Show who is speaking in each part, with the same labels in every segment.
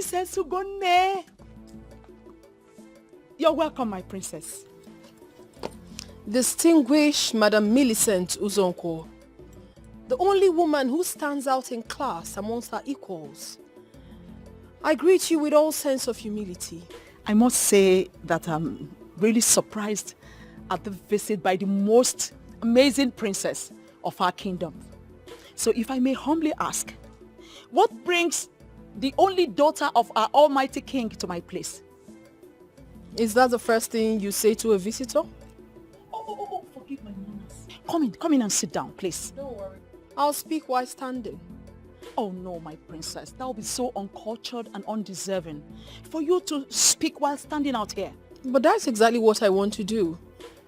Speaker 1: Princess Ugone. You're welcome, my princess.
Speaker 2: Distinguished Madam Millicent Uzonko, the only woman who stands out in class amongst her equals. I greet you with all sense of humility.
Speaker 1: I must say that I'm really surprised at the visit by the most amazing princess of our kingdom. So if I may humbly ask, what brings the only daughter of our almighty king to my place?
Speaker 2: Is that the first thing you say to a visitor?
Speaker 1: Oh, forgive my manners. Come in and sit down, please.
Speaker 2: Don't worry. I'll speak while standing.
Speaker 1: Oh no, my princess, that would be so uncultured and undeserving for you to speak while standing out here.
Speaker 2: But that's exactly what I want to do.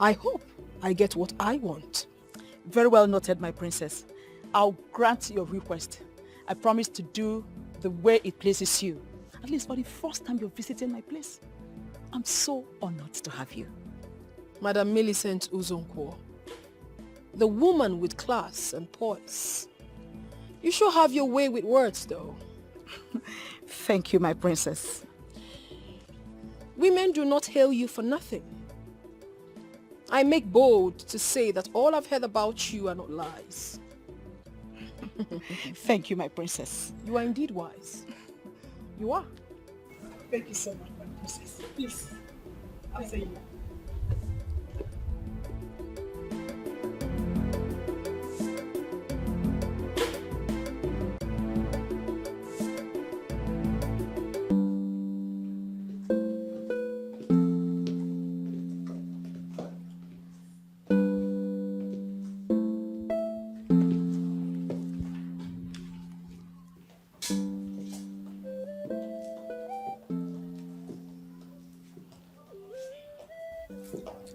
Speaker 2: I hope I get what I want.
Speaker 1: Very well noted, my princess. I'll grant your request. I promise to do the way it pleases you. At least for the first time you're visiting my place. I'm so honored to have you.
Speaker 2: Madam Millicent Uzonko, the woman with class and poise. You sure have your way with words, though.
Speaker 1: Thank you, my princess.
Speaker 2: Women do not hail you for nothing. I make bold to say that all I've heard about you are not lies.
Speaker 1: Thank you, my princess.
Speaker 2: You are indeed wise. You are.
Speaker 1: Thank you so much, my princess. Please, I'll say you.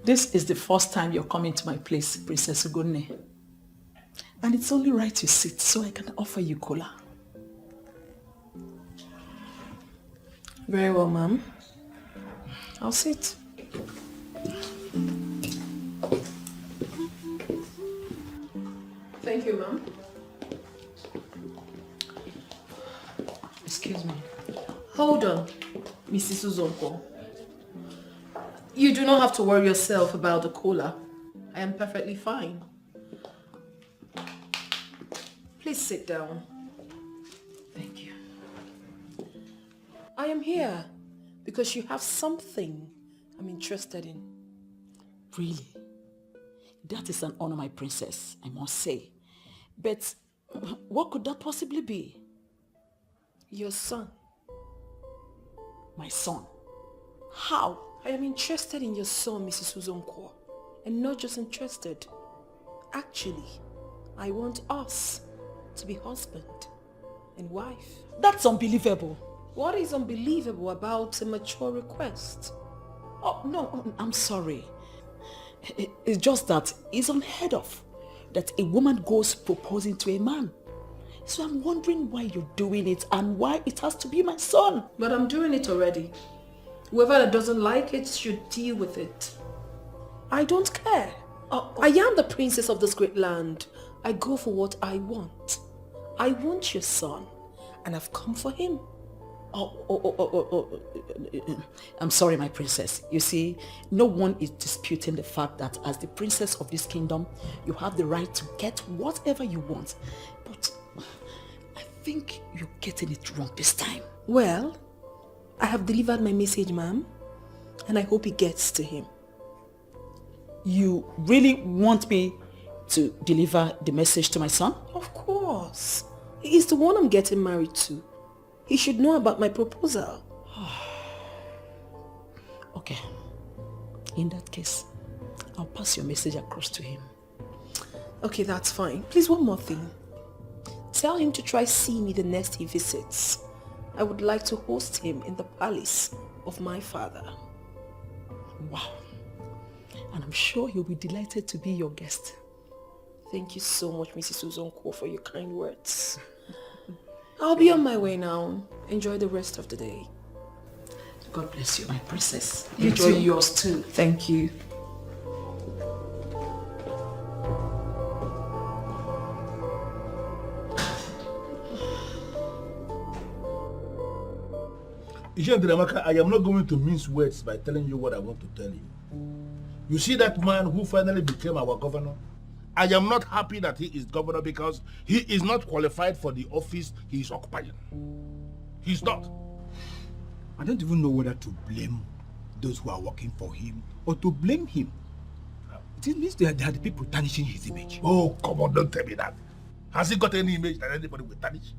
Speaker 1: This is the first time you're coming to my place, Princess Ugone. And it's only right you sit so I can offer you cola.
Speaker 2: Very well, ma'am. I'll sit. Thank you, ma'am.
Speaker 1: Excuse me.
Speaker 2: Hold on, Mrs. Uzonko. You do not have to worry yourself about the cola. I am perfectly fine. Please sit down.
Speaker 1: Thank you.
Speaker 2: I am here because you have something I'm interested in.
Speaker 1: Really? That is an honor, my princess, I must say. But what could that possibly be?
Speaker 2: Your son.
Speaker 1: My son? How?
Speaker 2: I am interested in your son, Mrs. Uzonko. And not just interested. Actually, I want us to be husband and wife.
Speaker 1: That's unbelievable.
Speaker 2: What is unbelievable about a mature request?
Speaker 1: Oh, no, I'm sorry. It's just that it's unheard of that a woman goes proposing to a man. So I'm wondering why you're doing it and why it has to be my son.
Speaker 2: But I'm doing it already. Whoever that doesn't like it should deal with it. I don't care. I am the princess of this great land. I go for what I want. I want your son, and I've come for him.
Speaker 1: I'm sorry, my princess. You see, no one is disputing the fact that as the princess of this kingdom, you have the right to get whatever you want. But I think you're getting it wrong this time.
Speaker 2: Well, I have delivered my message, ma'am, and I hope it gets to him.
Speaker 1: You really want me to deliver the message to my son?
Speaker 2: Of course. He's the one I'm getting married to. He should know about my proposal.
Speaker 1: Okay. In that case, I'll pass your message across to him.
Speaker 2: Okay, that's fine. Please, one more thing. Tell him to try see me the next he visits. I would like to host him in the palace of my father.
Speaker 1: Wow. And I'm sure he'll be delighted to be your guest.
Speaker 2: Thank you so much, Mrs. Uzonko, for your kind words. I'll be on my way now. Enjoy the rest of the day.
Speaker 1: God bless you, my princess.
Speaker 2: You
Speaker 1: Enjoy
Speaker 2: too.
Speaker 1: yours too.
Speaker 2: Thank you.
Speaker 3: Amaka, I am not going to mince words by telling you what I want to tell you. You see that man who finally became our governor? I am not happy that he is governor because he is not qualified for the office he is occupying. He's not.
Speaker 4: I don't even know whether to blame those who are working for him or to blame him. It means they are the people tarnishing his image.
Speaker 3: Oh, come on, don't tell me that. Has he got any image that anybody will tarnish?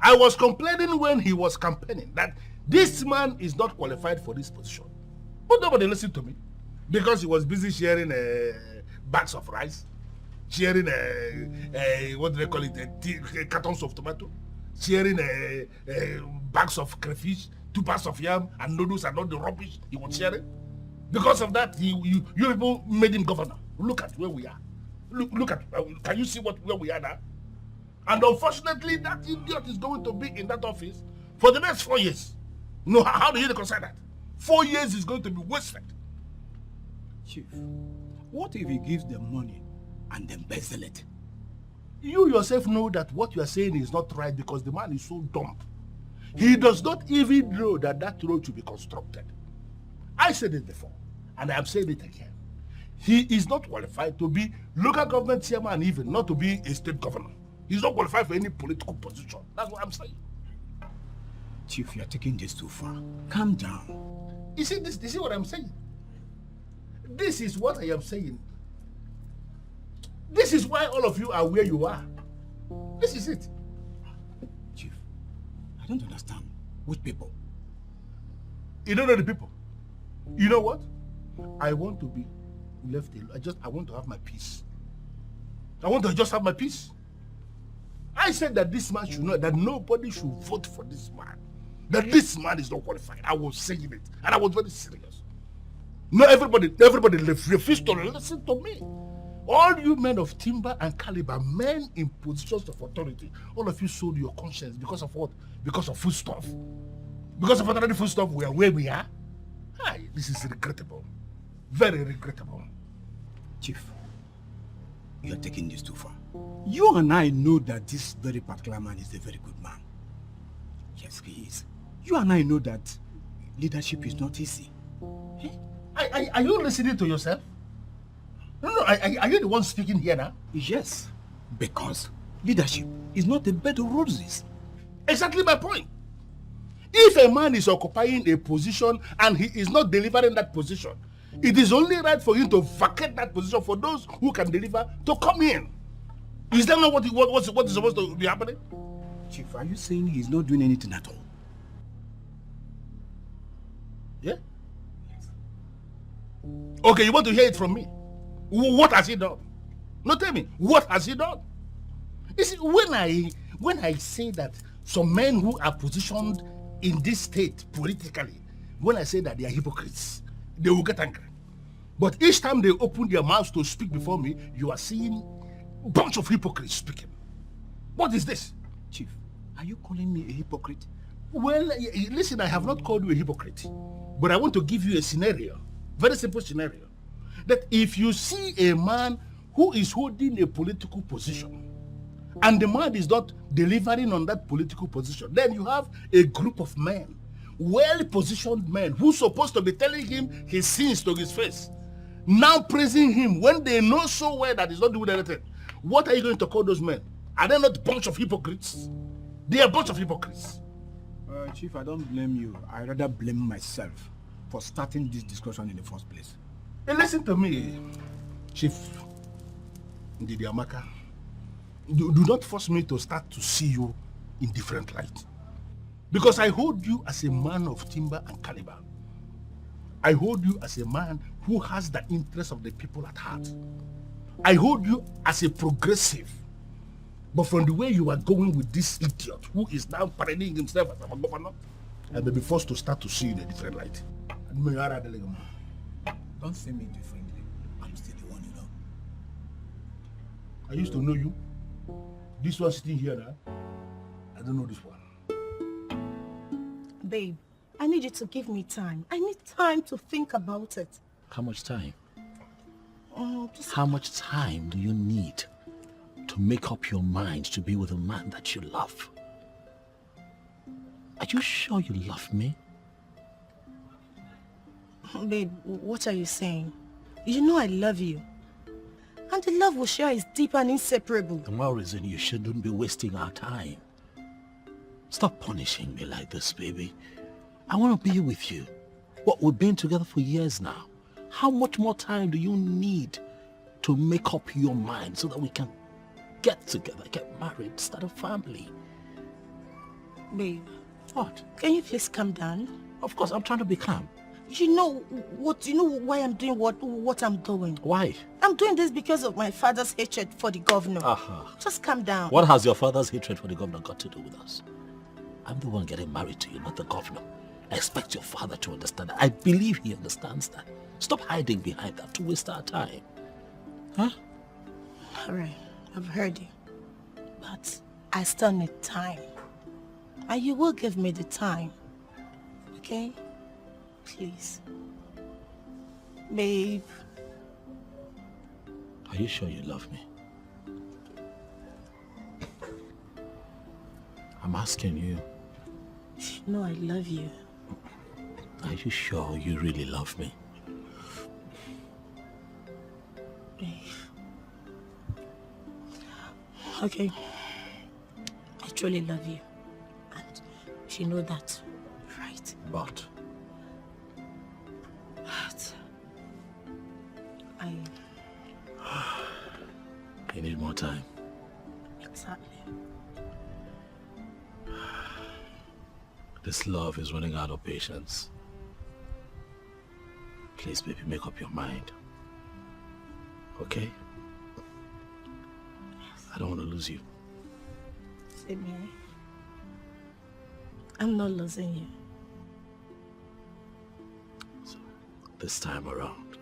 Speaker 3: I was complaining when he was campaigning that this man is not qualified for this position. But nobody listened to me because he was busy sharing bags of rice, sharing what do they call it, cartons of tomato, sharing bags of crayfish, 2 bags of yam and noodles and all the rubbish he was sharing. Because of that, you people made him governor. Look at where we are. Look at, can you see where we are now? And unfortunately, that idiot is going to be in that office for the next 4 years. No, how do you reconcile that? 4 years is going to be wasted.
Speaker 4: Chief, what if he gives them money and embezzle it?
Speaker 3: You yourself know that what you are saying is not right because the man is so dumb. He does not even know that road should be constructed. I said it before, and I am saying it again. He is not qualified to be local government chairman, even not to be a state governor. He's not qualified for any political position. That's what I'm saying.
Speaker 4: Chief, you are taking this too far. Calm down.
Speaker 3: You see this? You see what I'm saying? This is what I am saying. This is why all of you are where you are. This is it.
Speaker 4: Chief, I don't understand. Which people?
Speaker 3: You don't know the people. You know what? I want to be left alone. I want to have my peace. I want to just have my peace. I said that this man should know that nobody should vote for this man. That this man is not qualified. I was saying it, and I was very serious. No, everybody refused to listen to me. All you men of timber and caliber, men in positions of authority, all of you sold your conscience because of what? Because of food stuff. Because of ordinary food stuff, we are where we are. Hi, this is regrettable. Very regrettable.
Speaker 4: Chief, you are taking this too far. You and I know that this very particular man is a very good man. Yes, he is. You and I know that leadership is not easy.
Speaker 3: Are you listening to yourself? No, are you the one speaking here now?
Speaker 4: Yes, because leadership is not a bed of roses.
Speaker 3: Exactly my point. If a man is occupying a position and he is not delivering that position, it is only right for him to vacate that position for those who can deliver to come in. Is that not what is supposed to be happening?
Speaker 4: Chief, are you saying he's not doing anything at all?
Speaker 3: Yeah? Yes. Okay, you want to hear it from me? What has he done? No, tell me, what has he done? You see, when I say that some men who are positioned in this state politically, when I say that they are hypocrites, they will get angry. But each time they open their mouths to speak before me, you are seeing a bunch of hypocrites speaking. What is this?
Speaker 4: Chief, are you calling me a hypocrite?
Speaker 3: Well, listen, I have not called you a hypocrite, but I want to give you a scenario, very simple scenario, that if you see a man who is holding a political position, and the man is not delivering on that political position, then you have a group of men, well-positioned men, who are supposed to be telling him his sins to his face, now praising him when they know so well that he's not doing anything. What are you going to call those men? Are they not a bunch of hypocrites? They are a bunch of hypocrites.
Speaker 4: Chief, I don't blame you. I rather blame myself for starting this discussion in the first place.
Speaker 3: Hey, listen to me, Chief Ndidi Amaka. Do not force me to start to see you in different light. Because I hold you as a man of timber and caliber. I hold you as a man who has the interests of the people at heart. I hold you as a progressive. But from the way you are going with this idiot who is now parading himself as a governor, I may be forced to start to see you in a different light.
Speaker 4: Don't see me differently. I'm still the one you know.
Speaker 3: I used to know you. This one sitting here now, I don't know this one.
Speaker 5: Babe, I need you to give me time. I need time to think about it.
Speaker 6: How much time? How much time do you need to make up your mind to be with a man that you love? Are you sure you love me?
Speaker 5: Babe, what are you saying? You know I love you. And the love we share is deep and inseparable.
Speaker 6: The more reason you shouldn't be wasting our time. Stop punishing me like this, baby. I want to be with you. What, we've been together for years now. How much more time do you need to make up your mind so that we can get together, get married, start a family?
Speaker 5: Babe,
Speaker 6: What?
Speaker 5: can you please calm down?
Speaker 6: Of course, I'm trying to be calm.
Speaker 5: You know why I'm doing what I'm doing?
Speaker 6: Why?
Speaker 5: I'm doing this because of my father's hatred for the governor.
Speaker 6: Aha.
Speaker 5: Just calm down.
Speaker 6: What has your father's hatred for the governor got to do with us? I'm the one getting married to you, not the governor. I expect your father to understand that. I believe he understands that. Stop hiding behind that to waste our time. Huh?
Speaker 5: Alright, I've heard you. But I still need time. And you will give me the time. Okay? Please. Babe.
Speaker 6: Are you sure you love me? I'm asking you.
Speaker 5: You know I love you.
Speaker 6: Are you sure you really love me?
Speaker 5: Babe. Okay. I truly love you. And you know that, right?
Speaker 6: But you need more time.
Speaker 5: Exactly.
Speaker 6: This love is running out of patience. Please, baby, make up your mind. Okay? I don't want to lose you.
Speaker 5: Same here. I'm not losing you.
Speaker 6: So, this time around,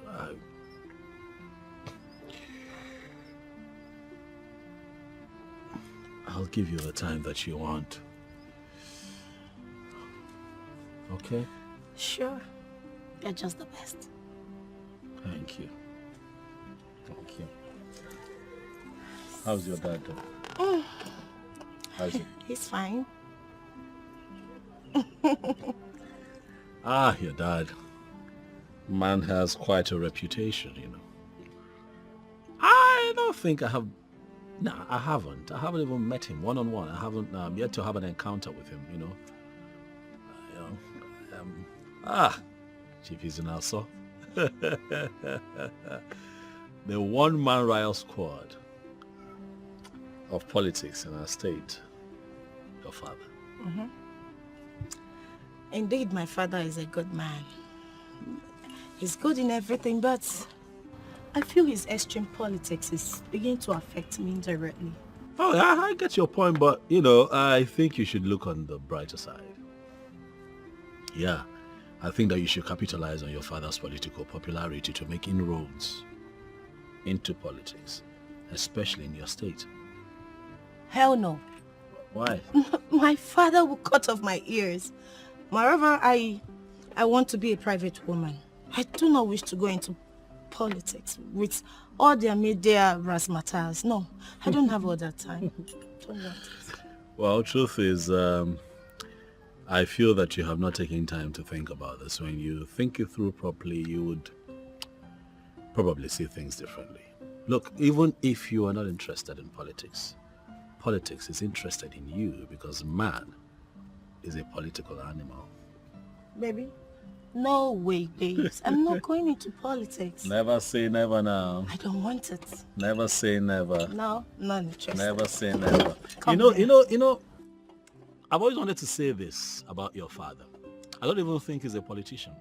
Speaker 6: I'll give you the time that you want. Okay?
Speaker 5: Sure. You're just the best.
Speaker 6: Thank you. Thank you. How's your dad doing? How's he?
Speaker 5: He's fine.
Speaker 6: Your dad. Man has quite a reputation, you know. I don't think I have... No, I haven't. I haven't even met him one-on-one. I haven't yet to have an encounter with him, you know. Chief is in also. The one-man riot squad of politics in our state. Your father.
Speaker 5: Mm-hmm. Indeed, my father is a good man. He's good in everything, but I feel his extreme politics is beginning to affect me indirectly.
Speaker 6: Oh, I get your point, but, you know, I think you should look on the brighter side. Yeah, I think that you should capitalize on your father's political popularity to make inroads into politics, especially in your state.
Speaker 5: Hell no.
Speaker 6: Why?
Speaker 5: My father will cut off my ears. Moreover, I want to be a private woman. I do not wish to go into politics with all their media razzmatazz. No, I don't have all that time. Don't want it.
Speaker 6: Well, truth is, I feel that you have not taken time to think about this. When you think it through properly, you would probably see things differently. Look, even if you are not interested in politics, politics is interested in you because man is a political animal.
Speaker 5: Baby? No way, babes. I'm not going into politics.
Speaker 6: Never say never now.
Speaker 5: I don't want it.
Speaker 6: Never say never.
Speaker 5: No, not interested.
Speaker 6: Never say never.
Speaker 5: Come
Speaker 6: You know, I've always wanted to say this about your father. I don't even think he's a politician.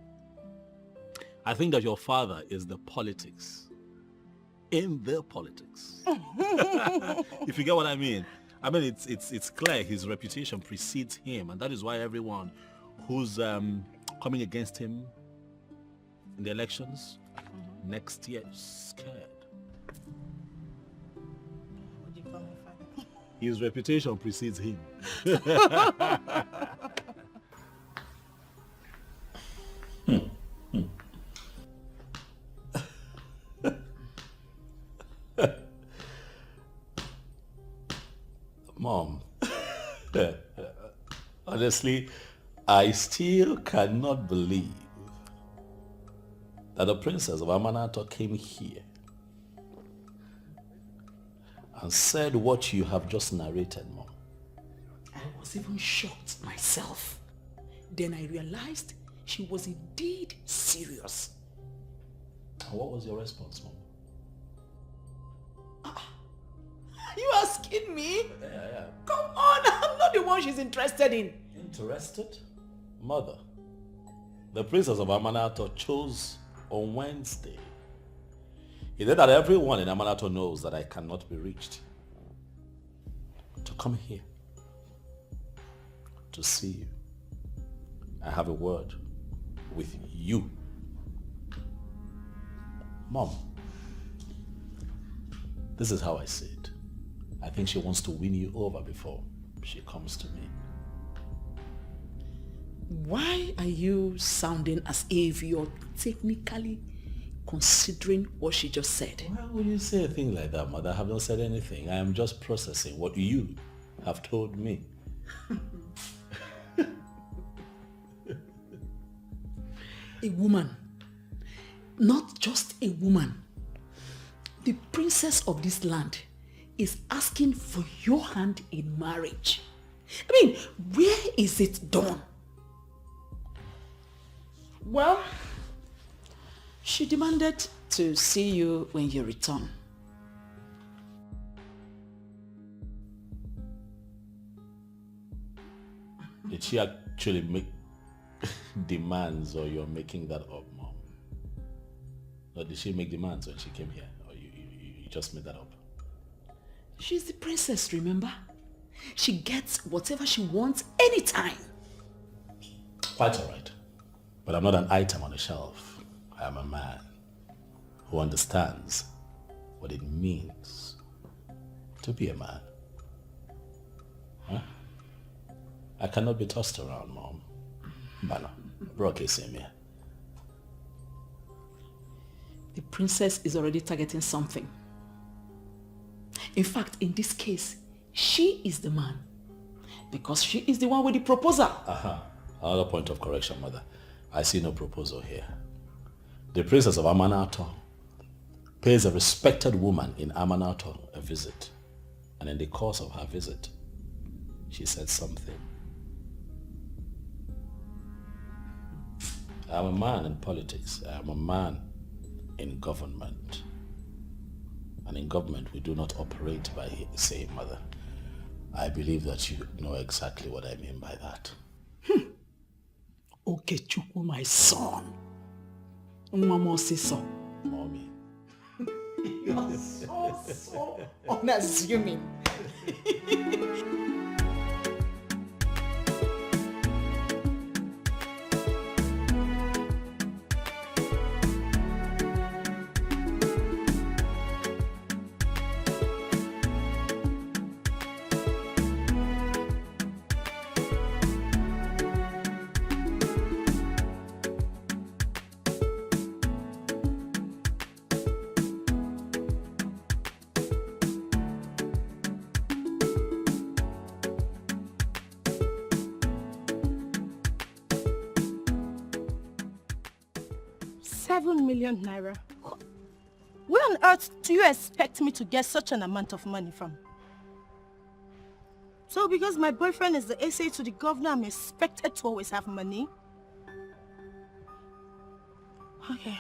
Speaker 6: I think that your father is the politics in the politics. If you get what I mean. I mean, it's clear his reputation precedes him, and that is why everyone who's coming against him in the elections next year is scared.
Speaker 5: What do you call my father?
Speaker 6: His reputation precedes him. Mom, honestly, I still cannot believe that the princess of Amanato came here and said what you have just narrated, Mom.
Speaker 1: I was even shocked myself. Then I realized she was indeed serious.
Speaker 6: And what was your response, Mom?
Speaker 1: Are you asking me?
Speaker 6: Yeah.
Speaker 1: Come on, I'm not the one she's interested in.
Speaker 6: Interested? Mother, the princess of Amanato chose on Wednesday. He said that everyone in Amanato knows that I cannot be reached. To come here, to see you. I have a word with you. Mom, this is how I see it. I think she wants to win you over before she comes to me.
Speaker 1: Why are you sounding as if you're technically considering what she just said?
Speaker 6: Why would you say a thing like that, Mother? I have not said anything. I am just processing what you have told me.
Speaker 1: A woman, not just a woman, the princess of this land is asking for your hand in marriage. I mean, where is it done? Well, she demanded to see you when you return.
Speaker 6: Did she actually make demands, or you're making that up, Mom? Or did she make demands when she came here, or you just made that up?
Speaker 1: She's the princess, remember? She gets whatever she wants anytime.
Speaker 6: Quite all right. But I'm not an item on a shelf. I am a man who understands what it means to be a man. Huh? I cannot be tossed around, Mom. Bana, broke same here.
Speaker 1: The princess is already targeting something. In fact, in this case, she is the man. Because she is the one with the proposal.
Speaker 6: Another point of correction, Mother. I see no proposal here. The princess of Amanato pays a respected woman in Amanato a visit. And in the course of her visit, she said something. I am a man in politics. I am a man in government. And in government, we do not operate by saying, Mother. I believe that you know exactly what I mean by that.
Speaker 1: Okay, Chukwu, my son. Mama so.
Speaker 6: Mommy.
Speaker 1: You are so unassuming.
Speaker 5: 7 million naira. Where on earth do you expect me to get such an amount of money from? So because my boyfriend is the SA to the governor, I'm expected to always have money? Okay.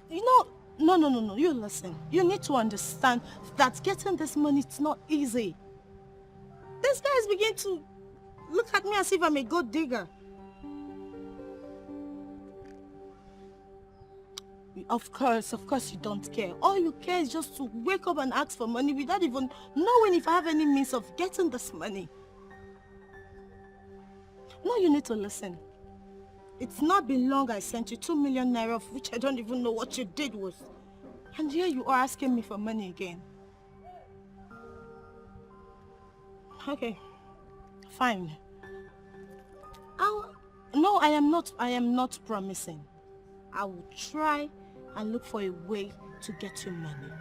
Speaker 5: You know, no, you listen. You need to understand that getting this money is not easy. This guy is beginning to look at me as if I'm a gold digger. Of course you don't care. All you care is just to wake up and ask for money without even knowing if I have any means of getting this money. No, you need to listen. It's not been long I sent you 2 million naira, of which I don't even know what you did with. And here you are asking me for money again. Okay, fine. No, I am not promising. I will try and look for a way to get you money.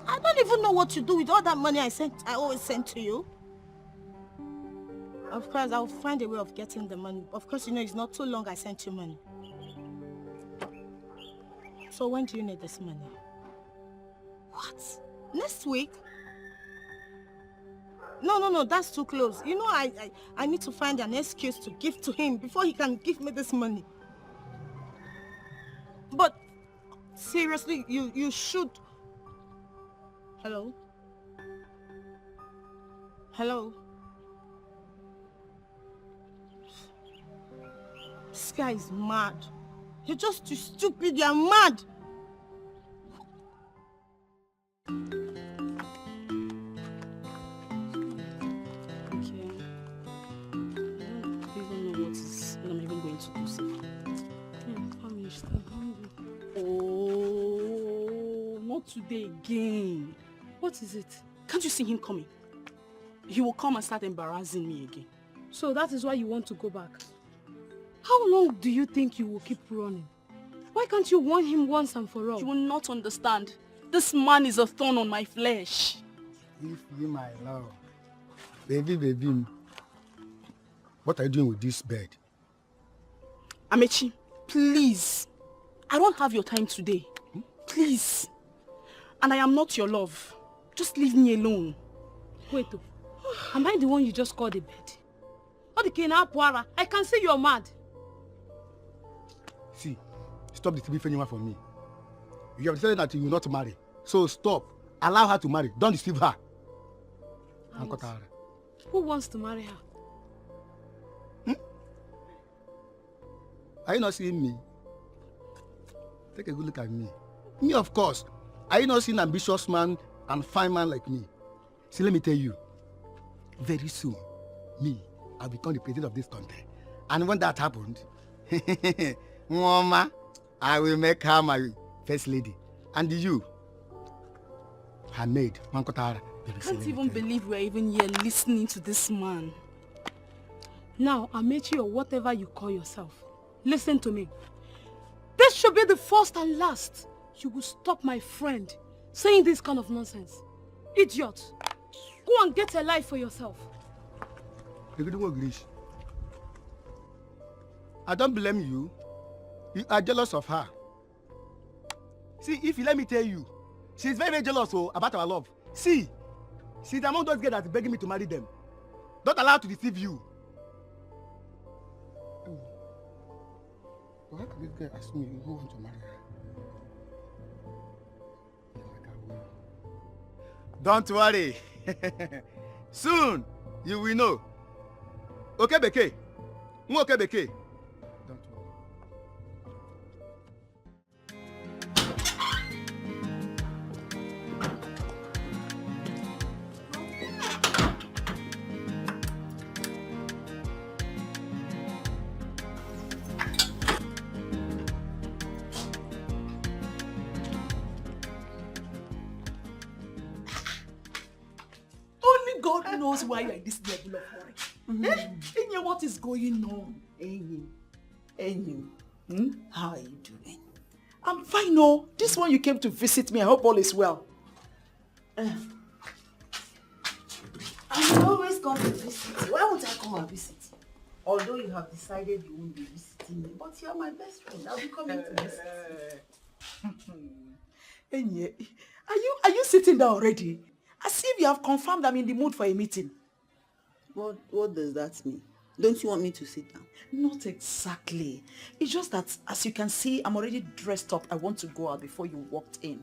Speaker 5: I don't even know what to do with all that money I always send to you. Of course, I'll find a way of getting the money. Of course, you know, it's not too long I sent you money. So when do you need this money? What? Next week? No, that's too close. You know, I need to find an excuse to give to him before he can give me this money. But seriously, you should... Hello? Hello? This guy is mad. You're just too stupid. You're mad.
Speaker 1: Okay. I don't even know what I'm even going to do. Oh, not today again.
Speaker 2: What is it?
Speaker 1: Can't you see him coming? He will come and start embarrassing me again.
Speaker 2: So that is why you want to go back? How long do you think you will keep running? Why can't you warn him once and for all?
Speaker 1: You will not understand. This man is a thorn on my flesh.
Speaker 4: If you, my love. Baby. What are you doing with this bed?
Speaker 1: Amechi, please. I don't have your time today. Please. And I am not your love. Just leave me alone.
Speaker 2: Wait, am I the one you just called a bed? I can see you're mad.
Speaker 4: See, stop the TV anyone from me. You have decided that you will not marry. So stop. Allow her to marry. Don't deceive her.
Speaker 2: Who wants to marry her?
Speaker 4: Are you not seeing me? Take a good look at me. Me, of course. Are you not seeing an ambitious man and fine man like me? See, let me tell you. Very soon, I'll become the president of this country. And when that happened, Mama, I will make her my first lady. And you, her maid, Mankotara.
Speaker 1: I can't even believe we're even here listening to this man.
Speaker 2: Now, Amechi or whatever you call yourself, listen to me. This should be the first and last. You will stop my friend saying this kind of nonsense. Idiot. Go and get a life for yourself.
Speaker 4: I don't blame you. You are jealous of her. See, if you let me tell you, she's very, very jealous about our love. See, she's among those girls that's begging me to marry them. Don't allow her to deceive you. Why can this girl ask me who wants to marry her? Don't worry. Soon, you will know. Okay, Beke. Okay, Beke. Don't worry.
Speaker 1: Only God knows why you're in this level of worry. Enya, what is going on?
Speaker 7: Enyi, how are you doing?
Speaker 1: I'm fine, no. This one you came to visit me. I hope all is well.
Speaker 7: I always come to visit you. Why won't I come and visit you? Although you have decided you won't be visiting me, but you are my best friend. I'll be coming to visit you.
Speaker 1: Enye, are you sitting down already? As if you have confirmed I'm in the mood for a meeting.
Speaker 7: What does that mean? Don't you want me to sit down?
Speaker 1: Not exactly. It's just that, as you can see, I'm already dressed up. I want to go out before you walked in.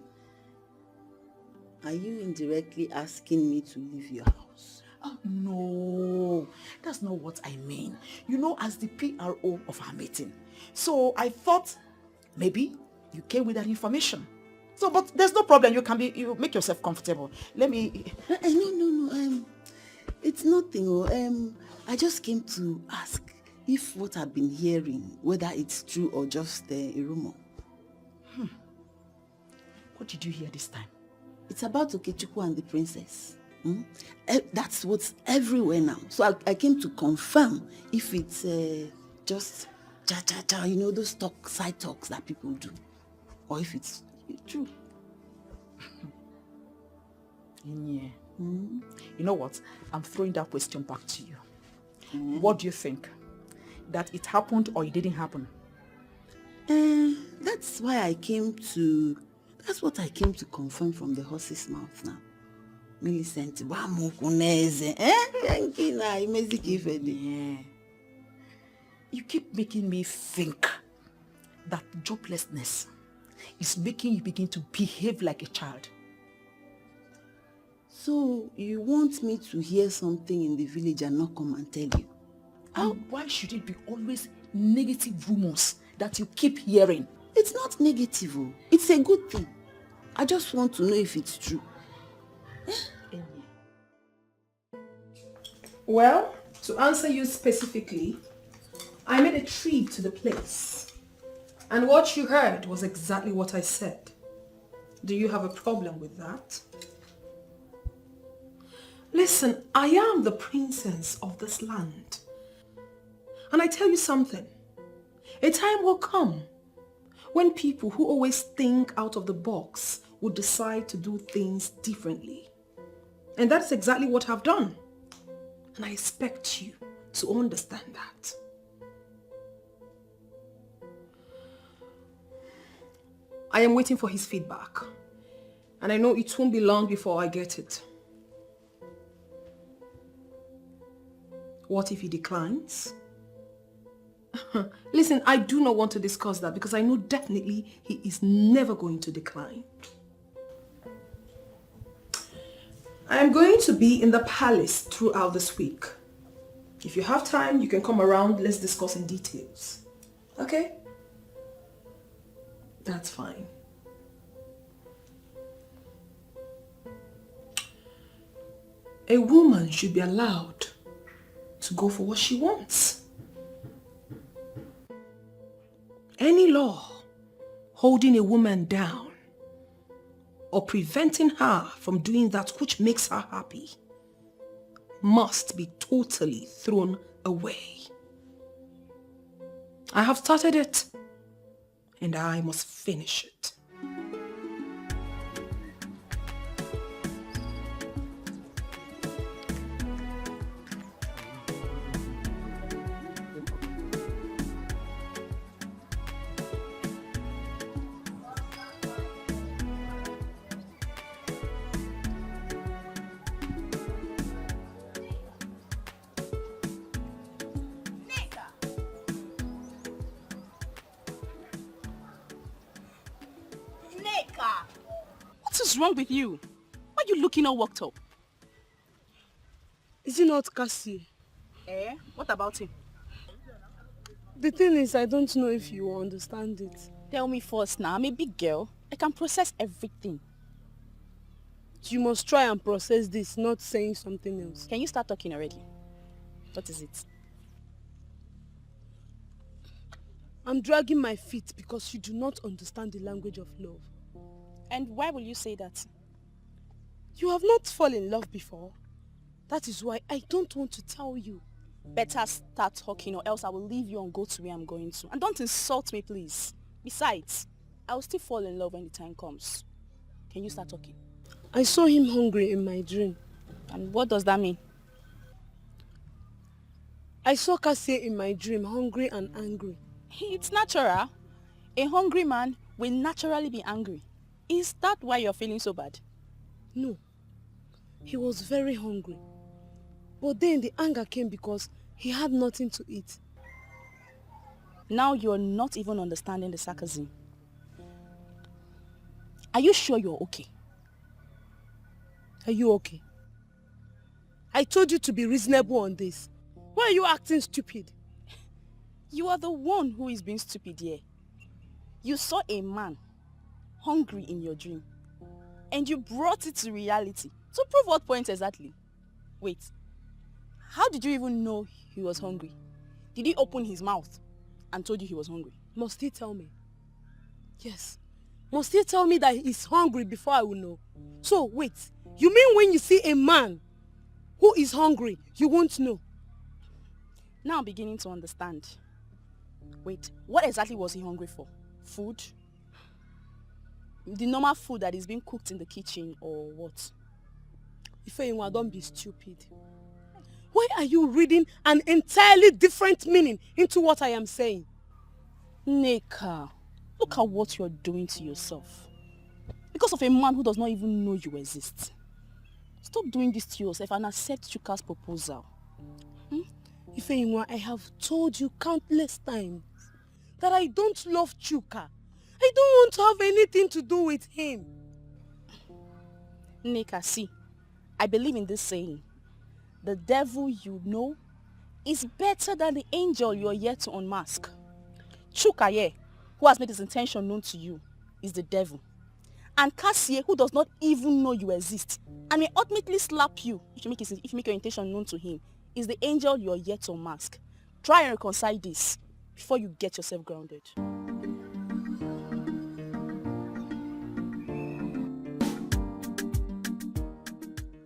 Speaker 7: Are you indirectly asking me to leave your house?
Speaker 1: Oh, no, that's not what I mean. You know, as the PRO of our meeting. So I thought maybe you came with that information. So, but there's no problem. You make yourself comfortable. Let me...
Speaker 7: No. It's nothing. I just came to ask if what I've been hearing, whether it's true or just a rumor.
Speaker 1: What did you hear this time?
Speaker 7: It's about Okechukwu and the princess. That's what's everywhere now. So I came to confirm if it's just cha-cha-cha, you know, those side talks that people do. Or if it's true.
Speaker 1: Yeah. You know what? I'm throwing that question back to you. What do you think? That it happened or it didn't happen?
Speaker 7: That's what I came to confirm from the horse's mouth now. Millicent,
Speaker 1: Yeah. You keep making me think that joblessness is making you begin to behave like a child.
Speaker 7: So you want me to hear something in the village and not come and tell you?
Speaker 1: And why should it be always negative rumors that you keep hearing?
Speaker 7: It's not negative. It's a good thing. I just want to know if it's true.
Speaker 2: Well, to answer you specifically, I made a trip to the place. And what you heard was exactly what I said. Do you have a problem with that? Listen, I am the princess of this land. And I tell you something. A time will come when people who always think out of the box will decide to do things differently. And that's exactly what I've done. And I expect you to understand that. I am waiting for his feedback. And I know it won't be long before I get it. What if he declines? Listen, I do not want to discuss that because I know definitely he is never going to decline. I am going to be in the palace throughout this week. If you have time, you can come around. Let's discuss in details. Okay? That's fine. A woman should be allowed to go for what she wants. Any law holding a woman down or preventing her from doing that which makes her happy must be totally thrown away. I have started it, and I must finish it.
Speaker 1: What is wrong with you? Why are you looking all worked up?
Speaker 8: Is it not Cassie?
Speaker 1: What about him?
Speaker 8: The thing is, I don't know if you will understand it.
Speaker 1: Tell me first now. I'm a big girl. I can process everything.
Speaker 8: You must try and process this, not saying something else.
Speaker 1: Can you start talking already? What is it?
Speaker 8: I'm dragging my feet because you do not understand the language of love.
Speaker 1: And why will you say that?
Speaker 8: You have not fallen in love before. That is why I don't want to tell you.
Speaker 1: Better start talking or else I will leave you and go to where I'm going to. And don't insult me, please. Besides, I will still fall in love when the time comes. Can you start talking?
Speaker 8: I saw him hungry in my dream.
Speaker 1: And what does that mean?
Speaker 8: I saw Cassie in my dream, hungry and angry.
Speaker 1: It's natural. A hungry man will naturally be angry. Is that why you're feeling so bad?
Speaker 8: No. He was very hungry. But then the anger came because he had nothing to eat.
Speaker 1: Now you're not even understanding the sarcasm. Are you sure you're okay?
Speaker 8: Are you okay? I told you to be reasonable on this. Why are you acting stupid?
Speaker 1: You are the one who is being stupid here. You saw a man hungry in your dream and you brought it to reality. To prove what point exactly? Wait, how did you even know he was hungry? Did he open his mouth and told you he was hungry?
Speaker 8: Must he tell me? Yes. Must he tell me that he's hungry before I will know? So wait, you mean when you see a man who is hungry, you won't know?
Speaker 1: Now I'm beginning to understand. Wait, what exactly was he hungry for? Food? The normal food that is being cooked in the kitchen or what?
Speaker 8: Ifeyinwa, don't be stupid. Why are you reading an entirely different meaning into what I am saying?
Speaker 1: Nneka, look at what you're doing to yourself. Because of a man who does not even know you exist. Stop doing this to yourself and accept Chuka's proposal.
Speaker 8: Ifeinwa, I have told you countless times that I don't love Chuka. I don't want to have anything to do with him.
Speaker 1: Nneka, see, I believe in this saying. The devil you know is better than the angel you are yet to unmask. Chuka here, who has made his intention known to you, is the devil. And Cassie, who does not even know you exist, and may ultimately slap you if you make your intention known to him, is the angel you are yet to unmask. Try and reconcile this before you get yourself grounded.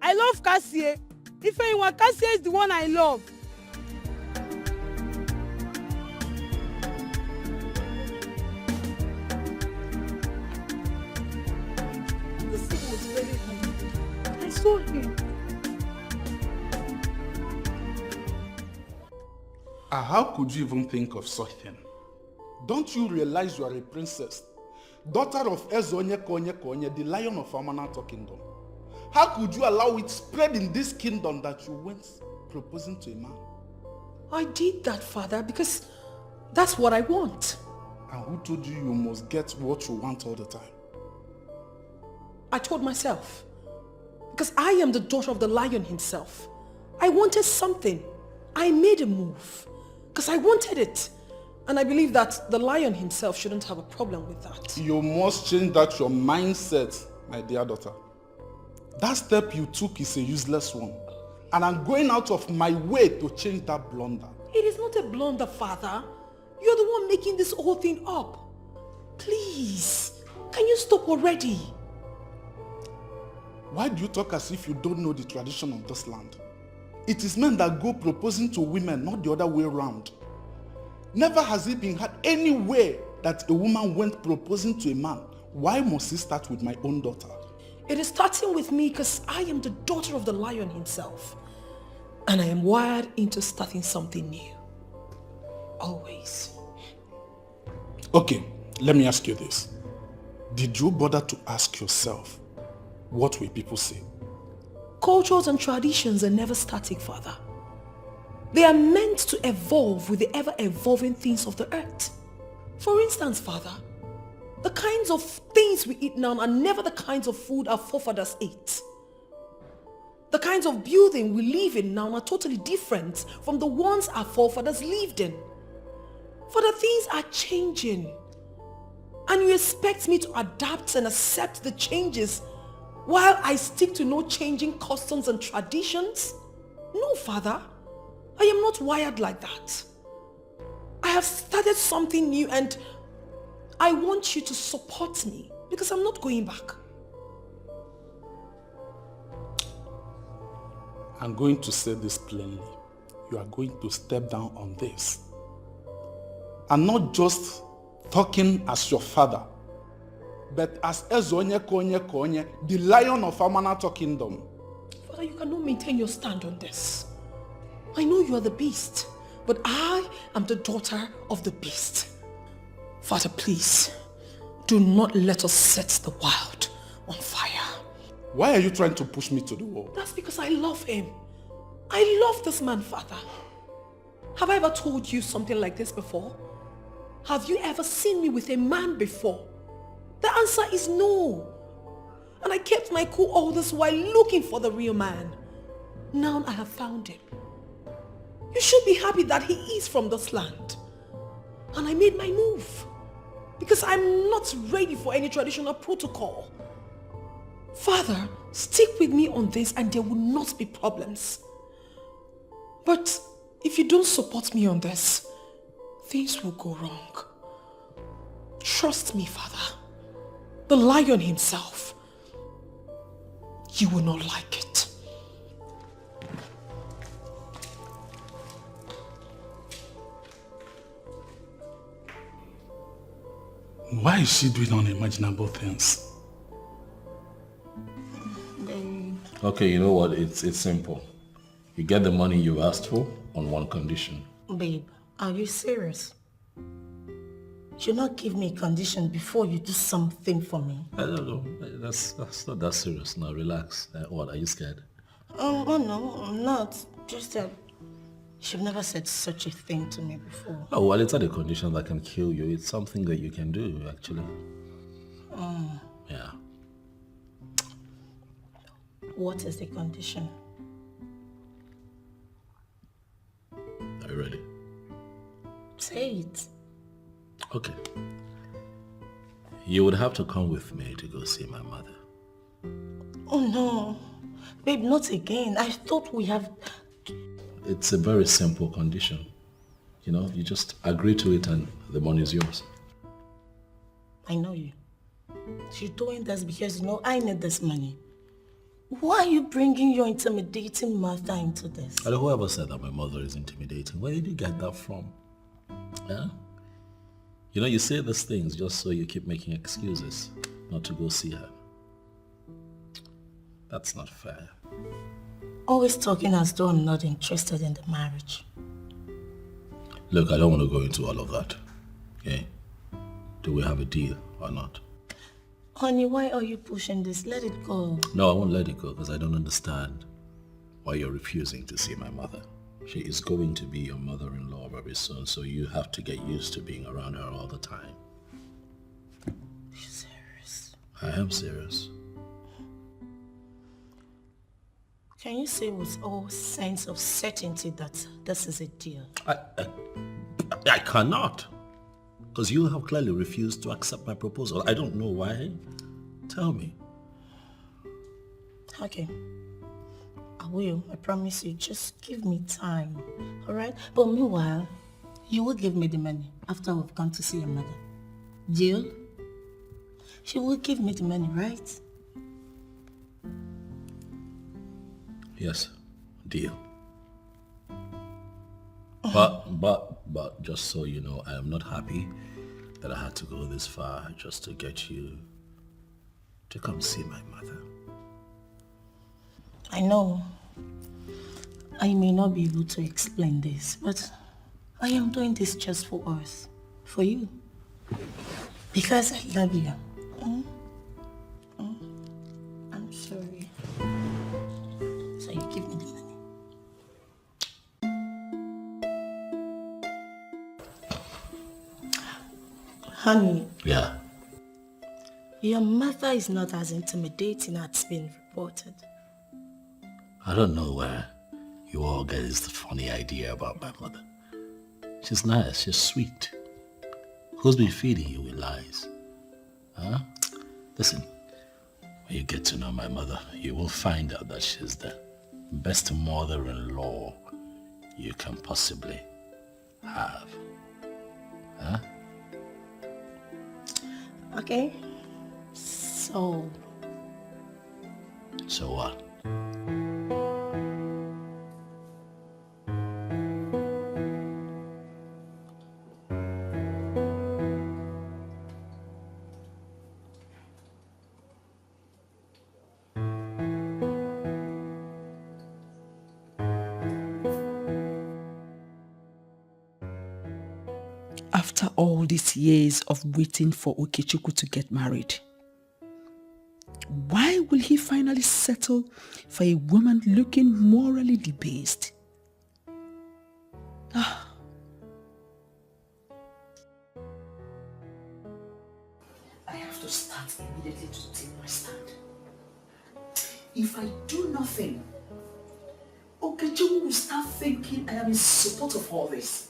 Speaker 8: I love Cassie. Ifeinwa, Cassie is the one I love. This thing was very hungry. I saw him.
Speaker 3: How could you even think of such thing? Don't you realize you are a princess? Daughter of Ezonye Konye Konye, the lion of Amanatho kingdom. How could you allow it spread in this kingdom that you went proposing to a man?
Speaker 2: I did that, Father, because that's what I want.
Speaker 3: And who told you you must get what you want all the time?
Speaker 2: I told myself. Because I am the daughter of the lion himself. I wanted something. I made a move. Because I wanted it. And I believe that the lion himself shouldn't have a problem with that.
Speaker 3: You must change that your mindset, my dear daughter. That step you took is a useless one. And I'm going out of my way to change that blunder.
Speaker 2: It is not a blunder, Father. You're the one making this whole thing up. Please, can you stop already?
Speaker 3: Why do you talk as if you don't know the tradition of this land? It is men that go proposing to women, not the other way around. Never has it been had anywhere that a woman went proposing to a man. Why must it start with my own daughter?
Speaker 2: It is starting with me because I am the daughter of the lion himself. And I am wired into starting something new. Always.
Speaker 3: Okay, let me ask you this. Did you bother to ask yourself, what will people say?
Speaker 2: Cultures and traditions are never static, Father. They are meant to evolve with the ever-evolving things of the earth. For instance, Father, the kinds of things we eat now are never the kinds of food our forefathers ate. The kinds of building we live in now are totally different from the ones our forefathers lived in. Father, things are changing. And you expect me to adapt and accept the changes while I stick to no changing customs and traditions? No, Father. I am not wired like that. I have started something new and I want you to support me because I'm not going back.
Speaker 3: I'm going to say this plainly. You are going to step down on this. I'm not just talking as your father, but as Ezonye Konye Konye, the lion of Amanatho kingdom.
Speaker 2: Father, you cannot maintain your stand on this. I know you are the beast, but I am the daughter of the beast. Father, please, do not let us set the wild on fire.
Speaker 3: Why are you trying to push me to the wall?
Speaker 2: That's because I love him. I love this man, Father. Have I ever told you something like this before? Have you ever seen me with a man before? The answer is no. And I kept my cool all this while looking for the real man. Now I have found him. You should be happy that he is from this land. And I made my move. Because I'm not ready for any traditional protocol. Father, stick with me on this and there will not be problems. But if you don't support me on this, things will go wrong. Trust me, Father. The lion himself. You will not like it.
Speaker 3: Why is she doing unimaginable things?
Speaker 6: Okay, you know what? It's simple. You get the money you asked for on one condition.
Speaker 5: Babe, are you serious? You'll not give me a condition before you do something for me.
Speaker 6: I don't know. That's not that serious. Now relax. What, are you scared?
Speaker 5: Oh no, I'm not. Just that you've never said such a thing to me before.
Speaker 6: Oh, well, it's not a condition that can kill you. It's something that you can do, actually. Yeah.
Speaker 5: What is the condition?
Speaker 6: Are you ready?
Speaker 5: Say it.
Speaker 6: Okay. You would have to come with me to go see my mother.
Speaker 5: Oh no. Babe, not again. I thought we have...
Speaker 6: It's a very simple condition. You know, you just agree to it and the money is yours.
Speaker 5: I know you. You're doing this because you know I need this money. Why are you bringing your intimidating mother into this?
Speaker 6: And whoever said that my mother is intimidating, where did you get that from? Yeah? You know, you say these things just so you keep making excuses not to go see her. That's not fair.
Speaker 5: Always talking as though I'm not interested in the marriage.
Speaker 6: Look, I don't want to go into all of that. Okay? Do we have a deal or not?
Speaker 5: Honey, why are you pushing this? Let it go.
Speaker 6: No, I won't let it go because I don't understand why you're refusing to see my mother. She is going to be your mother-in-law very soon, so you have to get used to being around her all the time.
Speaker 5: You're serious?
Speaker 6: I am serious.
Speaker 5: Can you say with all sense of certainty that this is a deal?
Speaker 6: I cannot. Because you have clearly refused to accept my proposal. I don't know why. Tell me.
Speaker 5: Okay. I will. I promise you. Just give me time. Alright? But meanwhile, you will give me the money after we've gone to see your mother. Deal? She will give me the money, right?
Speaker 6: Yes. Deal. But just so you know, I am not happy that I had to go this far just to get you to come see my mother.
Speaker 5: I know I may not be able to explain this, but I am doing this just for us, for you, because I love you. I'm sorry. So you give me the money. Honey.
Speaker 6: Yeah.
Speaker 5: Your mother is not as intimidating as it's been reported.
Speaker 6: I don't know where you all get this funny idea about my mother. She's nice, she's sweet. Who's been feeding you with lies? Huh? Listen, when you get to know my mother, you will find out that she's the best mother-in-law you can possibly have. Huh?
Speaker 5: Okay. So
Speaker 6: what?
Speaker 1: After all these years of waiting for Okechukwu to get married, why will he finally settle for a woman looking morally debased? I have to start immediately to take my stand. If I do nothing, Okechukwu will start thinking I am in support of all this.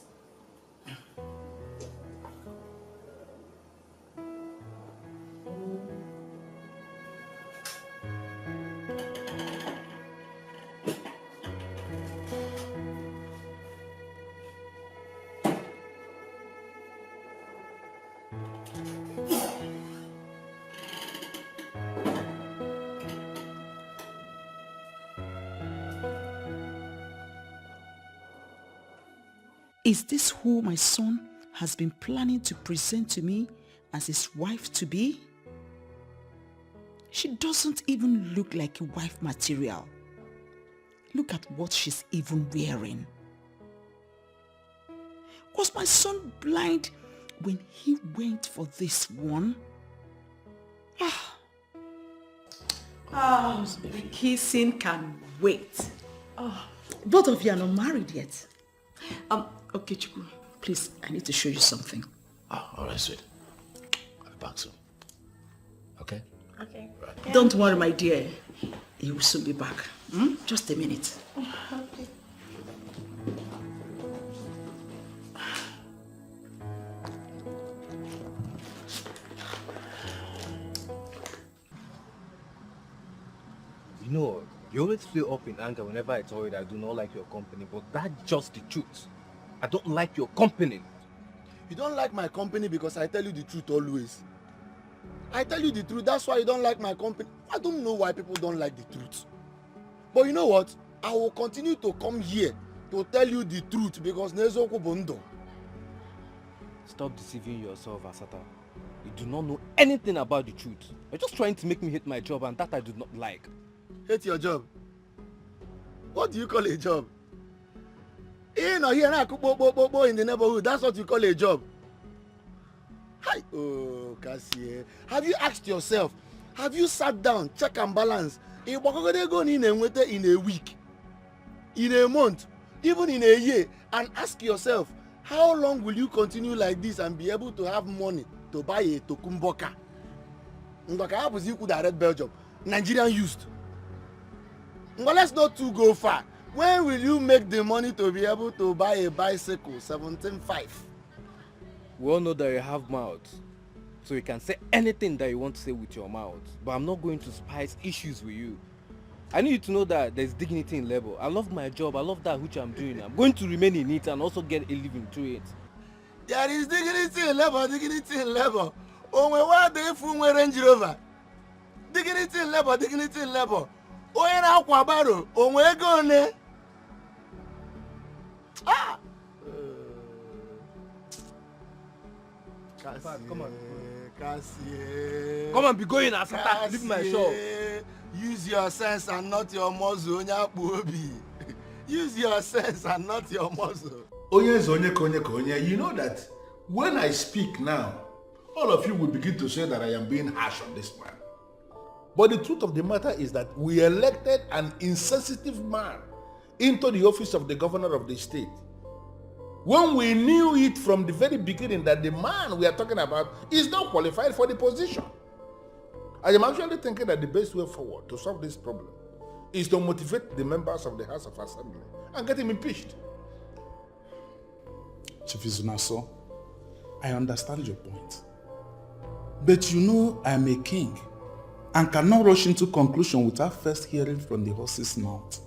Speaker 1: Is this who my son has been planning to present to me as his wife-to-be? She doesn't even look like a wife material. Look at what she's even wearing. Was my son blind when he went for this one? The kissing can wait. Both of you are not married yet. Okay, Chiku, please, I need to show you something.
Speaker 3: All right, sweet. I'll be back soon. Okay?
Speaker 5: Okay.
Speaker 1: Right. Don't worry, my dear. He will soon be back. Just a minute.
Speaker 5: Okay.
Speaker 9: You know, you always feel up in anger whenever I tell you that I do not like your company, but that's just the truth. I don't like your company.
Speaker 10: You don't like my company because I tell you the truth always. I tell you the truth, that's why you don't like my company. I don't know why people don't like the truth. But you know what? I will continue to come here to tell you the truth because Nezoku Bondo.
Speaker 9: Stop deceiving yourself, Asata. You do not know anything about the truth. You're just trying to make me hate my job, and that I do not like.
Speaker 10: Hate your job? What do you call a job? In or here now, in the neighborhood, that's what you call a job. Hi. Oh, Cassie. Have you asked yourself, have you sat down, check and balance, in a week, in a month, even in a year, and ask yourself, how long will you continue like this and be able to have money to buy a tokumboka? Ndoka happens you could direct Belgium, Nigerian used. But let's not too go far. When will you make the money to be able to buy a bicycle, 17.5?
Speaker 9: We all know that you have mouth, so you can say anything that you want to say with your mouth. But I'm not going to spice issues with you. I need you to know that there's dignity in labor. I love my job. I love that which I'm doing. I'm going to remain in it and also get a living through it.
Speaker 10: There is dignity in labor, dignity in labor. Oh, my word, they fool me Range Rover. Dignity in labor, dignity in labor. Oh, in Aquabaro, oh, where go ne? Ah!
Speaker 9: Come on.
Speaker 10: Cassie.
Speaker 9: Come on, be going, Asata. Leave my shop.
Speaker 10: Use your sense and not your muzzle. Use your sense and not your muzzle.
Speaker 3: You know that when I speak now, all of you will begin to say that I am being harsh on this man. But the truth of the matter is that we elected an insensitive man into the office of the governor of the state, when we knew it from the very beginning that the man we are talking about is not qualified for the position. I am actually thinking that the best way forward to solve this problem is to motivate the members of the House of Assembly and get him impeached.
Speaker 11: Chief Izunaso, I understand your point. But you know I am a king and cannot rush into conclusion without first hearing from the horse's mouth.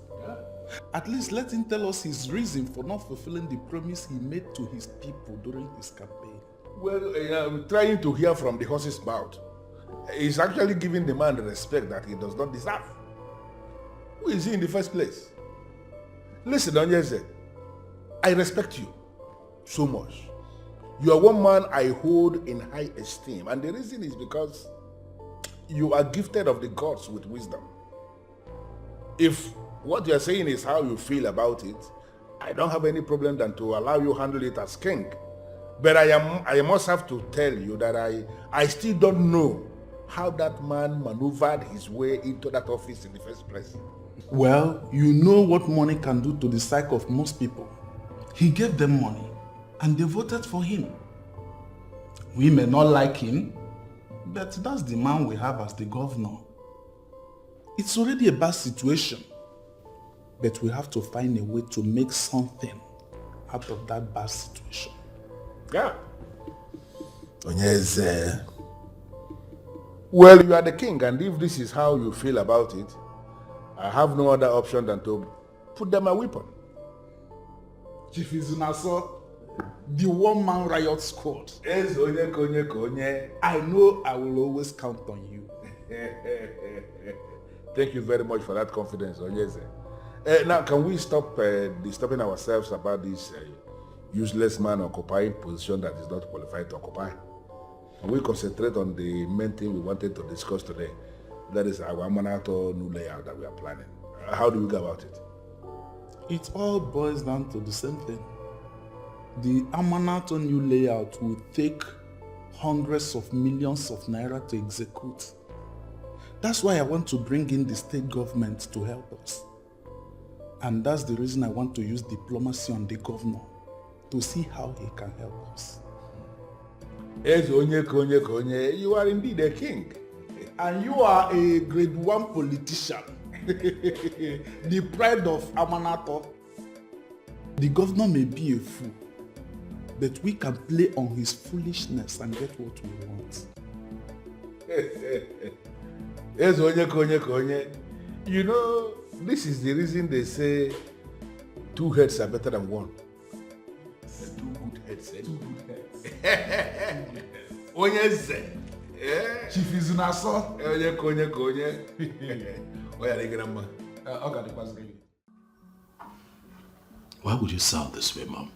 Speaker 11: At least let him tell us his reason for not fulfilling the promise he made to his people during his campaign.
Speaker 3: Well, trying to hear from the horse's mouth is actually giving the man the respect that he does not deserve. Who is he in the first place? Listen, Onyeze, I respect you so much. You are one man I hold in high esteem, and the reason is because you are gifted of the gods with wisdom. If what you are saying is how you feel about it, I don't have any problem than to allow you handle it as king. But I must have to tell you that I still don't know how that man maneuvered his way into that office in the first place.
Speaker 11: Well, you know what money can do to the psyche of most people. He gave them money and they voted for him. We may not like him, but that's the man we have as the governor. It's already a bad situation, but we have to find a way to make something out of that bad situation.
Speaker 3: Yeah. Onyeze. Well, you are the king, and if this is how you feel about it, I have no other option than to put them a weapon.
Speaker 11: Chief Izunaso, the one-man riot squad. I know I will always count on you.
Speaker 3: Thank you very much for that confidence, Onyeze. Now, can we stop disturbing ourselves about this useless man occupying position that is not qualified to occupy? And we concentrate on the main thing we wanted to discuss today. That is our Manato new layout that we are planning. How do we go about it?
Speaker 11: It all boils down to the same thing. The Amanato new layout will take hundreds of millions of naira to execute. That's why I want to bring in the state government to help us. And that's the reason I want to use diplomacy on the governor to see how he can help us.
Speaker 3: You are indeed a king.
Speaker 11: And you are a grade 1 politician. The pride of Amanato. The governor may be a fool, but we can play on his foolishness and get what we want.
Speaker 3: You know, this is the reason they say 2 heads are better than 1. 2 good heads. 2 good heads.
Speaker 11: Chief is Naso.
Speaker 6: Why would you sound this way, Mom?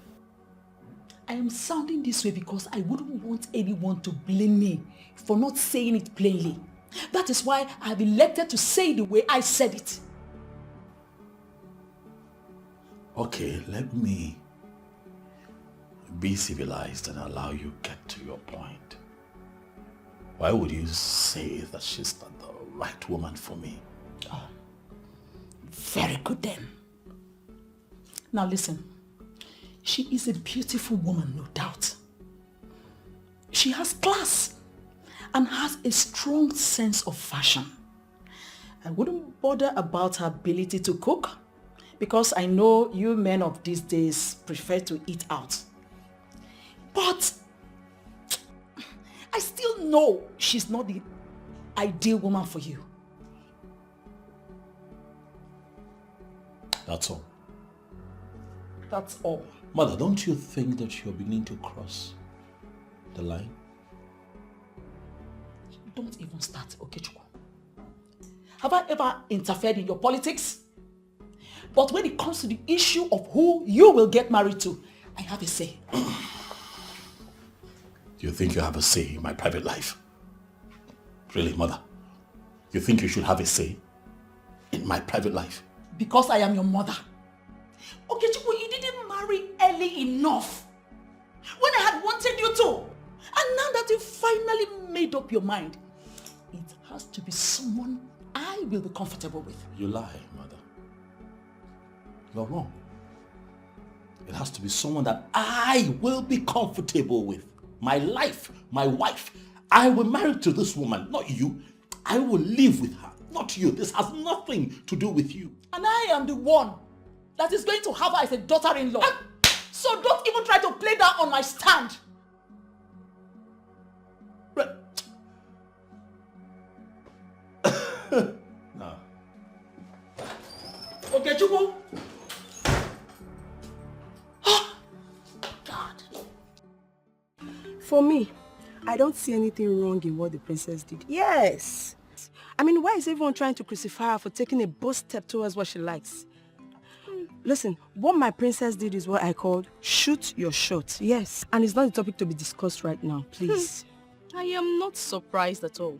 Speaker 1: I am sounding this way because I wouldn't want anyone to blame me for not saying it plainly. That is why I have elected to say it the way I said it.
Speaker 6: Okay, let me be civilized and allow you get to your point. Why would you say that she's not the right woman for me?
Speaker 1: Oh, very good then. Now listen, she is a beautiful woman, no doubt. She has class and has a strong sense of fashion. I wouldn't bother about her ability to cook because I know you men of these days prefer to eat out. But I still know she's not the ideal woman for you.
Speaker 6: That's all.
Speaker 1: That's all.
Speaker 6: Mother, don't you think that you're beginning to cross the line?
Speaker 1: Don't even start, Okechukwu. Have I ever interfered in your politics? But when it comes to the issue of who you will get married to, I have a say.
Speaker 6: You think you have a say in my private life? Really, Mother? You think you should have a say in my private life?
Speaker 1: Because I am your mother. Okechukwu, you didn't marry early enough. When I had wanted you to. And now that you finally made up your mind, it has to be someone I will be comfortable with.
Speaker 6: You lie, Mother. You're wrong. It has to be someone that I will be comfortable with. My life, my wife. I will marry to this woman, not you. I will live with her, not you. This has nothing to do with you.
Speaker 1: And I am the one that is going to have her as a daughter-in-law. So don't even try to play that on my stand.
Speaker 6: No.
Speaker 1: Okay, Chukwu. God.
Speaker 8: For me, I don't see anything wrong in what the princess did. Yes. I mean, why is everyone trying to crucify her for taking a bold step towards what she likes? Listen, what my princess did is what I called shoot your shot. Yes. And it's not the topic to be discussed right now, please.
Speaker 12: I am not surprised at all.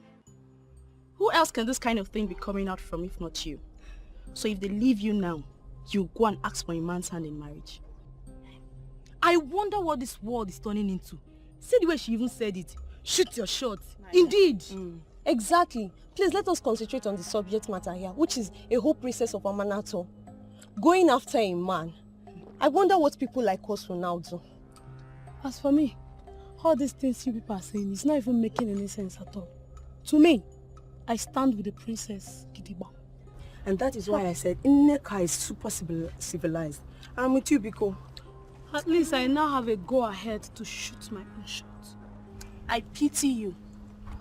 Speaker 12: Who else can this kind of thing be coming out from if not you? So if they leave you now, you go and ask for a man's hand in marriage. I wonder what this world is turning into. See the way she even said it. Shoot your shot. Indeed.
Speaker 13: Exactly. Please let us concentrate on the subject matter here, which is a whole princess of Amanato going after a man. I wonder what people like us will now do.
Speaker 8: As for me, all these things you people are saying is not even making any sense at all. To me, I stand with the princess Gidigba. And that is why I said Nneka is super civilized. I'm with you, Biko. At least I now have a go-ahead to shoot my own shot.
Speaker 12: I pity you.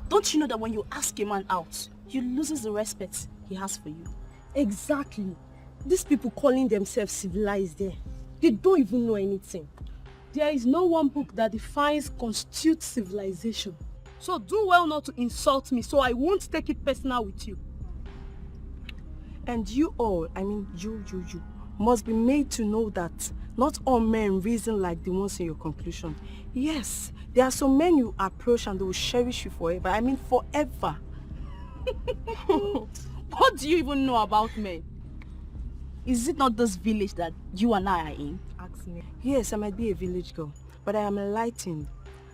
Speaker 12: Don't you know that when you ask a man out, he loses the respect he has for you?
Speaker 13: Exactly. These people calling themselves civilized there, they don't even know anything.
Speaker 8: There is no one book that defines constitutes civilization. So do well not to insult me, so I won't take it personal with you. And you all, I mean you, must be made to know that not all men reason like the ones in your conclusion. Yes, there are some men you approach and they will cherish you forever. I mean forever.
Speaker 12: What do you even know about men? Is it not this village that you and I are in?
Speaker 8: Ask me. Yes, I might be a village girl, but I am enlightened.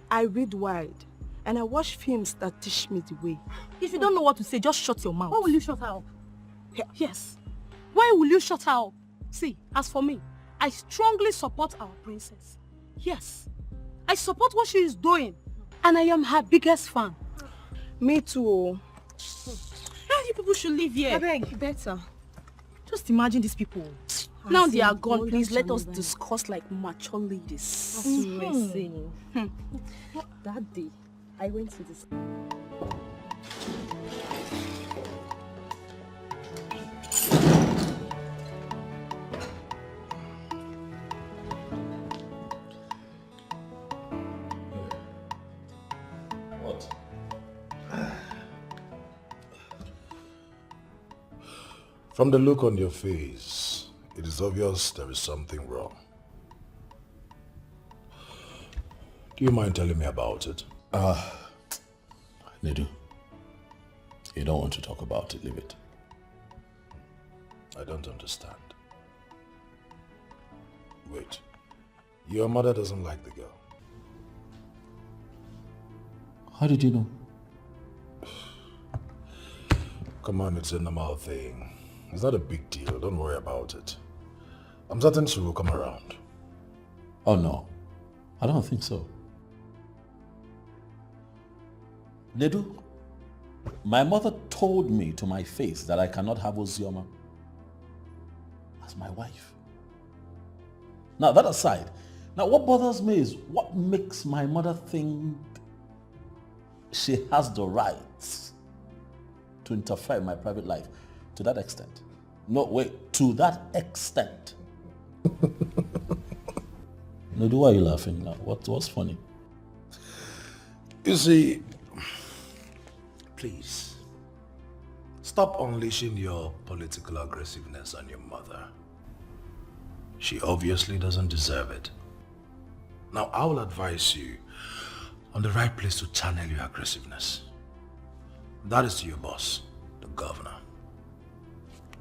Speaker 8: I read wild, and I watch films that teach me the way.
Speaker 12: If you don't know what to say, just shut your mouth.
Speaker 8: Why will you shut her up?
Speaker 12: Yes. Why will you shut her up? See, as for me, I strongly support our princess. Yes. I support what she is doing, and I am her biggest fan.
Speaker 8: Me too.
Speaker 12: You people should live here.
Speaker 8: I beg, better.
Speaker 12: Just imagine these people. Now they are gone, please let us discuss like mature ladies.
Speaker 13: That day, I went to this.
Speaker 6: What?
Speaker 3: From the look on your face, it is obvious there is something wrong. Do you mind telling me about it?
Speaker 6: Nedu, you don't want to talk about it, leave it.
Speaker 3: I don't understand. Wait, your mother doesn't like the girl.
Speaker 6: How did you know?
Speaker 3: Come on, it's a normal thing. It's not a big deal, don't worry about it. I'm certain she will come around.
Speaker 6: Oh no, I don't think so. Nedu, my mother told me to my face that I cannot have Ozioma as my wife. Now that aside, now what bothers me is what makes my mother think she has the rights to interfere in my private life to that extent. No, wait, to that extent. Nedu, why are you laughing now? What's funny?
Speaker 3: You see, please, stop unleashing your political aggressiveness on your mother. She obviously doesn't deserve it. Now, I will advise you on the right place to channel your aggressiveness. That is to your boss, the governor,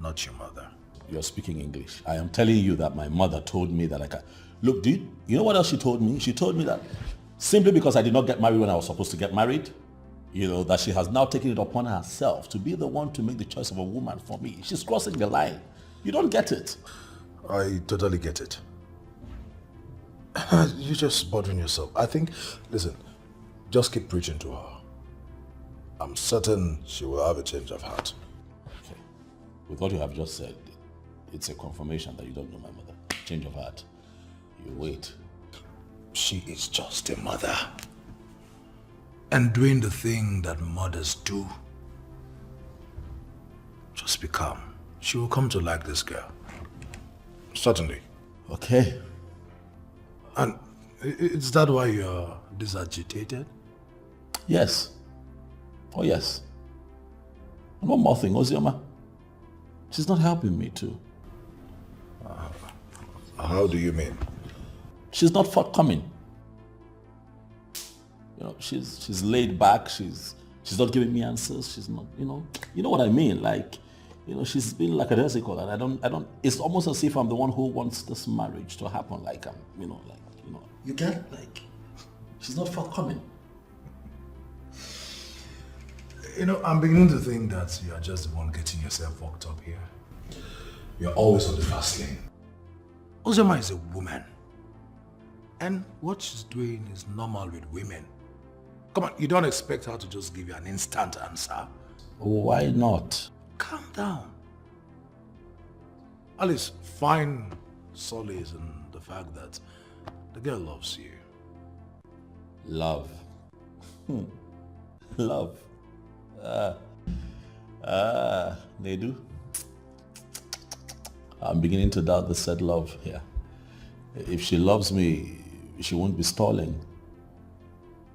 Speaker 3: not your mother.
Speaker 6: You're speaking English. I am telling you that my mother told me that I can... Look, dude, you know what else she told me? She told me that simply because I did not get married when I was supposed to get married, you know, that she has now taken it upon herself to be the one to make the choice of a woman for me. She's crossing the line. You don't get it.
Speaker 3: I totally get it. You're just bothering yourself. I think, listen, just keep preaching to her. I'm certain she will have a change of heart.
Speaker 6: Okay. With what you have just said, it's a confirmation that you don't know my mother. Change of heart. You wait.
Speaker 3: She is just a mother. And doing the thing that mothers do. Just be calm. She will come to like this girl. Certainly.
Speaker 6: Okay.
Speaker 3: And is that why you're disagitated?
Speaker 6: Yes. Oh yes. And one more thing, Ozioma. She's not helping me too.
Speaker 3: How do you mean?
Speaker 6: She's not forthcoming. You know, she's laid back. She's not giving me answers. She's not, you know what I mean. Like, you know, she's been like a resicle, and I don't. It's almost as if I'm the one who wants this marriage to happen. Like you get like, she's not forthcoming.
Speaker 3: You know, I'm beginning to think that you are just the one getting yourself worked up here. You're always on the fast lane. Ozioma is a woman. And what she's doing is normal with women. Come on, you don't expect her to just give you an instant answer.
Speaker 6: Why not?
Speaker 3: Calm down. Alice, find solace in the fact that the girl loves you.
Speaker 6: Love. Love. Nedu. I'm beginning to doubt the said love here. If she loves me, she won't be stalling.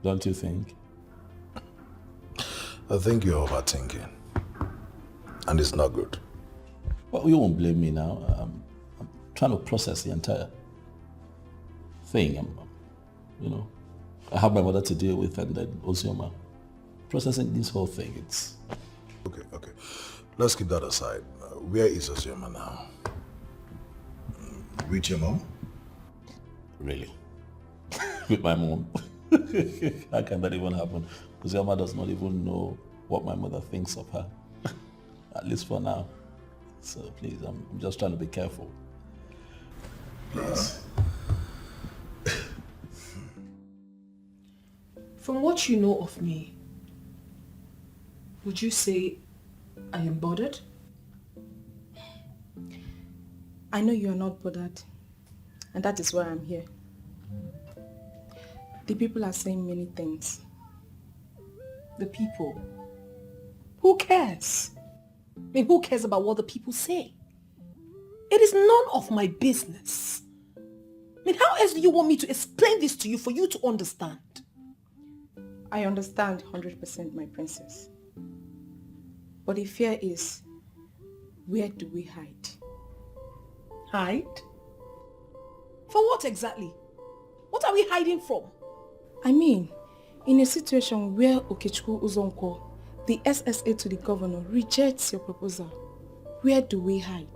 Speaker 6: Don't you think?
Speaker 3: I think you're overthinking. And it's not good.
Speaker 6: Well, you won't blame me now. I'm trying to process the entire thing. I have my mother to deal with, and then Ozioma. Processing this whole thing, it's...
Speaker 3: Okay. Let's keep that aside. Where is Ozioma now?
Speaker 10: With your mom?
Speaker 6: Really? With my mom? How can that even happen? Uziama does not even know what my mother thinks of her. At least for now. So please, I'm just trying to be careful.
Speaker 10: Please.
Speaker 2: From what you know of me, would you say I am bothered?
Speaker 12: I know you are not bothered, and that is why I'm here. The people are saying many things.
Speaker 2: The people? Who cares? I mean, who cares about what the people say? It is none of my business. I mean, how else do you want me to explain this to you for you to understand?
Speaker 12: I understand 100%, my princess. But the fear is, where do we hide?
Speaker 2: Hide? For what exactly? What are we hiding from?
Speaker 12: I mean, in a situation where Okechukwu Uzonko, the SSA to the governor, rejects your proposal, where do we hide?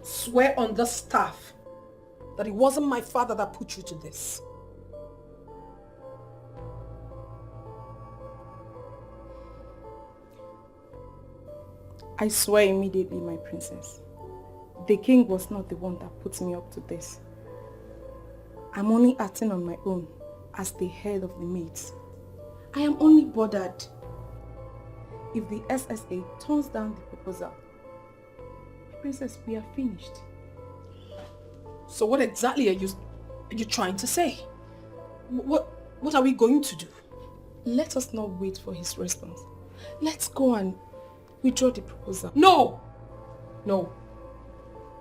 Speaker 2: Swear on the staff that it wasn't my father that put you to this.
Speaker 12: I swear immediately, my princess. The king was not the one that put me up to this. I'm only acting on my own as the head of the maids. I am only bothered if the SSA turns down the proposal. Princess, we are finished.
Speaker 2: So what exactly are you trying to say? What are we going to do?
Speaker 12: Let us not wait for his response. Let's go and withdraw the proposal.
Speaker 2: No! No.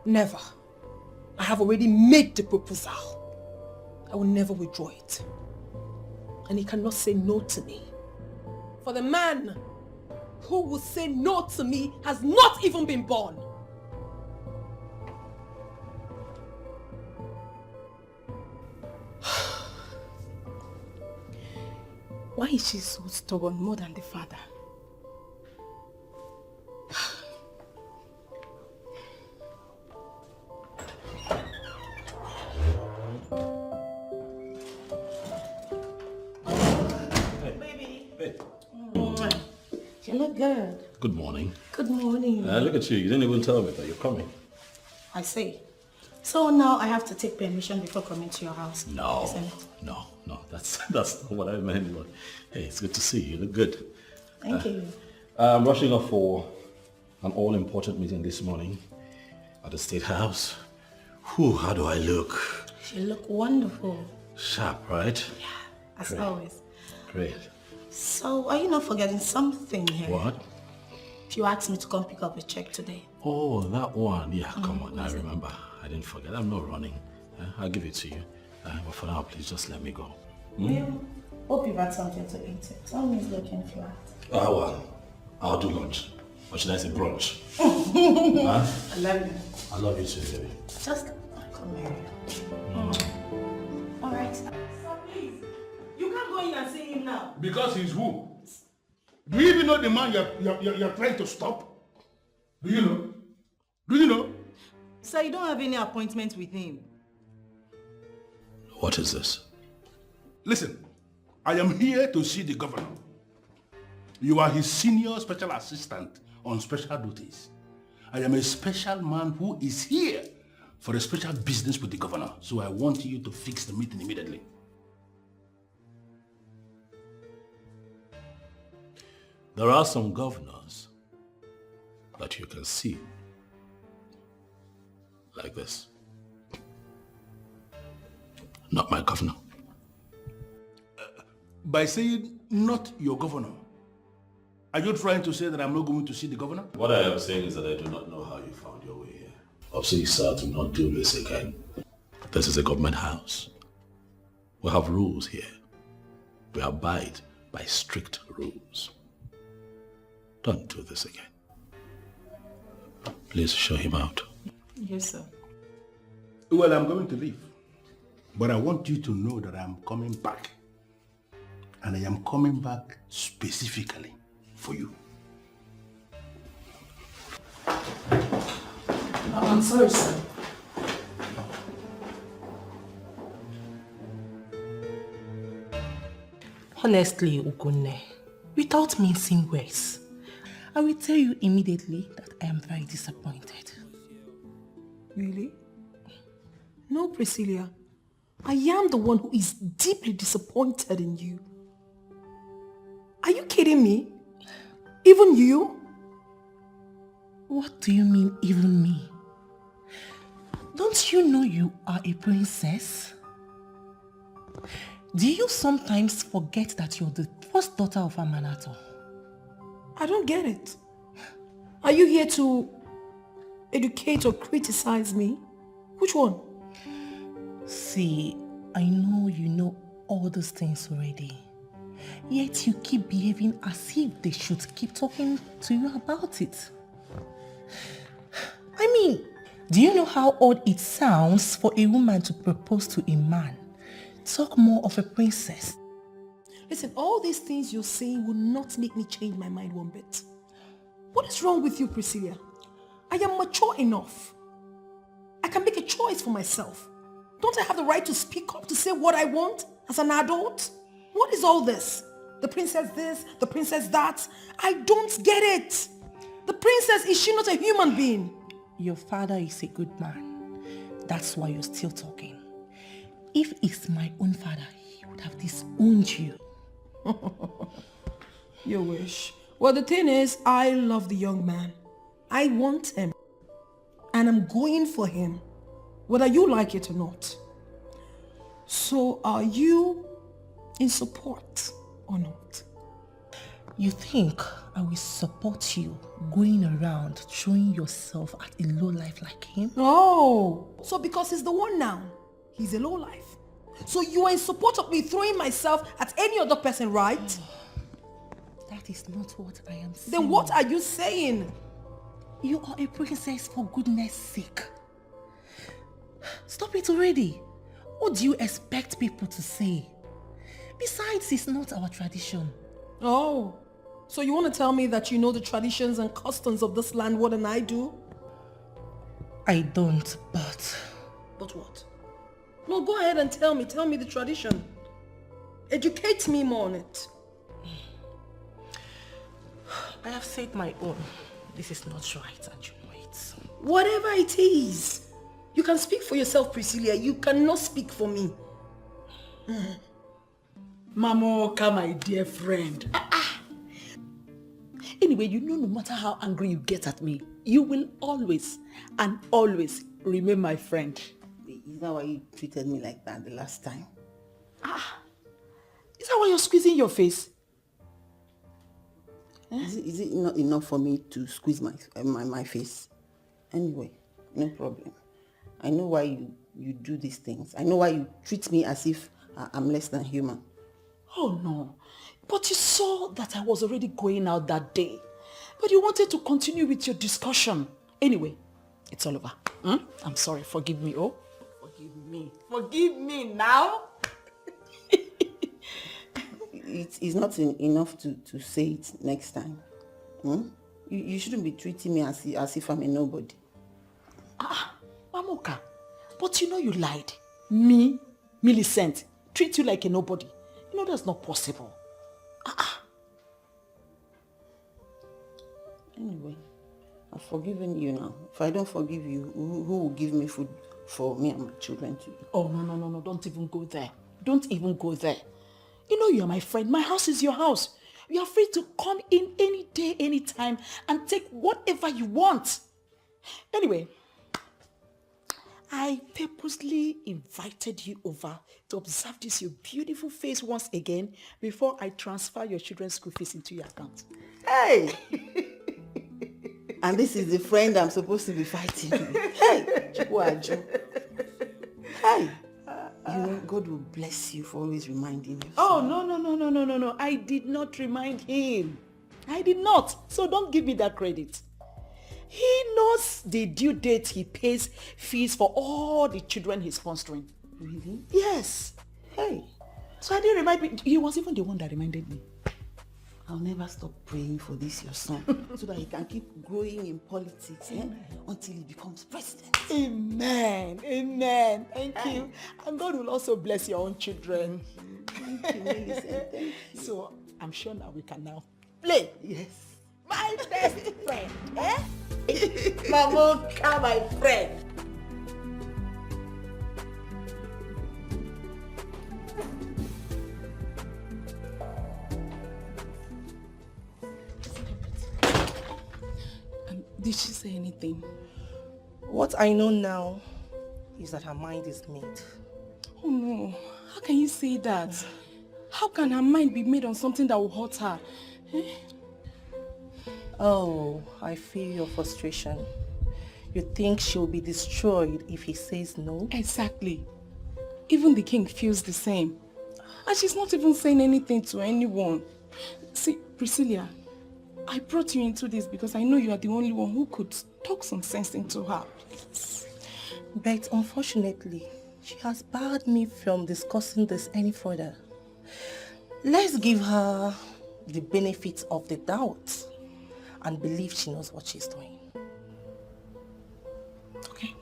Speaker 2: Never. I have already made the proposal. I will never withdraw it. And he cannot say no to me. For the man who will say no to me has not even been born.
Speaker 12: Why is she so stubborn more than the father?
Speaker 6: Baby. Hey.
Speaker 5: You look good.
Speaker 6: Good morning.
Speaker 5: Good morning.
Speaker 6: Look at you. You didn't even tell me that you're coming.
Speaker 5: I see. So now I have to take permission before coming to your house.
Speaker 6: No.
Speaker 5: Isn't it?
Speaker 6: No. That's not what I meant. But hey, it's good to see you. You look good.
Speaker 5: Thank you.
Speaker 6: I'm rushing off for an all-important meeting this morning at the State House. Whew, how do I look?
Speaker 5: You look wonderful.
Speaker 6: Sharp, right?
Speaker 5: Yeah, as
Speaker 6: Great.
Speaker 5: always.
Speaker 6: Great.
Speaker 5: So are you not forgetting something here?
Speaker 6: What?
Speaker 5: You asked me to come pick up a check today.
Speaker 6: Oh, that one. Yeah, come on. I remember. I didn't forget. I'm not running. I'll give it to you. But for now, please just let me go.
Speaker 5: Well, hope you've had something to eat. Tell me it's looking flat.
Speaker 6: Well, I'll do lunch. Or should I say brunch?
Speaker 5: I love you.
Speaker 6: I love you too, baby.
Speaker 5: Just come here. All right.
Speaker 8: Sir, please. You can't go in and see him now.
Speaker 3: Because he's who? Do you even know the man you're trying to stop? Do you know? Do you know?
Speaker 8: Sir, you don't have any appointment with him.
Speaker 6: What is this?
Speaker 3: Listen, I am here to see the governor. You are his senior special assistant on special duties. I am a special man who is here for a special business with the governor. So I want you to fix the meeting immediately.
Speaker 6: There are some governors that you can see like this. Not my governor.
Speaker 3: By saying not your governor, are you trying to say that I'm not going to see the governor?
Speaker 6: What I am saying is that I do not know how you found your way here. Please, sir, do not do this again. This is a government house. We have rules here. We abide by strict rules. Don't do this again. Please show him out.
Speaker 12: Yes, sir.
Speaker 3: Well, I'm going to leave. But I want you to know that I'm coming back. And I am coming back specifically for you.
Speaker 2: I'm sorry, sir.
Speaker 14: Honestly, Ugunne, without mincing words, I will tell you immediately that I am very disappointed.
Speaker 2: Really? No, Priscilla. I am the one who is deeply disappointed in you. Are you kidding me? Even you?
Speaker 14: What do you mean, even me? Don't you know you are a princess? Do you sometimes forget that you're the first daughter of Amanato?
Speaker 2: I don't get it. Are you here to educate or criticize me? Which one?
Speaker 14: See, I know you know all those things already. Yet you keep behaving as if they should keep talking to you about it. I mean, do you know how odd it sounds for a woman to propose to a man? Talk more of a princess.
Speaker 2: Listen, all these things you're saying will not make me change my mind one bit. What is wrong with you, Priscilla? I am mature enough. I can make a choice for myself. Don't I have the right to speak up, to say what I want as an adult? What is all this? The princess this, the princess that? I don't get it. The princess, is she not a human being?
Speaker 14: Your father is a good man. That's why you're still talking. If it's my own father, he would have disowned you.
Speaker 2: You wish. Well, the thing is, I love the young man. I want him. And I'm going for him, whether you like it or not. So are you in support or not?
Speaker 14: You think I will support you going around throwing yourself at a lowlife like him?
Speaker 2: Oh, so because he's the one now, he's a lowlife. So you are in support of me throwing myself at any other person, right?
Speaker 14: That is not what I am saying.
Speaker 2: Then what are you saying?
Speaker 14: You are a princess, for goodness sake. Stop it already. What do you expect people to say? Besides, it's not our tradition.
Speaker 2: Oh, so you want to tell me that you know the traditions and customs of this land more than I do?
Speaker 14: I don't, but...
Speaker 2: But what? No, go ahead and tell me the tradition. Educate me more on it.
Speaker 14: I have said my own. This is not right and you know it.
Speaker 2: Whatever it is. You can speak for yourself, Priscilla. You cannot speak for me.
Speaker 1: Mamoka, my dear friend. Anyway, you know, no matter how angry you get at me, you will always and always remain my friend.
Speaker 7: Is that why you treated me like that the last time?
Speaker 1: Is that why you're squeezing your face?
Speaker 7: Is it not enough for me to squeeze my face? Anyway, no problem. I know why you do these things. I know why you treat me as if I'm less than human.
Speaker 1: Oh no, but you saw that I was already going out that day. But you wanted to continue with your discussion. Anyway, it's all over. I'm sorry, forgive me, oh. Forgive me now.
Speaker 7: It's not enough to say it next time. You shouldn't be treating me as if I'm a nobody.
Speaker 1: Mamoka, but you know you lied. Me, Millicent, treat you like a nobody. You know that's not possible.
Speaker 7: Anyway, I've forgiven you now. If I don't forgive you, who will give me food for me and my children to eat?
Speaker 1: Oh, no, don't even go there. Don't even go there. You know you're my friend. My house is your house. You are free to come in any day, any time, and take whatever you want. Anyway, I purposely invited you over to observe this your beautiful face once again before I transfer your children's school fees into your account.
Speaker 7: Hey! And this is the friend I'm supposed to be fighting with. Hey! Chikwaju. Hey! You know, God will bless you for always reminding you.
Speaker 1: Oh, no. I did not remind him. I did not. So don't give me that credit. He knows the due date he pays fees for all the children he's sponsoring.
Speaker 7: Really?
Speaker 1: Yes.
Speaker 7: Hey,
Speaker 1: So I didn't remind me. He was even the one that reminded me.
Speaker 7: I'll never stop praying for this your son so that he can keep growing in politics until he becomes president.
Speaker 1: Amen. Amen. Thank you. And God will also bless your own children.
Speaker 7: Thank you, Millicent. Thank you.
Speaker 1: So I'm sure now we can now play.
Speaker 7: Yes.
Speaker 1: My best friend. Mamoka, my friend.
Speaker 12: Did she say anything?
Speaker 5: What I know now is that her mind is made.
Speaker 12: Oh no, how can you say that? How can her mind be made on something that will hurt her?
Speaker 5: Oh, I feel your frustration. You think she'll be destroyed if he says no?
Speaker 12: Exactly. Even the king feels the same. And she's not even saying anything to anyone. See, Priscilla, I brought you into this because I know you are the only one who could talk some sense into her.
Speaker 5: But unfortunately, she has barred me from discussing this any further. Let's give her the benefit of the doubt and believe she knows what she's doing.
Speaker 12: Okay.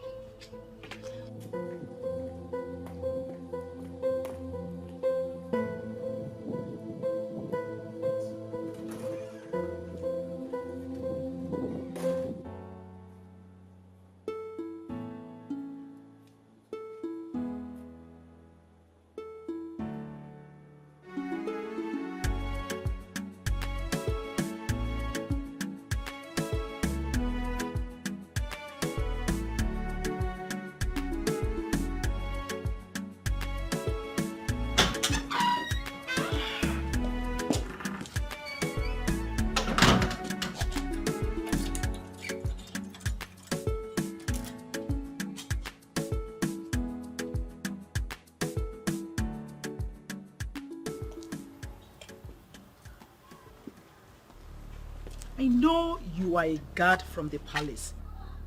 Speaker 1: I know you are a guard from the palace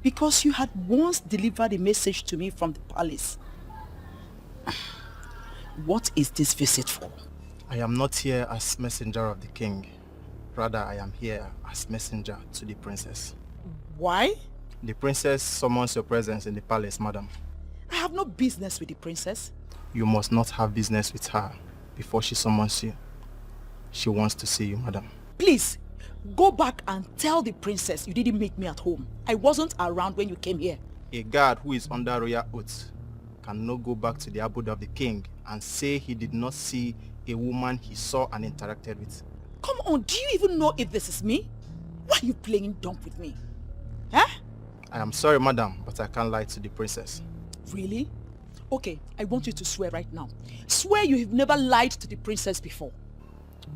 Speaker 1: because you had once delivered a message to me from the palace. What is this visit for?
Speaker 15: I am not here as messenger of the king. Rather, I am here as messenger to the princess.
Speaker 1: Why?
Speaker 15: The princess summons your presence in the palace, madam.
Speaker 1: I have no business with the princess.
Speaker 15: You must not have business with her before she summons you. She wants to see you, madam.
Speaker 1: Please, go back and tell the princess you didn't meet me at home. I wasn't around when you came here.
Speaker 15: A guard who is under royal oath cannot go back to the abode of the king and say he did not see a woman he saw and interacted with.
Speaker 1: Come on, do you even know if this is me? Why are you playing dumb with me? Huh?
Speaker 15: I am sorry, madam, but I can't lie to the princess.
Speaker 1: Really? Okay, I want you to swear right now. Swear you have never lied to the princess before.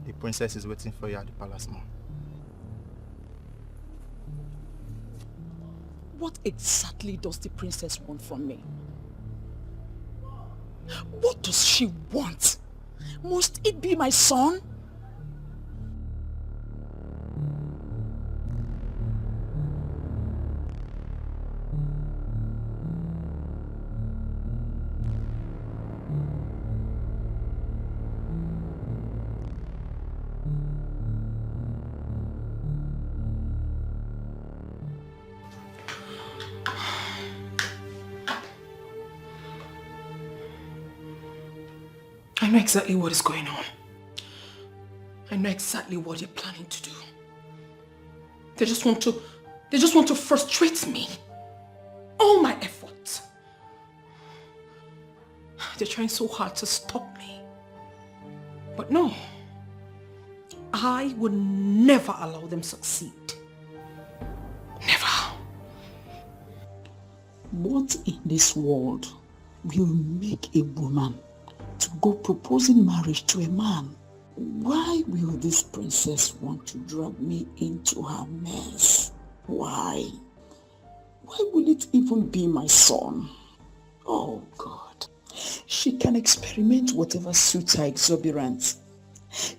Speaker 15: The princess is waiting for you at the palace, ma'am.
Speaker 1: What exactly does the princess want from me? What does she want? Must it be my son?
Speaker 2: I know exactly what is going on. I know exactly what they're planning to do. They just want to frustrate me. All my efforts. They're trying so hard to stop me. But no. I would never allow them succeed. Never.
Speaker 1: What in this world will make a woman to go proposing marriage to a man? Why will this princess want to drag me into her mess? Why? Why will it even be my son? Oh God. She can experiment whatever suits her exuberance,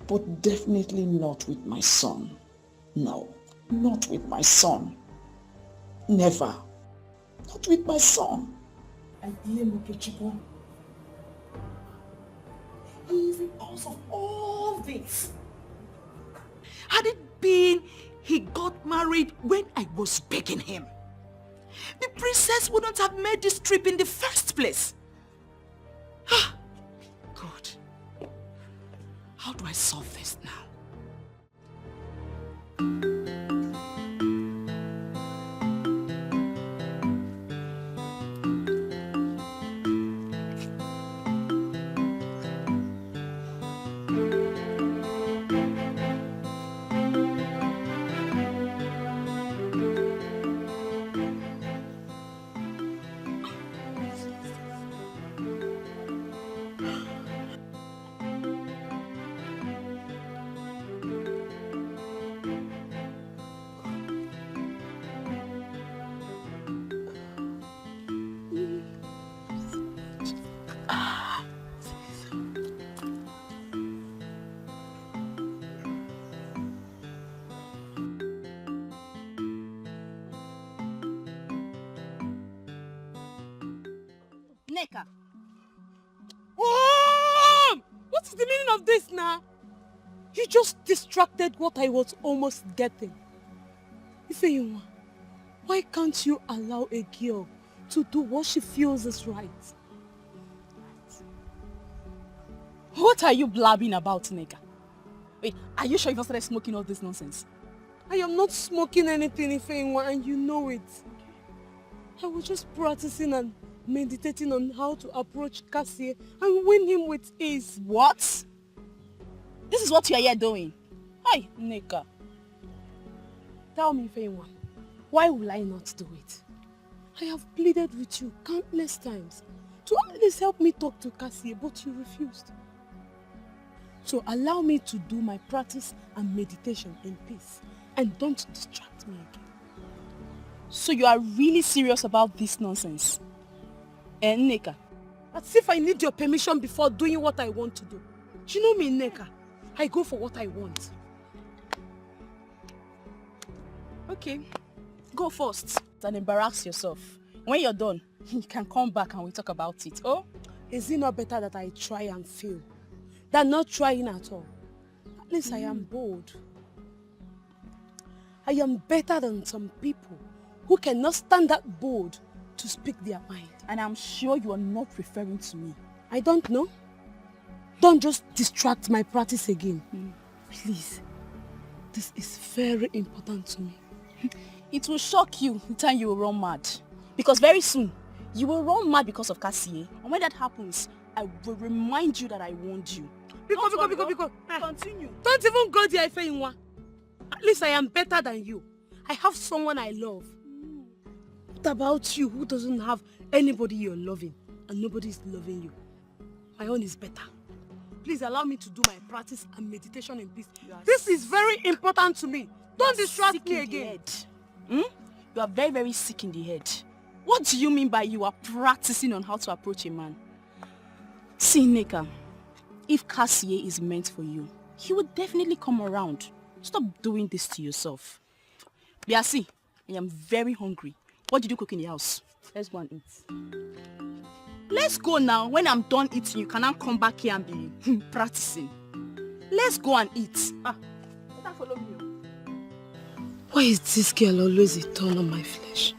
Speaker 1: but definitely not with my son. No, not with my son. Never. Not with my son. is the cause of all this? Had it been he got married when I was begging him, the princess wouldn't have made this trip in the first place. Ah, God, how do I solve this now?
Speaker 8: Neka. Oh! What is the meaning of this now? You just distracted what I was almost getting. Ifeyinwa, why can't you allow a girl to do what she feels is right?
Speaker 12: What are you blabbing about, Neka? Wait, are you sure you've not started smoking all this nonsense?
Speaker 8: I am not smoking anything, Ifeyinwa, and you know it. I was just practicing and meditating on how to approach Cassie and win him with ease.
Speaker 12: What? This is what you are here doing. Hi, Neka.
Speaker 8: Tell me, Ifeyinwa, why will I not do it? I have pleaded with you countless times to at least help me talk to Cassie, but you refused. So allow me to do my practice and meditation in peace and don't distract me again.
Speaker 12: So you are really serious about this nonsense? Neka?
Speaker 8: As if I need your permission before doing what I want to do. Do you know me, Neka? I go for what I want.
Speaker 12: Okay, go first and embarrass yourself. When you're done, you can come back and we talk about it. Oh?
Speaker 8: Is it not better that I try and fail than not trying at all? At least I am bold. I am better than some people who cannot stand that bold to speak their mind.
Speaker 12: And I'm sure you are not referring to me.
Speaker 8: I don't know. Don't just distract my practice again. Please. This is very important to me.
Speaker 12: It will shock you the time you will run mad. Because very soon, you will run mad because of Cassie. And when that happens, I will remind you that I warned you.
Speaker 8: Because.
Speaker 12: Continue.
Speaker 8: Don't even go there, Ifeyinwa. At least I am better than you. I have someone I love. What about you who doesn't have anybody you're loving and nobody is loving you? My own is better. Please allow me to do my practice and meditation in peace. This is very important to me. Don't distract me again.
Speaker 12: You are very, very sick in the head. What do you mean by you are practicing on how to approach a man? See, Neka, if Cassie is meant for you, he will definitely come around. Stop doing this to yourself. Biasi, I am very hungry. What did you cook in the house? Let's go and eat. Let's go now. When I'm done eating, you cannot come back here and be practicing. Let's go and eat. Better follow me.
Speaker 8: Why is this girl always a thorn on my flesh?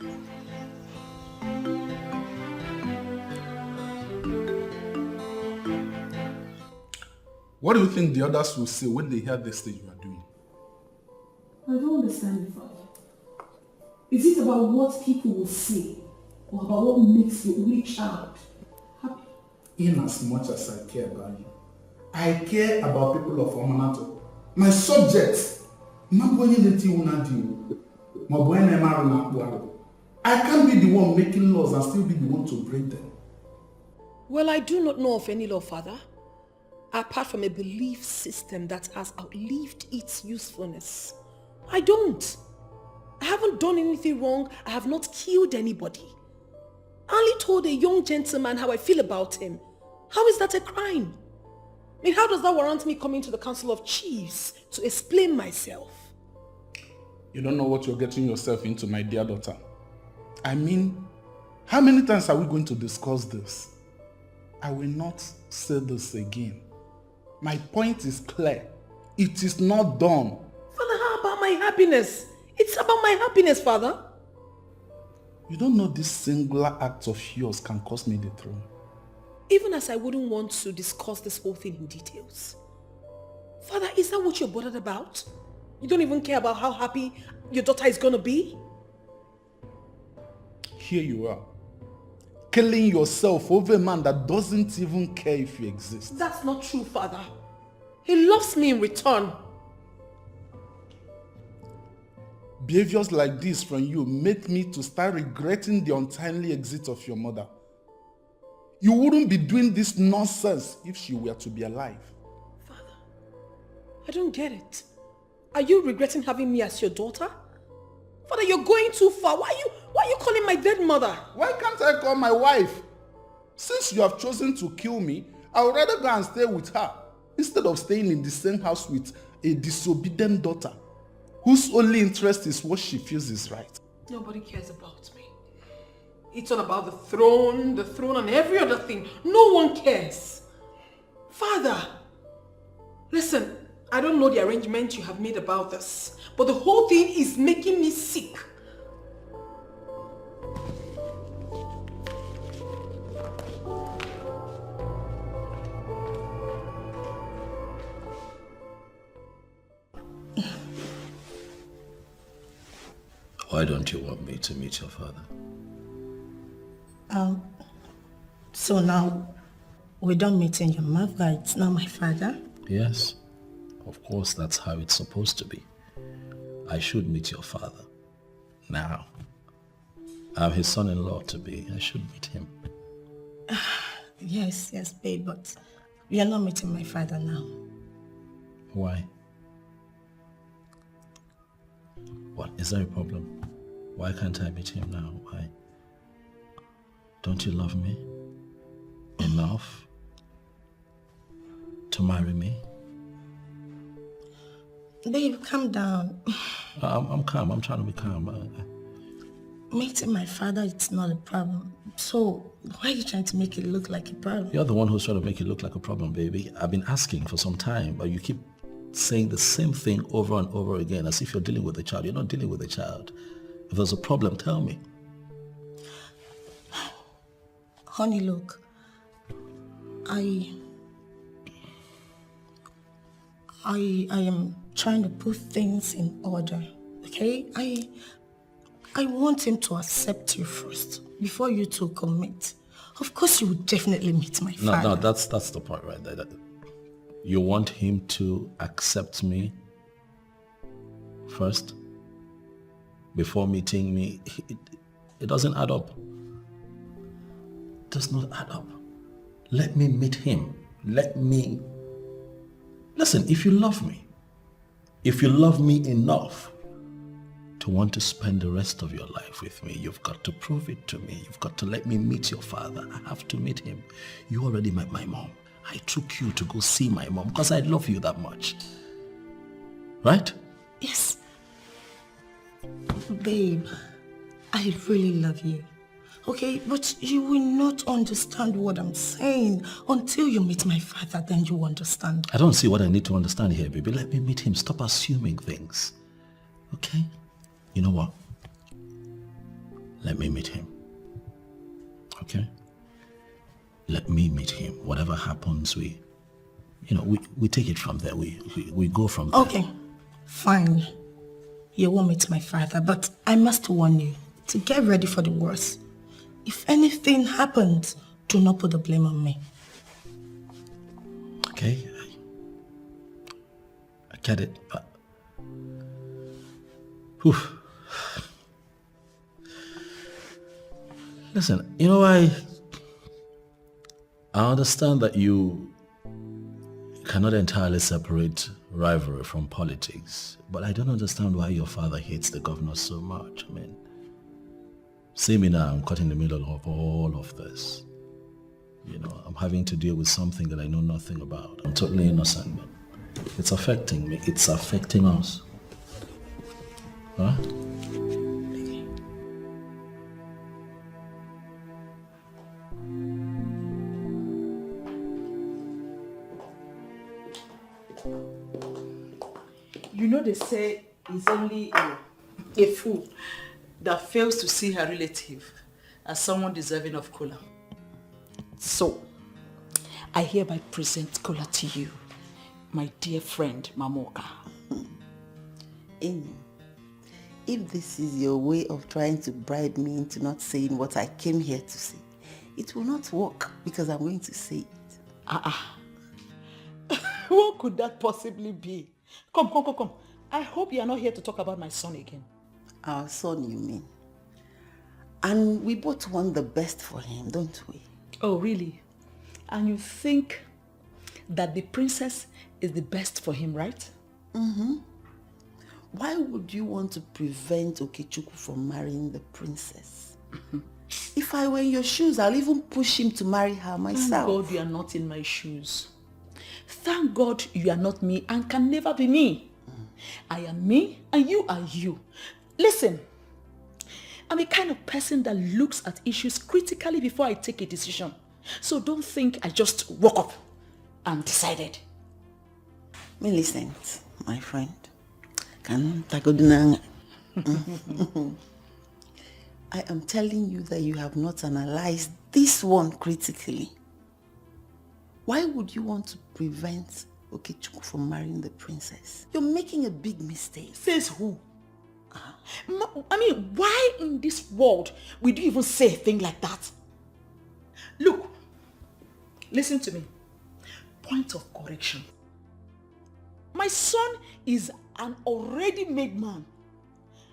Speaker 11: What do you think the others will say when they hear this thing you are doing?
Speaker 2: I don't understand you, Father. Is it about what people will say or about what makes your only child happy?
Speaker 11: In as much as I care about you, I care about people of Unwanted. My subjects. I can't be the one making laws and still be the one to break them.
Speaker 2: Well, I do not know of any law, Father, apart from a belief system that has outlived its usefulness. I don't. I haven't done anything wrong. I have not killed anybody. I only told a young gentleman how I feel about him. How is that a crime? I mean, how does that warrant me coming to the Council of Chiefs to explain myself?
Speaker 11: You don't know what you're getting yourself into, my dear daughter. I mean, how many times are we going to discuss this? I will not say this again. My point is clear. It is not done.
Speaker 2: Father, how about my happiness? It's about my happiness, Father.
Speaker 11: You don't know this singular act of yours can cost me the throne.
Speaker 2: Even as I wouldn't want to discuss this whole thing in details. Father, is that what you're bothered about? You don't even care about how happy your daughter is going to be?
Speaker 11: Here you are, killing yourself over a man that doesn't even care if you exist.
Speaker 2: That's not true, Father. He loves me in return.
Speaker 11: Behaviors like this from you make me to start regretting the untimely exit of your mother. You wouldn't be doing this nonsense if she were to be alive.
Speaker 2: Father, I don't get it. Are you regretting having me as your daughter? Father, you're going too far. Why are you calling my dead mother?
Speaker 11: Why can't I call my wife? Since you have chosen to kill me, I would rather go and stay with her instead of staying in the same house with a disobedient daughter whose only interest is what she feels is right.
Speaker 2: Nobody cares about me. It's all about the throne and every other thing. No one cares. Father, listen, I don't know the arrangement you have made about this, but the whole thing is making me sick.
Speaker 6: Why don't you want me to meet your father?
Speaker 5: So now we don't meet in your mother, it's not my father?
Speaker 6: Yes, of course, that's how it's supposed to be. I should meet your father. Now, I'm his son-in-law to be. I should meet him.
Speaker 5: Yes, babe, but we are not meeting my father now.
Speaker 6: Why? What? Is there a problem? Why can't I meet him now? Why? Don't you love me enough to marry me?
Speaker 5: Babe, calm down.
Speaker 6: I'm calm. I'm trying to be calm.
Speaker 5: Meeting my father, it's not a problem. So, why are you trying to make it look like a problem?
Speaker 6: You're the one who's trying to make it look like a problem, baby. I've been asking for some time, but you keep saying the same thing over and over again as if you're dealing with a child. You're not dealing with a child. If there's a problem, tell me.
Speaker 5: Honey, look. I am trying to put things in order, okay? I want him to accept you first before you two commit. Of course, you would definitely meet my father.
Speaker 6: No, that's the point right there. You want him to accept me first before meeting me. It doesn't add up. It does not add up. Let me meet him. Listen, if you love me enough to want to spend the rest of your life with me, you've got to prove it to me. You've got to let me meet your father. I have to meet him. You already met my mom. I took you to go see my mom because I love you that much. Right?
Speaker 5: Yes. Babe, I really love you. Okay, but you will not understand what I'm saying until you meet my father, then you understand.
Speaker 6: I don't see what I need to understand here, baby. Let me meet him. Stop assuming things. Okay? You know what? Let me meet him. Okay? Let me meet him. Whatever happens, we take it from there. We go from there.
Speaker 5: Okay, fine. You won't meet my father, but I must warn you to get ready for the worst. If anything happens, do not put the blame on me.
Speaker 6: Okay? I get it, but... Whew. Listen, I understand that you cannot entirely separate rivalry from politics, but I don't understand why your father hates the governor so much. I mean, see me now, I'm caught in the middle of all of this. I'm having to deal with something that I know nothing about. I'm totally innocent, but it's affecting me. It's affecting us. Huh?
Speaker 1: they say it's only a fool that fails to see her relative as someone deserving of Kola. So, I hereby present Kola to you, my dear friend Mamoka.
Speaker 7: Amy, if this is your way of trying to bribe me into not saying what I came here to say, it will not work because I'm going to say it.
Speaker 1: What could that possibly be? Come. I hope you are not here to talk about my son again.
Speaker 7: Our son, you mean? And we both want the best for him, don't we?
Speaker 1: Oh, really? And you think that the princess is the best for him, right?
Speaker 7: Mm-hmm. Why would you want to prevent Okechukwu from marrying the princess? If I were in your shoes, I'll even push him to marry her myself.
Speaker 1: Thank God you are not in my shoes. Thank God you are not me and can never be me. I am me and you are you. Listen, I'm a kind of person that looks at issues critically before I take a decision. So don't think I just woke up and decided.
Speaker 7: Millicent, my friend. I am telling you that you have not analyzed this one critically. Why would you want to prevent Okechukwu from marrying the princess? You're making a big mistake.
Speaker 1: Says who? I mean, why in this world would you even say a thing like that? Look, listen to me. Point of correction. My son is an already made man.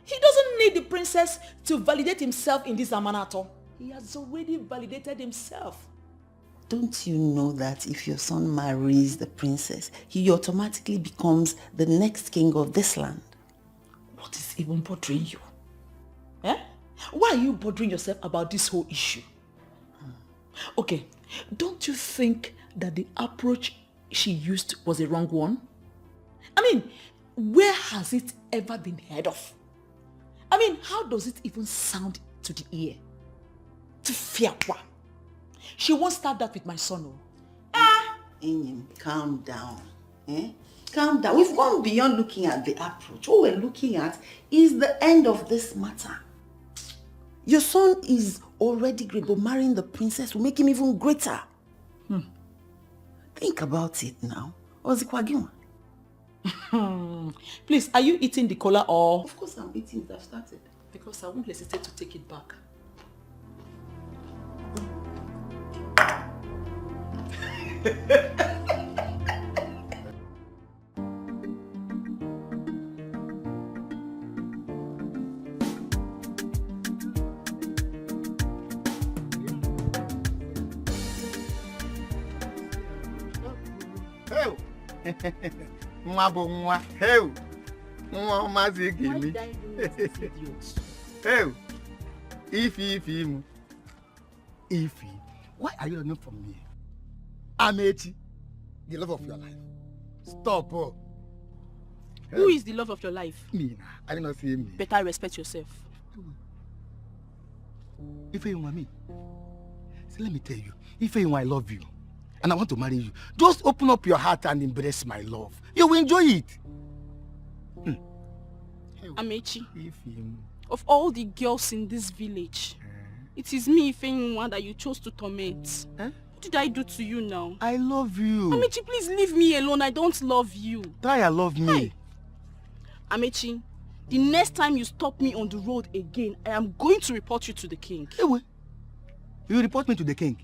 Speaker 1: He doesn't need the princess to validate himself in this amanato. He has already validated himself.
Speaker 7: Don't you know that if your son marries the princess, he automatically becomes the next king of this land?
Speaker 1: What is even bothering you? Eh? Why are you bothering yourself about this whole issue? Okay, don't you think that the approach she used was a wrong one? I mean, where has it ever been heard of? I mean, how does it even sound to the ear? To fear what? She won't start that with my son.
Speaker 7: Inyim, calm down. Calm down. We've gone beyond looking at the approach. What we're looking at is the end of this matter. Your son is already great, but marrying the princess will make him even greater. Think about it now.
Speaker 1: Please, are you eating the cola or?
Speaker 7: Of course I'm eating it. I've started.
Speaker 1: Because I won't hesitate to take it back.
Speaker 10: Nwa bụ nwa. Hey. Nwa mazi gimi. Hey. Ifi. Why are you running from me? Amechi, the love of your life. Stop.
Speaker 12: Who is the love of your life?
Speaker 10: Me. I did not see me.
Speaker 12: Better respect yourself.
Speaker 10: If you want me, so let me tell you. If you want, I love you. And I want to marry you. Just open up your heart and embrace my love. You will enjoy it.
Speaker 12: Amechi, of all the girls in this village, it is me, Ifeyinwa, that you chose to torment. What did I do to you now?
Speaker 10: I love you.
Speaker 12: Amechi, please leave me alone. I don't love you.
Speaker 10: Try and love me.
Speaker 12: Hey. Amechi, the next time you stop me on the road again, I am going to report you to the king.
Speaker 10: Hey, wait. You report me to the king?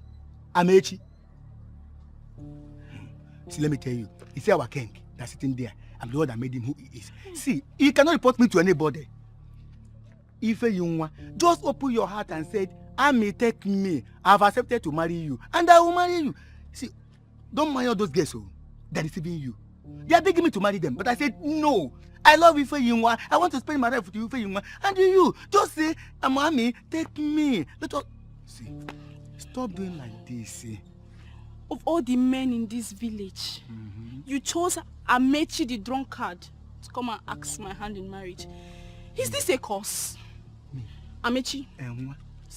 Speaker 10: Amechi? See, let me tell you. It's our king that's sitting there. I'm the one that made him who he is. See, you cannot report me to anybody. Ifeyinwa, just open your heart and say, Ami, take me. I've accepted to marry you. And I will marry you. See, don't mind all those girls that are deceiving you. They are begging me to marry them. But I said, no. I love Ifeyinwa. I want to spend my life with you, Ifeyinwa. And you, just say, Ami, take me. Let us... See, stop doing like this, see.
Speaker 12: Of all the men in this village, you chose Amechi the drunkard to come and ask my hand in marriage. Is this a curse?
Speaker 10: Me?
Speaker 12: Amechi,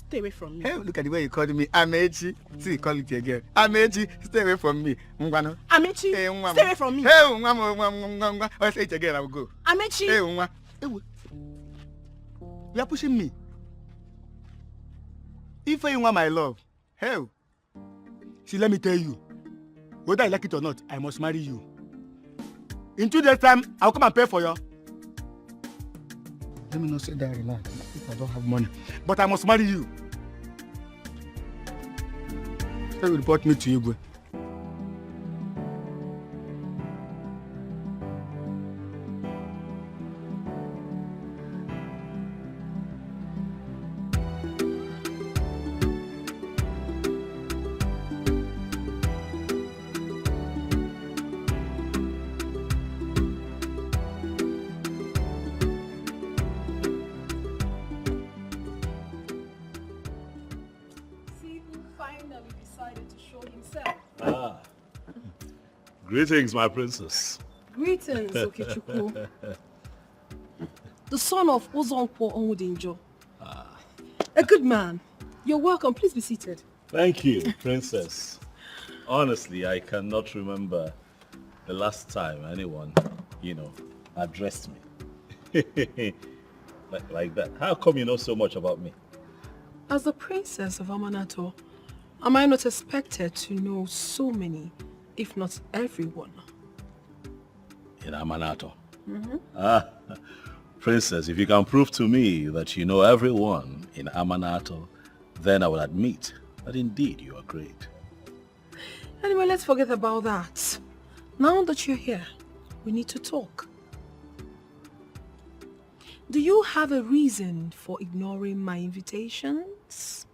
Speaker 12: Stay away from me.
Speaker 4: Hey, look at the way you called me. Amechi. See, call it again. Amechi, stay away from me. Mungwano.
Speaker 12: Amechi,
Speaker 4: Hey,
Speaker 12: stay away from me.
Speaker 4: Hey, Mungwano. I'll say it again, I will go.
Speaker 12: Amechi.
Speaker 4: Hey, Mungwano. Hey, you are pushing me. If you want my love, hell. See, let me tell you. Whether I like it or not, I must marry you. In 2 days' time, I'll come and pay for you. Let me not say that relax if I don't have money. But I must marry you. They will report me to Igwe.
Speaker 6: Greetings, my princess.
Speaker 13: Greetings, Okechukwu. The son of Ozonkwo Onwudinjo. A good man. You're welcome. Please be seated.
Speaker 6: Thank you, princess. Honestly, I cannot remember the last time anyone, addressed me. like that. How come you know so much about me?
Speaker 2: As the princess of Amanato, am I not expected to know so many, if not everyone?
Speaker 6: In Amanato? Princess, if you can prove to me that you know everyone in Amanato, then I will admit that indeed you are great.
Speaker 2: Anyway, let's forget about that. Now that you're here, we need to talk. Do you have a reason for ignoring my invitations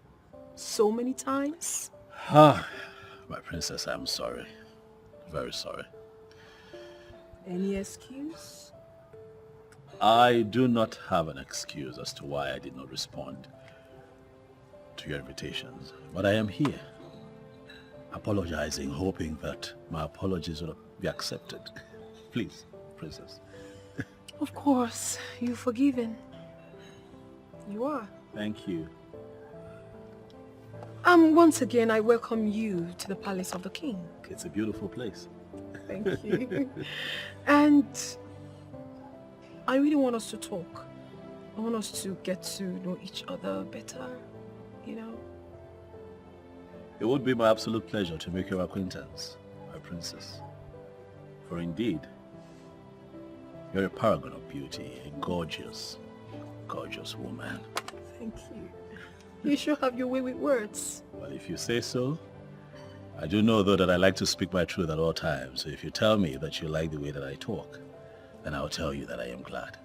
Speaker 2: so many times?
Speaker 6: My princess, I'm sorry. Very sorry.
Speaker 2: Any excuse?
Speaker 6: I do not have an excuse as to why I did not respond to your invitations, but I am here, apologizing, hoping that my apologies will be accepted. Please, princess.
Speaker 2: Of course, you're forgiven. You are.
Speaker 6: Thank you.
Speaker 2: Once again, I welcome you to the palace of the king.
Speaker 6: It's a beautiful place.
Speaker 2: Thank you. And I really want us to talk. I want us to get to know each other better,
Speaker 6: It would be my absolute pleasure to make your acquaintance, my princess. For indeed, you're a paragon of beauty, a gorgeous, gorgeous woman.
Speaker 2: Thank you. You sure have your way with words.
Speaker 6: Well, if you say so. I do know, though, that I like to speak my truth at all times. So if you tell me that you like the way that I talk, then I'll tell you that I am glad.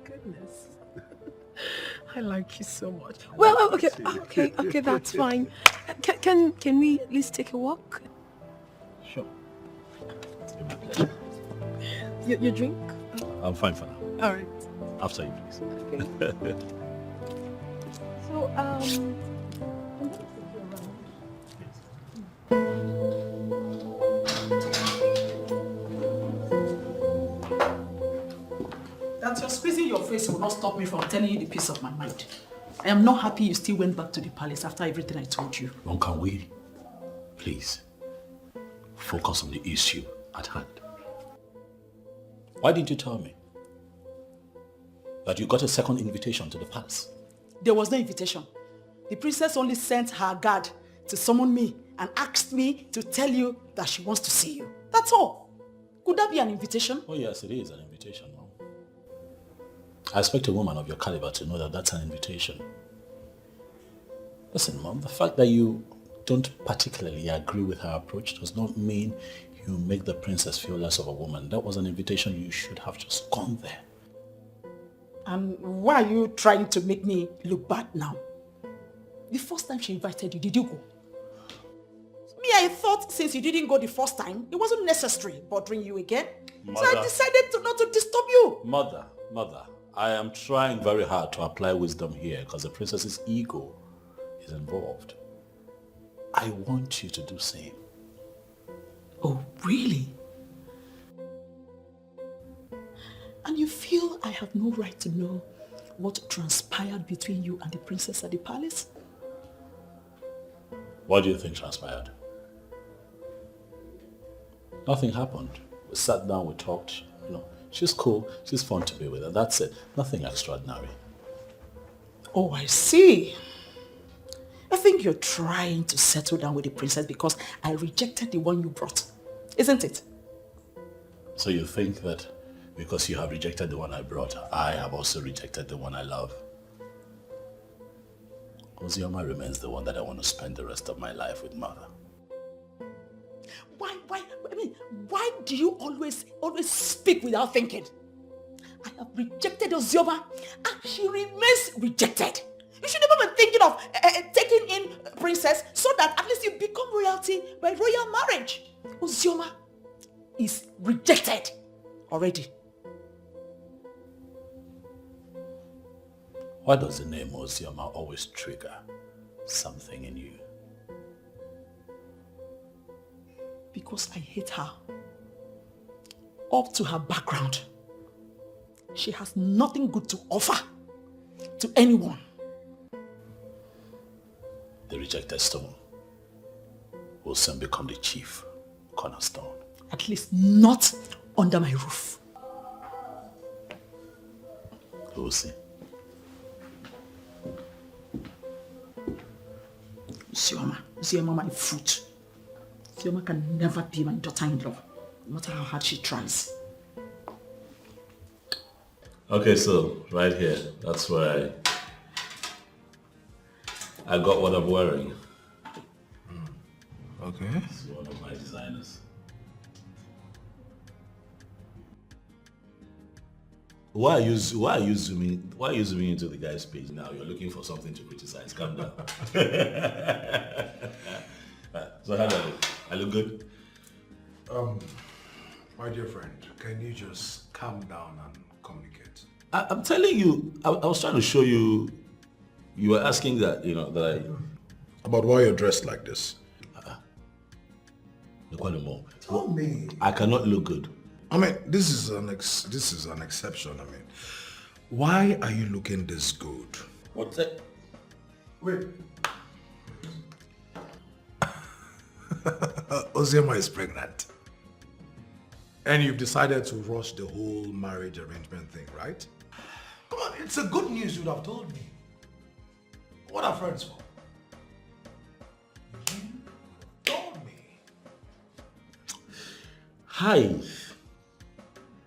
Speaker 2: Goodness. I like you so much. Well, okay, that's fine. Can we at least take a walk?
Speaker 6: Sure. It's been my pleasure.
Speaker 2: Your drink?
Speaker 6: I'm fine for now.
Speaker 2: All right.
Speaker 6: After you, please.
Speaker 2: Okay. So, I'm going to take you around.
Speaker 1: That you're squeezing your face will not stop me from telling you the peace of my mind. I am not happy you still went back to the palace after everything I told you.
Speaker 6: When can we, please, focus on the issue at hand? Why didn't you tell me that you got a second invitation to the palace?
Speaker 1: There was no invitation. The princess only sent her guard to summon me and asked me to tell you that she wants to see you. That's all. Could that be an invitation?
Speaker 6: Oh yes, it is an invitation, Mom. I expect a woman of your caliber to know that that's an invitation. Listen, Mom, the fact that you don't particularly agree with her approach does not mean you make the princess feel less of a woman. That was an invitation. You should have just gone there.
Speaker 1: And why are you trying to make me look bad now? The first time she invited you, did you go? Me, I thought since you didn't go the first time, it wasn't necessary bothering you again.
Speaker 6: Mother.
Speaker 1: So I decided not to disturb you.
Speaker 6: Mother, I am trying very hard to apply wisdom here because the princess's ego is involved. I want you to do the same.
Speaker 1: Oh, really? And you feel I have no right to know what transpired between you and the princess at the palace?
Speaker 6: What do you think transpired? Nothing happened. We sat down, we talked, She's cool, she's fun to be with, and that's it. Nothing extraordinary.
Speaker 1: Oh, I see. I think you're trying to settle down with the princess because I rejected the one you brought. Isn't it?
Speaker 6: So you think that because you have rejected the one I brought, I have also rejected the one I love? Ozioma remains the one that I want to spend the rest of my life with, Mother.
Speaker 1: Why do you always speak without thinking? I have rejected Ozioma and she remains rejected. You should never be thinking of taking in princess so that at least you become royalty by royal marriage. Ozioma is rejected already.
Speaker 6: Why does the name Ozioma always trigger something in you?
Speaker 1: Because I hate her. Up to her background, she has nothing good to offer to anyone.
Speaker 6: The rejected stone will soon become the chief cornerstone.
Speaker 1: At least not under my roof.
Speaker 6: We'll see.
Speaker 1: Ozioma, my fruit. Ozioma can never be my daughter-in-law, no matter how hard she tries.
Speaker 6: Okay, so right here, that's where I got what I'm wearing.
Speaker 3: Okay.
Speaker 6: This is one of my designers. Why are you zooming into the guy's page now? You're looking for something to criticize. Calm down. So how do I look? I look good?
Speaker 3: My dear friend, can you just calm down and communicate?
Speaker 6: I'm telling you, I was trying to show you, you were asking that,
Speaker 3: About why you're dressed like this.
Speaker 6: Tell me. I cannot look good.
Speaker 3: I mean, this is an exception. I mean, why are you looking this good?
Speaker 6: What's that?
Speaker 3: Wait. Ozioma is pregnant. And you've decided to rush the whole marriage arrangement thing, right? Come on, it's a good news you'd have told me. What are friends for? You told me.
Speaker 6: Hi.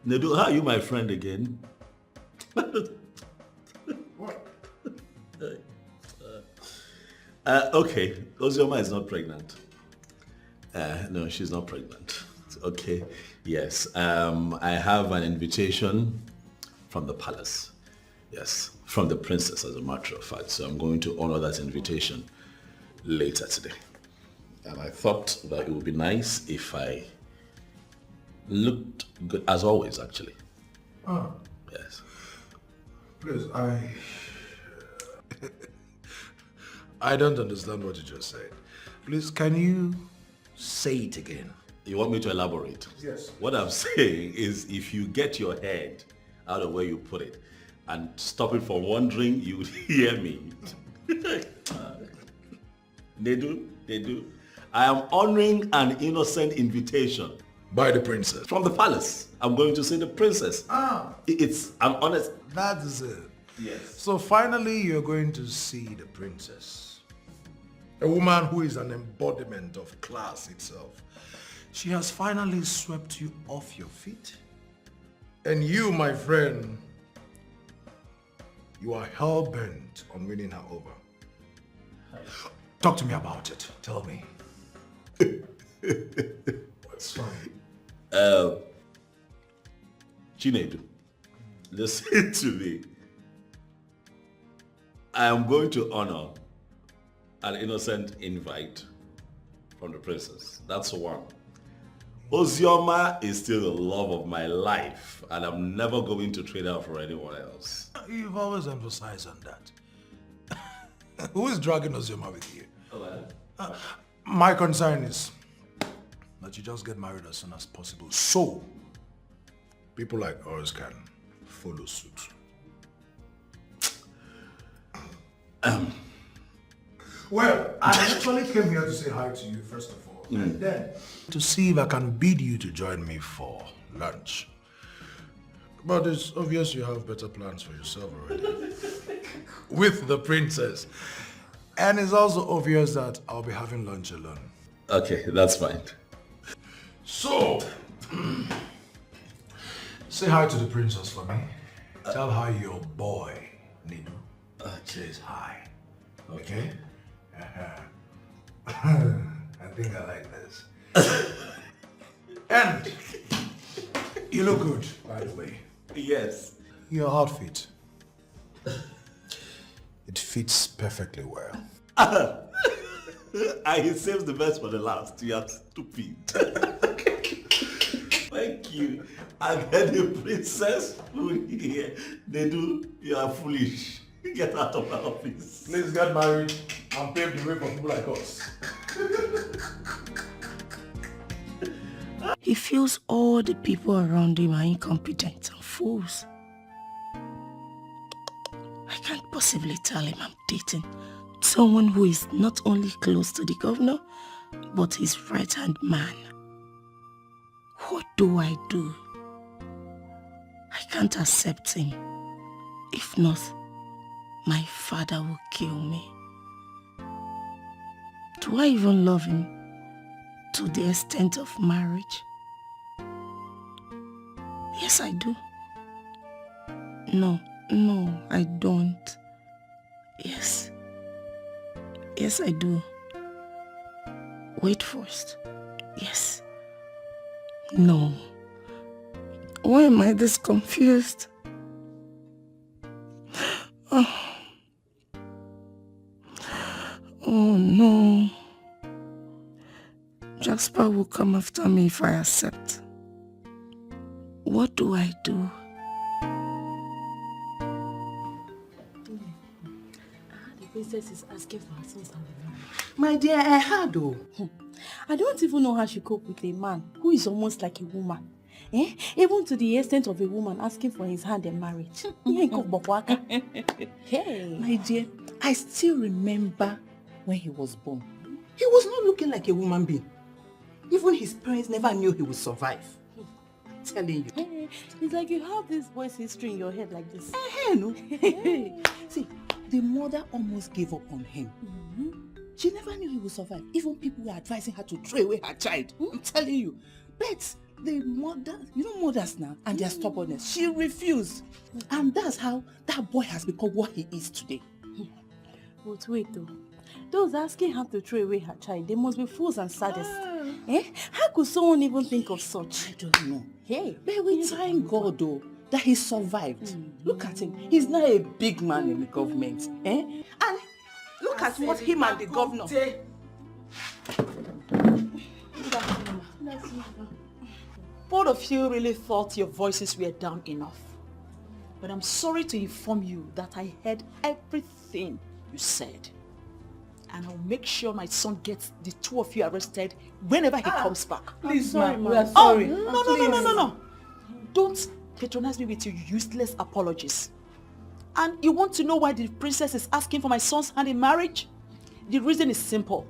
Speaker 6: Nedu, how are you my friend again?
Speaker 3: What?
Speaker 6: Okay, Ozioma is not pregnant. No, she's not pregnant. Okay, yes. I have an invitation from the palace. Yes, from the princess, as a matter of fact. So I'm going to honor that invitation later today. And I thought that it would be nice if I looked good, as always, actually.
Speaker 3: Oh.
Speaker 6: Yes.
Speaker 3: Please, I don't understand what you just said. Please, can you say it again?
Speaker 6: You want me to elaborate?
Speaker 3: Yes.
Speaker 6: What I'm saying is if you get your head out of where you put it and stop it from wandering, you would hear me. They do. I am honoring an innocent invitation.
Speaker 3: By the princess?
Speaker 6: From the palace. I'm going to see the princess. I'm honest.
Speaker 3: That is it.
Speaker 6: Yes.
Speaker 3: So finally you're going to see the princess. A woman who is an embodiment of class itself. She has finally swept you off your feet. And you, my friend, you are hell-bent on winning her over. Talk to me about it. Tell me. What's fine?
Speaker 6: Chinedu, listen to me. I am going to honor an innocent invite from the princess. That's one. Ozioma is still the love of my life, and I'm never going to trade her for anyone else.
Speaker 3: You've always emphasized on that. Who is dragging Ozioma with you? My concern is that you just get married as soon as possible, so people like us can follow suit.
Speaker 16: Well, I actually came here to say hi to you first of all, and then to see if I can bid you to join me for lunch. But it's obvious you have better plans for yourself already. With the princess. And it's also obvious that I'll be having lunch alone.
Speaker 6: Okay, that's fine.
Speaker 16: So, say hi to the princess for me. Tell her your boy, Nidu, says hi. Okay? I think I like this. And you look good, by the way.
Speaker 6: Yes.
Speaker 16: Your outfit. It fits perfectly well.
Speaker 6: And he saves the best for the last. You are stupid. Thank you. And then the princess here, they do, you are foolish. Get out of my office.
Speaker 16: Please get married and pave the way for people like us.
Speaker 5: He feels all the people around him are incompetent and fools. I can't possibly tell him I'm dating someone who is not only close to the governor, but his right-hand man. What do I do? I can't accept him. If not, my father will kill me. Do I even love him to the extent of marriage? Yes, I do. No, I don't. Yes, I do. Wait first. Yes. No. Why am I this confused? Oh no. Jasper will come after me if I accept. What do I do?
Speaker 12: The princess is asking for her son's hand.
Speaker 8: My dear, I heard though. I don't even know how she cope with a man who is almost like a woman. Even to the extent of a woman asking for his hand in marriage.
Speaker 14: Hey. My dear, I still remember when he was born. He was not looking like a woman being. Even his parents never knew he would survive. I'm telling you.
Speaker 8: It's like you have this boy's history in your head like this.
Speaker 14: No. See, the mother almost gave up on him. She never knew he would survive. Even people were advising her to throw away her child. I'm telling you. But the mother, you know mothers now, and their stubbornness, she refused. And that's how that boy has become what he is today.
Speaker 8: But wait though. Those asking her to throw away her child, they must be fools and sadists. How could someone even think of such?
Speaker 14: I don't know. But we thank God though that he survived. Look at him. He's now a big man in the government. And look at what him and the governor.
Speaker 1: Both of you really thought your voices were down enough. But I'm sorry to inform you that I heard everything you said. And I'll make sure my son gets the two of you arrested whenever he comes back.
Speaker 14: Please,
Speaker 8: sorry,
Speaker 14: ma. We are sorry.
Speaker 1: No. Don't patronize me with your useless apologies. And you want to know why the princess is asking for my son's hand in marriage? The reason is simple.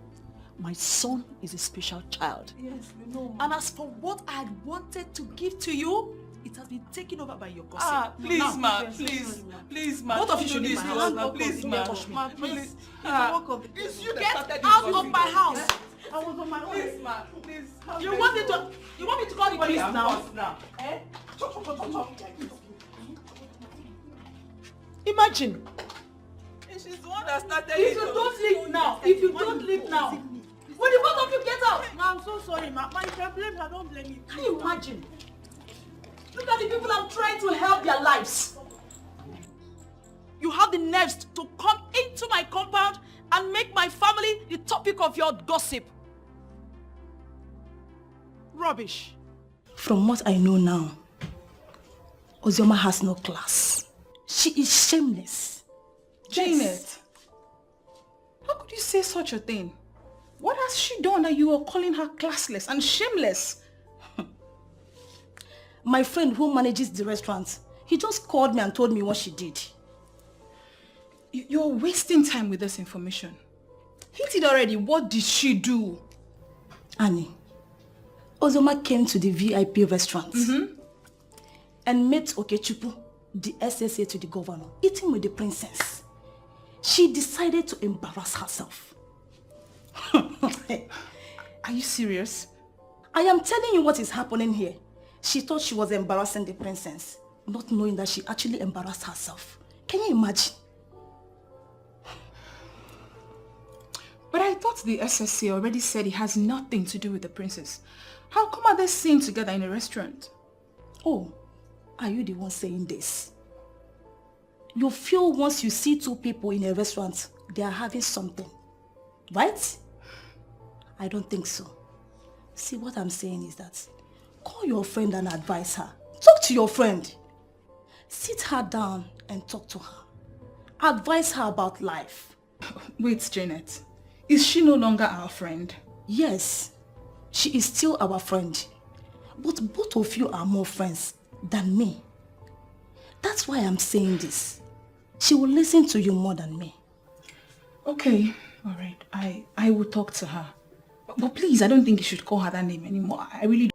Speaker 1: My son is a special child.
Speaker 8: Yes, we know.
Speaker 1: And as for what I had wanted to give to you, it has been taken over by your gossip.
Speaker 14: Please, ma. Please, ma.
Speaker 1: Both of you should leave my house.
Speaker 14: Please,
Speaker 1: Don't
Speaker 14: ma.
Speaker 1: touch me.
Speaker 14: Please.
Speaker 1: You get out of my house.
Speaker 8: I was on my own.
Speaker 14: Please, ma. Please.
Speaker 1: You want me to call the police now? Imagine.
Speaker 14: She's the one that started
Speaker 1: If you don't leave now, will the both of you get out?
Speaker 8: Ma, I'm so sorry, ma. Ma, if I blame her, don't blame me.
Speaker 1: Can you imagine? Look at the people I'm trying to help their lives. You have the nerves to come into my compound and make my family the topic of your gossip. Rubbish.
Speaker 5: From what I know now, Ozioma has no class. She is shameless.
Speaker 17: Janet, how could you say such a thing? What has she done that you are calling her classless and shameless?
Speaker 5: My friend who manages the restaurant, he just called me and told me what she did.
Speaker 17: You're wasting time with this information. Eat it already. What did she do?
Speaker 12: Annie, Ozoma came to the VIP restaurant and met Okechupu, the SSA to the governor, eating with the princess. She decided to embarrass herself.
Speaker 17: Are you serious?
Speaker 12: I am telling you what is happening here. She thought she was embarrassing the princess, not knowing that she actually embarrassed herself. Can you imagine?
Speaker 17: But I thought the SSA already said it has nothing to do with the princess. How come are they seen together in a restaurant?
Speaker 12: Oh, are you the one saying this? You feel once you see two people in a restaurant, they are having something, right? I don't think so. See, what I'm saying is that call your friend and advise her. Talk to your friend. Sit her down and talk to her. Advise her about life.
Speaker 17: Wait, Janet. Is she no longer our friend?
Speaker 12: Yes, she is still our friend. But both of you are more friends than me. That's why I'm saying this. She will listen to you more than me.
Speaker 17: Okay, alright. I will talk to her. But please, I don't think you should call her that name anymore. I really don't.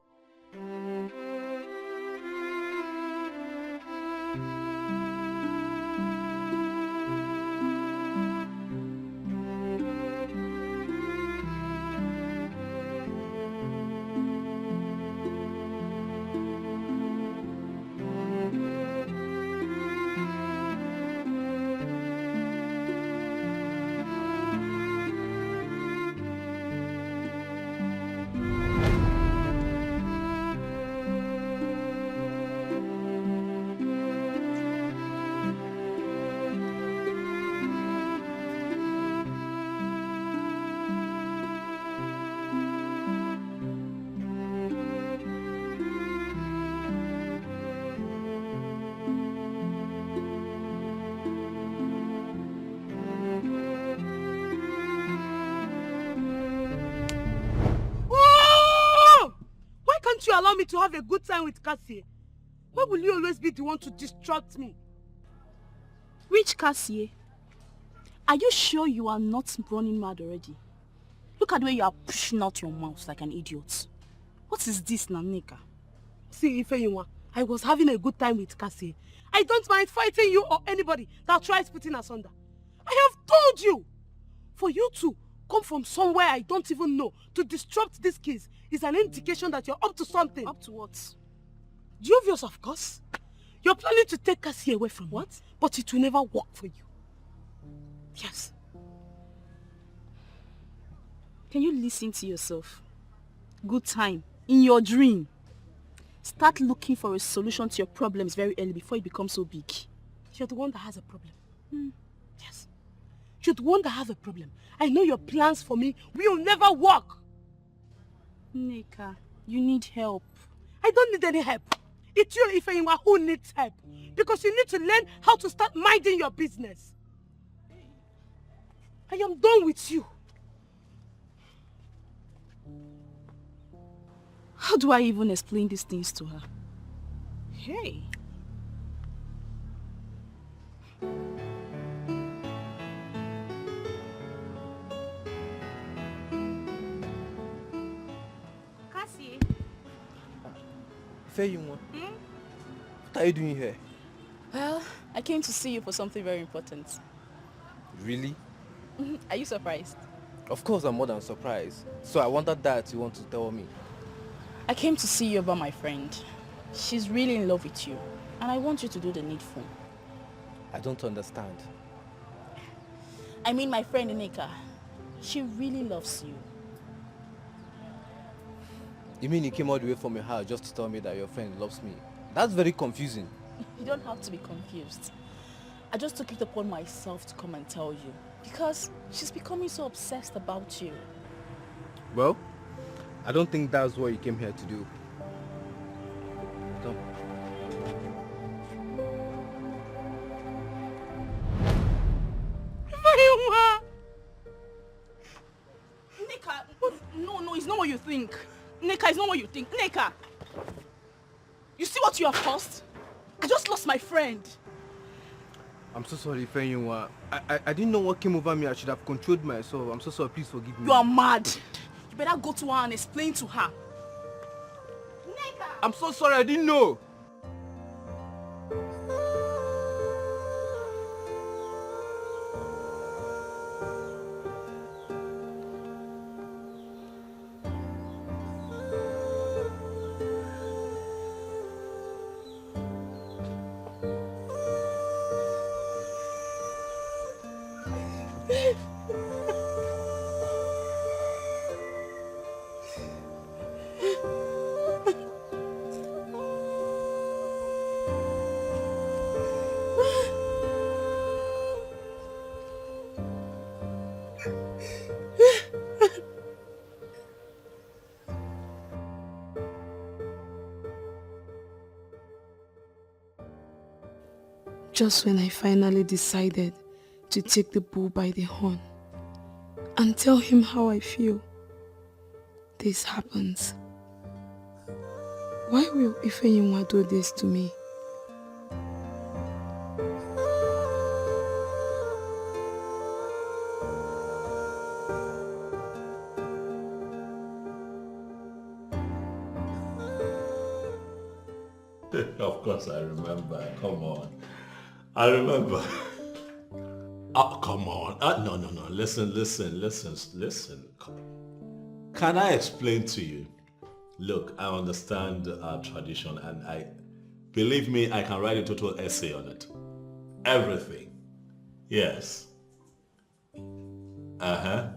Speaker 8: You allow me to have a good time with Cassie. Why will you always be the one to distract me?
Speaker 12: Which Cassie? Are you sure you are not running mad already? Look at the way you are pushing out your mouth like an idiot. What is this, Nanika?
Speaker 8: See, Ifeyinwa, I was having a good time with Cassie. I don't mind fighting you or anybody that tries putting us under. I have told you! For you to come from somewhere I don't even know to disrupt this case is an indication that you're up to something.
Speaker 12: Up to what?
Speaker 8: Dubious, of course. You're planning to take Cassie away from me, but it will never work for you. Yes.
Speaker 12: Can you listen to yourself? Good time. In your dream. Start looking for a solution to your problems very early before it becomes so big.
Speaker 8: You're the one that has a problem. Yes. You're the one that has a problem. I know your plans for me will never work.
Speaker 12: Nneka, you need help.
Speaker 8: I don't need any help. It's you, Ifeyinwa, who needs help. Because you need to learn how to start minding your business. I am done with you.
Speaker 12: How do I even explain these things to her? Hey.
Speaker 9: Cassie. Feyinwa, what are you doing here?
Speaker 12: Well, I came to see you for something very important.
Speaker 9: Really?
Speaker 12: Are you surprised?
Speaker 9: Of course I'm more than surprised. So I wondered that you want to tell me.
Speaker 12: I came to see you about my friend. She's really in love with you. And I want you to do the needful.
Speaker 9: I don't understand.
Speaker 12: I mean my friend Nneka. She really loves you.
Speaker 9: You mean you came all the way from your house just to tell me that your friend loves me? That's very confusing.
Speaker 12: You don't have to be confused. I just took it upon myself to come and tell you. Because she's becoming so obsessed about you.
Speaker 9: Well, I don't think that's what you came here to do. Come.
Speaker 12: Nneka, no, it's not what you think. Nneka, it's not what you think. Nneka! You see what you have caused? I just lost my friend.
Speaker 9: I'm so sorry, Fenyinwa. I didn't know what came over me. I should have controlled myself. I'm so sorry. Please forgive me.
Speaker 12: You are mad. You better go to her and explain to her.
Speaker 9: I'm so sorry. I didn't know.
Speaker 2: Just when I finally decided to take the bull by the horn and tell him how I feel, this happens. Why will Ifeyinwa do this to me?
Speaker 6: Of course I remember. Come on. I remember. Oh, come on. No. Listen. Can I explain to you? Look, I understand our tradition and believe me, I can write a total essay on it. Everything. Yes. Uh-huh.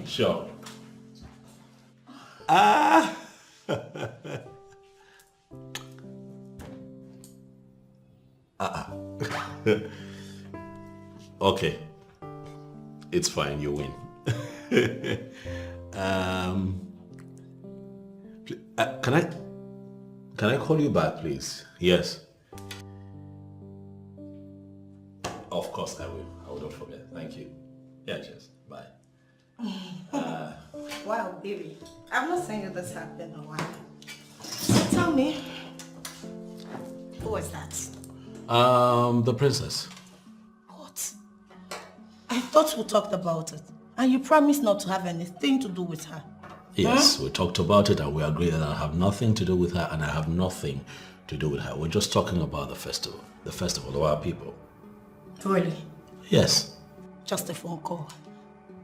Speaker 6: Sure. Okay. It's fine, you win. Can I call you back, please? Yes. Of course I will. I will not forget. Thank you. Yeah, cheers. Bye.
Speaker 5: Wow, baby. I've not seen you this happy in a while. So tell me, who was that?
Speaker 6: The princess.
Speaker 5: What? I thought we talked about it. And you promised not to have anything to do with her.
Speaker 6: Yes, we talked about it and we agreed that I have nothing to do with her and I have nothing to do with her. We're just talking about the festival. The festival of our people.
Speaker 5: Really?
Speaker 6: Yes.
Speaker 5: Just a phone call.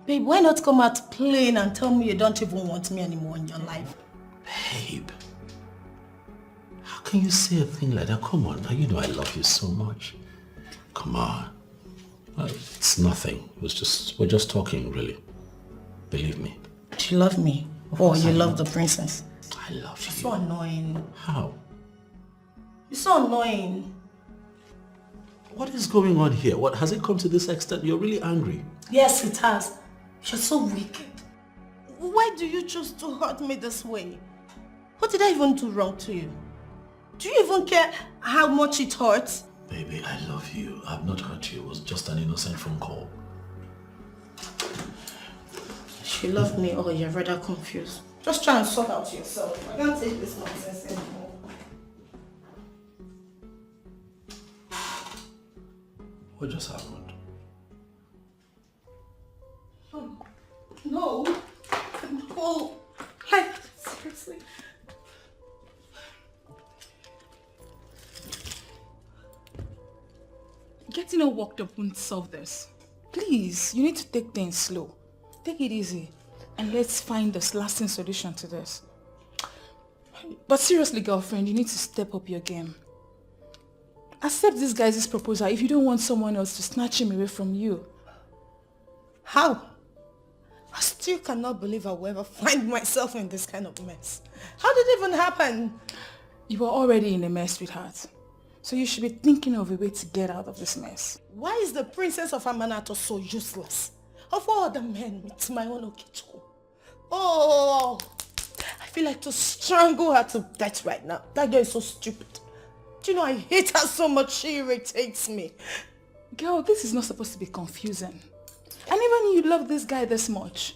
Speaker 5: Babe, why not come out plain and tell me you don't even want me anymore in your life?
Speaker 6: Babe, how can you say a thing like that? Come on, now you know I love you so much. Come on. It's nothing. We're just talking, really. Believe me.
Speaker 5: Do you love me? Or you love the princess?
Speaker 6: I love you.
Speaker 5: You're so annoying.
Speaker 6: How?
Speaker 5: You're so annoying.
Speaker 6: What is going on here? What has it come to this extent? You're really angry.
Speaker 5: Yes, it has. You're so wicked. Why do you choose to hurt me this way? What did I even do wrong to you? Do you even care how much it hurts?
Speaker 6: Baby, I love you. I've not hurt you. It was just an innocent phone call.
Speaker 5: You love me or you're rather confused. Just try and sort out yourself. I can't take this nonsense anymore.
Speaker 6: What just happened?
Speaker 5: No. No. Like, seriously.
Speaker 17: Getting all worked up won't solve this. Please, you need to take things slow. Take it easy. And let's find this lasting solution to this. But seriously, girlfriend, you need to step up your game. Accept this guy's proposal if you don't want someone else to snatch him away from you.
Speaker 5: How? I still cannot believe I will ever find myself in this kind of mess. How did it even happen?
Speaker 17: You were already in a mess, sweetheart. So you should be thinking of a way to get out of this mess.
Speaker 5: Why is the princess of Amanato so useless? Of all the men, it's my own Etiko. Oh, I feel like to strangle her to death right now. That girl is so stupid. Do you know, I hate her so much, she irritates me.
Speaker 17: Girl, this is not supposed to be confusing. And even you love this guy this much.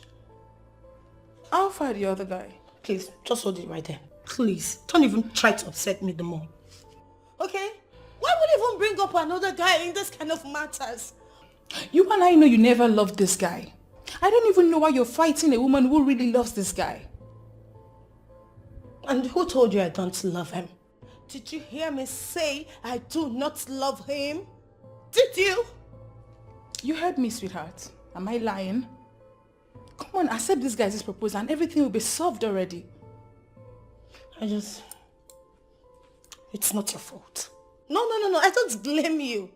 Speaker 17: I'll find the other guy.
Speaker 5: Please, just hold it right there. Please, don't even try to upset me the more. Okay? Why Why would you even bring up another guy in this kind of matters?
Speaker 17: You and I know you never loved this guy. I don't even know why you're fighting a woman who really loves this guy.
Speaker 5: And who told you I don't love him? Did you hear me say I do not love him? Did you?
Speaker 17: You heard me, sweetheart. Am I lying? Come on, accept this guy's proposal and everything will be solved already.
Speaker 5: It's not your fault. No, I don't blame you.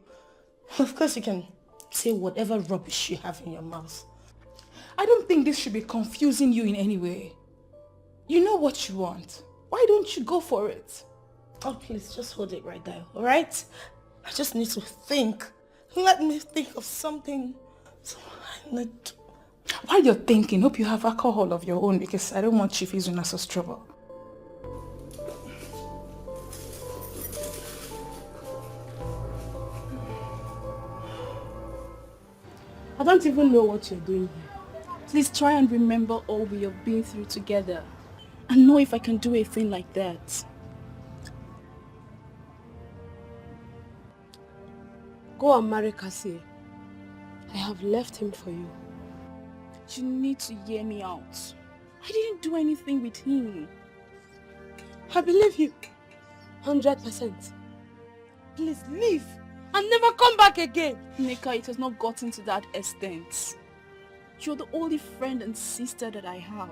Speaker 5: Of course you can say whatever rubbish you have in your mouth.
Speaker 17: I don't think this should be confusing you in any way. You know what you want. Why don't you go for it?
Speaker 5: Oh, please, just hold it right there, alright? I just need to think. Let me think of something. So I need to...
Speaker 17: While you're thinking, hope you have alcohol of your own because I don't want Chief using us as trouble.
Speaker 8: I don't even know what you're doing here.
Speaker 12: Please try and remember all we have been through together and know if I can do a thing like that.
Speaker 8: Go and marry Cassie. I have left him for you.
Speaker 12: You need to hear me out. I didn't do anything with him.
Speaker 8: I believe you. 100%. Please leave and never come back again.
Speaker 12: Nika, it has not gotten to that extent. You're the only friend and sister that I have.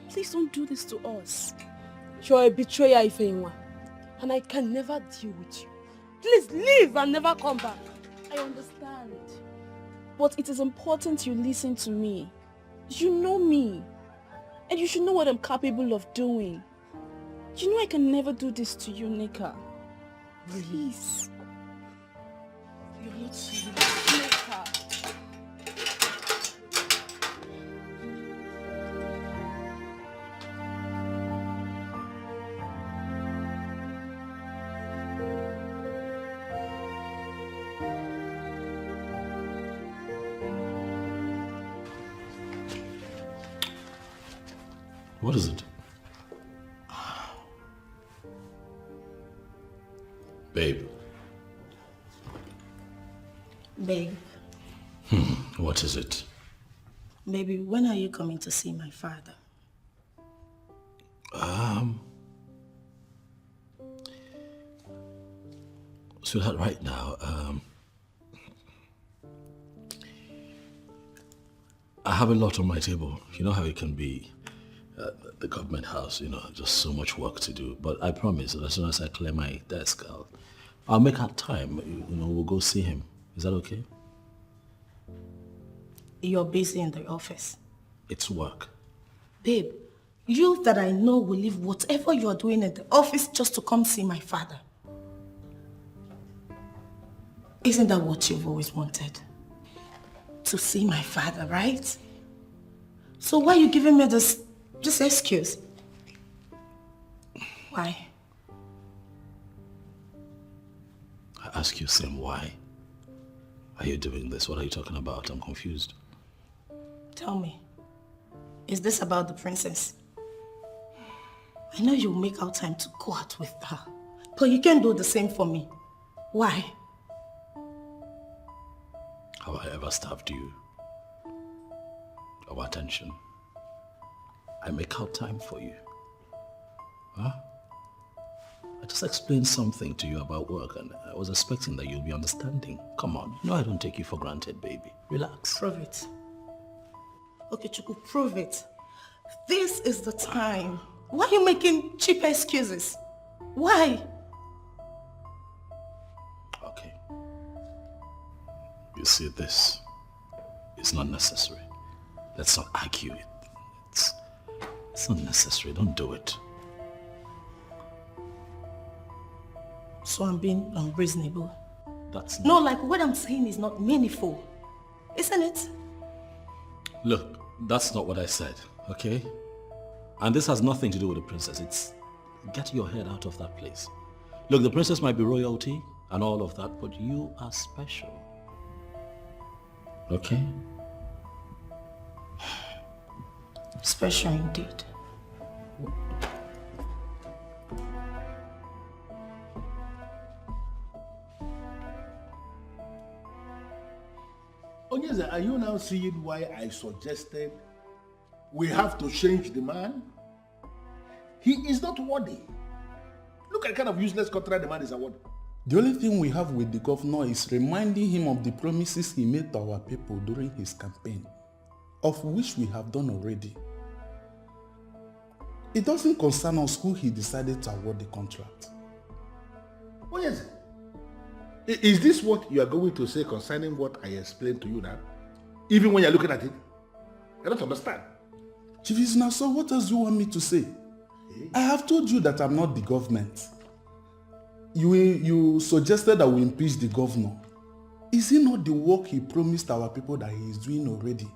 Speaker 12: Please don't do this to us.
Speaker 8: You're a betrayer, Ifeanyi, and I can never deal with you. Please leave and never come back.
Speaker 12: I understand. But it is important you listen to me. You know me. And you should know what I'm capable of doing. You know I can never do this to you, Nika. Please. You're not serious, Nika.
Speaker 6: What is it? Babe.
Speaker 5: Babe.
Speaker 6: What is it?
Speaker 5: Baby, when are you coming to see my father?
Speaker 6: Sweetheart, right now, I have a lot on my table. You know how it can be at the government house, you know, just so much work to do. But I promise that as soon as I clear my desk, I'll make out time. You know, we'll go see him. Is that okay?
Speaker 5: You're busy in the office.
Speaker 6: It's work.
Speaker 5: Babe, you that I know will leave whatever you're doing in the office just to come see my father. Isn't that what you've always wanted? To see my father, right? So why are you giving me this excuse? Why?
Speaker 6: I ask you, Sim, why are you doing this? What are you talking about? I'm confused.
Speaker 5: Tell me, is this about the princess? I know you'll make out time to go out with her, but you can't do the same for me. Why?
Speaker 6: Have I ever starved you of attention? I make out time for you. Huh? I just explained something to you about work and I was expecting that you'll be understanding. Come on, you know I don't take you for granted, baby. Relax.
Speaker 5: Prove it. Okay, Chuku, prove it. This is the time. Why are you making cheap excuses? Why?
Speaker 6: Okay. You see, this is not necessary. Let's not argue it. It's not necessary. Don't do it.
Speaker 5: So I'm being unreasonable.
Speaker 6: That's
Speaker 5: No, like what I'm saying is not meaningful. Isn't it?
Speaker 6: Look, that's not what I said, okay? And this has nothing to do with the princess. It's get your head out of that place. Look, the princess might be royalty and all of that, but you are special. Okay?
Speaker 5: Special indeed.
Speaker 3: Onyeze, are you now seeing why I suggested we have to change the man? He is not worthy. Look at the kind of useless contract the man is awarded.
Speaker 11: The only thing we have with the governor is reminding him of the promises he made to our people during his campaign, of which we have done already. It doesn't concern us who he decided to award the contract.
Speaker 3: Oh yes. Is this what you are going to say concerning what I explained to you now? Even when you're looking at it? I don't understand.
Speaker 11: Chief Isnaso, what else do you want me to say? I have told you that I'm not the government. You suggested that we impeach the governor. Is it not the work he promised our people that he is doing already?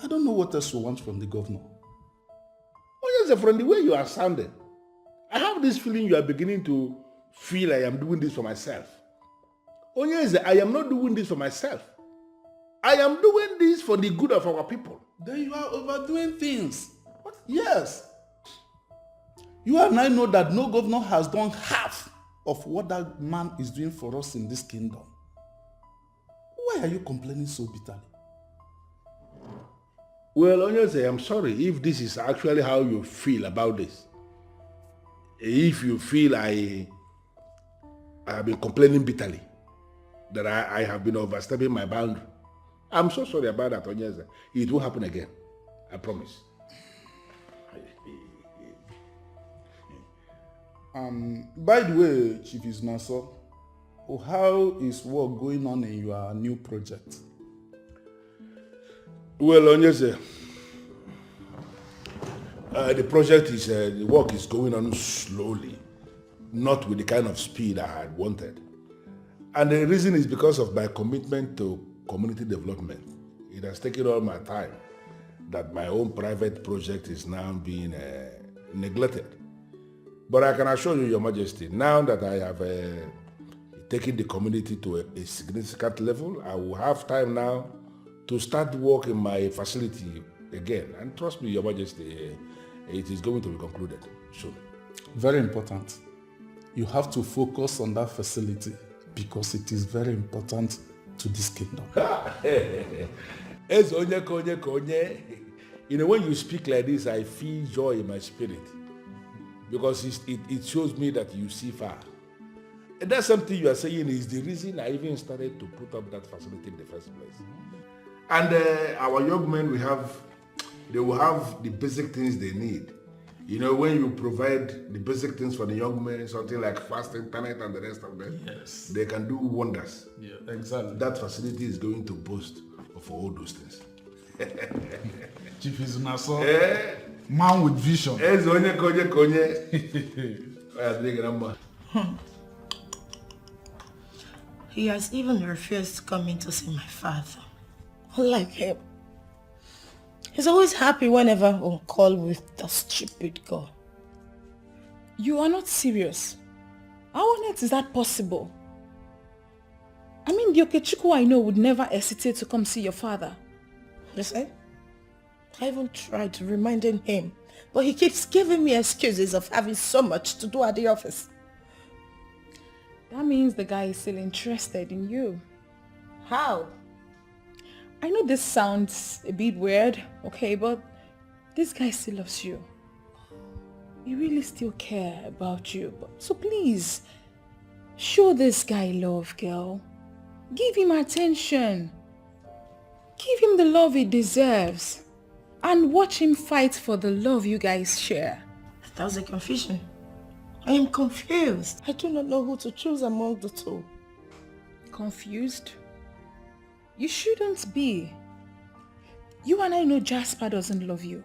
Speaker 11: I don't know what else you want from the governor.
Speaker 3: Oh yes, from the way you are sounding, I have this feeling you are beginning to feel I am doing this for myself. Oh yes, I am not doing this for myself. I am doing this for the good of our people.
Speaker 11: Then you are overdoing things. What? Yes. You and I know that no governor has done half of what that man is doing for us in this kingdom. Why are you complaining so bitterly?
Speaker 3: Well, Onyeze, I'm sorry if this is actually how you feel about this. If you feel I have been complaining bitterly, that I have been overstepping my boundary, I'm so sorry about that, Onyeze. It won't happen again. I promise.
Speaker 11: By the way, Chief Isnaso, how is work going on in your new project?
Speaker 3: Well, Onyeze, the project is, the work is going on slowly, not with the kind of speed I had wanted. And the reason is because of my commitment to community development. It has taken all my time that my own private project is now being neglected. But I can assure you, Your Majesty, now that I have taken the community to a significant level, I will have time now to start work in my facility again. And trust me, Your Majesty, it is going to be concluded soon.
Speaker 11: Very important. You have to focus on that facility because it is very important to this kingdom.
Speaker 3: You know, when you speak like this, I feel joy in my spirit because it shows me that you see far. And that's something you are saying is the reason I even started to put up that facility in the first place. And our young men, they will have the basic things they need. You know, when you provide the basic things for the young men, something like fast internet and the rest of them, yes, they can do wonders.
Speaker 11: Yeah, exactly.
Speaker 3: That facility is going to boast of all those things.
Speaker 11: Chief Isnaso, man with vision.
Speaker 5: He has even refused to come in to see my father. Unlike him. He's always happy whenever I'm on call with the stupid girl.
Speaker 17: You are not serious. How on earth is that possible? I mean, the Okechukwu I know would never hesitate to come see your father.
Speaker 5: Listen, I even tried reminding him, but he keeps giving me excuses of having so much to do at the office.
Speaker 17: That means the guy is still interested in you.
Speaker 5: How?
Speaker 17: I know this sounds a bit weird, okay, but this guy still loves you. He really still cares about you. So please, show this guy love, girl. Give him attention. Give him the love he deserves. And watch him fight for the love you guys share.
Speaker 5: That was a confusion. I am confused. I do not know who to choose among the two.
Speaker 17: Confused? You shouldn't be. You and I know Jasper doesn't love you.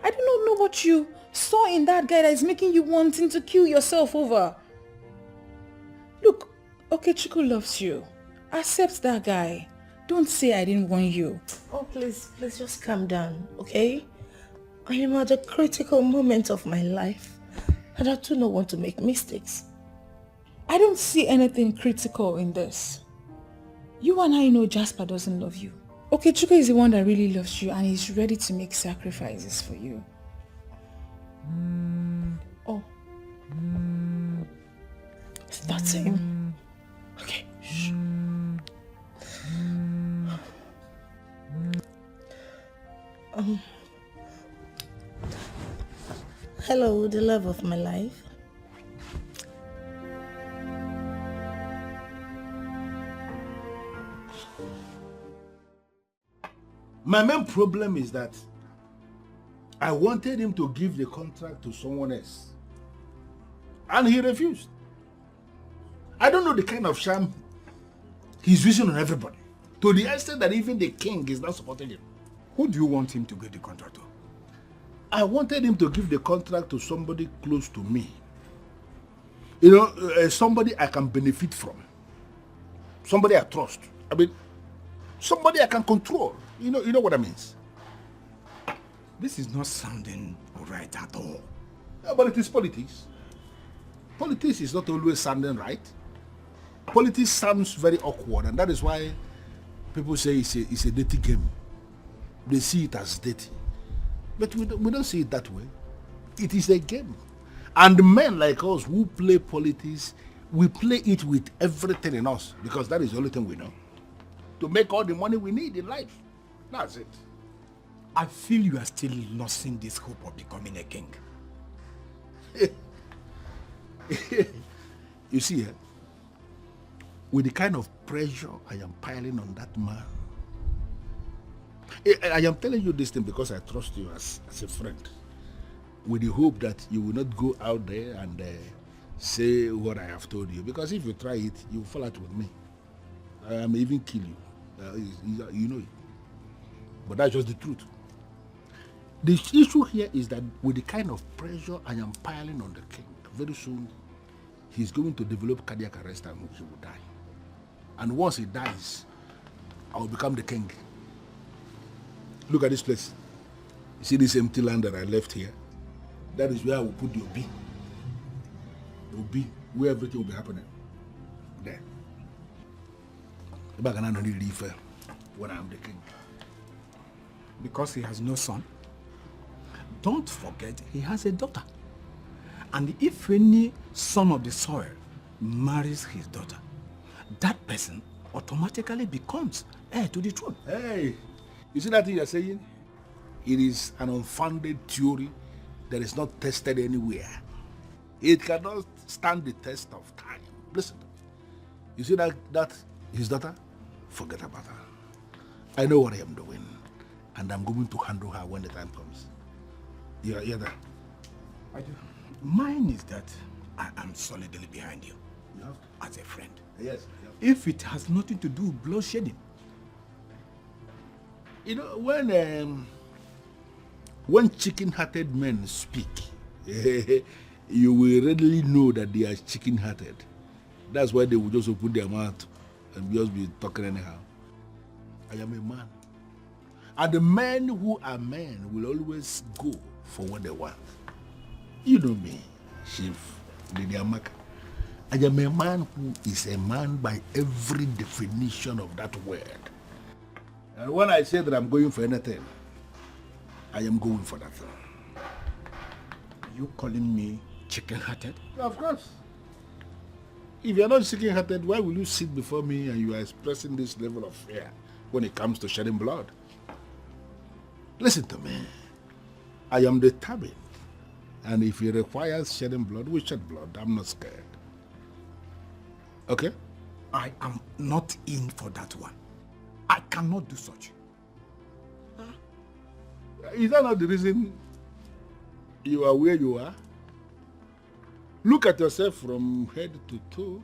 Speaker 17: I do not know what you saw in that guy that is making you wanting to kill yourself over. Look, Okechukwu loves you. Accept that guy. Don't say I didn't want you.
Speaker 5: Oh, please just calm down, okay? I am at a critical moment of my life and I do not want to make mistakes.
Speaker 17: I don't see anything critical in this. You and I know Jasper doesn't love you. Okechukwu is the one that really loves you and he's ready to make sacrifices for you.
Speaker 5: Oh. That's him. Okay. Shh. Hello, the love of my life.
Speaker 3: My main problem is that I wanted him to give the contract to someone else. And he refused. I don't know the kind of sham he's using on everybody. To the extent that even the king is not supporting him.
Speaker 4: Who do you want him to give the contract to?
Speaker 3: I wanted him to give the contract to somebody close to me. You know, somebody I can benefit from. Somebody I trust. I mean, somebody I can control. You know what I mean?
Speaker 4: This is not sounding right at all.
Speaker 3: Yeah, but it is politics. Politics is not always sounding right. Politics sounds very awkward, and that is why people say it's a dirty game. They see it as dirty. But we don't see it that way. It is a game. And men like us who play politics, we play it with everything in us, because that is the only thing we know. To make all the money we need in life. That's it.
Speaker 4: I feel you are still losing this hope of becoming a king.
Speaker 3: You see, with the kind of pressure I am piling on that man, I am telling you this thing because I trust you as a friend, with the hope that you will not go out there and say what I have told you, because if you try it, you will fall out with me. I may even kill you. You know it. But that's just the truth. The issue here is that with the kind of pressure I am piling on the king, very soon he's going to develop cardiac arrest and he will die. And once he dies, I will become the king. Look at this place. You see this empty land that I left here? That is where I will put the Obi. The Obi, where everything will be happening. There. When I am the king.
Speaker 4: Because he has no son. Don't forget, he has a daughter. And if any son of the soil marries his daughter, that person automatically becomes heir to the throne.
Speaker 3: Hey, you see that thing you're saying? It is an unfounded theory that is not tested anywhere. It cannot stand the test of time. Listen, you see that his daughter? Forget about her. I know what I am doing, and I'm going to handle her when the time comes. You're there.
Speaker 4: I do. Mine is that I am solidly behind you. As a friend.
Speaker 3: Yes.
Speaker 4: If it has nothing to do with bloodshedding.
Speaker 3: You know, when chicken-hearted men speak, you will readily know that they are chicken-hearted. That's why they will just open their mouth and just be talking anyhow. I am a man. And the men who are men will always go for what they want. You know me, Chief Lady Amaka. I am a man who is a man by every definition of that word. And when I say that I'm going for anything, I am going for that thing.
Speaker 4: You calling me chicken-hearted?
Speaker 3: Of course. If you're not chicken-hearted, why will you sit before me and you are expressing this level of fear when it comes to shedding blood? Listen to me. I am determined. And if it requires shedding blood, we shed blood. I'm not scared. Okay?
Speaker 4: I am not in for that one. I cannot do such.
Speaker 3: Is that not the reason you are where you are? Look at yourself from head to toe.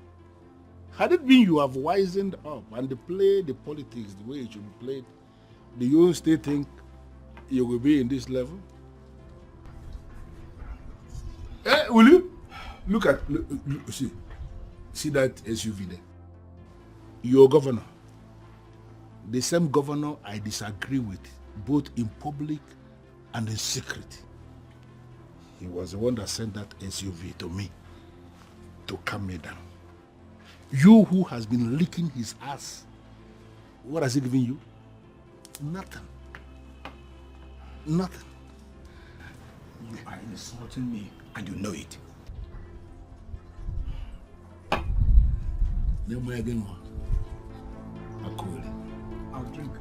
Speaker 3: Had it been you have wisened up and played the politics the way it should be played, do you still think you will be in this level? Will you? Look, see that SUV there? Your governor. The same governor I disagree with, both in public and in secret. He was the one that sent that SUV to me to calm me down. You who has been licking his ass, what has he given you? Nothing. Nothing.
Speaker 4: You are insulting me and you know it.
Speaker 3: Then we're again on.
Speaker 4: I'll drink.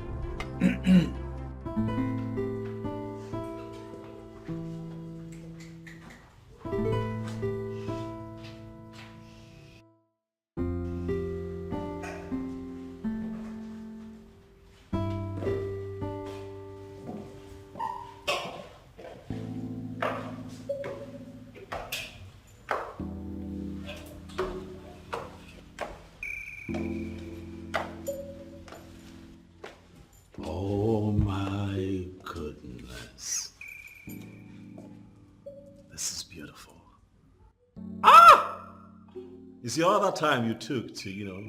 Speaker 6: You see, all that time you took to,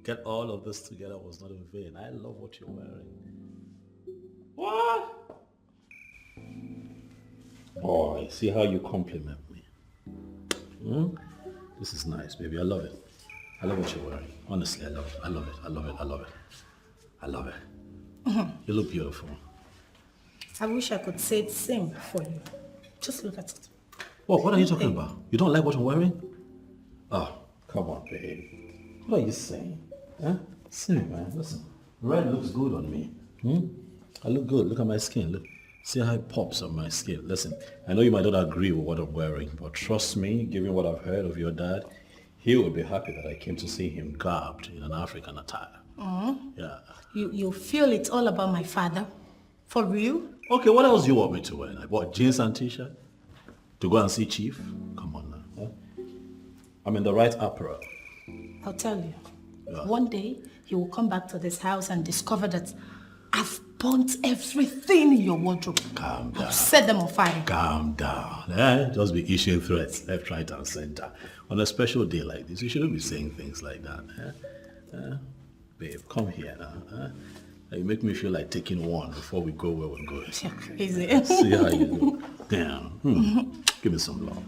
Speaker 6: get all of this together was not in vain. I love what you're wearing. What? Boy, see how you compliment me. This is nice, baby. I love it. I love what you're wearing. Honestly, I love it. I love it. I love it. I love it. I love it. You look beautiful.
Speaker 5: I wish I could say the same for you. Just look at it.
Speaker 6: What are you talking about? You don't like what I'm wearing? Oh, come on, babe. What are you saying? Huh? See me, man. Listen. Red looks good on me. I look good. Look at my skin. Look. See how it pops on my skin. Listen, I know you might not agree with what I'm wearing, but trust me, given what I've heard of your dad, he would be happy that I came to see him garbed in an African attire. Yeah.
Speaker 5: You feel it's all about my father? For real?
Speaker 6: Okay, what else do you want me to wear? Like what, jeans and t-shirt? To go and see Chief? Come on now. Huh? I'm in the right apparel.
Speaker 5: I'll tell you.
Speaker 6: Yeah.
Speaker 5: One day, he will come back to this house and discover that I've burnt everything in your wardrobe.
Speaker 6: Calm down.
Speaker 5: I've set them on fire.
Speaker 6: Calm down. Just be issuing threats left, right, and center. On a special day like this, you shouldn't be saying things like that. Babe, come here now. You make me feel like taking one before we go where we're going.
Speaker 5: You're crazy.
Speaker 6: See how you look. Damn. Give me some love.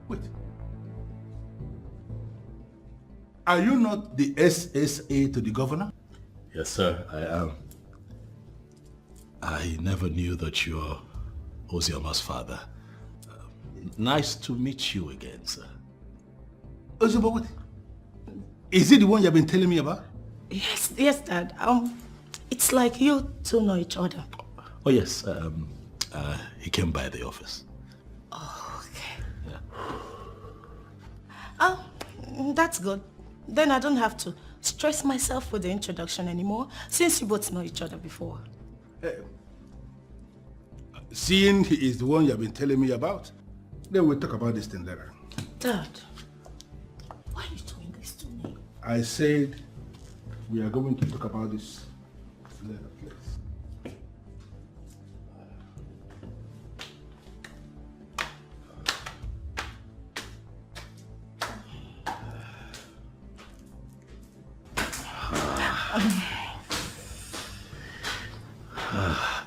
Speaker 11: Wait. Are you not the SSA to the governor?
Speaker 6: Yes, sir, I am. I never knew that you're Ozioma's father. Nice to meet you again, sir.
Speaker 11: Ozioma, what? Is it the one you've been telling me about?
Speaker 5: Yes, Dad. It's like you two know each other.
Speaker 6: Oh, yes. He came by the office.
Speaker 5: Oh, okay.
Speaker 6: Yeah.
Speaker 5: That's good. Then I don't have to stress myself with the introduction anymore, since you both know each other before.
Speaker 11: Seeing he is the one you've been telling me about, then we'll talk about this thing later.
Speaker 5: Dad, why are you doing this to me?
Speaker 11: I said we are going to talk about this later, please.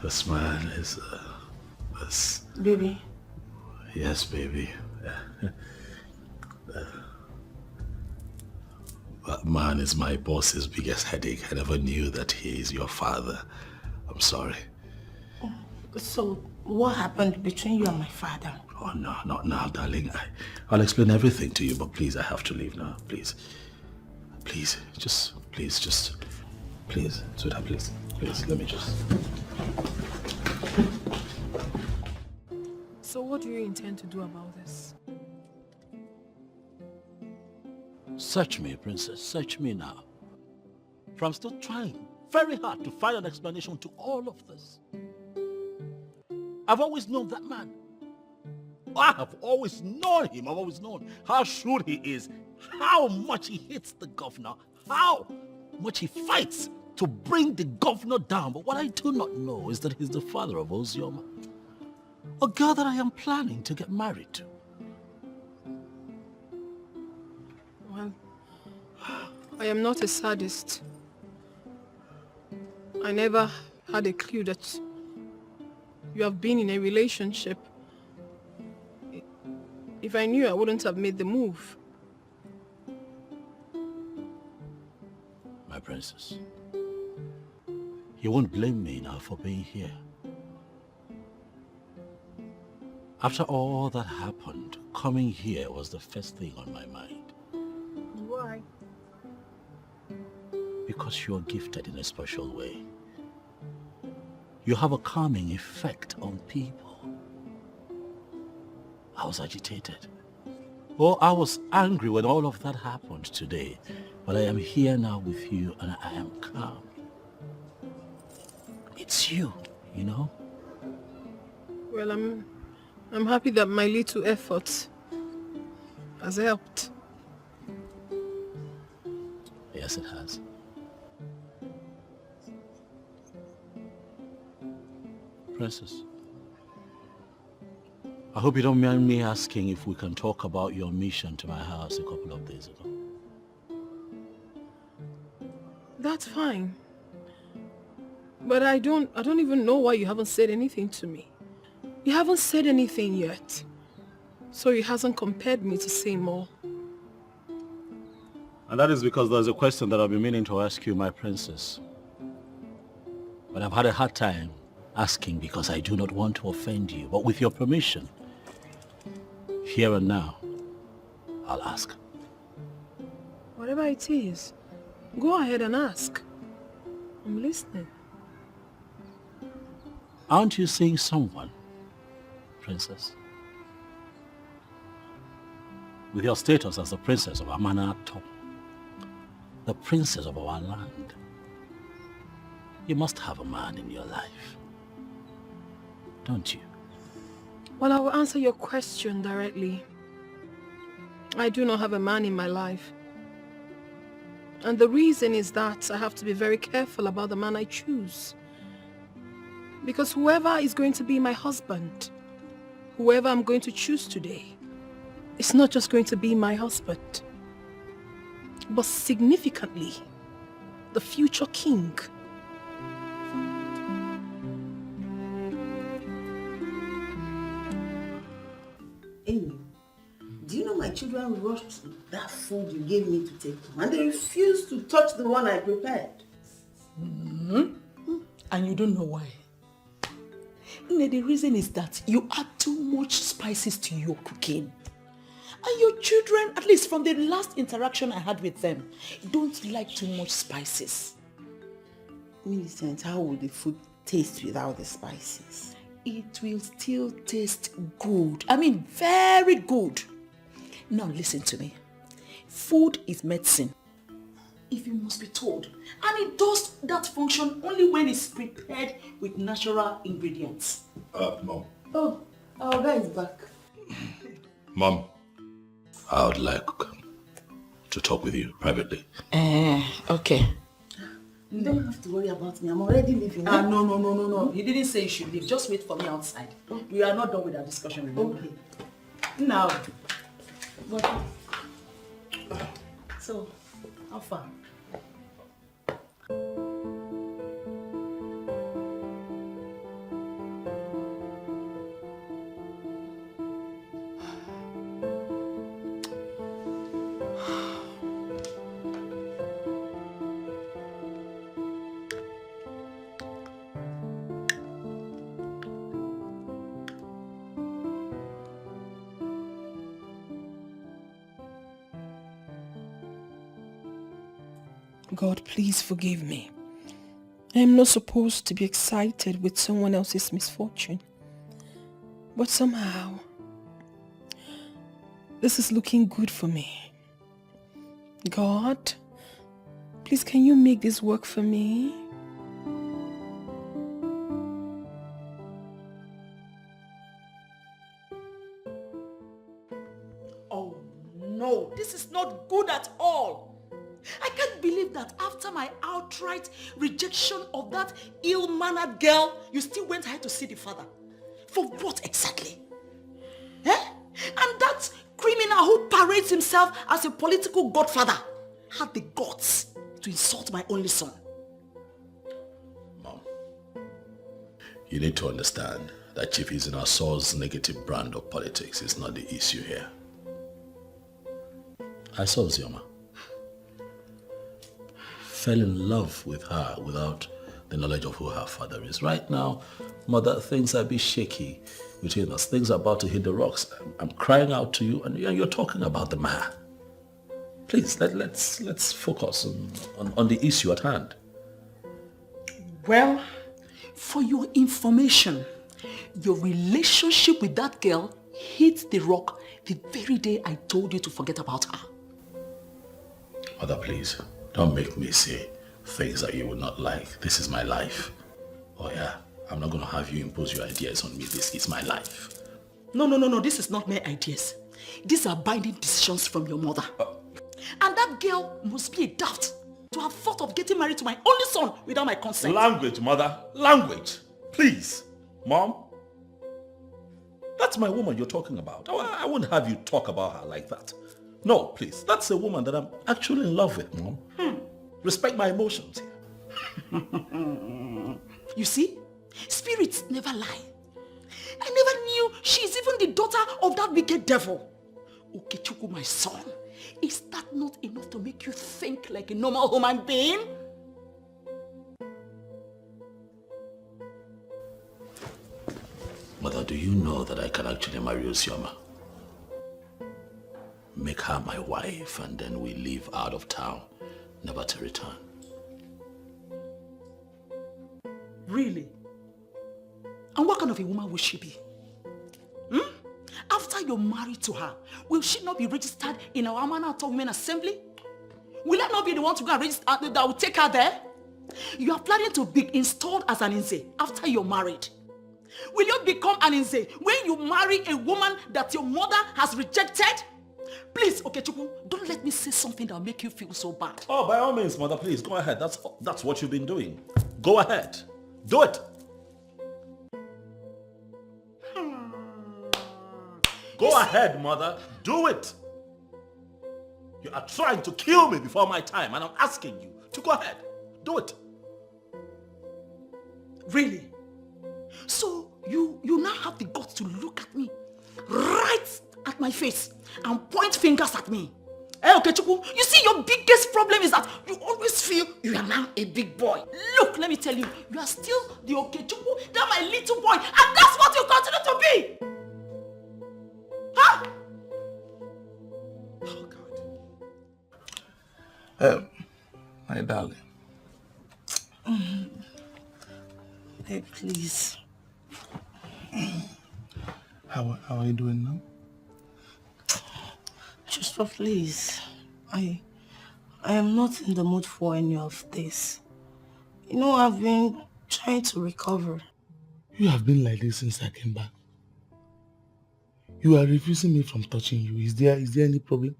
Speaker 6: This man is... this...
Speaker 5: Baby.
Speaker 6: Yes, baby. That man is my boss's biggest headache. I never knew that he is your father. I'm sorry.
Speaker 5: So, what happened between you and my father?
Speaker 6: Oh, no, not now, darling. I'll explain everything to you, but please, I have to leave now. Please. Please, please, sweetheart, please. Please, let me just...
Speaker 2: So what do you intend to do about this?
Speaker 6: Search me, princess. Search me now. For I'm still trying very hard to find an explanation to all of this. I've always known that man. I have always known him. I've always known how shrewd he is, how much he hates the governor, how much he fights to bring the governor down. But what I do not know is that he's the father of Ozioma, a girl that I am planning to get married to.
Speaker 2: Well, I am not a sadist. I never had a clue that you have been in a relationship. If I knew, I wouldn't have made the move.
Speaker 6: My princess, you won't blame me now for being here. After all that happened, coming here was the first thing on my mind.
Speaker 2: Why?
Speaker 6: Because you are gifted in a special way. You have a calming effect on people. I was agitated. Oh, I was angry when all of that happened today. But I am here now with you and I am calm. It's you, you know?
Speaker 2: Well, I'm happy that my little effort has helped.
Speaker 6: Yes, it has. Princess, I hope you don't mind me asking if we can talk about your mission to my house a couple of days ago.
Speaker 2: That's fine. But I don't even know why you haven't said anything to me. You haven't said anything yet. So it hasn't compelled me to say more.
Speaker 6: And that is because there's a question that I've been meaning to ask you, my princess. But I've had a hard time asking because I do not want to offend you. But with your permission, here and now, I'll ask.
Speaker 2: Whatever it is, go ahead and ask. I'm listening.
Speaker 6: Aren't you seeing someone, princess? With your status as the princess of Unwanted, the princess of our land, you must have a man in your life, don't you?
Speaker 2: Well, I will answer your question directly. I do not have a man in my life. And the reason is that I have to be very careful about the man I choose. Because whoever is going to be my husband, whoever I'm going to choose today, it's not just going to be my husband, but significantly, the future king.
Speaker 7: Amy, do you know my children rushed that food you gave me to take home and they refused to touch the one I prepared?
Speaker 14: And you don't know why? The reason is that you add too much spices to your cooking. And your children, at least from the last interaction I had with them, don't like too much spices.
Speaker 7: Millicent, how will the food taste without the spices?
Speaker 14: It will still taste good. I mean, very good. Now listen to me. Food is medicine, if you must be told. And it does that function only when it's prepared with natural ingredients.
Speaker 3: Mom.
Speaker 7: Oh, our guy is back.
Speaker 3: Mom, I would like to talk with you privately.
Speaker 14: Okay.
Speaker 7: You don't have to worry about me. I'm already leaving.
Speaker 14: No. He didn't say you should leave. Just wait for me outside. We are not done with our discussion, remember?
Speaker 7: Okay.
Speaker 14: Now. So, how far?
Speaker 2: God, please forgive me. I am not supposed to be excited with someone else's misfortune. But somehow, this is looking good for me. God, please can you make this work for me?
Speaker 14: Oh no, this is not good at all. I can't believe that after my outright rejection of that ill-mannered girl, you still went ahead to see the father. For what exactly? And that criminal who parades himself as a political godfather had the guts to insult my only son.
Speaker 3: Mom, you need to understand that Chief Izinaso's negative brand of politics is not the issue here. I saw Zioma. Fell in love with her without the knowledge of who her father is. Right now, Mother, things are a bit shaky between us. Things are about to hit the rocks. I'm crying out to you and you're talking about the man. Please, let's focus on the issue at hand.
Speaker 14: Well, for your information, your relationship with that girl hit the rock the very day I told you to forget about her.
Speaker 3: Mother, please. Don't make me say things that you would not like. This is my life. Oh yeah, I'm not going to have you impose your ideas on me. This is my life.
Speaker 14: No. This is not mere ideas. These are binding decisions from your mother. And that girl must be a daft to have thought of getting married to my only son without my consent.
Speaker 3: Language, Mother. Language. Please. Mom.
Speaker 6: That's my woman you're talking about. I wouldn't have you talk about her like that. No, please. That's a woman that I'm actually in love with, Mom. Respect my emotions here.
Speaker 1: You see? Spirits never lie. I never knew she's even the daughter of that wicked devil. Okechukwu, my son, is that not enough to make you think like a normal human being?
Speaker 6: Mother, do you know that I can actually marry Osioma? Make her my wife and then we leave out of town, never to return.
Speaker 1: Really? And what kind of a woman will she be? After you're married to her, will she not be registered in our Manatọ Women Assembly? Will I not be the one to go and register that will take her there? You are planning to be installed as an Nze after you're married. Will you become an Nze when you marry a woman that your mother has rejected? Please, Okechukwu, don't let me say something that will make you feel so bad.
Speaker 6: Oh, by all means, Mother, please, go ahead. That's what you've been doing. Go ahead. Do it. Go ahead, Mother. Do it. You are trying to kill me before my time, and I'm asking you to go ahead. Do it.
Speaker 1: Really? So you now have the guts to look at me, right at my face, and point fingers at me. Hey, Okechukwu, you see your biggest problem is that you always feel you are now a big boy. Look, let me tell you, you are still the Okechukwu, that my little boy, and that's what you continue to be. Huh?
Speaker 11: Oh, God. My darling.
Speaker 5: Hey, please.
Speaker 11: How are you doing now?
Speaker 5: Just please. I am not in the mood for any of this. You know, I've been trying to recover.
Speaker 11: You have been like this since I came back. You are refusing me from touching you. Is there any problem?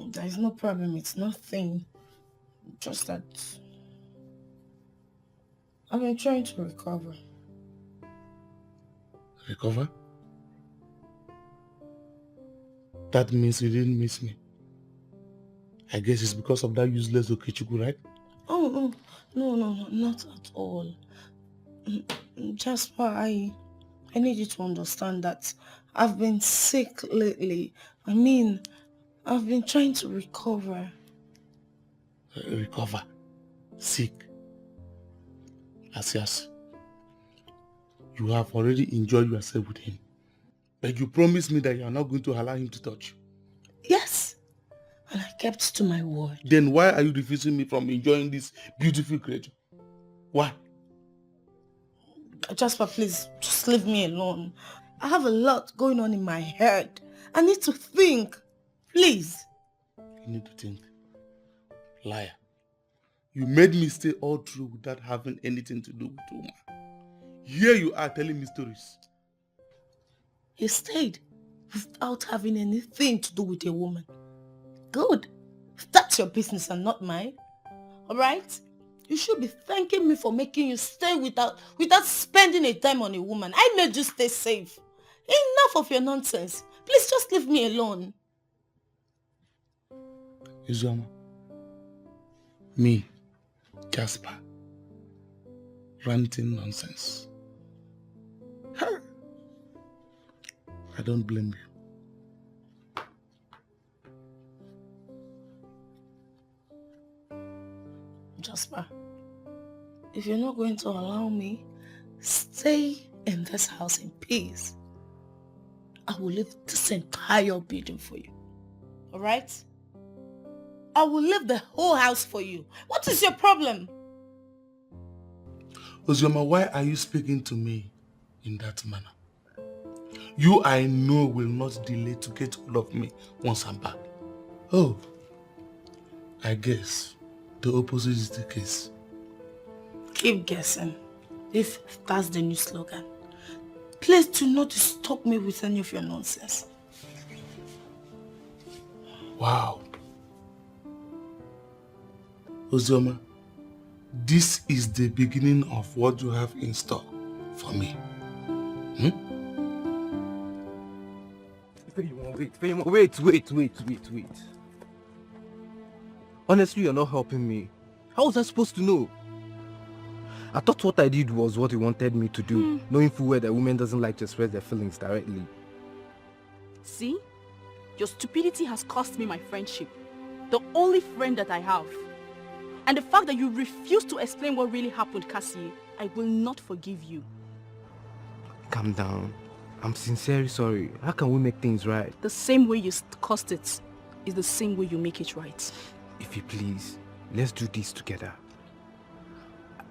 Speaker 5: There is no problem. It's nothing. Just that I've been trying to recover.
Speaker 11: Recover? That means you didn't miss me. I guess it's because of that useless Okechukwu, right?
Speaker 5: Oh, no, not at all. Jasper, I need you to understand that I've been sick lately. I mean, I've been trying to recover.
Speaker 11: Recover? Sick? Asias, you have already enjoyed yourself with him. But you promised me that you are not going to allow him to touch you.
Speaker 5: Yes, and I kept to my word.
Speaker 11: Then why are you refusing me from enjoying this beautiful creature? Why?
Speaker 5: Jasper, please, just leave me alone. I have a lot going on in my head. I need to think. Please.
Speaker 11: You need to think. Liar. You made me stay all through without having anything to do with Uma. Here you are telling me stories.
Speaker 5: You stayed without having anything to do with a woman. Good. That's your business and not mine. Alright? You should be thanking me for making you stay without spending a time on a woman. I made you stay safe. Enough of your nonsense. Please just leave me alone.
Speaker 11: Uzoma. Me, Jasper. Ranting nonsense. I don't blame you.
Speaker 5: Jasper, if you're not going to allow me stay in this house in peace, I will leave this entire building for you. Alright? I will leave the whole house for you. What is your problem?
Speaker 11: Ozioma, why are you speaking to me in that manner? You, I know, will not delay to get hold of me once I'm back. Oh, I guess the opposite is the case.
Speaker 5: Keep guessing, if that's the new slogan. Please do not disturb me with any of your nonsense.
Speaker 11: Wow. Ozioma, this is the beginning of what you have in store for me.
Speaker 9: Wait. Honestly, you're not helping me. How was I supposed to know? I thought what I did was what you wanted me to do, knowing full well that a woman doesn't like to express their feelings directly.
Speaker 12: See? Your stupidity has cost me my friendship. The only friend that I have. And the fact that you refuse to explain what really happened, Cassie, I will not forgive you.
Speaker 9: Calm down. I'm sincerely sorry. How can we make things right?
Speaker 12: The same way you caused it is the same way you make it right.
Speaker 9: If you please, let's do this together.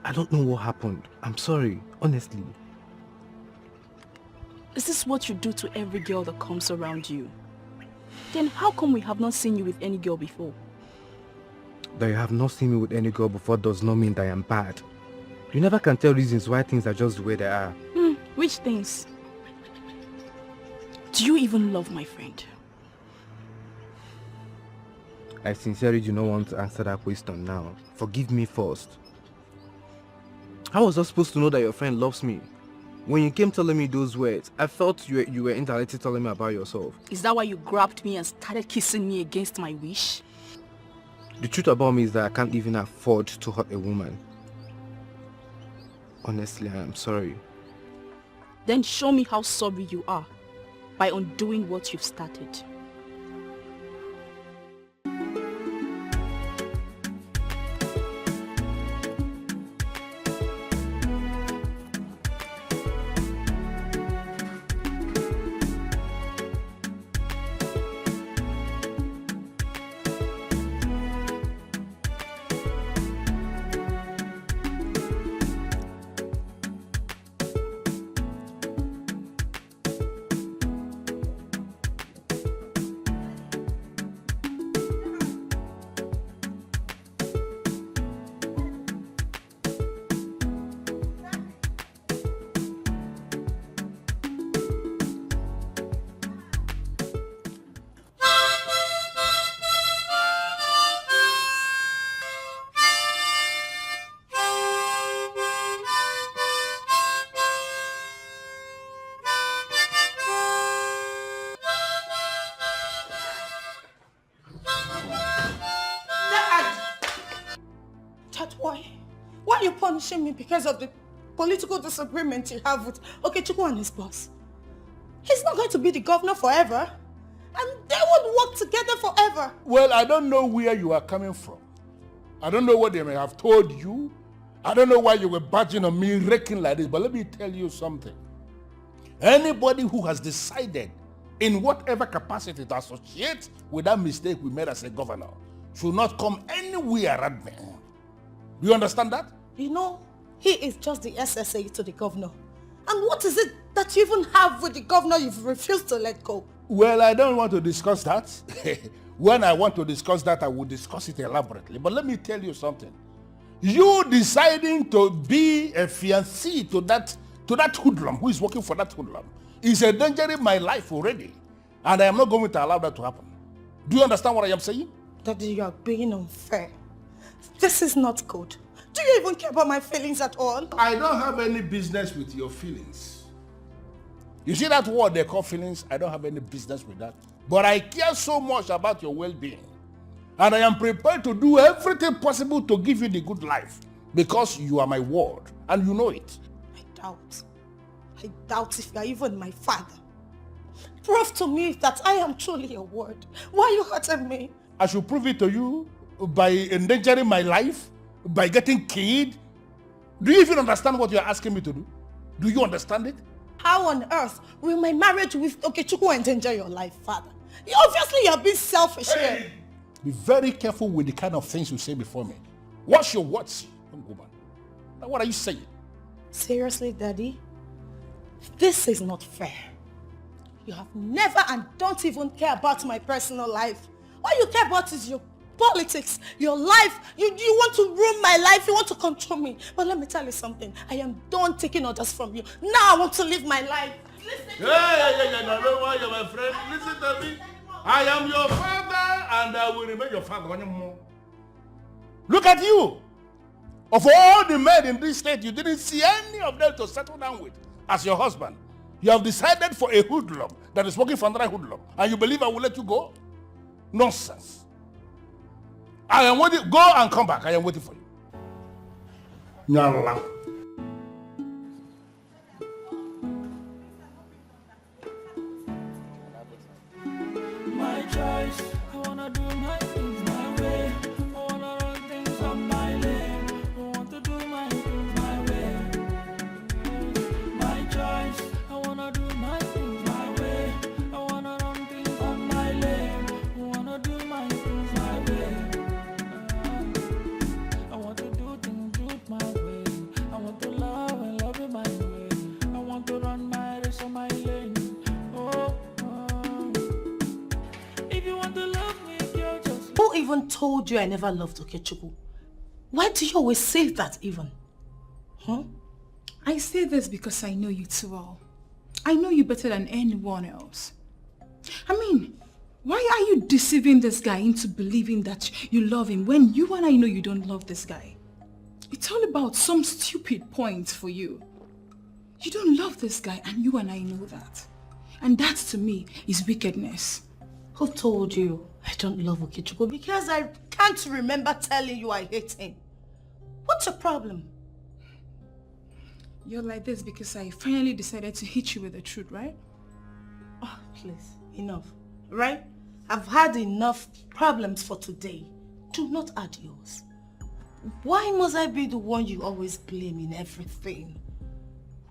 Speaker 9: I don't know what happened. I'm sorry, honestly.
Speaker 12: Is this what you do to every girl that comes around you? Then how come we have not seen you with any girl before?
Speaker 9: That you have not seen me with any girl before does not mean that I am bad. You never can tell reasons why things are just the way they are.
Speaker 12: Which things? Do you even love my friend?
Speaker 9: I sincerely do not want to answer that question now. Forgive me first. How was I supposed to know that your friend loves me? When you came telling me those words, I felt you were indirectly telling me about yourself.
Speaker 12: Is that why you grabbed me and started kissing me against my wish?
Speaker 9: The truth about me is that I can't even afford to hurt a woman. Honestly, I am sorry.
Speaker 12: Then show me how sorry you are by undoing what you've started.
Speaker 5: Why are you punishing me because of the political disagreement you have with Okechukwu and his boss? He's not going to be the governor forever. And they won't work together forever.
Speaker 3: Well, I don't know where you are coming from. I don't know what they may have told you. I don't know why you were badging on me, raking like this. But let me tell you something. Anybody who has decided in whatever capacity to associate with that mistake we made as a governor should not come anywhere at me. Do you understand that?
Speaker 5: You know, he is just the SSA to the governor. And what is it that you even have with the governor you've refused to let go?
Speaker 3: Well, I don't want to discuss that. When I want to discuss that, I will discuss it elaborately. But let me tell you something. You deciding to be a fiancé to that hoodlum who is working for that hoodlum is a danger in my life already. And I am not going to allow that to happen. Do you understand what I am saying?
Speaker 5: Daddy, you are being unfair. This is not good. Do you even care about my feelings at all?
Speaker 3: I don't have any business with your feelings. You see that word they call feelings? I don't have any business with that. But I care so much about your well-being. And I am prepared to do everything possible to give you the good life. Because you are my word. And you know it.
Speaker 5: I doubt if you are even my father. Prove to me that I am truly your word. Why are you hurting me?
Speaker 3: I should prove it to you by endangering my life, by getting killed. Do you even understand what you're asking me to do? Do you understand it?
Speaker 5: How on earth will my marriage with Okechukwu endanger your life, father? Obviously, you're being selfish here.
Speaker 3: Be very careful with the kind of things you say before me. Watch your words, young woman. Now, what are you saying?
Speaker 5: Seriously, Daddy? This is not fair. You have never and don't even care about my personal life. All you care about is your politics, your life. You want to ruin my life. You want to control me. But let me tell you something. I am done taking orders from you. Now I want to live my life.
Speaker 3: No, why you're my friend. Listen to me. I am your father and I will remain your father. Look at you. Of all the men in this state, you didn't see any of them to settle down with as your husband. You have decided for a hoodlum that is working for another hoodlum, and you believe I will let you go? Nonsense. I am waiting. Go and come back. I am waiting for you. Nyala.
Speaker 18: My choice. I wanna do my things my way. I wanna run things on my lane. I want to do my things my way. My choice. I wanna do my things my way. I wanna run things on my lane. I wanna do my things my way. I want to do things my way. I want to love and love it my way. I want to run my race on my lane. Oh. If you want to love me, girl, just...
Speaker 5: Who even told you I never loved Okechukwu? Why do you always say that even? Huh?
Speaker 17: I say this because I know you too well. I know you better than anyone else. I mean, why are you deceiving this guy into believing that you love him when you and I know you don't love this guy? It's all about some stupid points for you. You don't love this guy and you and I know that. And that to me is wickedness.
Speaker 5: Who told you I don't love Okechukwu? Because I can't remember telling you I hate him. What's your problem?
Speaker 17: You're like this because I finally decided to hit you with the truth, right?
Speaker 5: Oh, please, enough, right? I've had enough problems for today. Do not add yours. Why must I be the one you always blame in everything?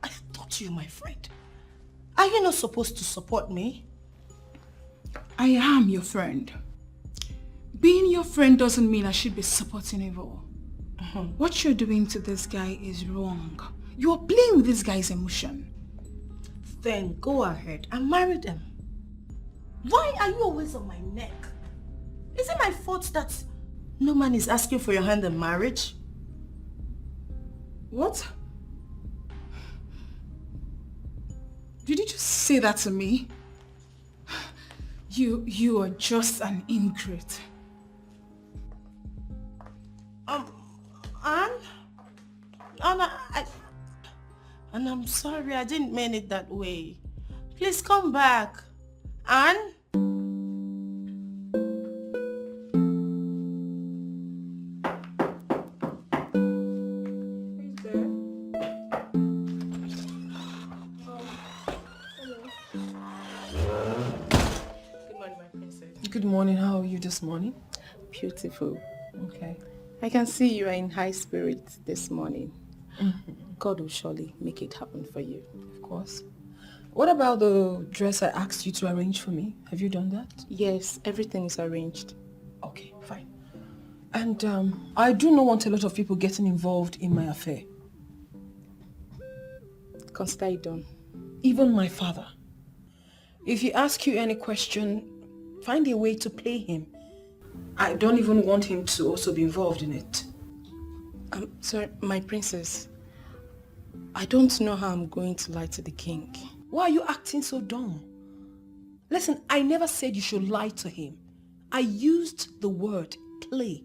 Speaker 5: I thought you were my friend. Are you not supposed to support me?
Speaker 17: I am your friend. Being your friend doesn't mean I should be supporting evil. What you're doing to this guy is wrong. You're playing with this guy's emotion.
Speaker 5: Then go ahead and marry them. Why are you always on my neck? Is it my fault that no man is asking for your hand in marriage?
Speaker 17: What? Did you just say that to me? You are just an ingrate.
Speaker 5: Anne, I'm sorry, I didn't mean it that way. Please come back. Anne?
Speaker 2: Good morning. How are you this morning?
Speaker 19: Beautiful.
Speaker 2: Okay.
Speaker 19: I can see you are in high spirits this morning. God will surely make it happen for you.
Speaker 2: Of course. What about the dress I asked you to arrange for me? Have you done that?
Speaker 19: Yes, everything is arranged.
Speaker 2: Okay, fine. And I do not want a lot of people getting involved in my affair.
Speaker 19: Consider it done.
Speaker 2: Even my father. If he asks you any question, find a way to play him. I don't even want him to also be involved in it.
Speaker 19: Sorry, my princess. I don't know how I'm going to lie to the king.
Speaker 2: Why are you acting so dumb? Listen, I never said you should lie to him. I used the word play,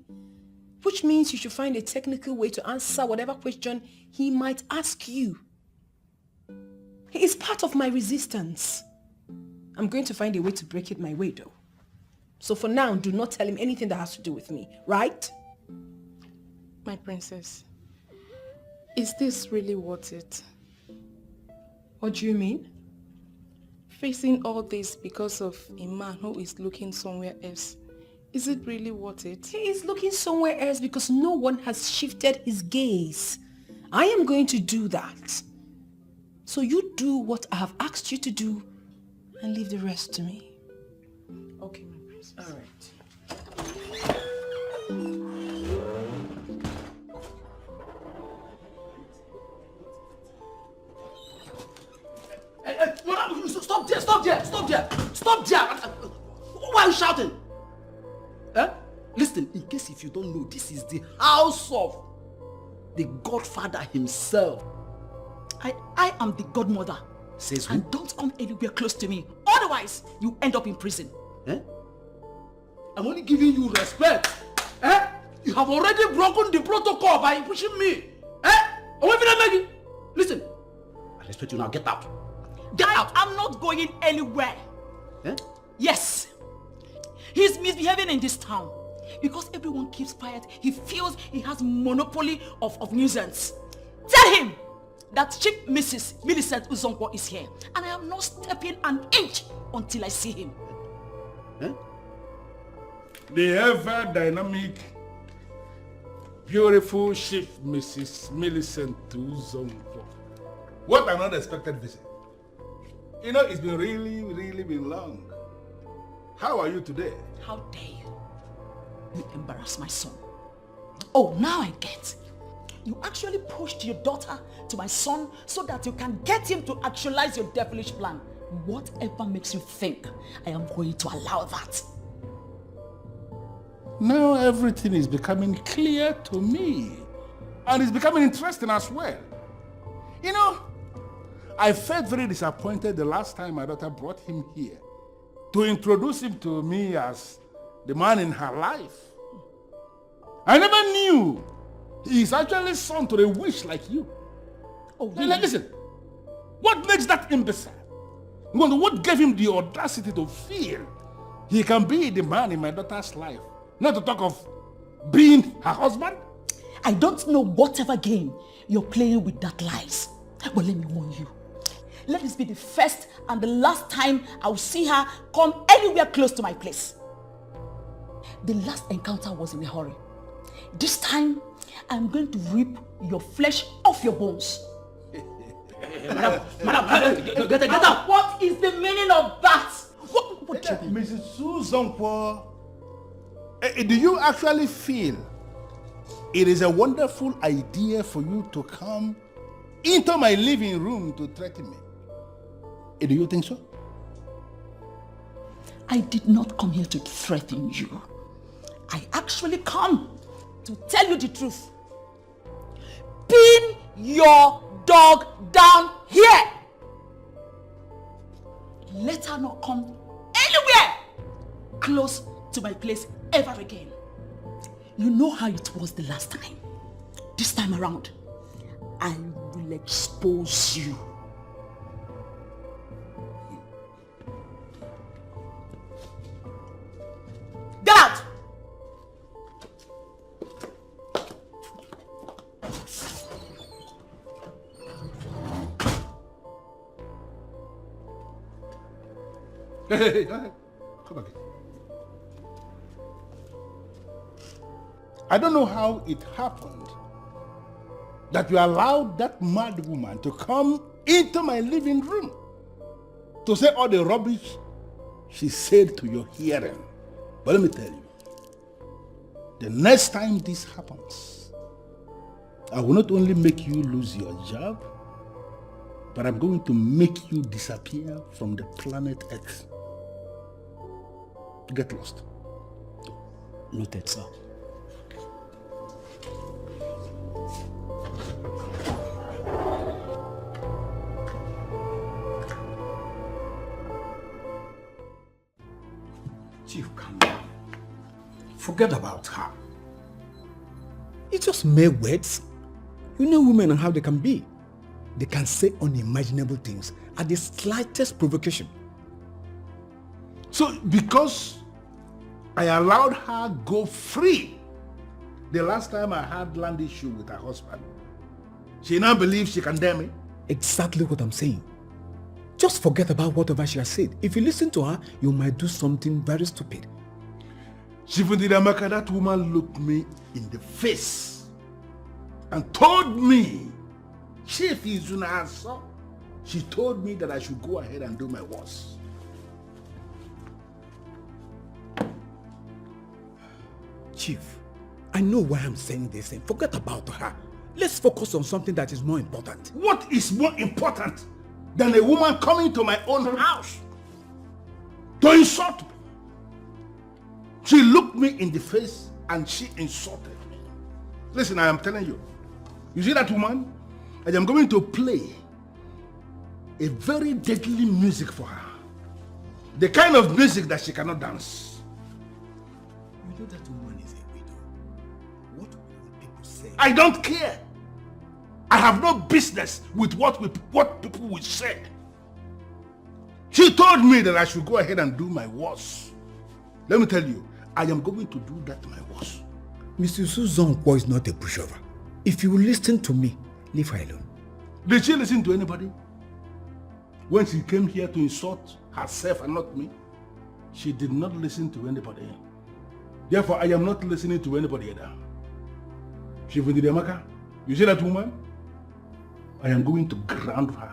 Speaker 2: which means you should find a technical way to answer whatever question he might ask you. He is part of my resistance. I'm going to find a way to break it my way though. So for now, do not tell him anything that has to do with me, right?
Speaker 19: My princess, is this really worth it?
Speaker 2: What do you mean?
Speaker 19: Facing all this because of a man who is looking somewhere else. Is it really worth it?
Speaker 2: He is looking somewhere else because no one has shifted his gaze. I am going to do that. So you do what I have asked you to do and leave the rest to me.
Speaker 19: Okay, my princess.
Speaker 2: All right.
Speaker 10: Stop there! Stop there! Stop there! Stop there! Why are you shouting? Listen, in case if you don't know, this is the house of the Godfather himself.
Speaker 1: I am the godmother.
Speaker 10: Says who?
Speaker 1: And don't come anywhere close to me. Otherwise, you end up in prison.
Speaker 10: I'm only giving you respect. You have already broken the protocol by pushing me. Listen, I respect you now. Get out.
Speaker 1: Get out! I'm not going anywhere.
Speaker 10: Eh?
Speaker 1: Yes. He's misbehaving in this town. Because everyone keeps quiet, he feels he has monopoly of nuisance. Tell him that Chief Mrs. Millicent Uzonkwo is here. And I am not stepping an inch until I see him.
Speaker 3: Eh? The ever-dynamic, beautiful Chief Mrs. Millicent Uzonkwo. What an unexpected visit. You know, it's been really been long. How are you today?
Speaker 1: How dare you? You embarrass my son. Oh, now I get. You actually pushed your daughter to my son so that you can get him to actualize your devilish plan. Whatever makes you think I am going to allow that.
Speaker 3: Now everything is becoming clear to me. And it's becoming interesting as well. You know, I felt very disappointed the last time my daughter brought him here to introduce him to me as the man in her life. I never knew he's actually son to a witch like you.
Speaker 1: Oh,
Speaker 3: really? Now listen, what makes that imbecile? What gave him the audacity to feel he can be the man in my daughter's life? Not to talk of being her husband?
Speaker 1: I don't know whatever game you're playing with that lies. But let me warn you. Let this be the first and the last time I will see her come anywhere close to my place. The last encounter was in a hurry. This time, I'm going to rip your flesh off your bones. Madam, get out! What is the meaning of that? What do you mean?
Speaker 3: Mrs. Uzonkwo, do you actually feel it is a wonderful idea for you to come into my living room to threaten me? Do you think so?
Speaker 1: I did not come here to threaten you. I actually come to tell you the truth. Pin your dog down here. Let her not come anywhere close to my place ever again. You know how it was the last time. This time around, I will expose you. Get out!
Speaker 3: Hey, come again. I don't know how it happened that you allowed that mad woman to come into my living room to say all the rubbish she said to your hearing. But let me tell you, the next time this happens, I will not only make you lose your job, but I'm going to make you disappear from the planet Earth. Get lost.
Speaker 4: Noted, sir. Chief, calm down. Forget about her. It's just mere words. You know women and how they can be. They can say unimaginable things at the slightest provocation.
Speaker 3: So because I allowed her go free the last time I had land issue with her husband, she now believes she can dare me?
Speaker 4: Exactly what I'm saying. Just forget about whatever she has said. If you listen to her, you might do something very stupid.
Speaker 3: Shifundidamaka, that woman looked me in the face and told me, Chief Izunasa, she told me that I should go ahead and do my worst.
Speaker 4: Chief, I know why I'm saying this and forget about her. Let's focus on something that is more important.
Speaker 3: What is more important than a woman coming to my own house to insult me? She looked me in the face and she insulted me. Listen, I am telling you. You see that woman? I am going to play a very deadly music for her. The kind of music that she cannot dance.
Speaker 4: You know that woman is a widow. What will people say?
Speaker 3: I don't care. I have no business with what people will say. She told me that I should go ahead and do my worst. Let me tell you, I am going to do that my worst.
Speaker 4: Mr. Suzonkwo is not a pushover. If you listen to me, leave her alone.
Speaker 3: Did she listen to anybody? When she came here to insult herself and not me, she did not listen to anybody. Therefore, I am not listening to anybody either. Shivundidiamaka, you see that woman? I am going to ground her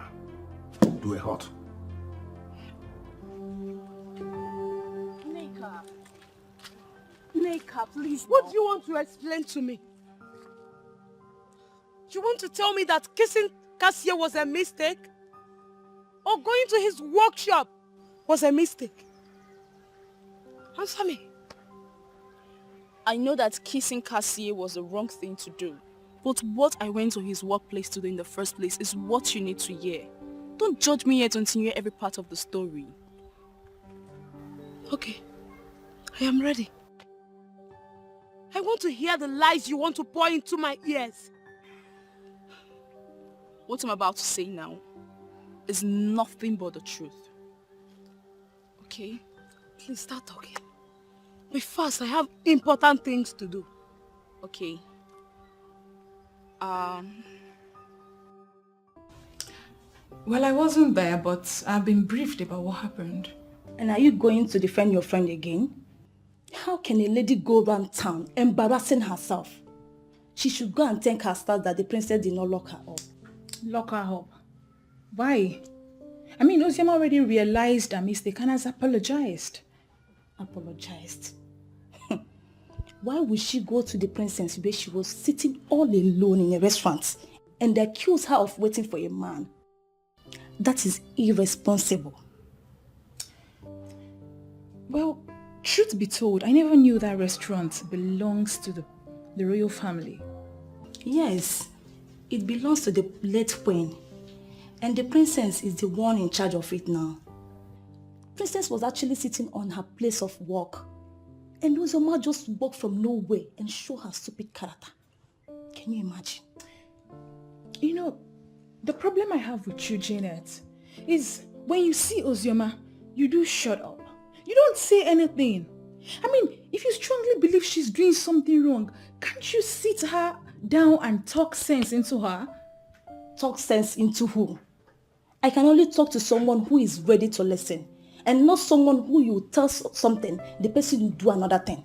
Speaker 3: to a halt.
Speaker 8: Neka, please. What do you want to explain to me? You want to tell me that kissing Cassia was a mistake? Or going to his workshop was a mistake? Answer me.
Speaker 12: I know that kissing Cassie was the wrong thing to do. But what I went to his workplace to do in the first place is what you need to hear. Don't judge me yet until you hear every part of the story.
Speaker 8: Okay. I am ready. I want to hear the lies you want to pour into my ears.
Speaker 12: What I'm about to say now is nothing but the truth. Okay?
Speaker 8: Please start talking. But first, I have important things to do.
Speaker 12: Okay.
Speaker 17: Well, I wasn't there, but I've been briefed about what happened.
Speaker 5: And are you going to defend your friend again? How can a lady go around town embarrassing herself? She should go and thank her stars that the princess did not lock her up.
Speaker 17: Lock her up? Why? I mean, Ozioma already realized her mistake and has apologized.
Speaker 5: Apologized? Why would she go to the princess where she was sitting all alone in a restaurant and accuse her of waiting for a man? That is irresponsible.
Speaker 17: Well, truth be told, I never knew that restaurant belongs to the royal family.
Speaker 5: Yes, it belongs to the late queen. And the princess is the one in charge of it now. Princess was actually sitting on her place of work. And Uzoma just walked from nowhere and showed her stupid character. Can you imagine?
Speaker 17: You know, the problem I have with you, Janet, is when you see Ozioma, you do shut up. You don't say anything. I mean, if you strongly believe she's doing something wrong, can't you sit her down and talk sense into her?
Speaker 5: Talk sense into who? I can only talk to someone who is ready to listen, and not someone who you tell something, the person will do another thing.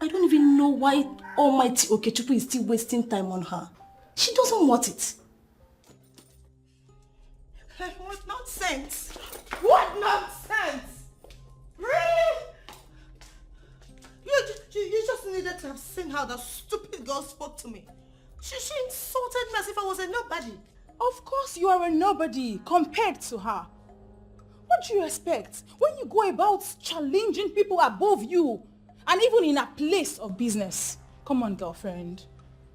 Speaker 5: I don't even know why Almighty Okechukwu is still wasting time on her. She doesn't want it. What nonsense! What nonsense! Really? You just needed to have seen how that stupid girl spoke to me. She insulted me as if I was a nobody.
Speaker 17: Of course you are a nobody compared to her. What do you expect when you go about challenging people above you and even in a place of business? Come on, girlfriend.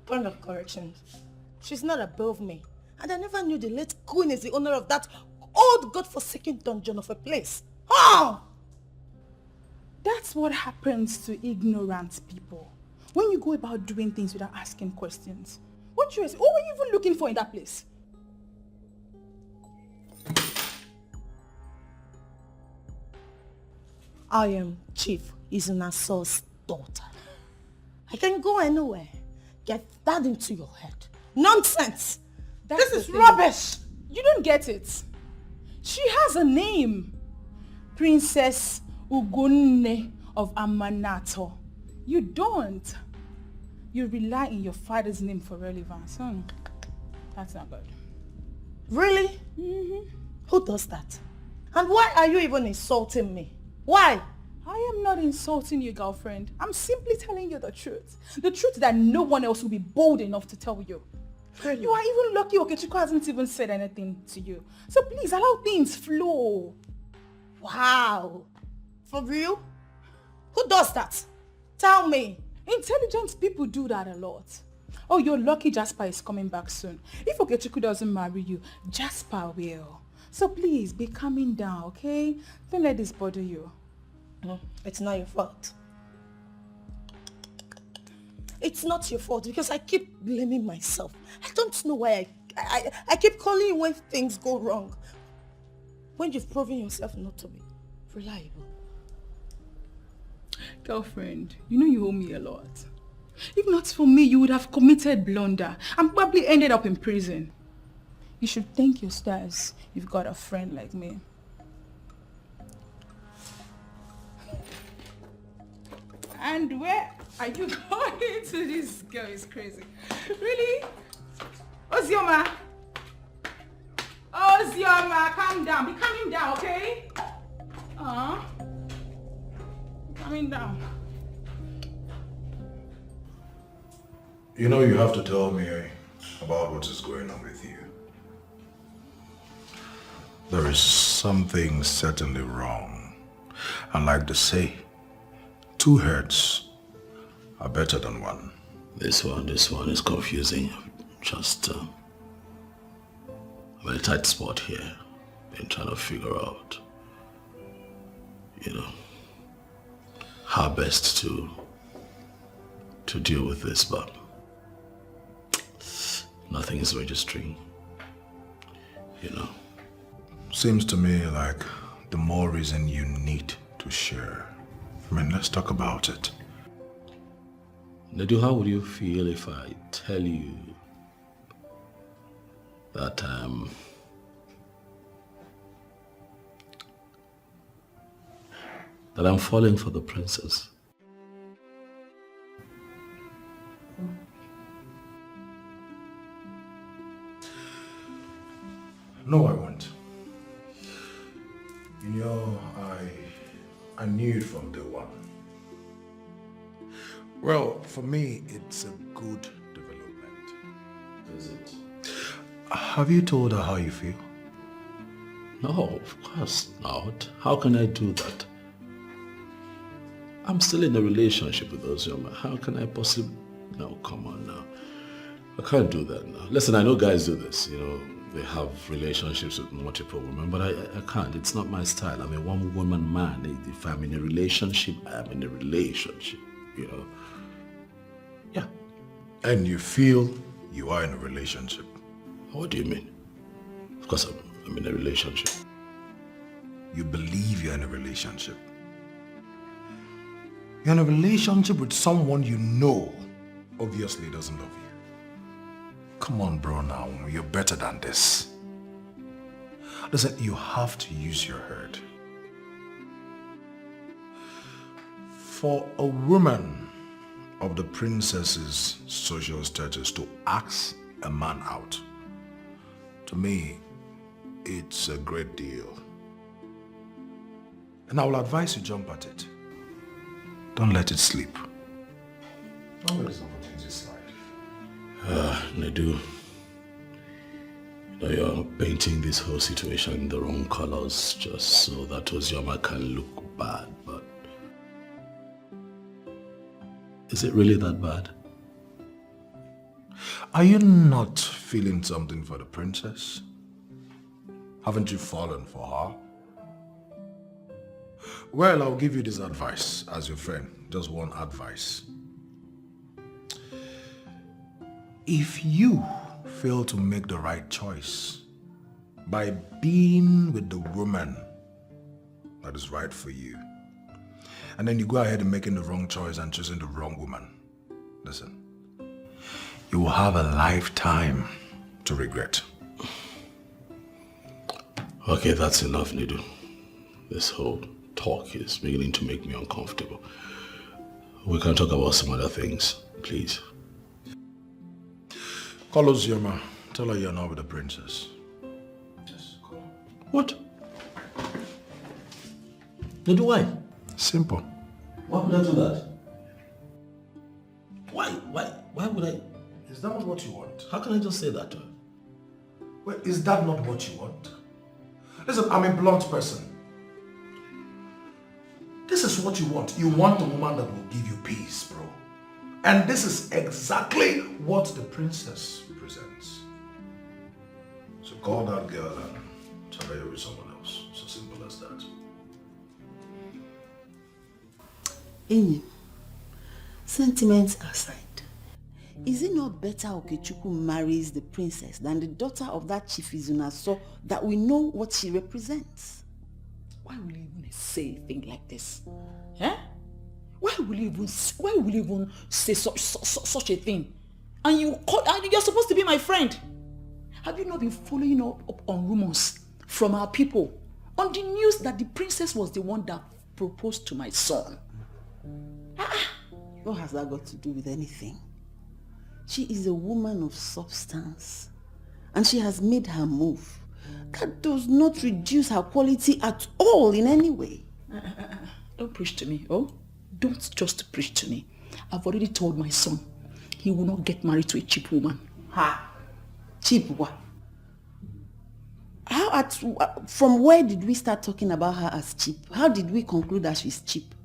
Speaker 5: Point of correction. She's not above me. And I never knew the late queen is the owner of that old godforsaken dungeon of a place. Oh!
Speaker 17: That's what happens to ignorant people. When you go about doing things without asking questions. What were you even looking for in that place?
Speaker 5: I am Chief Izunaso's daughter. I can go anywhere. Get that into your head. Nonsense! This is rubbish!
Speaker 17: You don't get it. She has a name. Princess Ugunne of Amanato. You don't. You rely on your father's name for relevance. That's not good.
Speaker 5: Really? Mm-hmm. Who does that? And why are you even insulting me? Why?
Speaker 17: I am not insulting you, girlfriend. I'm simply telling you the truth. The truth that no one else will be bold enough to tell you. Really? You are even lucky Okechukwu hasn't even said anything to you. So please allow things flow.
Speaker 5: Wow. For real? Who does that? Tell me.
Speaker 17: Intelligent people do that a lot. Oh, you're lucky Jasper is coming back soon. If Okechukwu doesn't marry you, Jasper will. So please, be calming down, okay? Don't let this bother you.
Speaker 5: It's not your fault. It's not your fault because I keep blaming myself. I don't know why I keep calling you when things go wrong. when you've proven yourself not to be reliable?
Speaker 17: Girlfriend, you know you owe me a lot. If not for me, you would have committed blunder and probably ended up in prison. You should thank your stars you've got a friend like me. And where are you going to? This girl is crazy. Really? Ozioma! Ozioma, calm down. Be calming down, okay? Calming down.
Speaker 16: You know you have to tell me about what is going on with you. There is something certainly wrong. And like they say, 2 heads are better than one.
Speaker 6: This one is confusing. Just, I'm in a tight spot here. Been trying to figure out, how best to deal with this, but nothing is registering,
Speaker 16: Seems to me like the more reason you need to share. I mean, let's talk about it.
Speaker 6: Nedu, how would you feel if I tell you that I'm falling for the princess?
Speaker 16: No, I won't. I knew it from day one. Well, for me, it's a good development.
Speaker 6: Is it?
Speaker 16: Have you told her how you feel?
Speaker 6: No, of course not. How can I do that? I'm still in a relationship with Ozioma. How can I possibly... No, come on now. I can't do that now. Listen, I know guys do this, they have relationships with multiple women, but I can't. It's not my style. I'm a one-woman man. If I'm in a relationship, I'm in a relationship, Yeah.
Speaker 16: And you feel you are in a relationship?
Speaker 6: What do you mean? Of course I'm in a relationship.
Speaker 16: You believe you're in a relationship? You're in a relationship with someone you know obviously doesn't love you. Come on, bro, now. You're better than this. Listen, you have to use your head. For a woman of the princess's social status to ask a man out, to me, it's a great deal. And I will advise you jump at it. Don't let it sleep. Don't let this opportunity slide.
Speaker 6: Nedu, you're painting this whole situation in the wrong colors just so that Ozioma can look bad, but is it really that bad?
Speaker 16: Are you not feeling something for the princess? Haven't you fallen for her? Well, I'll give you this advice as your friend. Just one advice. If you fail to make the right choice by being with the woman that is right for you, and then you go ahead and making the wrong choice and choosing the wrong woman, listen, you will have a lifetime to regret.
Speaker 6: Okay, that's enough, Nedu. This whole talk is beginning to make me uncomfortable. We can talk about some other things, please.
Speaker 16: Call Ozioma. Tell her you're not with the princess.
Speaker 6: Yes, call her. What? Nedu, why?
Speaker 16: Simple.
Speaker 6: Why would I do that? Why would I?
Speaker 16: Is that not what you want?
Speaker 6: How can I just say that to her?
Speaker 16: Well, is that not what you want? Listen, I'm a blunt person. This is what you want. You want a woman that will give you peace, bro. And this is exactly what the princess presents. So call that girl and tell her you're with someone else. So simple as that.
Speaker 7: Enyi, sentiments aside, Is it not better Okechukwu marries the princess than the daughter of that Chief Izuna so that we know what she represents?
Speaker 14: Why will you even say a thing like this? Eh? Why will you even say such a thing? And you're supposed to be my friend. Have you not been following up on rumors from our people on the news that the princess was the one that proposed to my son?
Speaker 7: What has that got to do with anything? She is a woman of substance and she has made her move. That does not reduce her quality at all in any way.
Speaker 14: Don't preach to me, oh? Don't just preach to me. I've already told my son he will not get married to a cheap woman.
Speaker 7: Ha! Cheap what? From where did we start talking about her as cheap? How did we conclude that she's cheap?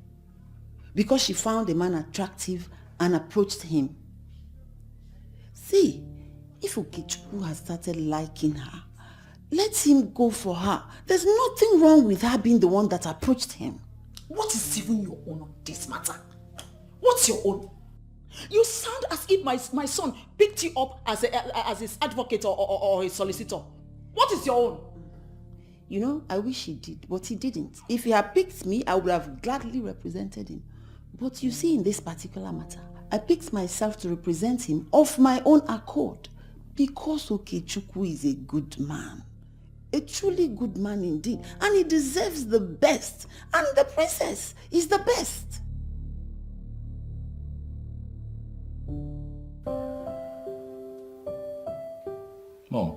Speaker 7: Because she found a man attractive and approached him. See, if Okechukwu has started liking her, let him go for her. There's nothing wrong with her being the one that approached him.
Speaker 14: What is even your own on this matter? What's your own? You sound as if my son picked you up as his advocate or his solicitor. What is your own?
Speaker 7: You know, I wish he did, but he didn't. If he had picked me, I would have gladly represented him. But you see, in this particular matter, I picked myself to represent him of my own accord because Okechukwu is a good man. A truly good man indeed. And he deserves the best. And the princess is the best.
Speaker 6: Mom,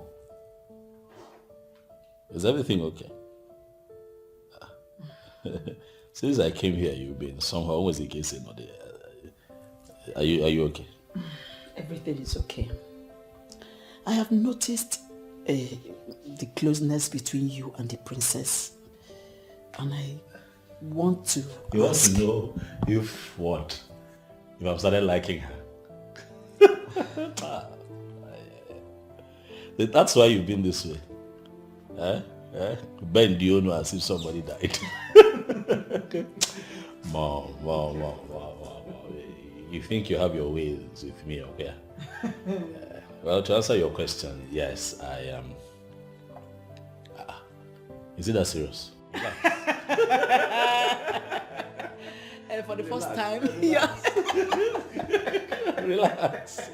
Speaker 6: is everything okay? Since I came here, you've been somehow always the case in order. Are you okay?
Speaker 14: Everything is okay. I have noticed the closeness between you and the princess. And I want to
Speaker 6: You want to know if what? If I've started liking her? That's why you've been this way. Bend you know as if somebody died. Mom. You think you have your ways with me, okay? Well, to answer your question, yes, I am. Is it that serious?
Speaker 14: For the first time, yeah.
Speaker 6: Relax.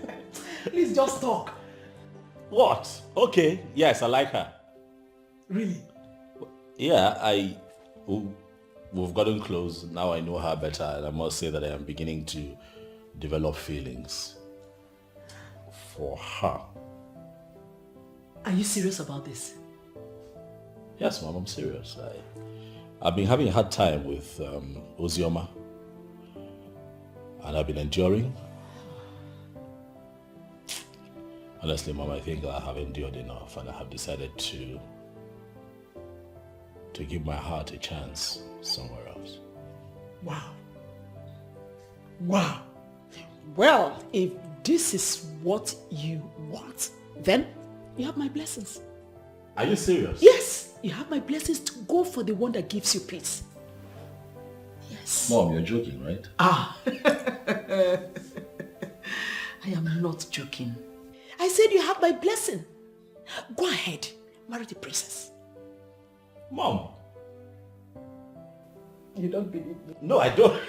Speaker 14: Please just talk.
Speaker 6: What? Okay, yes, I like her.
Speaker 14: Really?
Speaker 6: Yeah, we've gotten close. Now I know her better, and I must say that I am beginning to develop feelings for her.
Speaker 14: Are you serious about this?
Speaker 6: Yes, Mom, I'm serious. I've been having a hard time with Ozioma, and I've been enduring. Honestly, Mom, I think I have endured enough, and I have decided to give my heart a chance somewhere else.
Speaker 14: Wow. Well, if this is what you want, then you have my blessings.
Speaker 6: Are you serious?
Speaker 14: Yes, you have my blessings to go for the one that gives you peace. Yes.
Speaker 6: Mom, you're joking, right?
Speaker 14: I am not joking. I said you have my blessing. Go ahead, marry the princess.
Speaker 6: Mom.
Speaker 14: You don't believe me?
Speaker 6: No, I don't.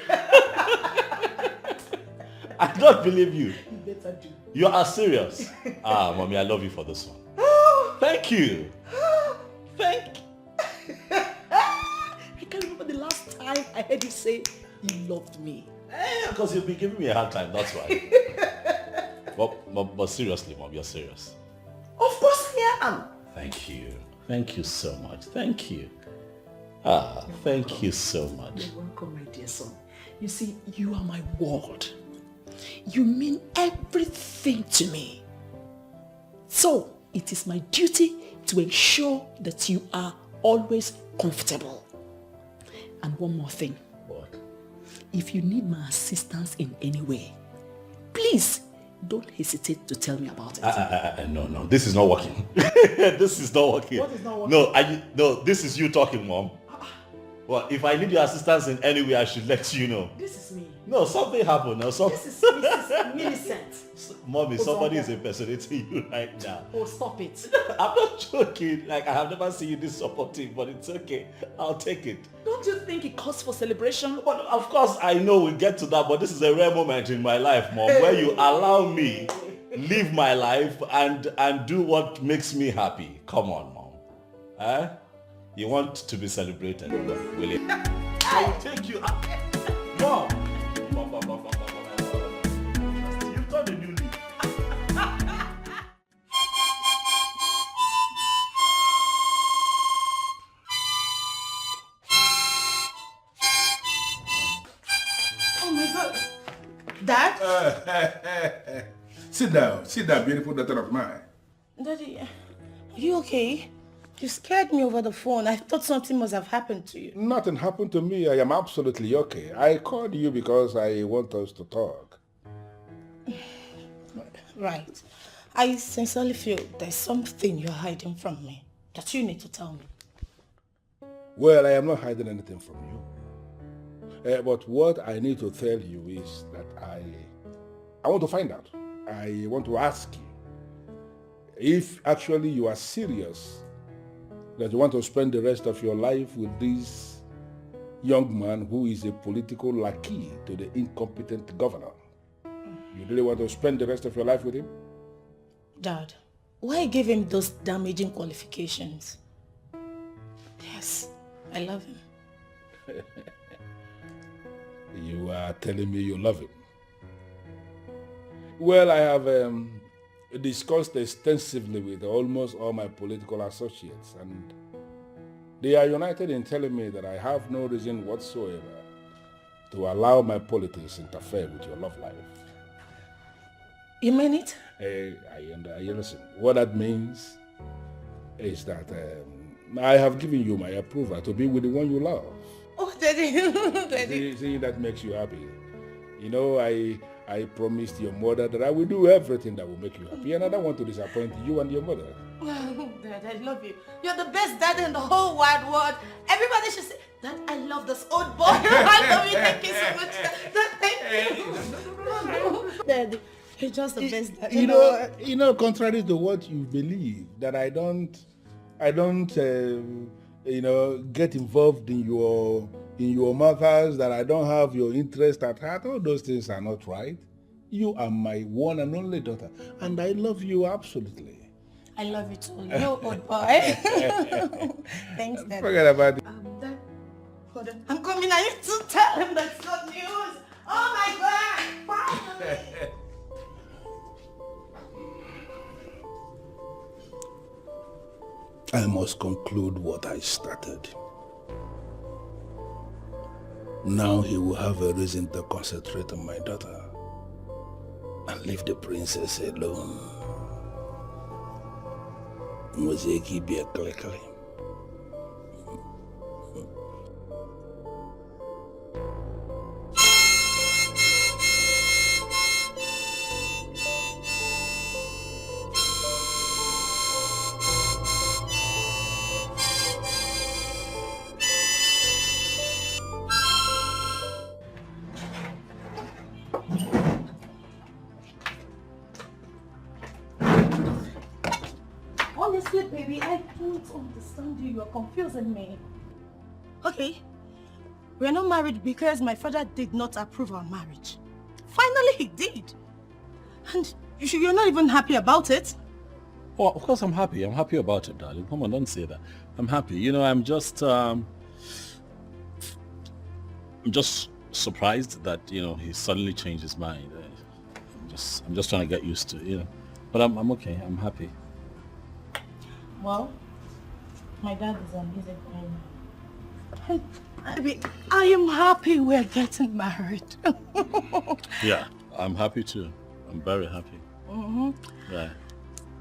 Speaker 6: I don't believe you.
Speaker 14: You better do.
Speaker 6: You are serious. Mommy, I love you for this one. Thank you.
Speaker 14: I can't remember the last time I heard you say you loved me.
Speaker 6: Because you've been giving me a hard time, that's why. but seriously, Mom, you're serious.
Speaker 14: Of course I am.
Speaker 6: Thank you. Thank you so much. Thank you. Thank you so much.
Speaker 14: You're welcome, my dear son. You see, you are my world. You mean everything to me. So, it is my duty to ensure that you are always comfortable. And one more thing.
Speaker 6: What?
Speaker 14: If you need my assistance in any way, please don't hesitate to tell me about it.
Speaker 6: No, this is not working. This is not working.
Speaker 14: What is not working?
Speaker 6: No, this is you talking, Mom. Well, if I need your assistance in any way, I should let you know.
Speaker 1: This is me.
Speaker 6: No, something happened. No,
Speaker 1: This is Mrs. Millicent.
Speaker 6: Mommy,
Speaker 1: Oh,
Speaker 6: somebody
Speaker 1: God.
Speaker 6: is impersonating you right now.
Speaker 1: Oh, stop it.
Speaker 6: I'm not joking. Like, I have never seen you this supportive, but it's okay. I'll take it.
Speaker 1: Don't you think it calls for celebration?
Speaker 6: But of course, I know we'll get to that, but this is a rare moment in my life, Mom, where you allow me live my life and do what makes me happy. Come on, Mom. Huh? You want to be celebrated, will you? I will take you out. Mom! You've got a new leaf.
Speaker 5: Oh my God. Dad?
Speaker 16: Sit down, beautiful daughter of mine.
Speaker 5: Daddy, are you okay? You scared me over the phone. I thought something must have happened to you.
Speaker 16: Nothing happened to me. I am absolutely okay. I called you because I want us to talk.
Speaker 5: Right. I sincerely feel there's something you're hiding from me that you need to tell me.
Speaker 16: Well, I am not hiding anything from you. But what I need to tell you is that I want to find out. I want to ask you if actually you are serious that you want to spend the rest of your life with this young man who is a political lackey to the incompetent governor. You really want to spend the rest of your life with him?
Speaker 5: Dad, why give him those damaging qualifications? Yes, I love him.
Speaker 16: You are telling me you love him. Well, I have discussed extensively with almost all my political associates, and they are united in telling me that I have no reason whatsoever to allow my politics interfere with your love life.
Speaker 5: You mean it?
Speaker 16: Listen, what that means is that I have given you my approval to be with the one you love.
Speaker 5: Oh, Daddy. Daddy.
Speaker 16: See, that makes you happy. You know, I promised your mother that I will do everything that will make you happy, and I don't want to disappoint you and your mother.
Speaker 5: Dad, I love you. You're the best dad in the whole wide world. Everybody should say, Dad, I love this old boy. I love you. Thank you so much. Dad, thank you. Daddy, you're just the best dad in the world.
Speaker 16: You know, contrary to what you believe, that I don't get involved in your matters, that I don't have your interest at heart. All those things are not right. You are my one and only daughter, and I love you absolutely.
Speaker 5: I love you too. You old boy. Thanks, Dad.
Speaker 16: Forget about it.
Speaker 5: Dad, hold on. I'm coming. I need to tell him that's good news. Oh my God! Finally!
Speaker 16: I must conclude what I started. Now he will have a reason to concentrate on my daughter and leave the princess alone. Muzeki be a clickly.
Speaker 5: Honestly, baby, I don't understand you. You're confusing me. Okay, we're not married because my father did not approve our marriage. Finally, he did. And you're not even happy about it.
Speaker 6: Oh, of course I'm happy. I'm happy about it, darling. Come on, don't say that. I'm happy. You know, I'm just surprised that, you know, he suddenly changed his mind. I'm just trying to get used to it, you know. But I'm okay. I'm happy.
Speaker 5: Well, my dad is on his agreement. I am happy we're getting married.
Speaker 6: Yeah, I'm happy too. I'm very happy.
Speaker 5: Mm-hmm.
Speaker 6: Yeah.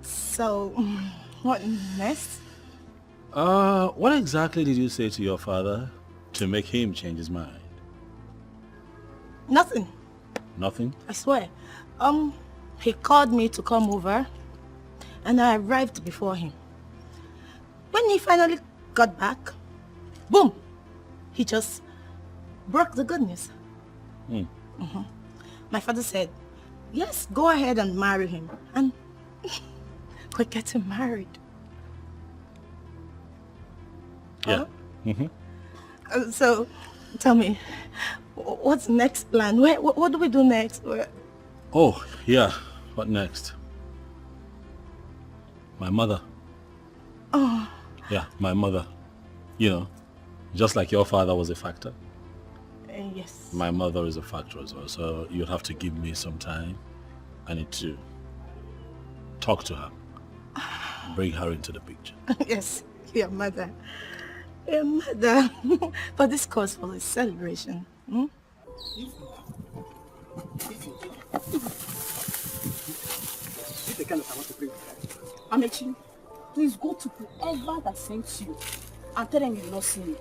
Speaker 5: So, what next?
Speaker 6: What exactly did you say to your father to make him change his mind?
Speaker 5: Nothing.
Speaker 6: Nothing?
Speaker 5: I swear. He called me to come over, and I arrived before him. When he finally got back, boom, He just broke the good news. My father said, yes, go ahead and marry him. And we're getting married.
Speaker 6: Yeah.
Speaker 5: So, tell me, what's next plan? What do we do next?
Speaker 6: Oh, yeah. What next? My mother.
Speaker 5: Oh.
Speaker 6: Yeah, my mother. You know, just like your father was a factor.
Speaker 5: Yes.
Speaker 6: My mother is a factor as well. So you'll have to give me some time. I need to talk to her. Bring her into the picture.
Speaker 5: Yes, your mother. Your mother. But this calls for a celebration.
Speaker 12: Amechi, please go to whoever that sent you and tell them you've not seen me.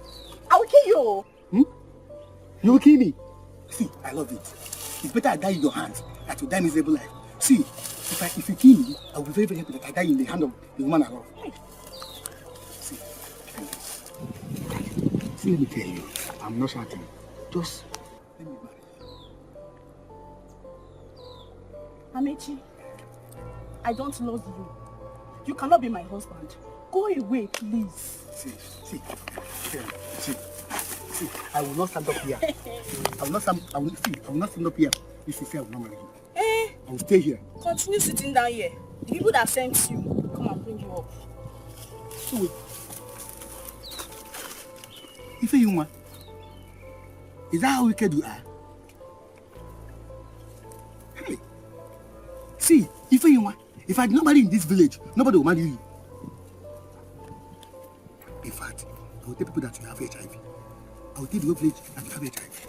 Speaker 12: I will kill you.
Speaker 10: You will kill me? See, I love it. It's better I die in your hands than to die miserable life. See, if you kill me, I will be very, very happy that I die in the hand of the woman I love. See, let me tell you, I'm not shouting. Just let me marry.
Speaker 12: Amechi, I don't love you. You cannot be my husband. Go away, please.
Speaker 10: See, I will not stand up here. I will not stand up here. If you say I will not marry you. I will stay here.
Speaker 12: Continue sitting down here. The people that sent you come and bring you up.
Speaker 10: So wait. If you want, is that how wicked you are? Hey. See, if you want, if I did not marry in this village, nobody will marry you. In fact, I will tell people that you have HIV. I will tell the whole village that you have HIV.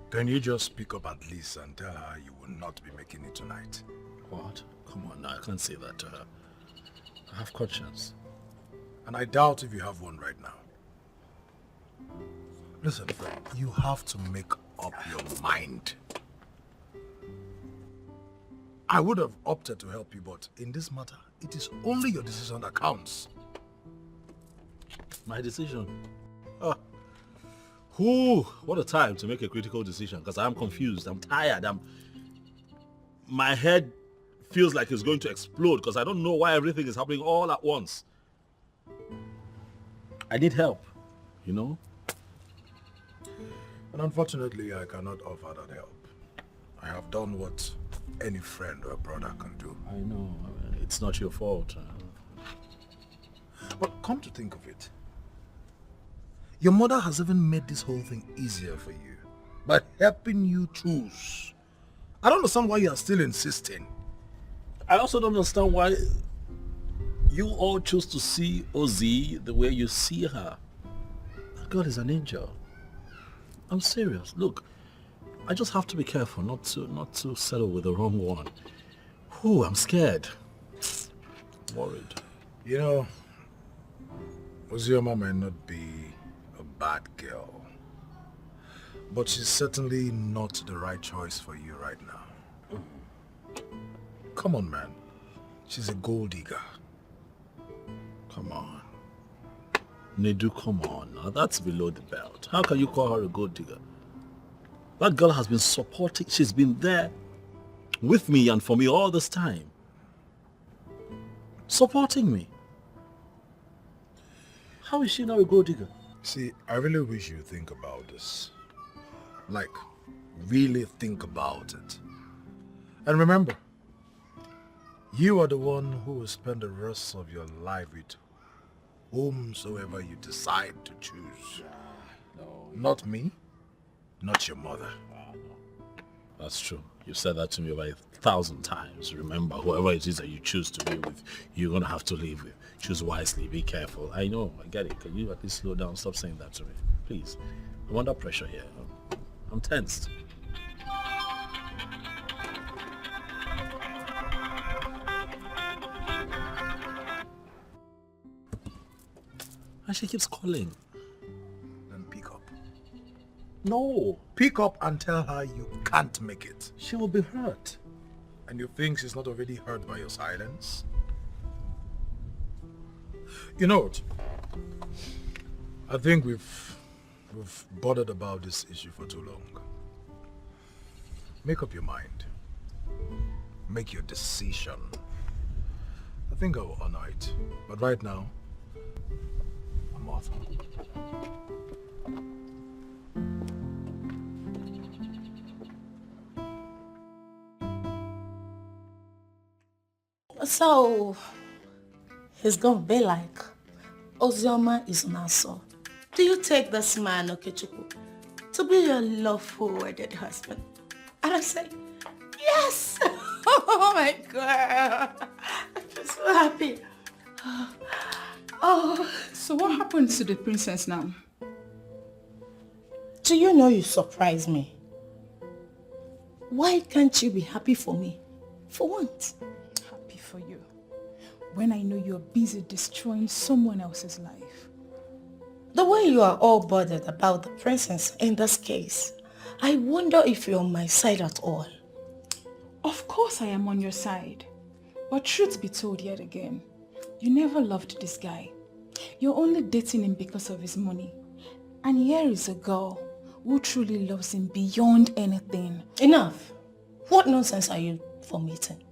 Speaker 16: Can you just speak up at least and tell her you will not be making it tonight?
Speaker 6: What? Come on, I can't say that to her. I have conscience.
Speaker 16: And I doubt if you have one right now. Listen, Fred, you have to make up your mind. I would have opted to help you, but in this matter, it is only your decision that counts.
Speaker 6: My decision? Whew, what a time to make a critical decision, because I'm confused, I'm tired, my head feels like it's going to explode because I don't know why everything is happening all at once. I need help, you know?
Speaker 16: And unfortunately, I cannot offer that help. I have done what any friend or brother can do.
Speaker 6: I know, it's not your fault.
Speaker 16: But come to think of it, your mother has even made this whole thing easier for you by helping you choose. I don't understand why you are still insisting.
Speaker 6: I also don't understand why you all choose to see Ozzy the way you see her. That girl is an angel. I'm serious. Look, I just have to be careful not to settle with the wrong one. Ooh, I'm scared. Worried.
Speaker 16: You know, Ozioma might not be a bad girl, but she's certainly not the right choice for you right now. Come on, man. She's a gold digger.
Speaker 6: Come on. Nedu, come on. Now that's below the belt. How can you call her a gold digger? That girl has been supporting, she's been there with me and for me all this time. Supporting me. How is she now a gold digger?
Speaker 16: See, I really wish you think about this. Like, really think about it. And remember, you are the one who will spend the rest of your life with whomsoever you decide to choose. Not me, not your mother.
Speaker 6: That's true. You've said that to me about 1,000 times. Remember, whoever it is that you choose to be with, you're going to have to live with. Choose wisely, be careful. I know, I get it. Can you at least slow down? Stop saying that to me. Please. I'm under pressure here. I'm tensed. And she keeps calling.
Speaker 16: Then pick up.
Speaker 6: No.
Speaker 16: Pick up and tell her you can't make it.
Speaker 6: She will be hurt.
Speaker 16: And you think she's not already hurt by your silence? You know what? I think we've bothered about this issue for too long. Make up your mind. Make your decision. I think I will honor it. But right now, I'm off.
Speaker 5: So, he's gonna be like, Ozioma is an asshole. Do you take this man, Okechukwu, to be your lawful wedded husband? And I say, yes! Oh my God! I'm just so happy. Oh.
Speaker 17: So what happened to the princess now?
Speaker 5: Do you know you surprise me? Why can't you be happy for me? For once.
Speaker 17: Happy for you. When I know you're busy destroying someone else's life.
Speaker 5: The way you are all bothered about the princess in this case, I wonder if you're on my side at all.
Speaker 17: Of course I am on your side. But truth be told yet again, you never loved this guy. You're only dating him because of his money. And here is a girl who truly loves him beyond anything.
Speaker 5: Enough. What nonsense are you vomiting?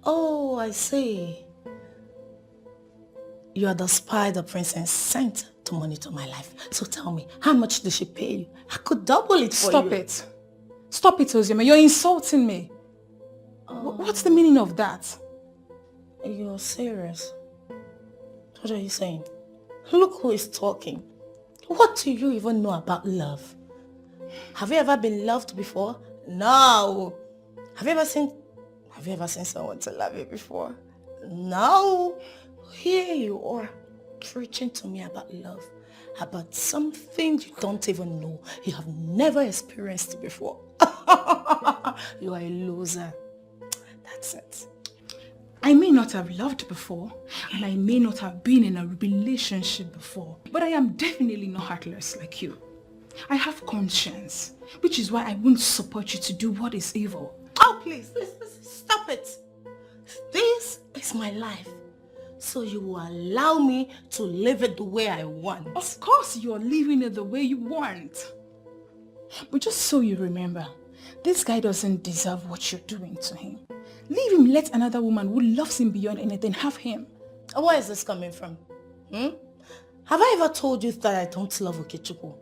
Speaker 5: Oh, I see. You are the spy the princess sent to monitor my life. So tell me, how much did she pay you? I could double it for you.
Speaker 17: Stop it. Stop it, Ozioma. You're insulting me. What's the meaning of that?
Speaker 5: You're serious? What are you saying? Look who is talking. What do you even know about love? Have you ever been loved before? No. Have you ever seen someone to love you before? No. Here you are, preaching to me about love, about something you don't even know. You have never experienced it before. You are a loser. That's it.
Speaker 17: I may not have loved before, and I may not have been in a relationship before, but I am definitely not heartless like you. I have conscience, which is why I won't support you to do what is evil.
Speaker 5: Oh, please, stop it. This is my life. So you will allow me to live it the way I want.
Speaker 17: Of course you're living it the way you want. But just so you remember, this guy doesn't deserve what you're doing to him. Leave him, let another woman who loves him beyond anything have him.
Speaker 5: Where is this coming from? Have I ever told you that I don't love Okechukwu?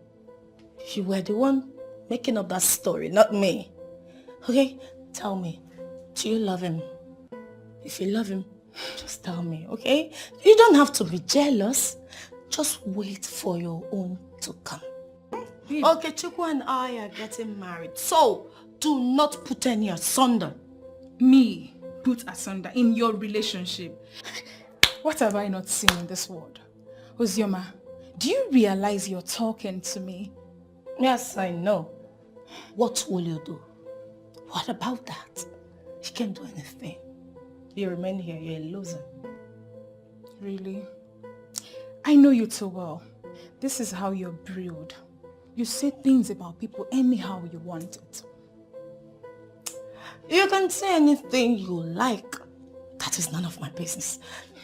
Speaker 5: You were the one making up that story, not me. Okay, tell me, do you love him? If you love him, just tell me, okay? You don't have to be jealous. Just wait for your own to come. Okechukwu and I are getting married, so do not put any asunder.
Speaker 17: Me put asunder in your relationship? What have I not seen in this world? Ozioma, do you realize you're talking to me?
Speaker 5: Yes, I know. What will you do? What about that? You can't do anything. You remain here, you're a loser.
Speaker 17: Really? I know you too well. This is how you're brewed. You say things about people anyhow you want it.
Speaker 5: You can say anything you like. That is none of my business.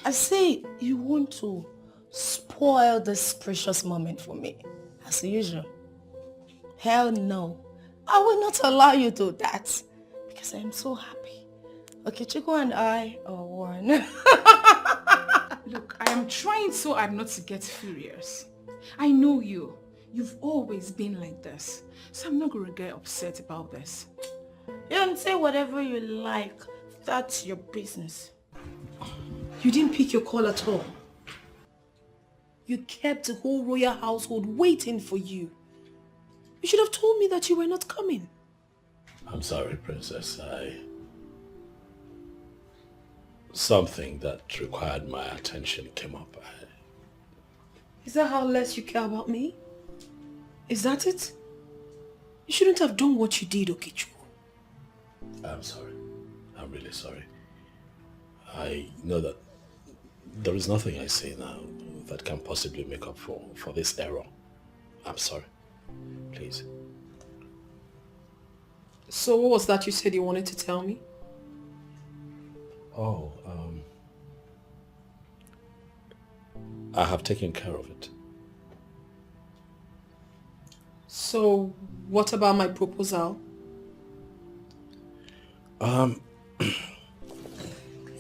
Speaker 5: I say you want to spoil this precious moment for me, as usual. Hell no. I will not allow you to do that. Because I am so happy. Okechukwu and I are one.
Speaker 17: Look, I am trying so hard not to get furious. I know you. You've always been like this. So I'm not going to get upset about this.
Speaker 5: You can say whatever you like. That's your business.
Speaker 2: You didn't pick your call at all. You kept the whole royal household waiting for you. You should have told me that you were not coming.
Speaker 6: I'm sorry, Princess. Something that required my attention came up.
Speaker 2: Is that how less you care about me? Is that it? You shouldn't have done what you did, Okechukwu.
Speaker 6: I'm sorry. I'm really sorry. I know that There is nothing I say now that can possibly make up for this error. I'm sorry. Please.
Speaker 2: So what was that you said you wanted to tell me?
Speaker 6: Oh, I have taken care of it.
Speaker 2: So what about my proposal?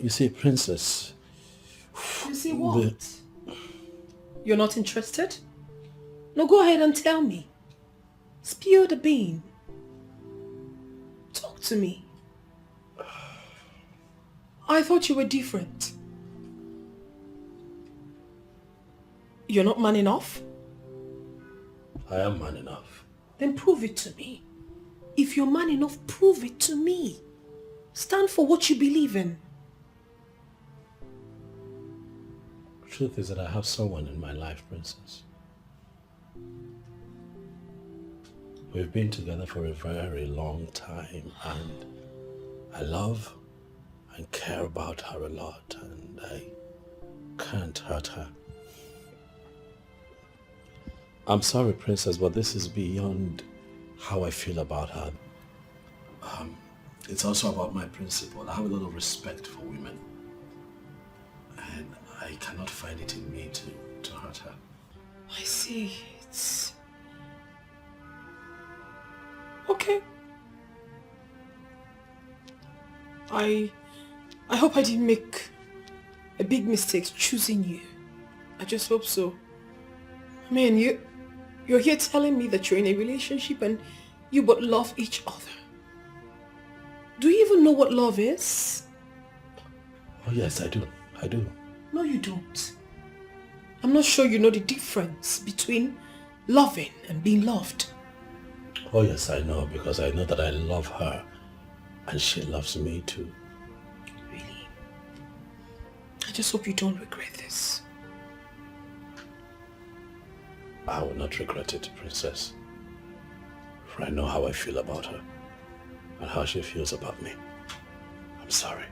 Speaker 6: You see, Princess...
Speaker 2: You see what? You're not interested? No, go ahead and tell me. Spill the bean. Talk to me. I thought you were different. You're not man enough?
Speaker 6: I am man enough.
Speaker 2: Then prove it to me. If you're man enough, prove it to me. Stand for what you believe in.
Speaker 6: Truth is that I have someone in my life, Princess. We've been together for a very long time, and I love and care about her a lot, and I can't hurt her. I'm sorry, Princess, but this is beyond how I feel about her. It's also about my principle. I have a lot of respect for women, and I cannot find it in me to hurt her.
Speaker 2: I see. It's... Okay. I hope I didn't make a big mistake choosing you. I just hope so. I mean, you're here telling me that you're in a relationship and you both love each other. Do you even know what love is?
Speaker 6: Oh yes, I do. I do.
Speaker 2: No, you don't. I'm not sure you know the difference between loving and being loved.
Speaker 6: Oh yes, I know, because I know that I love her and she loves me too.
Speaker 2: Really? I just hope you don't regret this.
Speaker 6: I will not regret it, Princess. For I know how I feel about her and how she feels about me. I'm sorry.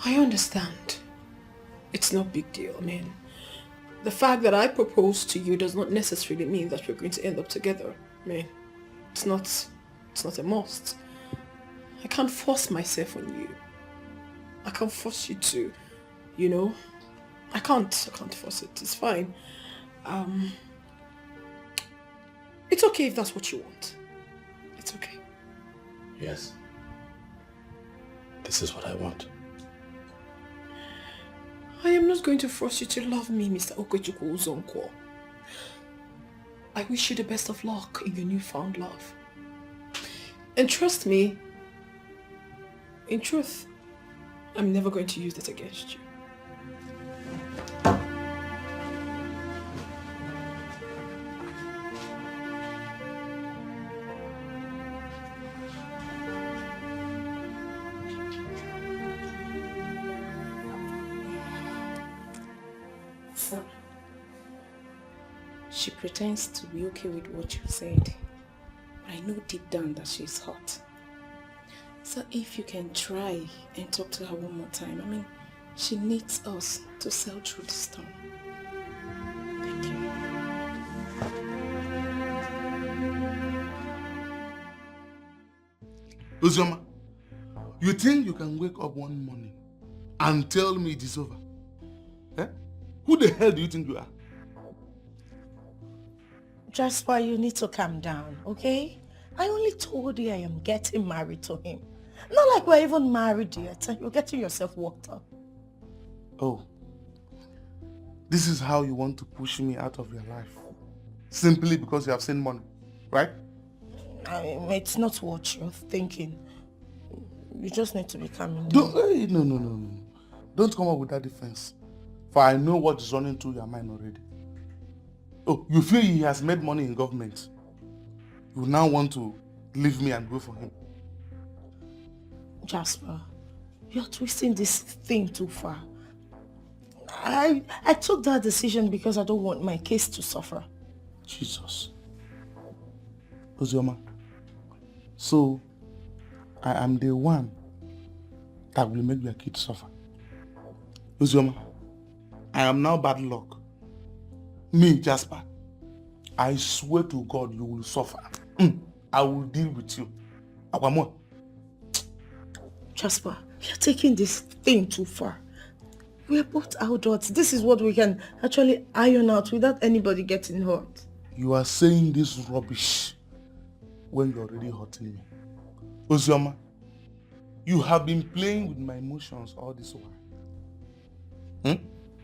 Speaker 2: I understand. It's no big deal, I mean. The fact that I proposed to you does not necessarily mean that we're going to end up together. I mean, it's not a must. I can't force myself on you. I can't force you to, you know. I can't force it. It's fine. It's okay if that's what you want. It's okay.
Speaker 6: Yes. This is what I want.
Speaker 2: I am not going to force you to love me, Mr. Okechukwu Uzonkwo. I wish you the best of luck in your newfound love. And trust me, in truth, I'm never going to use that against you.
Speaker 19: She pretends to be okay with what you said, but I know deep down that she's hot. So if you can try and talk to her one more time, I mean, she needs us to sail through the storm. Thank you.
Speaker 11: Uzoma, you think you can wake up one morning and tell me it is over? Eh? Who the hell do you think you are?
Speaker 5: Jasper, you need to calm down, okay? I only told you I am getting married to him. Not like we're even married yet. You're getting yourself worked up.
Speaker 11: Oh. This is how you want to push me out of your life. Simply because you have seen money, right?
Speaker 5: It's not what you're thinking. You just need to be calm down.
Speaker 11: No. Don't come up with that defense. For I know what is running through your mind already. Oh, you feel he has made money in government. You now want to leave me and go for him.
Speaker 5: Jasper, you're twisting this thing too far. I took that decision because I don't want my case to suffer.
Speaker 11: Jesus. Ozioma, so I am the one that will make your kid suffer. Uzioma, I am now bad luck. Me, Jasper, I swear to God you will suffer. I will deal with you. Akwamo.
Speaker 5: Jasper, you're taking this thing too far. We're both adults. This is what we can actually iron out without anybody getting hurt.
Speaker 11: You are saying this rubbish when you're already hurting me. Uzioma, you have been playing with my emotions all this while.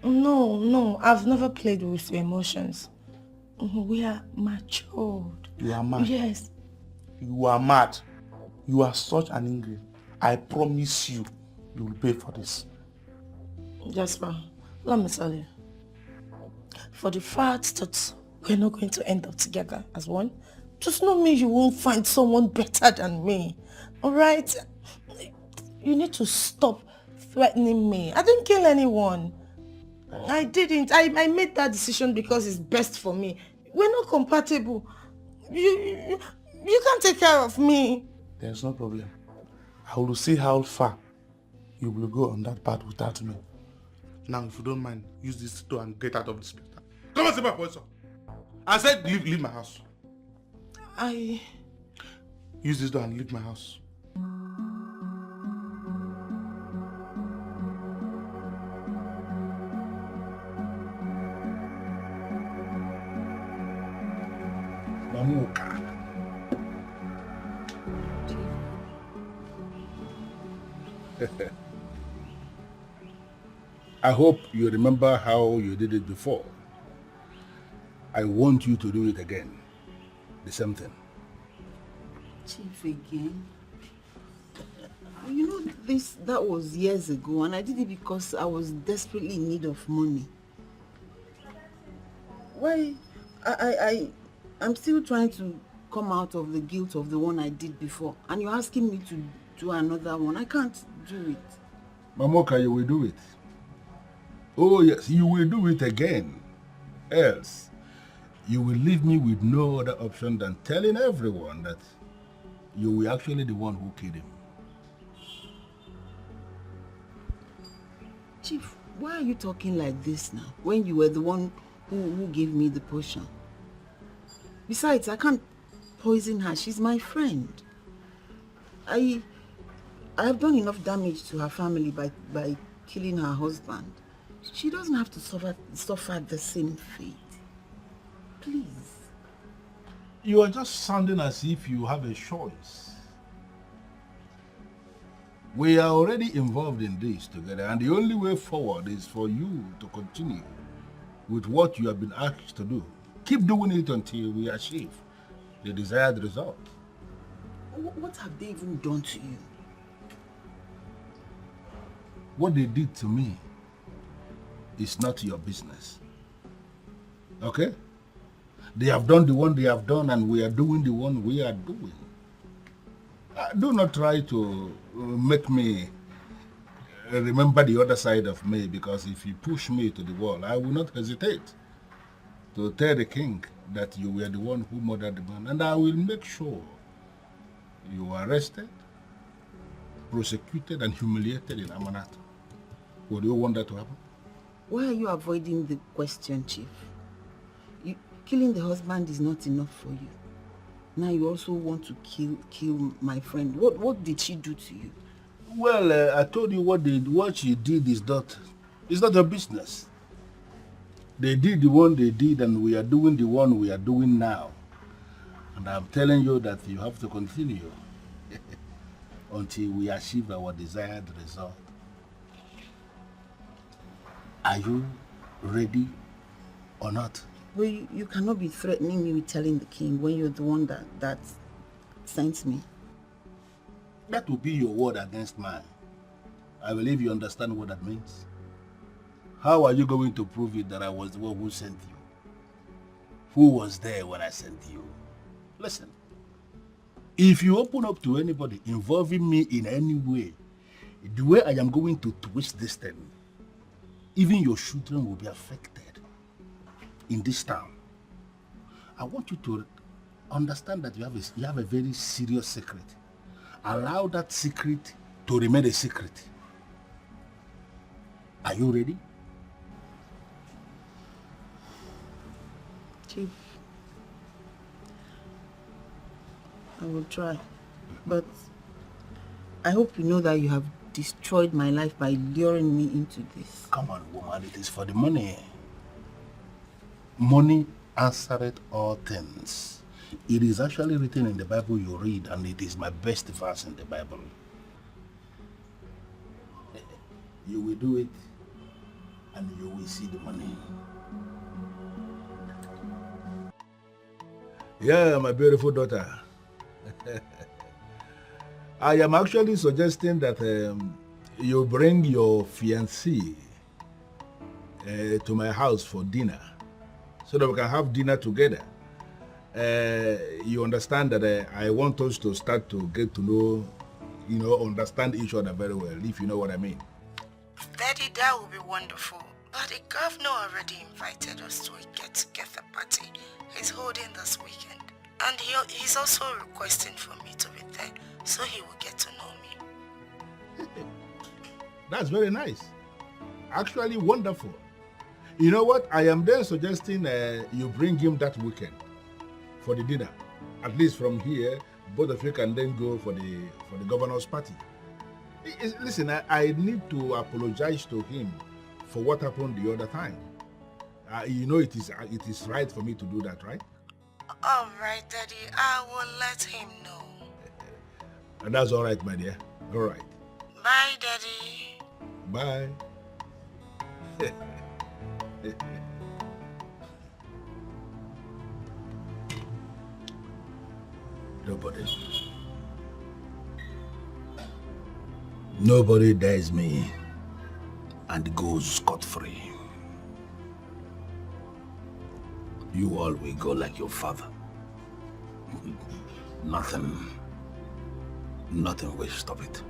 Speaker 5: No, I've never played with your emotions. We are matured.
Speaker 11: You are mad.
Speaker 5: Yes.
Speaker 11: You are mad. You are such an ingrate. I promise you, you will pay for this.
Speaker 5: Jasper, let me tell you. For the fact that we're not going to end up together as one, does not mean you won't find someone better than me. Alright? You need to stop threatening me. I didn't kill anyone. I didn't. I made that decision because it's best for me. We're not compatible. You can't take care of me.
Speaker 11: There's no problem. I will see how far you will go on that path without me. Now, if you don't mind, use this door and get out of this place. Come and see my position. I said leave my house. Use this door and leave my house.
Speaker 3: Mamuka. I hope you remember how you did it before. I want you to do it again. The same thing.
Speaker 7: Chief, again? You know, that was years ago, and I did it because I was desperately in need of money. Why? I'm still trying to come out of the guilt of the one I did before, and you're asking me to do another one. I can't do it.
Speaker 3: Mamoka, you will do it. Oh yes, you will do it again. Else, you will leave me with no other option than telling everyone that you were actually the one who killed him.
Speaker 7: Chief, why are you talking like this now, when you were the one who gave me the potion? Besides, I can't poison her. She's my friend. I have done enough damage to her family by killing her husband. She doesn't have to suffer the same fate. Please.
Speaker 3: You are just sounding as if you have a choice. We are already involved in this together, and the only way forward is for you to continue with what you have been asked to do. Keep doing it until we achieve the desired result.
Speaker 7: What have they even done to you?
Speaker 3: What they did to me is not your business. Okay? They have done the one they have done, and we are doing the one we are doing. Do not try to make me remember the other side of me, because if you push me to the wall, I will not hesitate to tell the king that you were the one who murdered the man, and I will make sure you are arrested, prosecuted, and humiliated in Amanat. Would you want that to happen?
Speaker 7: Why are you avoiding the question, Chief? Killing the husband is not enough for you. Now you also want to kill my friend. What did she do to you?
Speaker 3: Well, I told you what she did is not your business. They did the one they did, and we are doing the one we are doing now. And I'm telling you that you have to continue until we achieve our desired result. Are you ready or not?
Speaker 7: Well, you cannot be threatening me with telling the king when you're the one that sent me.
Speaker 3: That will be your word against mine. I believe you understand what that means. How are you going to prove it that I was the one who sent you? Who was there when I sent you? Listen, if you open up to anybody involving me in any way, the way I am going to twist this thing, even your children will be affected in this town. I want you to understand that you have a very serious secret. Allow that secret to remain a secret. Are you ready?
Speaker 7: Chief, I will try. But I hope you know that you have destroyed my life by luring me into this.
Speaker 3: Come on, woman, it is for the money. Money answereth all things. It is actually written in the Bible you read, and it is my best verse in the Bible. You will do it, and you will see the money. Yeah, my beautiful daughter. I am actually suggesting that you bring your fiancé to my house for dinner, so that we can have dinner together. You understand that I want us to start to get to know, understand each other very well, if you know what I mean.
Speaker 5: Daddy, that would be wonderful. But the governor already invited us to a get-together party he's holding this weekend. And he's also requesting for me to be there, so he will get to know me.
Speaker 3: That's very nice. Actually wonderful. You know what? I am then suggesting you bring him that weekend for the dinner. At least from here, both of you can then go for the governor's party. Listen, I need to apologize to him for what happened the other time. You know it is right for me to do that, right?
Speaker 5: All right, Daddy. I will let him know.
Speaker 3: And that's all right, my dear. All right.
Speaker 5: Bye, Daddy.
Speaker 3: Bye. Nobody dares me and goes scot-free. You all will go like your father. Nothing will stop it.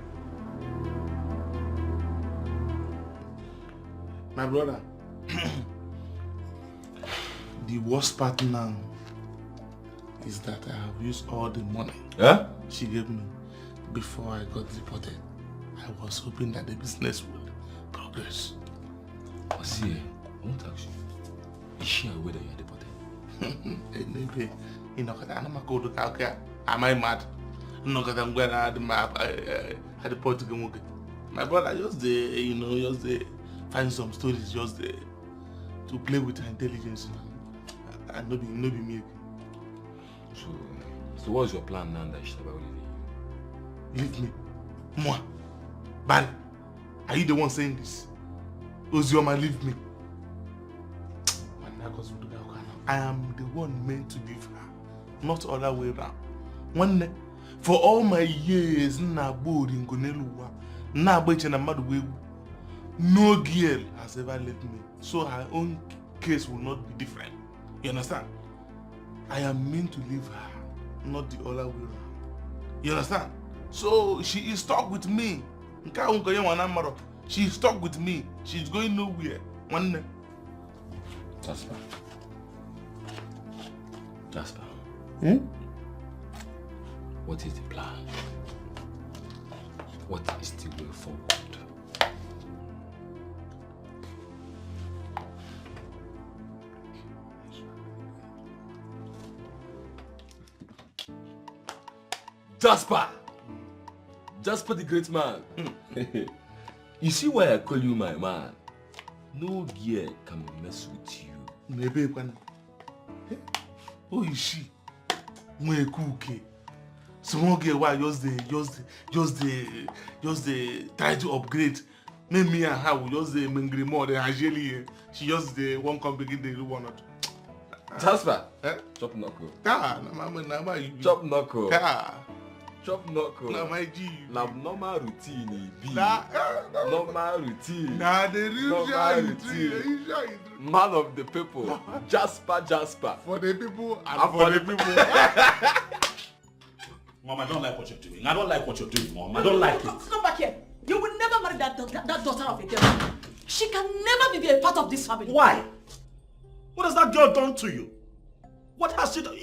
Speaker 16: My brother, the worst part now is that I have used all the money she gave me before I got deported. I was hoping that the business would progress.
Speaker 20: See, I won't ask you. Is she aware that you are deported?
Speaker 16: Maybe. Am I mad? I'm going to deport again. My brother, just find some stories to play with her intelligence. And not be me.
Speaker 20: So what's your plan now that she's about leaving?
Speaker 16: Leave me? Moi? Barry, are you the one saying this? Ozioma, leave me. I am the one meant to leave her, not other way around. For all my years, no girl has ever left me, so her own case will not be different. You understand? I am meant to leave her, not the other way around. You understand? So she is stuck with me. She is stuck with me. She's going nowhere.
Speaker 20: Jasper. What is the plan? What is the way forward? Jasper! Jasper the great man. You see why I call you my man? No girl can mess with you.
Speaker 16: Who is she? Small girl, why just try to upgrade. Me and her will just mingri more than Angeli. She just won't come begin the one or two.
Speaker 20: Jasper, chop knuckle. Chop knuckle. Chop knuckle.
Speaker 16: Na my G.
Speaker 20: Na normal routine be.
Speaker 16: Normal
Speaker 20: routine.
Speaker 16: Na the real
Speaker 20: routine. Man of the people. Jasper.
Speaker 16: For the people
Speaker 20: and for the people.
Speaker 11: Mom, I don't like what you're doing. I don't like what you're doing, Mom. I don't like it.
Speaker 1: Come back here. You will never marry that daughter of a girl. She can never be a part of this family.
Speaker 11: Why? What has that girl done to you? What has she done?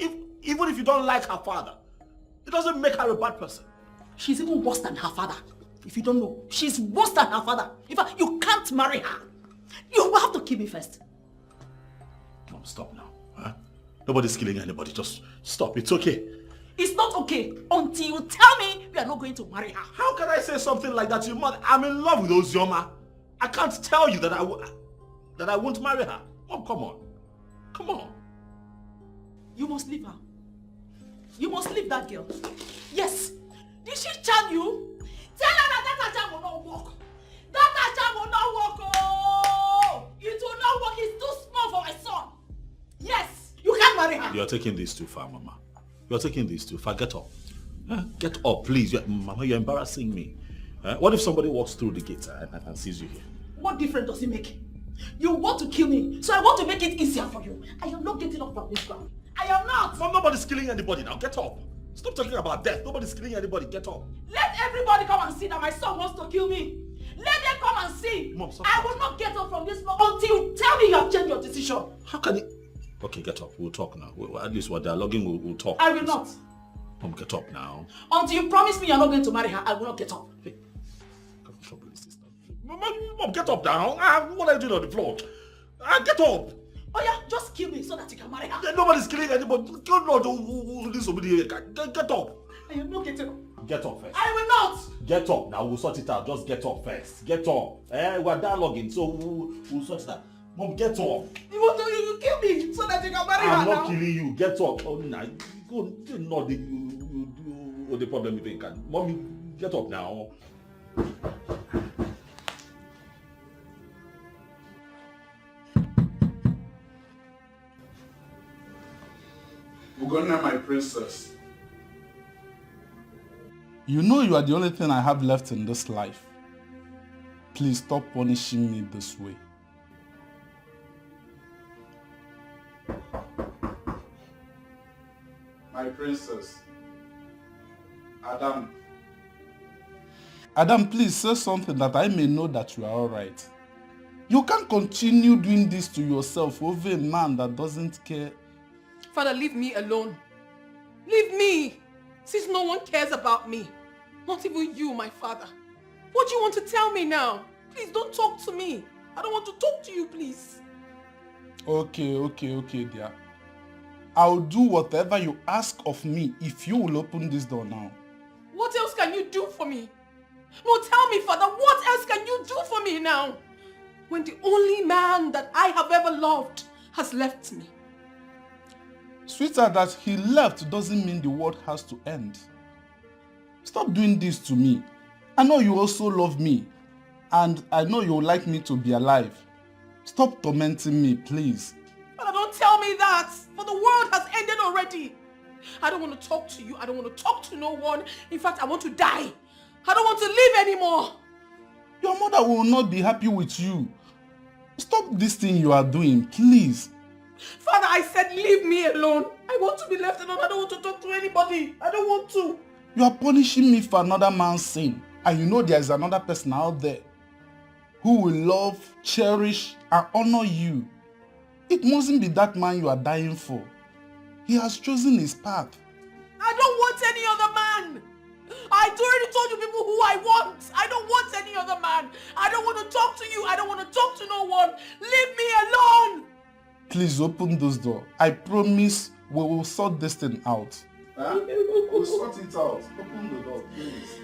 Speaker 11: Even if you don't like her father, it doesn't make her a bad person.
Speaker 1: She's even worse than her father. If you don't know, she's worse than her father. In fact, you can't marry her. You will have to kill me first.
Speaker 11: Mom, stop now. Huh? Nobody's killing anybody. Just stop. It's okay.
Speaker 1: It's not okay until you tell me we are not going to marry her.
Speaker 11: How can I say something like that to your mother? I'm in love with Ozioma. I can't tell you that I won't marry her. Mom, come on. Come on.
Speaker 1: You must leave her. You must leave that girl. Yes. Did she charm you? Tell her that charm will not work. That charm will not work. Oh! It will not work. It's too small for my son. Yes. You can't marry her.
Speaker 11: You're taking this too far, Mama. You're taking this too far. Get up. Get up, please. Mama, you're embarrassing me. What if somebody walks through the gate and sees you here?
Speaker 1: What difference does it make? You want to kill me, so I want to make it easier for you. I am not getting up from this ground. I am not.
Speaker 11: Mom, nobody's killing anybody now. Get up. Stop talking about death. Nobody's killing anybody. Get up.
Speaker 1: Let everybody come and see that my son wants to kill me. Let them come and see.
Speaker 11: Mom, stop.
Speaker 1: I will not get up from this floor until you tell me you have changed your decision.
Speaker 11: How can you... Okay, get up. We'll talk now. At least we're dialoguing. We'll talk.
Speaker 1: I will not.
Speaker 11: Mom, get up now.
Speaker 1: Until you promise me you're not going to marry her, I will not get up.
Speaker 11: Hey, Mom, get up now. What are you doing on the floor? Get up.
Speaker 1: Oh yeah, just kill me so that you can marry her.
Speaker 11: Nobody's killing anybody. God knows who this will be. Get up.
Speaker 1: I am not getting up.
Speaker 11: Get up first.
Speaker 1: I will not.
Speaker 11: Get up. Now we'll sort it out. Just get up first. Get up. We're dialoguing, so we'll sort it out. Mom, get up.
Speaker 1: You want to kill me so that you can marry her now?
Speaker 11: I'm not killing you. Get up. Oh, nah. Go. Not the problem if you can. Mommy, get up now. Ugonna, my princess.
Speaker 21: You know you are the only thing I have left in this life. Please stop punishing me this way.
Speaker 11: My princess. Adam.
Speaker 21: Adam, please say something that I may know that you are alright. You can't continue doing this to yourself over a man that doesn't care.
Speaker 2: Father, leave me alone. Leave me, since no one cares about me. Not even you, my father. What do you want to tell me now? Please don't talk to me. I don't want to talk to you, please.
Speaker 21: Okay, dear. I'll do whatever you ask of me if you will open this door now.
Speaker 2: What else can you do for me? No, tell me, Father, what else can you do for me now? When the only man that I have ever loved has left me.
Speaker 21: Sweetheart, that he left doesn't mean the world has to end. Stop doing this to me. I know you also love me, and I know you would like me to be alive. Stop tormenting me, please.
Speaker 2: Father, don't tell me that, for the world has ended already. I don't want to talk to you. I don't want to talk to no one. In fact, I want to die. I don't want to live anymore.
Speaker 21: Your mother will not be happy with you. Stop this thing you are doing, please.
Speaker 2: Father, I said leave me alone. I want to be left alone. I don't want to talk to anybody. I don't want to.
Speaker 21: You are punishing me for another man's sin. And you know there is another person out there who will love, cherish, and honor you. It mustn't be that man you are dying for. He has chosen his path.
Speaker 2: I don't want any other man. I already told you people who I want. I don't want any other man. I don't want to talk to you. I don't want to talk to no one. Leave me alone.
Speaker 21: Please open this door. I promise we will sort this thing out.
Speaker 11: Huh? We'll sort it out. Open the door, please.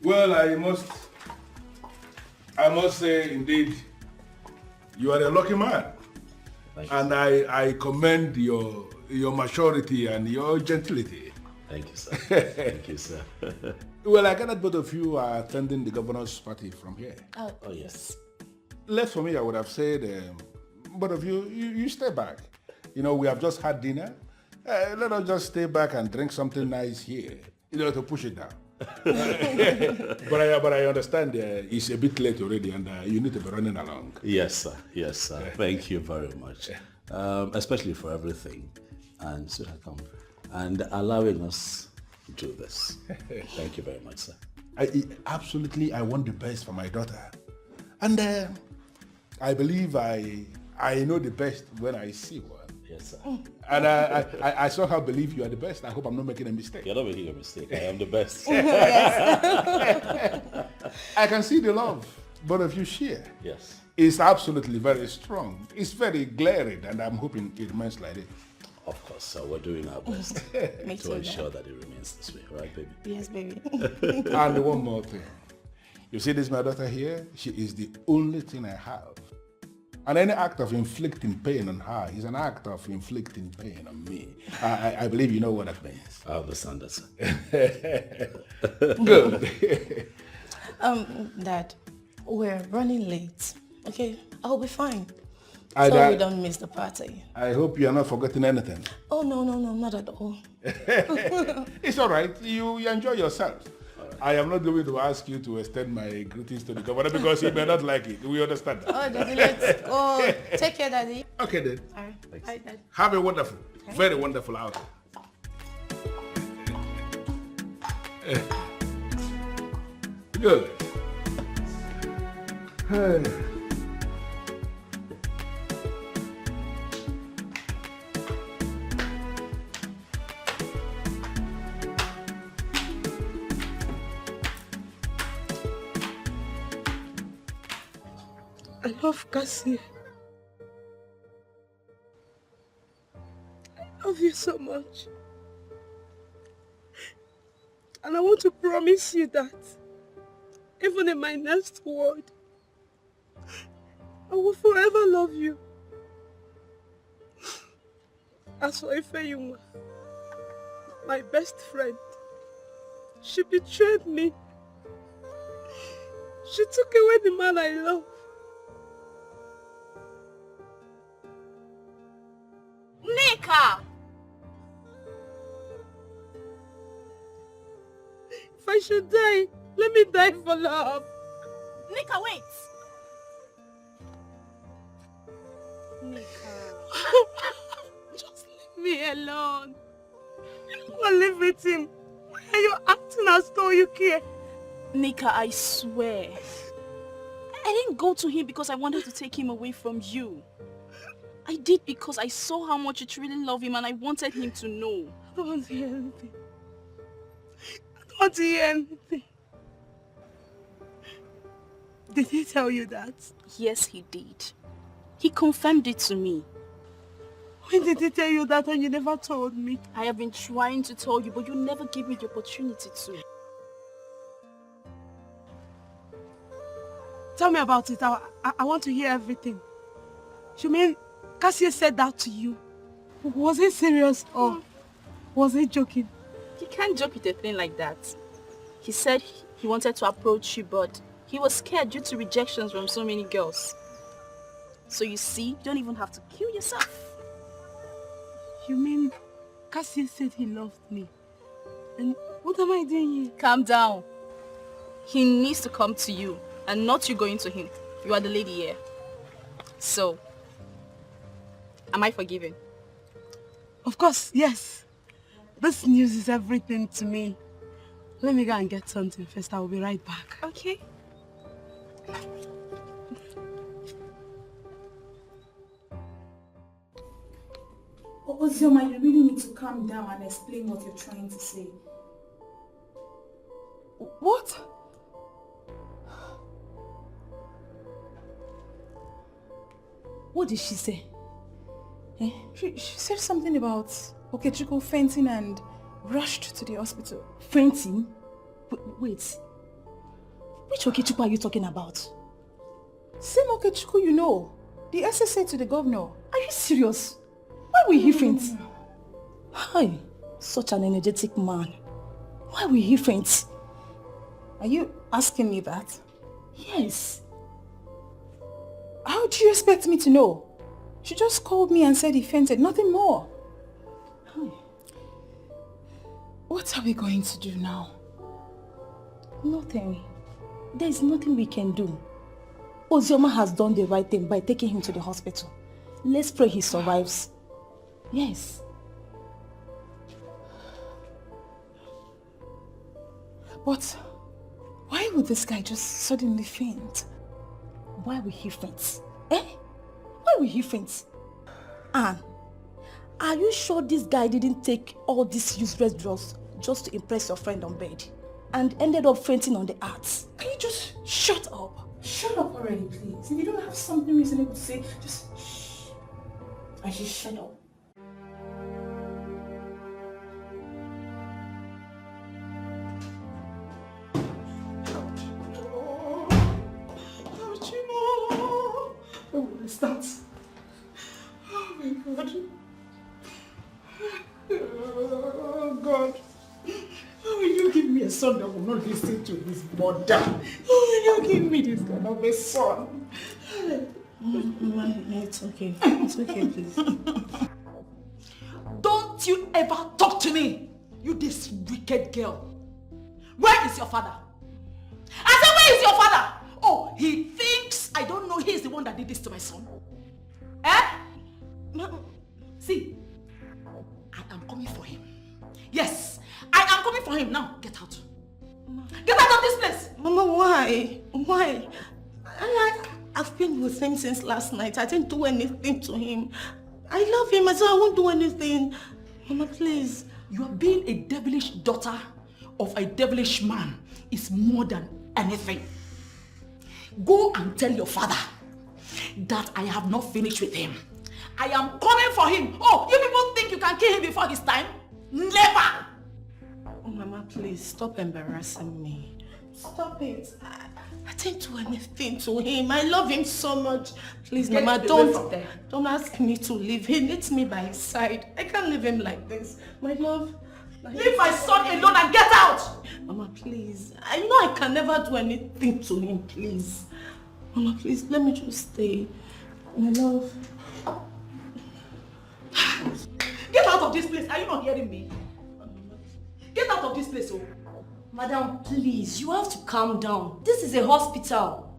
Speaker 16: Well, I must say, indeed, you are a lucky man. And I commend your maturity and your gentility.
Speaker 11: Thank you, sir. Thank you, sir.
Speaker 16: Well, I gathered both of you are attending the governor's party from here.
Speaker 11: Oh yes.
Speaker 16: Left for me, I would have said, both of you stay back. You know, we have just had dinner. Let us just stay back and drink something nice here, to push it down. But I understand it's a bit late already and you need to be running along.
Speaker 11: Yes, sir. Yes, sir. Thank you very much. Especially for everything. And so I come. And allowing us
Speaker 6: do this. Thank you very much, sir.
Speaker 3: I want the best for my daughter. And I believe I know the best when I see one.
Speaker 6: Yes, sir.
Speaker 3: And I somehow believe you are the best. I hope I'm not making a mistake.
Speaker 6: You're not making a mistake. I am the best.
Speaker 3: I can see the love both of you share.
Speaker 6: Yes.
Speaker 3: It's absolutely very strong. It's very glaring, and I'm hoping it remains like it.
Speaker 6: Of course, sir. We're doing our best to ensure that it remains this way. Right, baby?
Speaker 5: Yes, baby.
Speaker 3: And one more thing. You see this, my daughter here? She is the only thing I have. And any act of inflicting pain on her is an act of inflicting pain on me. I believe you know what that means.
Speaker 6: I understand that, sir.
Speaker 3: Good.
Speaker 5: Dad, we're running late. Okay, I'll be fine.
Speaker 3: I
Speaker 5: So we don't miss the party.
Speaker 3: I hope you are not forgetting anything.
Speaker 5: Oh, no, not at all.
Speaker 3: It's all right. You enjoy yourself. I am not going to ask you to extend my greetings to the governor because he may not like it. We understand that.
Speaker 5: Oh, Daddy, let's go. Take care, Daddy.
Speaker 3: Okay, then.
Speaker 5: All right. Bye, Dad.
Speaker 3: Have a wonderful, very wonderful outing. Good. Hey.
Speaker 8: I love Cassie. I love you so much. And I want to promise you that even in my next word, I will forever love you. As for Ifeyuma, my best friend, she betrayed me. She took away the man I love.
Speaker 12: Nika!
Speaker 8: If I should die, let me die for love.
Speaker 12: Nika, wait!
Speaker 8: Nika. Just leave me alone. I'll live with him. Why are you acting as though you care?
Speaker 12: Nika, I swear. I didn't go to him because I wanted to take him away from you. I did because I saw how much you truly love him and I wanted him to know.
Speaker 8: I don't want to hear anything. I don't want to hear anything. Did he tell you that?
Speaker 12: Yes, he did. He confirmed it to me.
Speaker 8: When did he tell you that and you never told me?
Speaker 12: I have been trying to tell you, but you never gave me the opportunity to.
Speaker 8: Tell me about it. I want to hear everything. You mean Cassie said that to you? Was he serious or was he joking?
Speaker 12: You can't joke with a thing like that. He said he wanted to approach you, but he was scared due to rejections from so many girls. So you see, you don't even have to kill yourself.
Speaker 8: You mean Cassie said he loved me? And what am I doing here?
Speaker 12: Calm down. He needs to come to you and not you going to him. You are the lady here. So, am I forgiven?
Speaker 8: Of course, yes. This news is everything to me. Let me go and get something first. I will be right back.
Speaker 12: Okay.
Speaker 17: Ozioma, you really need to calm down and explain what you're trying to say.
Speaker 2: What? What did she say?
Speaker 17: Eh? She said something about Okechukwu fainting and rushed to the hospital.
Speaker 2: Fainting? Wait. Which Okechukwu are you talking about?
Speaker 17: Same Okechukwu you know. The SSA to the governor.
Speaker 2: Are you serious? Why will he faint? Hi, such an energetic man. Why will he faint?
Speaker 17: Are you asking me that?
Speaker 2: Yes.
Speaker 17: How do you expect me to know? She just called me and said he fainted, nothing more.
Speaker 2: Hi.
Speaker 17: What are we going to do now?
Speaker 2: Nothing. There is nothing we can do. Ozioma has done the right thing by taking him to the hospital. Let's pray he survives. Yes.
Speaker 17: But why would this guy just suddenly faint?
Speaker 5: Why will he faint? Eh? Why will he faint? Anne, are you sure this guy didn't take all these useless drugs just to impress your friend on bed and ended up fainting on the arts?
Speaker 17: Can you just shut up? Shut up already, please. If you don't have something reasonable to say, just shh. I just shut up.
Speaker 1: Oh, what is that? Oh my God. Oh God. How will you give me a son that will not listen to his mother? How will you give me this kind of a son?
Speaker 5: Mama, it's okay. It's okay, please.
Speaker 1: Don't you ever talk to me, you this wicked girl. Where is your father? I said, where is your father? Oh, he thinks I don't know he's the one that did this to my son. Eh? See, I am coming for him. Yes, I am coming for him. Now, get out. Get out of this place.
Speaker 5: Mama, why? Why? I've been with him since last night. I didn't do anything to him. I love him, so I won't do anything. Mama, please.
Speaker 1: You are being a devilish daughter of a devilish man is more than anything. Go and tell your father that I have not finished with him. I am coming for him. Oh, you people think you can kill him before his time? Never!
Speaker 5: Oh, Mama, please, stop embarrassing me. Stop it. I didn't do anything to him. I love him so much. Please,
Speaker 1: Get
Speaker 5: Mama,
Speaker 1: away from there.
Speaker 5: don't ask me to leave. He needs me by his side. I can't leave him like this. My love.
Speaker 1: Leave my son alone and get out!
Speaker 5: Mama, please. I know I can never do anything to him, please. Mama, please, let me just stay. My love.
Speaker 1: Get out of this place. Are you not hearing me? Get out of this place, oh.
Speaker 13: Madam, please, you have to calm down. This is a hospital.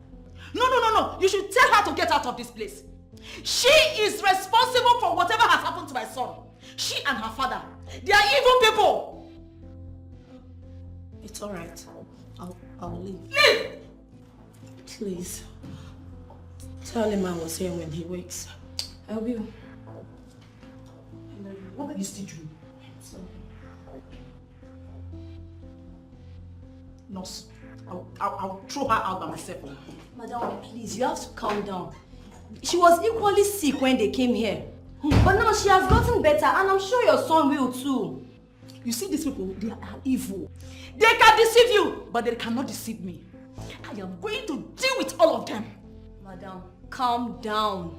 Speaker 1: No. You should tell her to get out of this place. She is responsible for whatever has happened to my son. She and her father. They are evil people.
Speaker 5: It's all right. I'll leave.
Speaker 1: Leave!
Speaker 5: Please. Tell him I was here when he wakes. I will.
Speaker 1: What are you still doing? Nurse, I'll throw her out by myself.
Speaker 13: Madam, please, you have to calm down. She was equally sick when they came here. But now she has gotten better and I'm sure your son will too.
Speaker 1: You see these people, they are evil. They can deceive you, but they cannot deceive me. I am going to deal with all of them.
Speaker 13: Madam, calm down.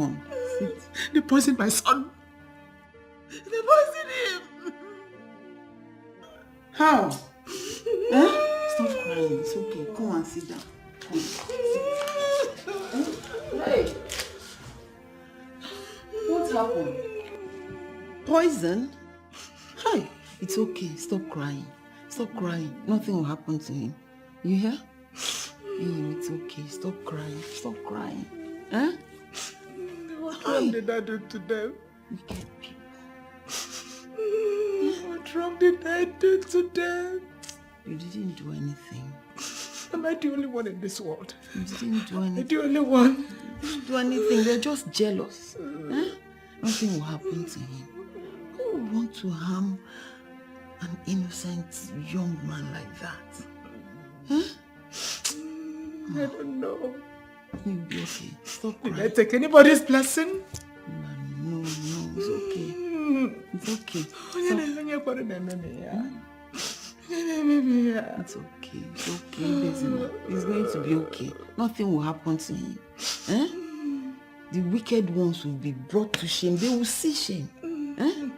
Speaker 7: happened?
Speaker 14: They poisoned my son. They poisoned him.
Speaker 7: How? Stop crying. It's okay. Come and sit down. Come. Hey. What happened? Poison? Hi. It's okay. Stop crying. Stop crying. Nothing will happen to him. You hear? It's okay. Stop crying. Stop crying. Huh?
Speaker 14: What wrong did I do to them?
Speaker 7: Wicked people.
Speaker 14: What wrong did I do to them?
Speaker 7: You didn't do anything.
Speaker 14: Am I the only one in this world?
Speaker 7: You didn't do anything.
Speaker 14: The only one.
Speaker 7: You didn't do anything. They're just jealous. Huh? Nothing will happen to him. Who would want to harm an innocent young man like that? Huh?
Speaker 14: I don't know.
Speaker 7: You'll be okay. Stop crying.
Speaker 14: Did I take anybody's blessing?
Speaker 7: No, it's okay. It's okay. It's okay. It's okay, Bezina. It's going to be okay. Nothing will happen to him. Eh? The wicked ones will be brought to shame. They will see shame. Eh?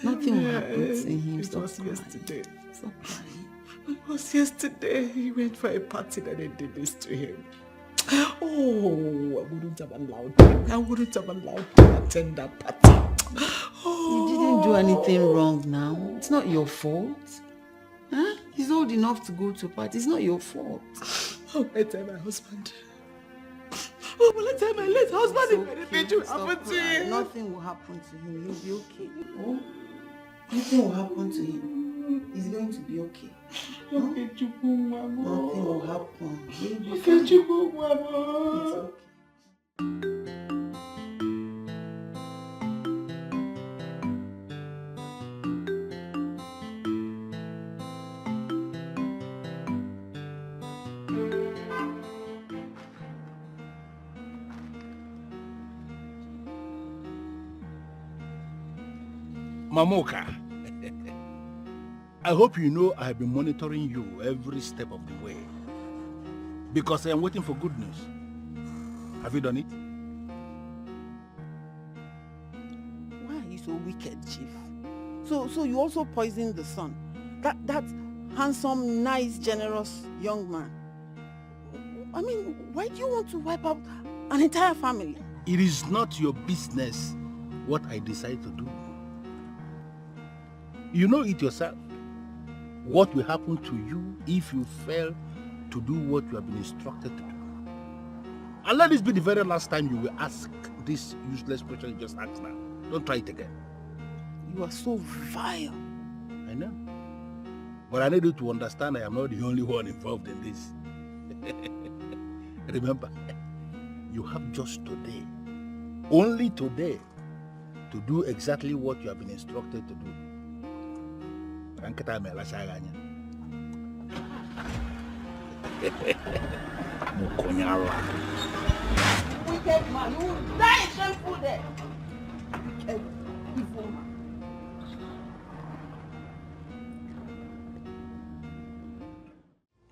Speaker 7: Nothing will happen to him.
Speaker 14: It was yesterday.
Speaker 7: Stop crying.
Speaker 14: It was yesterday. He went for a party that they did this to him. Oh, I wouldn't have allowed him. I wouldn't have allowed him to attend that party.
Speaker 7: You didn't do anything wrong now. It's not your fault. Huh? He's old enough to go to a party. It's not your fault.
Speaker 14: Oh, I tell my husband. Oh, will I tell my late husband if anything will happen to him?
Speaker 7: Nothing will happen to him. He'll be okay. Oh? Nothing will happen to him. He's going to be okay. Huh? Nothing will happen. He'll be fine. It's okay.
Speaker 3: Mamoka, I hope you know I have been monitoring you every step of the way. Because I am waiting for good news. Have you done it?
Speaker 7: Why are you so wicked, Chief? So you also poisoned the son? That handsome, nice, generous young man? I mean, why do you want to wipe out an entire family?
Speaker 3: It is not your business what I decide to do. You know it yourself. What will happen to you if you fail to do what you have been instructed to do? And let this be the very last time you will ask this useless question you just asked now. Don't try it again.
Speaker 7: You are so vile.
Speaker 3: I know. But I need you to understand I am not the only one involved in this. Remember, you have just today, only today, to do exactly what you have been instructed to do. Wicked
Speaker 7: man, you will die a shameful death. Wicked, evil man.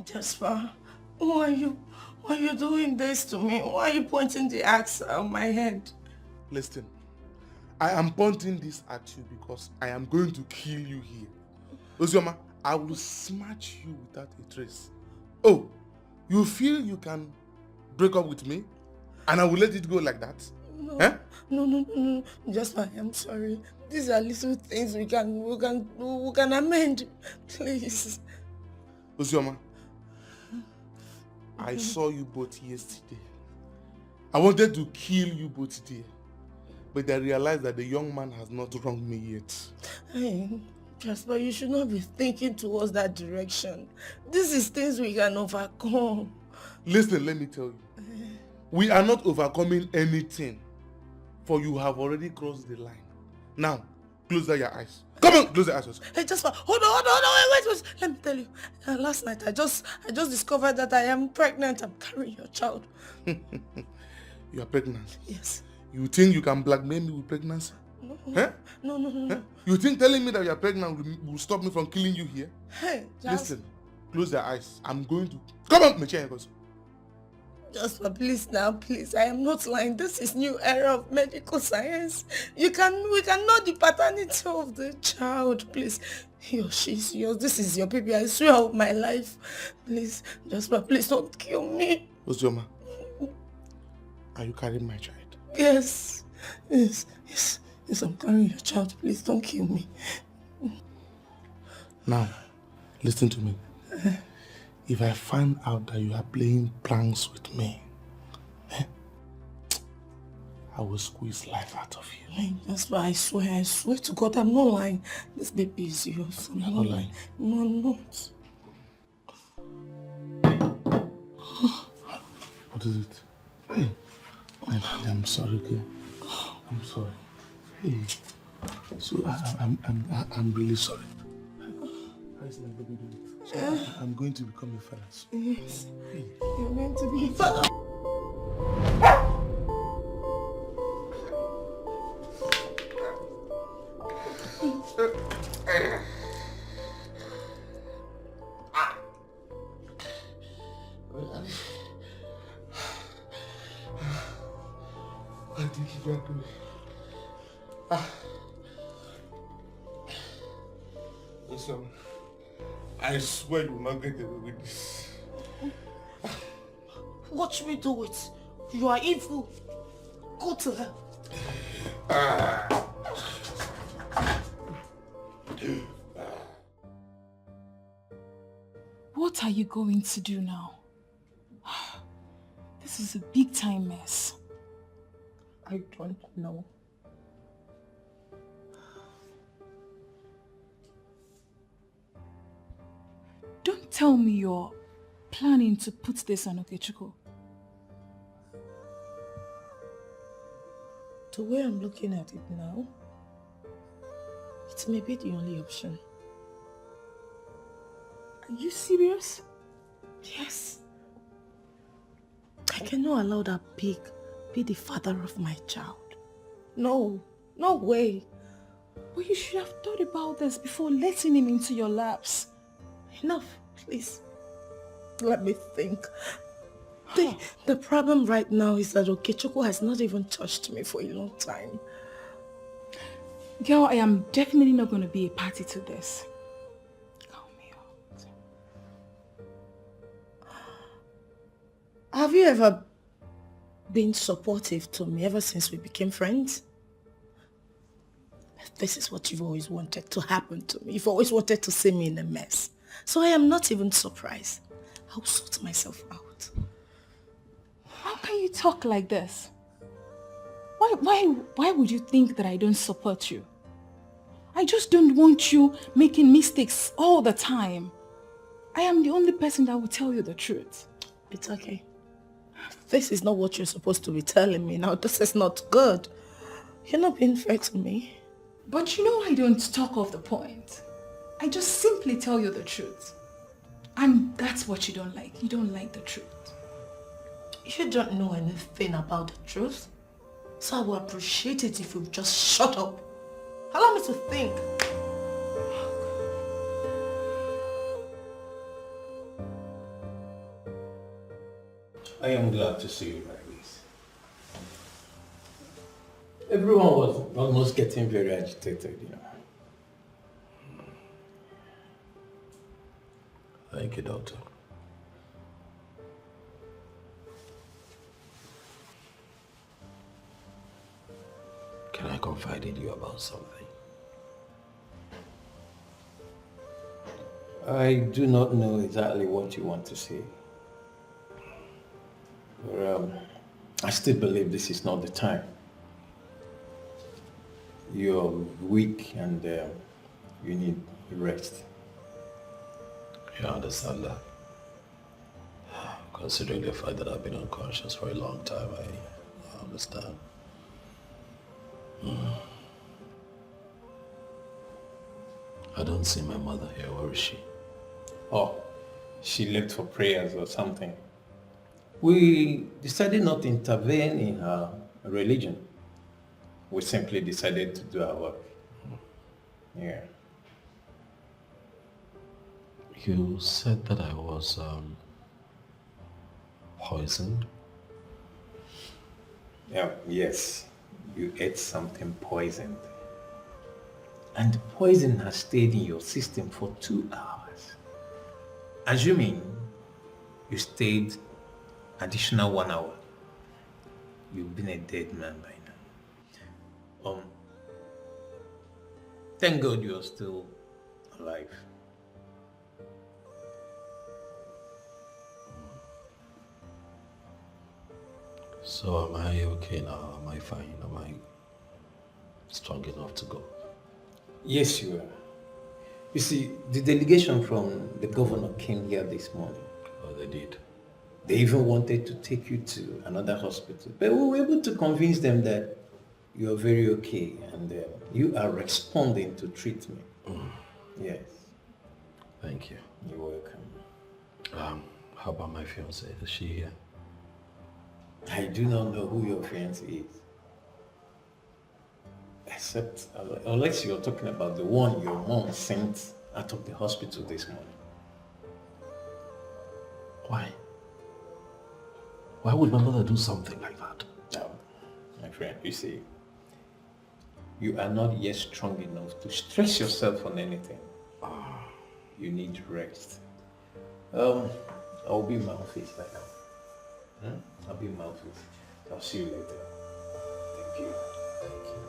Speaker 5: Jasper, why are you doing this to me? Why are you pointing the axe on my head?
Speaker 16: Listen, I am pointing this at you because I am going to kill you here. Ozioma, I will smash you without a trace. Oh, you feel you can break up with me and I will let it go like that?
Speaker 5: No,
Speaker 16: eh?
Speaker 5: no. Jasper, I'm sorry. These are little things we can amend. Please.
Speaker 16: Ozioma, I saw you both yesterday. I wanted to kill you both today, but I realized that the young man has not wronged me yet.
Speaker 5: Hey, Jasper, you should not be thinking towards that direction. This is things we can overcome.
Speaker 16: Listen, let me tell you. We are not overcoming anything, for you have already crossed the line. Now, close down your eyes. Come on, close your eyes.
Speaker 5: Hey, Jasper, hold on, wait. Let me tell you. Last night, I just discovered that I am pregnant. I'm carrying your child.
Speaker 16: You are pregnant?
Speaker 5: Yes.
Speaker 16: You think you can blackmail me with pregnancy?
Speaker 5: No.
Speaker 16: Huh?
Speaker 5: No.
Speaker 16: Huh? You think telling me that you are pregnant will stop me from killing you here?
Speaker 5: Hey,
Speaker 16: Listen, close your eyes. I'm going to... Come on, my chair goes.
Speaker 5: Jasper, please now, please. I am not lying. This is new era of medical science. We can know the paternity of the child. Please. He or she's yours. This is your baby. I swear of my life. Please, Jasper, please don't kill me.
Speaker 3: Ozioma, are you carrying my child?
Speaker 5: Yes. Yes, I'm carrying your child. Please don't kill me.
Speaker 3: Now, listen to me. If I find out that you are playing pranks with me, I will squeeze life out of you.
Speaker 5: That's why I swear to God, I'm not lying. This baby is yours.
Speaker 3: You're not lying.
Speaker 5: No, I'm not.
Speaker 3: What is it? Hey, I'm sorry, okay? I'm sorry. Hey, so I'm really sorry. How is my baby doing? So I'm going to become a father.
Speaker 5: Yes. You're meant to be a father.
Speaker 3: Why did you drag me? Listen, I swear you will not get away with this.
Speaker 5: Watch me do it. You are evil. Go to her.
Speaker 17: What are you going to do now? This is a big time mess.
Speaker 5: I don't know.
Speaker 17: Don't tell me you're planning to put this on Okechukwu.
Speaker 5: The way I'm looking at it now, it may be the only option.
Speaker 17: Are you serious?
Speaker 5: Yes. I cannot allow that pig be the father of my child. No way.
Speaker 17: But you should have thought about this before letting him into your laps.
Speaker 5: Enough, please. Let me think. The problem right now is that Okechukwu has not even touched me for a long time.
Speaker 17: Girl, I am definitely not going to be a party to this. Calm me out.
Speaker 5: Have you ever been supportive to me ever since we became friends? This is what you've always wanted to happen to me. You've always wanted to see me in a mess. So I am not even surprised. I'll sort myself out.
Speaker 17: How can you talk like this? Why would you think that I don't support you? I just don't want you making mistakes all the time. I am the only person that will tell you the truth.
Speaker 5: It's okay. This is not what you're supposed to be telling me now. This is not good. You're not being fair to me.
Speaker 17: But you know I don't talk off the point. I just simply tell you the truth. And that's what you don't like. You don't like the truth.
Speaker 5: You don't know anything about the truth. So I would appreciate it if you just shut up. Allow me to think.
Speaker 15: I am glad to see you like this. Everyone was almost getting very agitated, you know.
Speaker 3: Thank you, Doctor.
Speaker 15: Can I confide in you about something? I do not know exactly what you want to say. But, I still believe this is not the time. You're weak and you need rest. You understand that? Considering the fact that I've been unconscious for a long time, I understand. I don't see my mother here. Where is she? Oh, she left for prayers or something. We decided not to intervene in her religion. We simply decided to do our work. Yeah. You said that I was poisoned? Yes, you ate something poisoned. And the poison has stayed in your system for 2 hours. Assuming you stayed additional 1 hour, you've been a dead man by now. Thank God you're still alive.
Speaker 6: So am I okay now? Am I fine? Am I strong enough to go?
Speaker 15: Yes, you are. You see, the delegation from the governor came here this morning.
Speaker 6: Oh, they did?
Speaker 15: They even wanted to take you to another hospital. But we were able to convince them that you are very okay and you are responding to treatment. Yes.
Speaker 6: Thank you.
Speaker 15: You're welcome.
Speaker 6: How about my fiancée? Is she here?
Speaker 15: I do not know who your fiancé is. Except, unless you're talking about the one your mom sent out of the hospital this morning.
Speaker 6: Why? Why would my mother do something like that?
Speaker 15: No, my friend, you see, you are not yet strong enough to stress yourself on anything. You need rest. I'll be in my office right now. I'll be in my office. I'll see you later. Thank you. Thank you.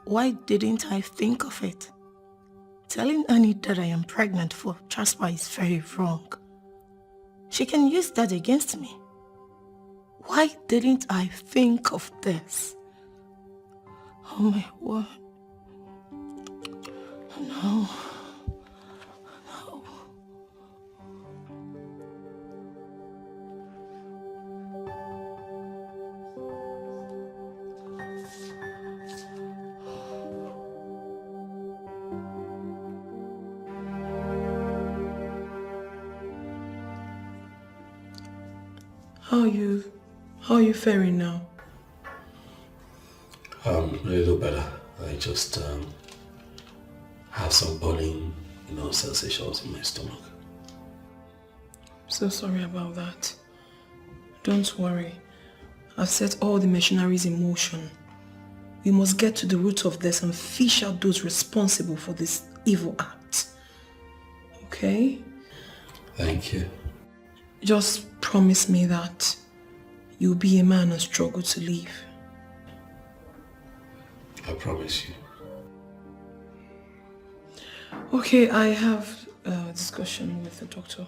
Speaker 5: Why didn't I think of it? Telling Annie that I am pregnant for Jasper is very wrong. She can use that against me. Why didn't I think of this? Oh my word. No. No.
Speaker 2: How are you faring now?
Speaker 6: A little better. I just have some burning, sensations in my stomach.
Speaker 2: So sorry about that. Don't worry. I've set all the machineries in motion. We must get to the root of this and fish out those responsible for this evil act. Okay?
Speaker 6: Thank you.
Speaker 2: Just promise me that you'll be a man and struggle to leave.
Speaker 6: I promise you.
Speaker 2: Okay, I have a discussion with the doctor.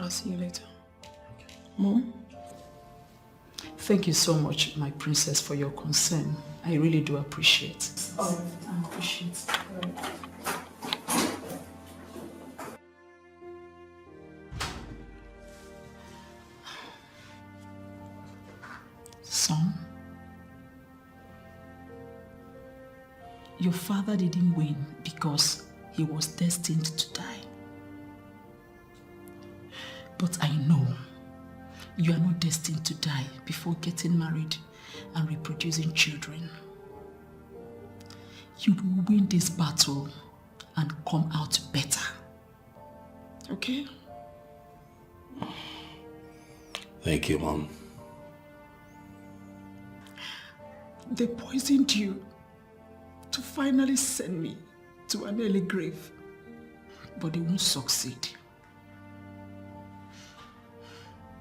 Speaker 2: I'll see you later. Mom?
Speaker 1: Thank you so much, my princess, for your concern. I really do appreciate it.
Speaker 2: Oh, I appreciate it.
Speaker 1: Son, your father didn't win because he was destined to die. But I know you are not destined to die before getting married and reproducing children. You will win this battle and come out better. Okay?
Speaker 6: Thank you, Mom.
Speaker 1: They poisoned you to finally send me to an early grave, but they won't succeed.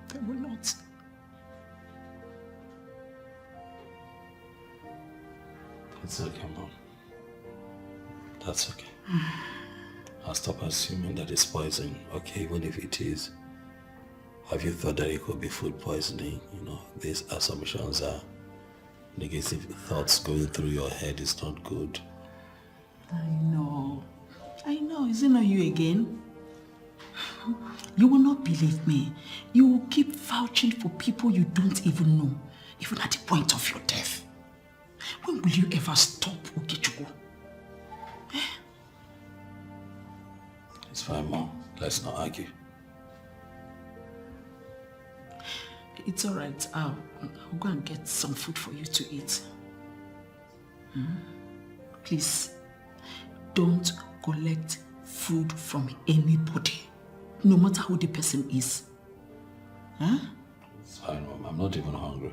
Speaker 1: They will not.
Speaker 6: It's okay, Mom. That's okay. I'll stop assuming that it's poison, okay, even if it is. Have you thought that it could be food poisoning? These assumptions are negative thoughts going through your head is not good.
Speaker 1: I know. Is it not you again? You will not believe me. You will keep vouching for people you don't even know, even at the point of your death. When will you ever stop, Okechukwu?
Speaker 6: It's fine, Mom. Let's not argue.
Speaker 1: It's all right. I'll go and get some food for you to eat. Please, don't collect food from anybody, no matter who the person is.
Speaker 6: It's fine, Mom. I'm not even hungry.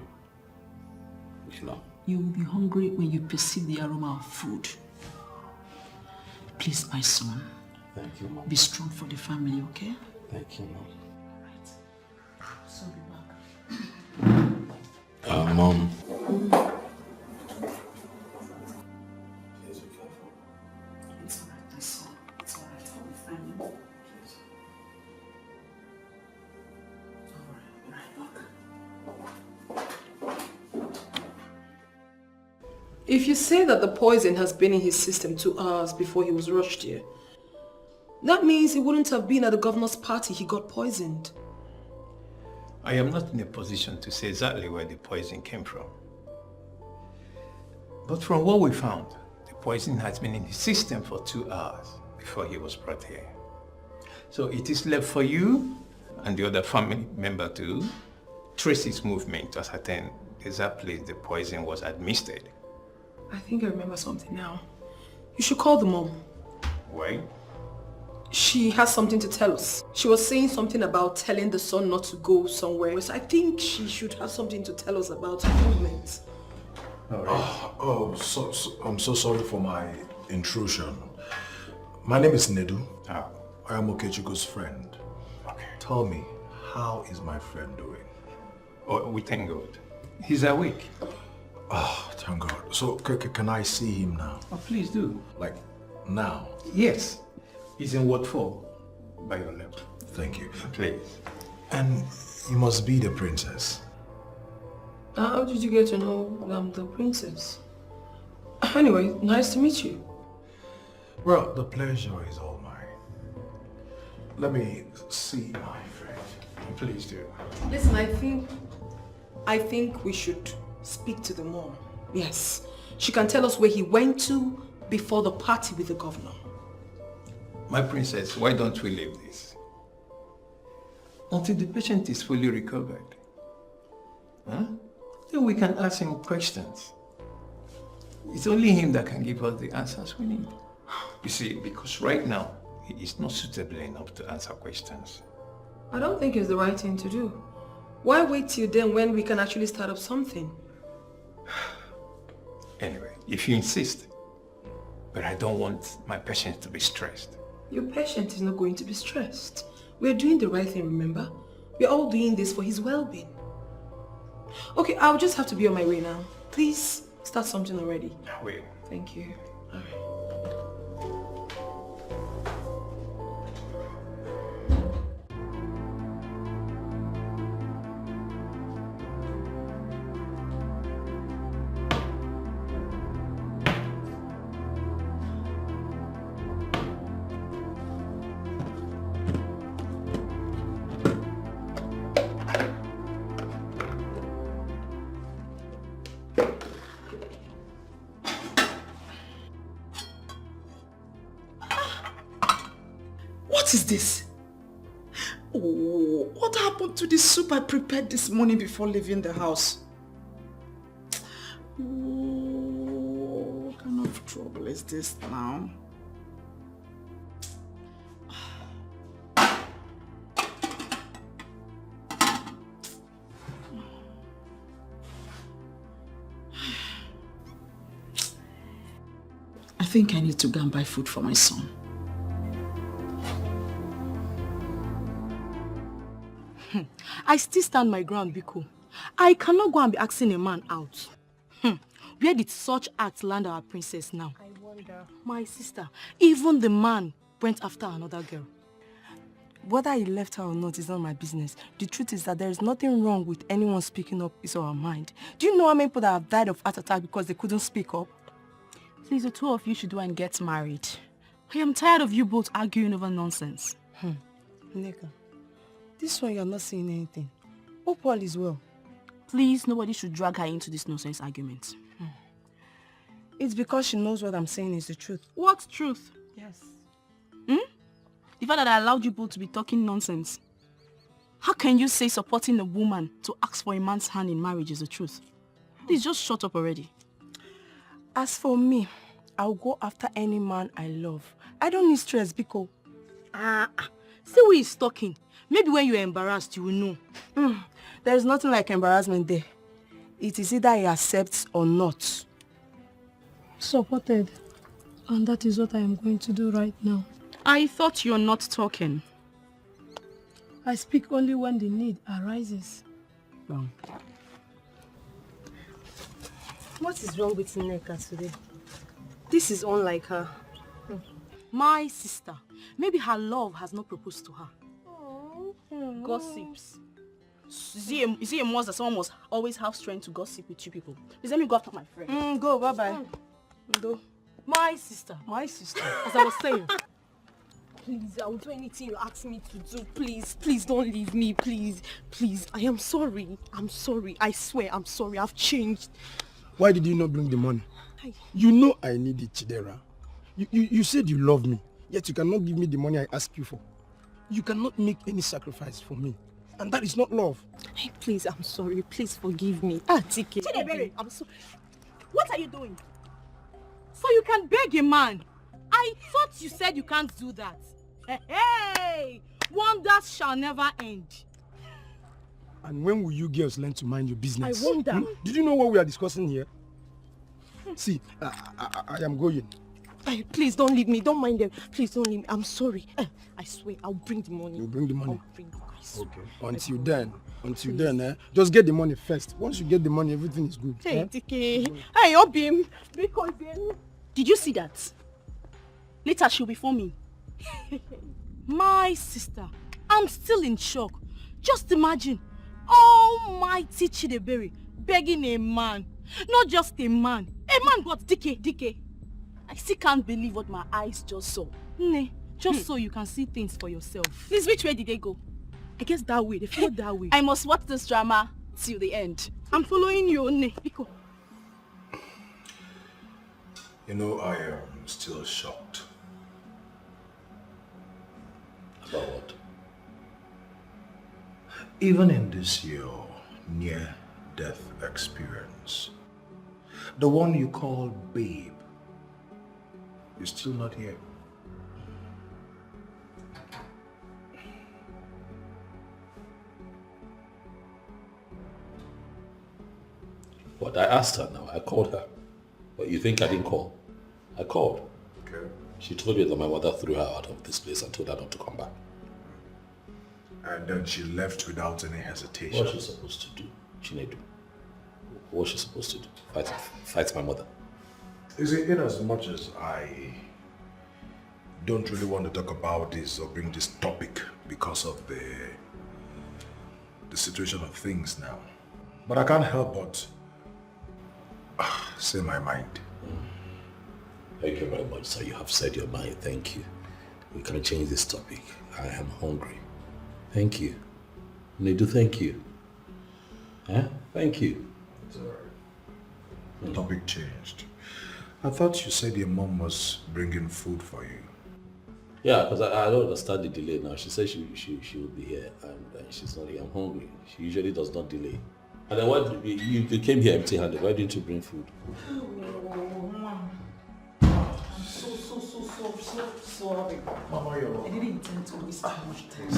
Speaker 6: You know.
Speaker 1: You will be hungry when you perceive the aroma of food. Please, my son.
Speaker 6: Thank you, Mom.
Speaker 1: Be strong for the family, okay?
Speaker 6: Thank you, Mom.
Speaker 1: So be back.
Speaker 6: Mom.
Speaker 1: It's all right, my son. It's all right. I'll be fine.
Speaker 2: If you say that the poison has been in his system 2 hours before he was rushed here, that means he wouldn't have been at the governor's party he got poisoned.
Speaker 15: I am not in a position to say exactly where the poison came from. But from what we found, the poison has been in his system for 2 hours before he was brought here. So it is left for you and the other family member to trace his movement to ascertain the exact place the poison was administered.
Speaker 2: I think I remember something now. You should call the mom.
Speaker 15: Why?
Speaker 2: She has something to tell us. She was saying something about telling the son not to go somewhere. So I think she should have something to tell us about her movements.
Speaker 15: All right.
Speaker 16: I'm so sorry for my intrusion. My name is Nedu.
Speaker 15: I
Speaker 16: am Okechuk's friend.
Speaker 15: Okay.
Speaker 16: Tell me, how is my friend doing?
Speaker 15: Oh, we thank God. He's awake.
Speaker 16: Oh, thank God. So, can I see him now?
Speaker 15: Oh, please do.
Speaker 16: Like, now?
Speaker 15: Yes. He's in Ward 4, by your left.
Speaker 16: Thank you.
Speaker 15: Please.
Speaker 16: And you must be the princess.
Speaker 2: How did you get to know I'm the princess? Anyway, nice to meet you.
Speaker 16: Well, the pleasure is all mine. Let me see my friend.
Speaker 15: Please do.
Speaker 2: Listen, I think we should speak to the mom. Yes. She can tell us where he went to before the party with the governor.
Speaker 15: My princess, why don't we leave this? Until the patient is fully recovered. Then we can ask him questions. It's only him that can give us the answers we need. You see, because right now, he is not suitable enough to answer questions.
Speaker 2: I don't think it's the right thing to do. Why wait till then when we can actually start up something?
Speaker 15: Anyway, if you insist, but I don't want my patient to be stressed.
Speaker 2: Your patient is not going to be stressed. We're doing the right thing, remember? We're all doing this for his well-being. Okay, I'll just have to be on my way now. Please start something already.
Speaker 15: I will.
Speaker 2: Thank you. All right.
Speaker 1: What is this? Oh, what happened to the soup I prepared this morning before leaving the house? Oh, what kind of trouble is this now? I think I need to go and buy food for my son.
Speaker 12: I still stand my ground, Biko. I cannot go and be asking a man out. Where did such acts land our princess now?
Speaker 13: I wonder.
Speaker 12: My sister, even the man went after another girl.
Speaker 5: Whether he left her or not is not my business. The truth is that there is nothing wrong with anyone speaking up his or her mind. Do you know how many people that have died of heart attack because they couldn't speak up?
Speaker 12: Please, the two of you should go and get married. I am tired of you both arguing over nonsense.
Speaker 5: Neka, this one you're not saying anything. Hope all is well.
Speaker 12: Please, nobody should drag her into this nonsense argument.
Speaker 5: It's because she knows what I'm saying is the truth.
Speaker 12: What truth?
Speaker 5: Yes.
Speaker 12: The fact that I allowed you both to be talking nonsense. How can you say supporting a woman to ask for a man's hand in marriage is the truth? Please just shut up already.
Speaker 5: As for me, I'll go after any man I love. I don't need stress, Biko.
Speaker 12: See who is talking. Maybe when you're embarrassed, you will know.
Speaker 5: There's nothing like embarrassment there. It is either he accepts or not.
Speaker 8: Supported. And that is what I am going to do right now.
Speaker 12: I thought you're not talking.
Speaker 8: I speak only when the need arises.
Speaker 12: Well.
Speaker 13: What is wrong with Nneka today? This is unlike her.
Speaker 12: My sister. Maybe her love has not proposed to her. Gossips. Is it a must that someone must always have strength to gossip with you people? Please let me go after my friend.
Speaker 5: Go, bye-bye.
Speaker 12: Go. My sister.
Speaker 8: As I was saying.
Speaker 13: Please, I will do anything you ask me to do. Please, please don't leave me, please. Please, I am sorry. I'm sorry. I swear I'm sorry. I've changed.
Speaker 16: Why did you not bring the money? You know I need it, Chidera. You said you love me, yet you cannot give me the money I asked you for. You cannot make any sacrifice for me. And that is not love.
Speaker 13: Hey, please, I'm sorry. Please forgive me. Etiko.
Speaker 12: Chidebere, I'm sorry. What are you doing? So you can beg a man? I thought you said you can't do that. Hey! Wonders shall never end.
Speaker 16: And when will you girls learn to mind your business?
Speaker 13: I wonder.
Speaker 16: Did you know what we are discussing here? See, I am going.
Speaker 13: Hey, please don't leave me. Don't mind them. Please don't leave me. I'm sorry. I swear, I'll bring the money.
Speaker 16: You'll bring the money?
Speaker 13: I'll bring it.
Speaker 16: Okay. Until then, just get the money first. Once you get the money, everything is good.
Speaker 13: Hey, Etiko. Hey, Obim. Because then...
Speaker 12: Did you see that? Later she'll be for me. My sister, I'm still in shock. Just imagine, almighty Chidebere begging a man. Not just a man got DK. I still can't believe what my eyes just saw. Just so you can see things for yourself. Please, which way did they go? I guess that way. They followed that way. I must watch this drama till the end. I'm following you, Biko.
Speaker 16: You know, I am still shocked.
Speaker 20: About what?
Speaker 16: Even in this your near-death experience, the one you call babe is still not here.
Speaker 6: What? I asked her now. I called her. But you think I didn't call? I called.
Speaker 16: Okay.
Speaker 6: She told me that my mother threw her out of this place and told her not to come back.
Speaker 16: And then she left without any hesitation.
Speaker 6: What was she supposed to do, Chinedu? What was she supposed to do? Fight my mother?
Speaker 16: You see, in as much as I don't really want to talk about this or bring this topic because of the situation of things now, but I can't help but say my mind.
Speaker 6: Thank you very much, sir. You have said your mind. Thank you. We can change this topic. I am hungry. Thank you. Nedu, thank you. Huh? Thank you.
Speaker 16: It's alright. The topic changed. I thought you said your mom was bringing food for you.
Speaker 6: Yeah, because I don't understand the delay now. She said she will be here and she's not here. I'm hungry. She usually does not delay. And then what, you came here empty-handed. Why didn't you bring food?
Speaker 14: So sorry.
Speaker 16: Mama,
Speaker 14: I didn't intend to waste too much time.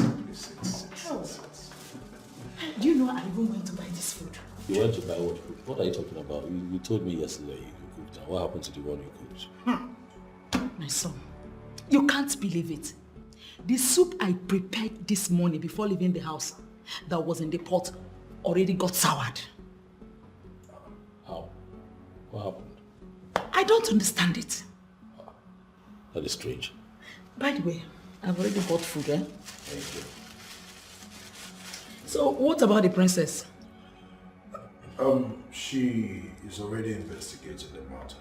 Speaker 14: Do you know I even went to buy this food?
Speaker 6: You went to buy what food? What are you talking about? You told me yesterday you cooked. And what happened to the one you cooked?
Speaker 14: My son, you can't believe it. The soup I prepared this morning before leaving the house that was in the pot already got soured.
Speaker 6: How? What happened?
Speaker 14: I don't understand it.
Speaker 6: That is strange.
Speaker 14: By the way, I've already bought food, eh?
Speaker 6: Thank you.
Speaker 14: So, what about the princess?
Speaker 16: She is already investigating the matter.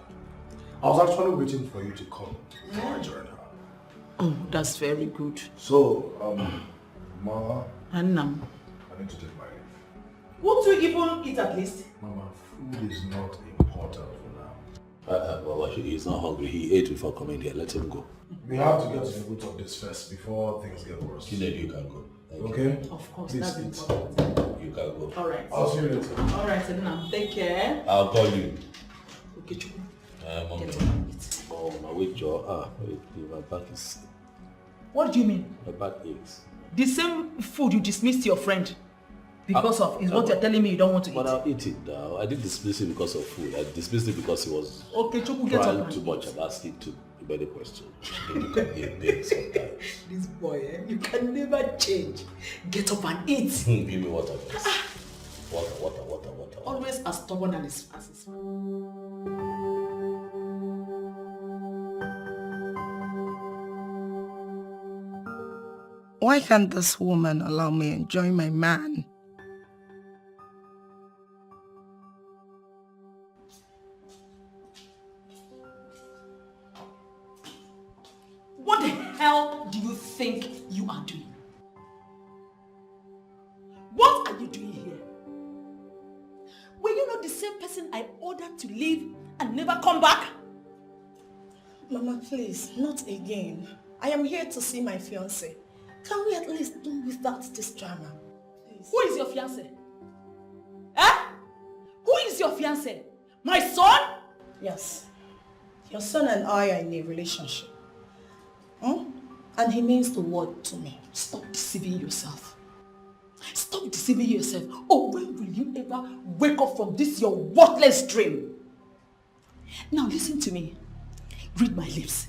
Speaker 16: I was actually waiting for you to come before I join her.
Speaker 14: Oh, that's very good.
Speaker 16: So, Mama,
Speaker 14: Anna,
Speaker 16: I need to take my leave.
Speaker 14: Won't you even eat at least?
Speaker 16: Mama, food is not important for now.
Speaker 6: Well, he's not hungry. He ate before coming here. Let him go.
Speaker 16: We have to get to the root of this first before things get worse.
Speaker 6: Kinedu, you can go.
Speaker 16: Okay?
Speaker 1: Of course,
Speaker 16: Please
Speaker 1: that's
Speaker 16: eat.
Speaker 1: important.
Speaker 6: You can go.
Speaker 1: All right.
Speaker 16: I'll see you later.
Speaker 1: All right, Edna. Take care.
Speaker 6: I'll call you.
Speaker 1: Okay, Chukwu.
Speaker 6: Mommy. Oh, my weight jaw. My back is...
Speaker 1: What do you mean?
Speaker 6: My back aches.
Speaker 1: The same food you dismissed your friend because of is what you're telling me you don't want to eat.
Speaker 6: But I'll eat it now. I didn't dismiss it because of food. I dismissed it because he was
Speaker 1: Okay, Chukwu, get
Speaker 6: trying
Speaker 1: up
Speaker 6: too
Speaker 1: and
Speaker 6: much and asking too many questions. You can be a big sometimes.
Speaker 1: This boy, you can never change. Get up and eat.
Speaker 6: Give me water, please. Water.
Speaker 1: Always as stubborn as his
Speaker 5: Why can't this woman allow me to enjoy my man?
Speaker 1: What the hell do you think you are doing? What are you doing here? Were you not the same person I ordered to leave and never come back?
Speaker 5: Mama, please, not again. I am here to see my fiancé. Can we at least do without this drama? Please.
Speaker 1: Who is your fiancé? Eh? Who is your fiancé? My son?
Speaker 5: Yes. Your son and I are in a relationship. And he means the world to me.
Speaker 1: Stop deceiving yourself. Stop deceiving yourself. Oh, when will you ever wake up from this your worthless dream? Now listen to me. Read my lips.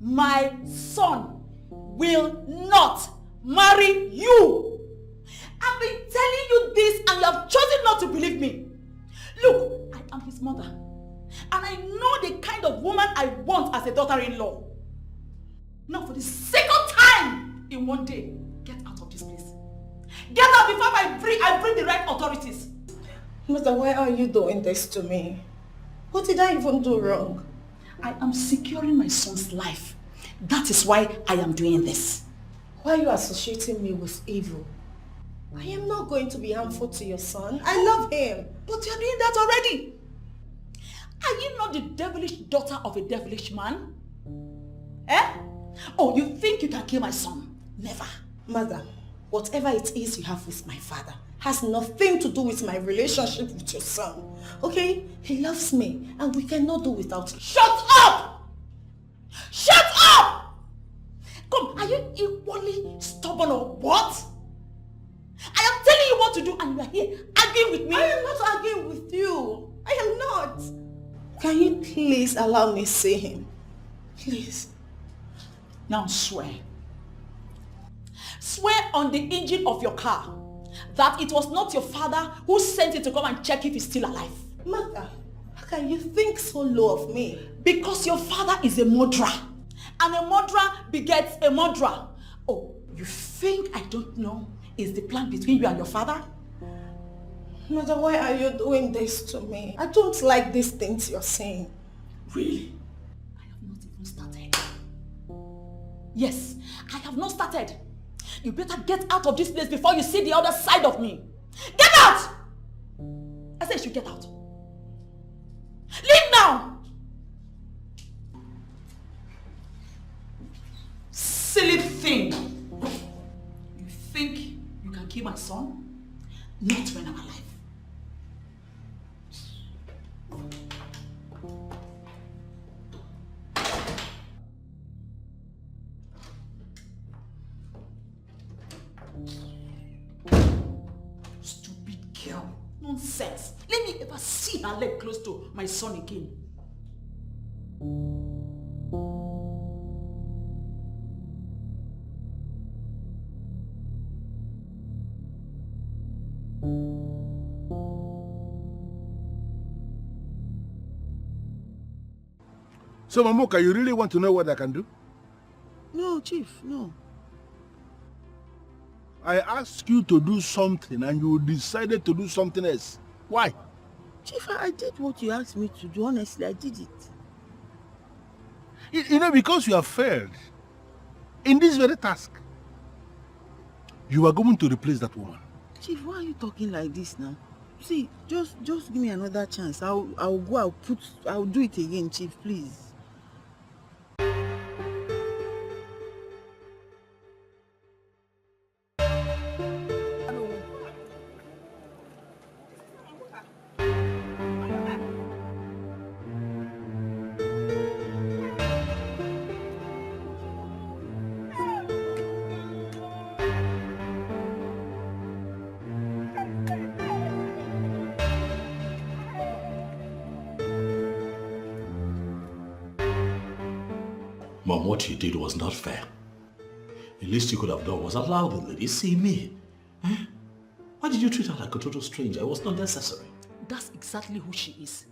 Speaker 1: My son will not marry you. I've been telling you this and you have chosen not to believe me. Look, I am his mother. And I know the kind of woman I want as a daughter-in-law. Now for the second time in one day, get out of this place. Get out before I bring the right authorities.
Speaker 5: Mother, why are you doing this to me? What did I even do wrong?
Speaker 1: I am securing my son's life. That is why I am doing this.
Speaker 5: Why are you associating me with evil? I am not going to be harmful to your son. I love him.
Speaker 1: But you are doing that already. Are you not the devilish daughter of a devilish man? Eh? Oh, you think you can kill my son? Never.
Speaker 5: Mother, whatever it is you have with my father has nothing to do with my relationship with your son. Okay? He loves me and we cannot do without him.
Speaker 1: Shut up! Shut up! Come, are you equally stubborn or what? I am telling you what to do and you are here arguing with me.
Speaker 5: I am not arguing with you. I am not. Can you please allow me see him? Please.
Speaker 1: Now swear. Swear on the engine of your car that it was not your father who sent it to come and check if he's still alive.
Speaker 5: Mother, how can you think so low of me?
Speaker 1: Because your father is a murderer. And a murderer begets a murderer. Oh, you think I don't know is the plan between you and your father?
Speaker 5: Mother, why are you doing this to me? I don't like these things you're saying.
Speaker 1: Really? I have not even started. Yes, I have not started. You better get out of this place before you see the other side of me. Get out! I said you should get out. Leave now! Silly thing. You think you can kill my son? Not when I'm alive. Stupid girl. Nonsense. Let me ever see her leg close to my son again.
Speaker 3: So, Mamuka, you really want to know what I can do?
Speaker 7: No, Chief, no.
Speaker 3: I asked you to do something and you decided to do something else. Why?
Speaker 7: Chief, I did what you asked me to do. Honestly, I did it.
Speaker 3: You know, because you have failed in this very task, you are going to replace that woman.
Speaker 7: Chief, why are you talking like this now? See, just give me another chance. I'll go, I'll do it again, Chief, please.
Speaker 6: Mom, what you did was not fair. The least you could have done was allow the lady see me. Eh? Why did you treat her like a total stranger? It was not necessary.
Speaker 1: That's exactly who she is.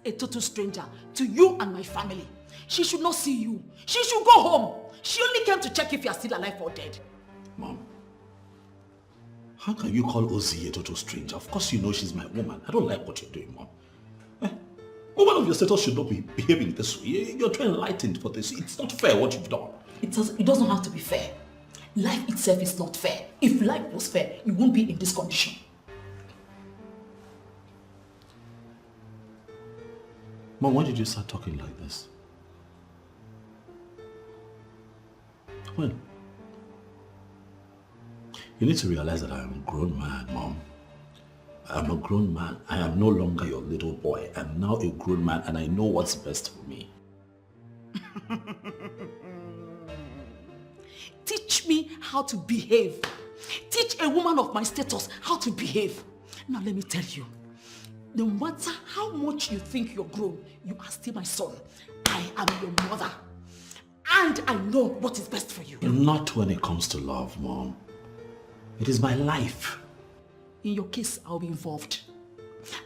Speaker 1: A total stranger to you and my family. She should not see you. She should go home. She only came to check if you are still alive or dead.
Speaker 6: Mom, how can you call Ozzy a total stranger? Of course you know she's my woman. I don't like what you're doing, Mom. Woman of your status should not be behaving this way. You're too enlightened for this. It's not fair what you've done.
Speaker 1: It doesn't have to be fair. Life itself is not fair. If life was fair, you won't be in this condition.
Speaker 6: Mom, when did you start talking like this? When? You need to realize that I am a grown man, Mom. I'm a grown man. I am no longer your little boy. I'm now a grown man and I know what's best for me.
Speaker 1: Teach me how to behave. Teach a woman of my status how to behave. Now let me tell you, no matter how much you think you're grown, you are still my son. I am your mother. And I know what is best for you.
Speaker 6: Not when it comes to love, Mom. It is my life.
Speaker 1: In your case, I'll be involved.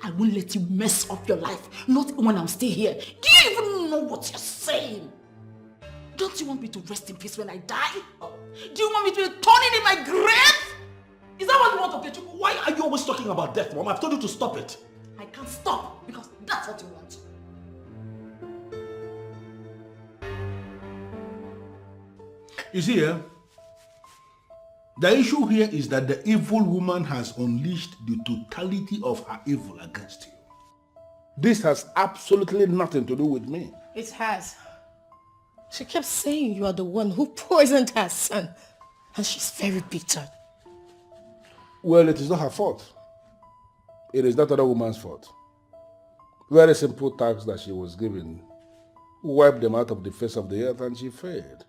Speaker 1: I won't let you mess up your life. Not when I'm still here. Do you even know what you're saying? Don't you want me to rest in peace when I die? Do you want me to be turning in my grave? Is that what you want to get?
Speaker 6: Why are you always talking about death, Mom? I've told you to stop it.
Speaker 1: I can't stop because that's what you want.
Speaker 3: You see, the issue here is that the evil woman has unleashed the totality of her evil against you. This has absolutely nothing to do with me.
Speaker 5: It has. She kept saying you are the one who poisoned her son. And she's very bitter.
Speaker 3: Well, it is not her fault. It is that other woman's fault. Very simple tasks that she was given. Wiped them out of the face of the earth and she failed.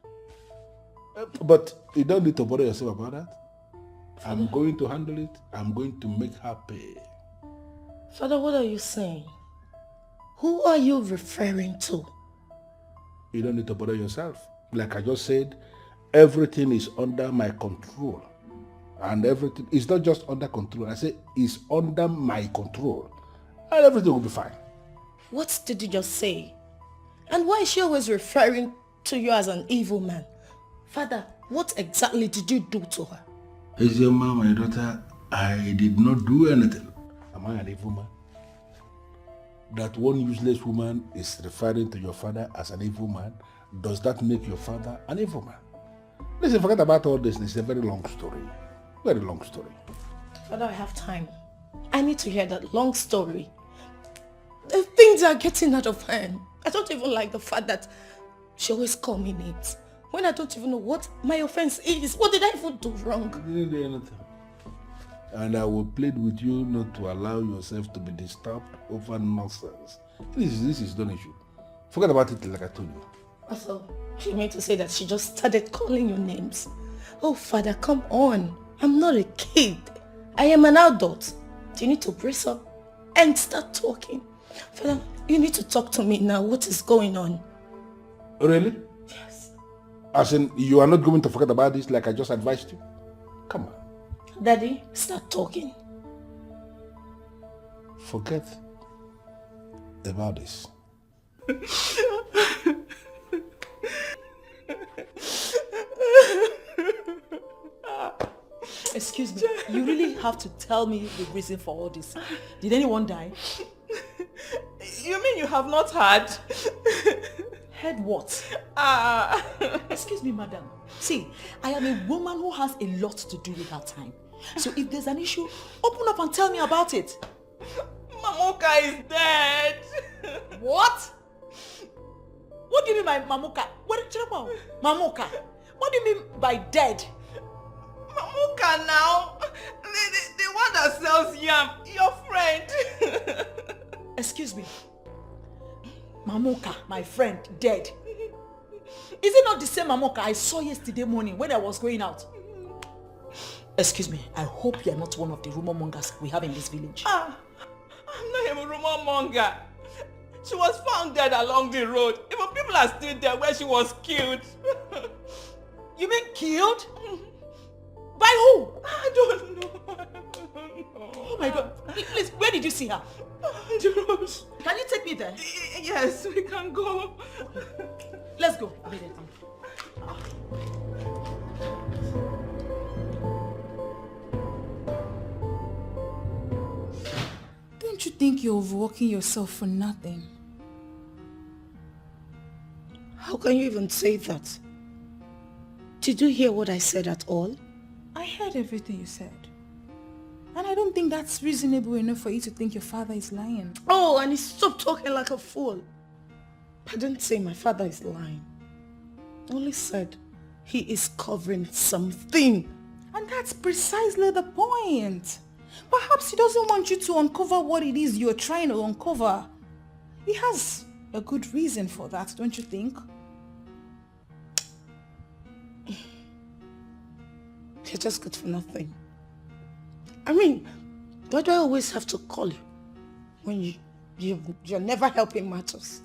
Speaker 3: But you don't need to bother yourself about that. I'm going to handle it. I'm going to make her pay.
Speaker 5: Father, what are you saying? Who are you referring to?
Speaker 3: You don't need to bother yourself. Like I just said, everything is under my control. And everything is not just under control. I say it's under my control. And everything will be fine.
Speaker 5: What did you just say? And why is she always referring to you as an evil man? Father, what exactly did you do to her?
Speaker 3: Is your mom, my daughter, I did not do anything. Am I an evil man? That one useless woman is referring to your father as an evil man, does that make your father an evil man? Listen, forget about all this. It's a very long story. Very long story.
Speaker 5: Father, I have time. I need to hear that long story. The things are getting out of hand. I don't even like the fact that she always calls me names when I don't even know what my offense is. What did I even do wrong?
Speaker 3: You didn't do anything. And I will plead with you not to allow yourself to be disturbed over nonsense. This is not an issue. Forget about it like I told you.
Speaker 5: Also, you mean to say that she just started calling your names? Oh, Father, come on. I'm not a kid. I am an adult. You need to brace up and start talking. Father, you need to talk to me now. What is going on?
Speaker 3: Really?
Speaker 5: Yes.
Speaker 3: As in, you are not going to forget about this like I just advised you? Come on.
Speaker 5: Daddy, start talking.
Speaker 3: Forget about this.
Speaker 1: Excuse me, you really have to tell me the reason for all this. Did anyone die?
Speaker 17: You mean you have not heard?
Speaker 1: Heard what? Excuse me, madam. See, I am a woman who has a lot to do with her time. So if there's an issue, open up and tell me about it.
Speaker 14: Mamuka is dead.
Speaker 1: What? What do you mean by Mamuka? What trouble? Mamuka? What do you mean by dead?
Speaker 14: Mamuka now. The one that sells yam. Your friend.
Speaker 1: Excuse me. Mamuka, my friend, dead. Is it not the same Mamuka I saw yesterday morning when I was going out? Excuse me, I hope you are not one of the rumor mongers we have in this village.
Speaker 14: I'm not a rumor monger. She was found dead along the road. Even people are still there where she was killed.
Speaker 1: You mean killed? By who?
Speaker 14: I don't know.
Speaker 1: Oh my God. Please, where did you see her?
Speaker 14: The road.
Speaker 1: Can you take me there?
Speaker 14: Yes, we can go.
Speaker 1: Let's go. Immediately.
Speaker 17: Don't you think you're overworking yourself for nothing?
Speaker 5: How can you even say that? Did you hear what I said at all?
Speaker 17: I heard everything you said. And I don't think that's reasonable enough for you to think your father is lying.
Speaker 5: Oh, and stop talking like a fool. I didn't say my father is lying. I only said he is covering something.
Speaker 17: And that's precisely the point. Perhaps he doesn't want you to uncover what it is you're trying to uncover. He has a good reason for that, don't you think?
Speaker 5: You're just good for nothing. I mean, why do I always have to call you when you're never helping matters?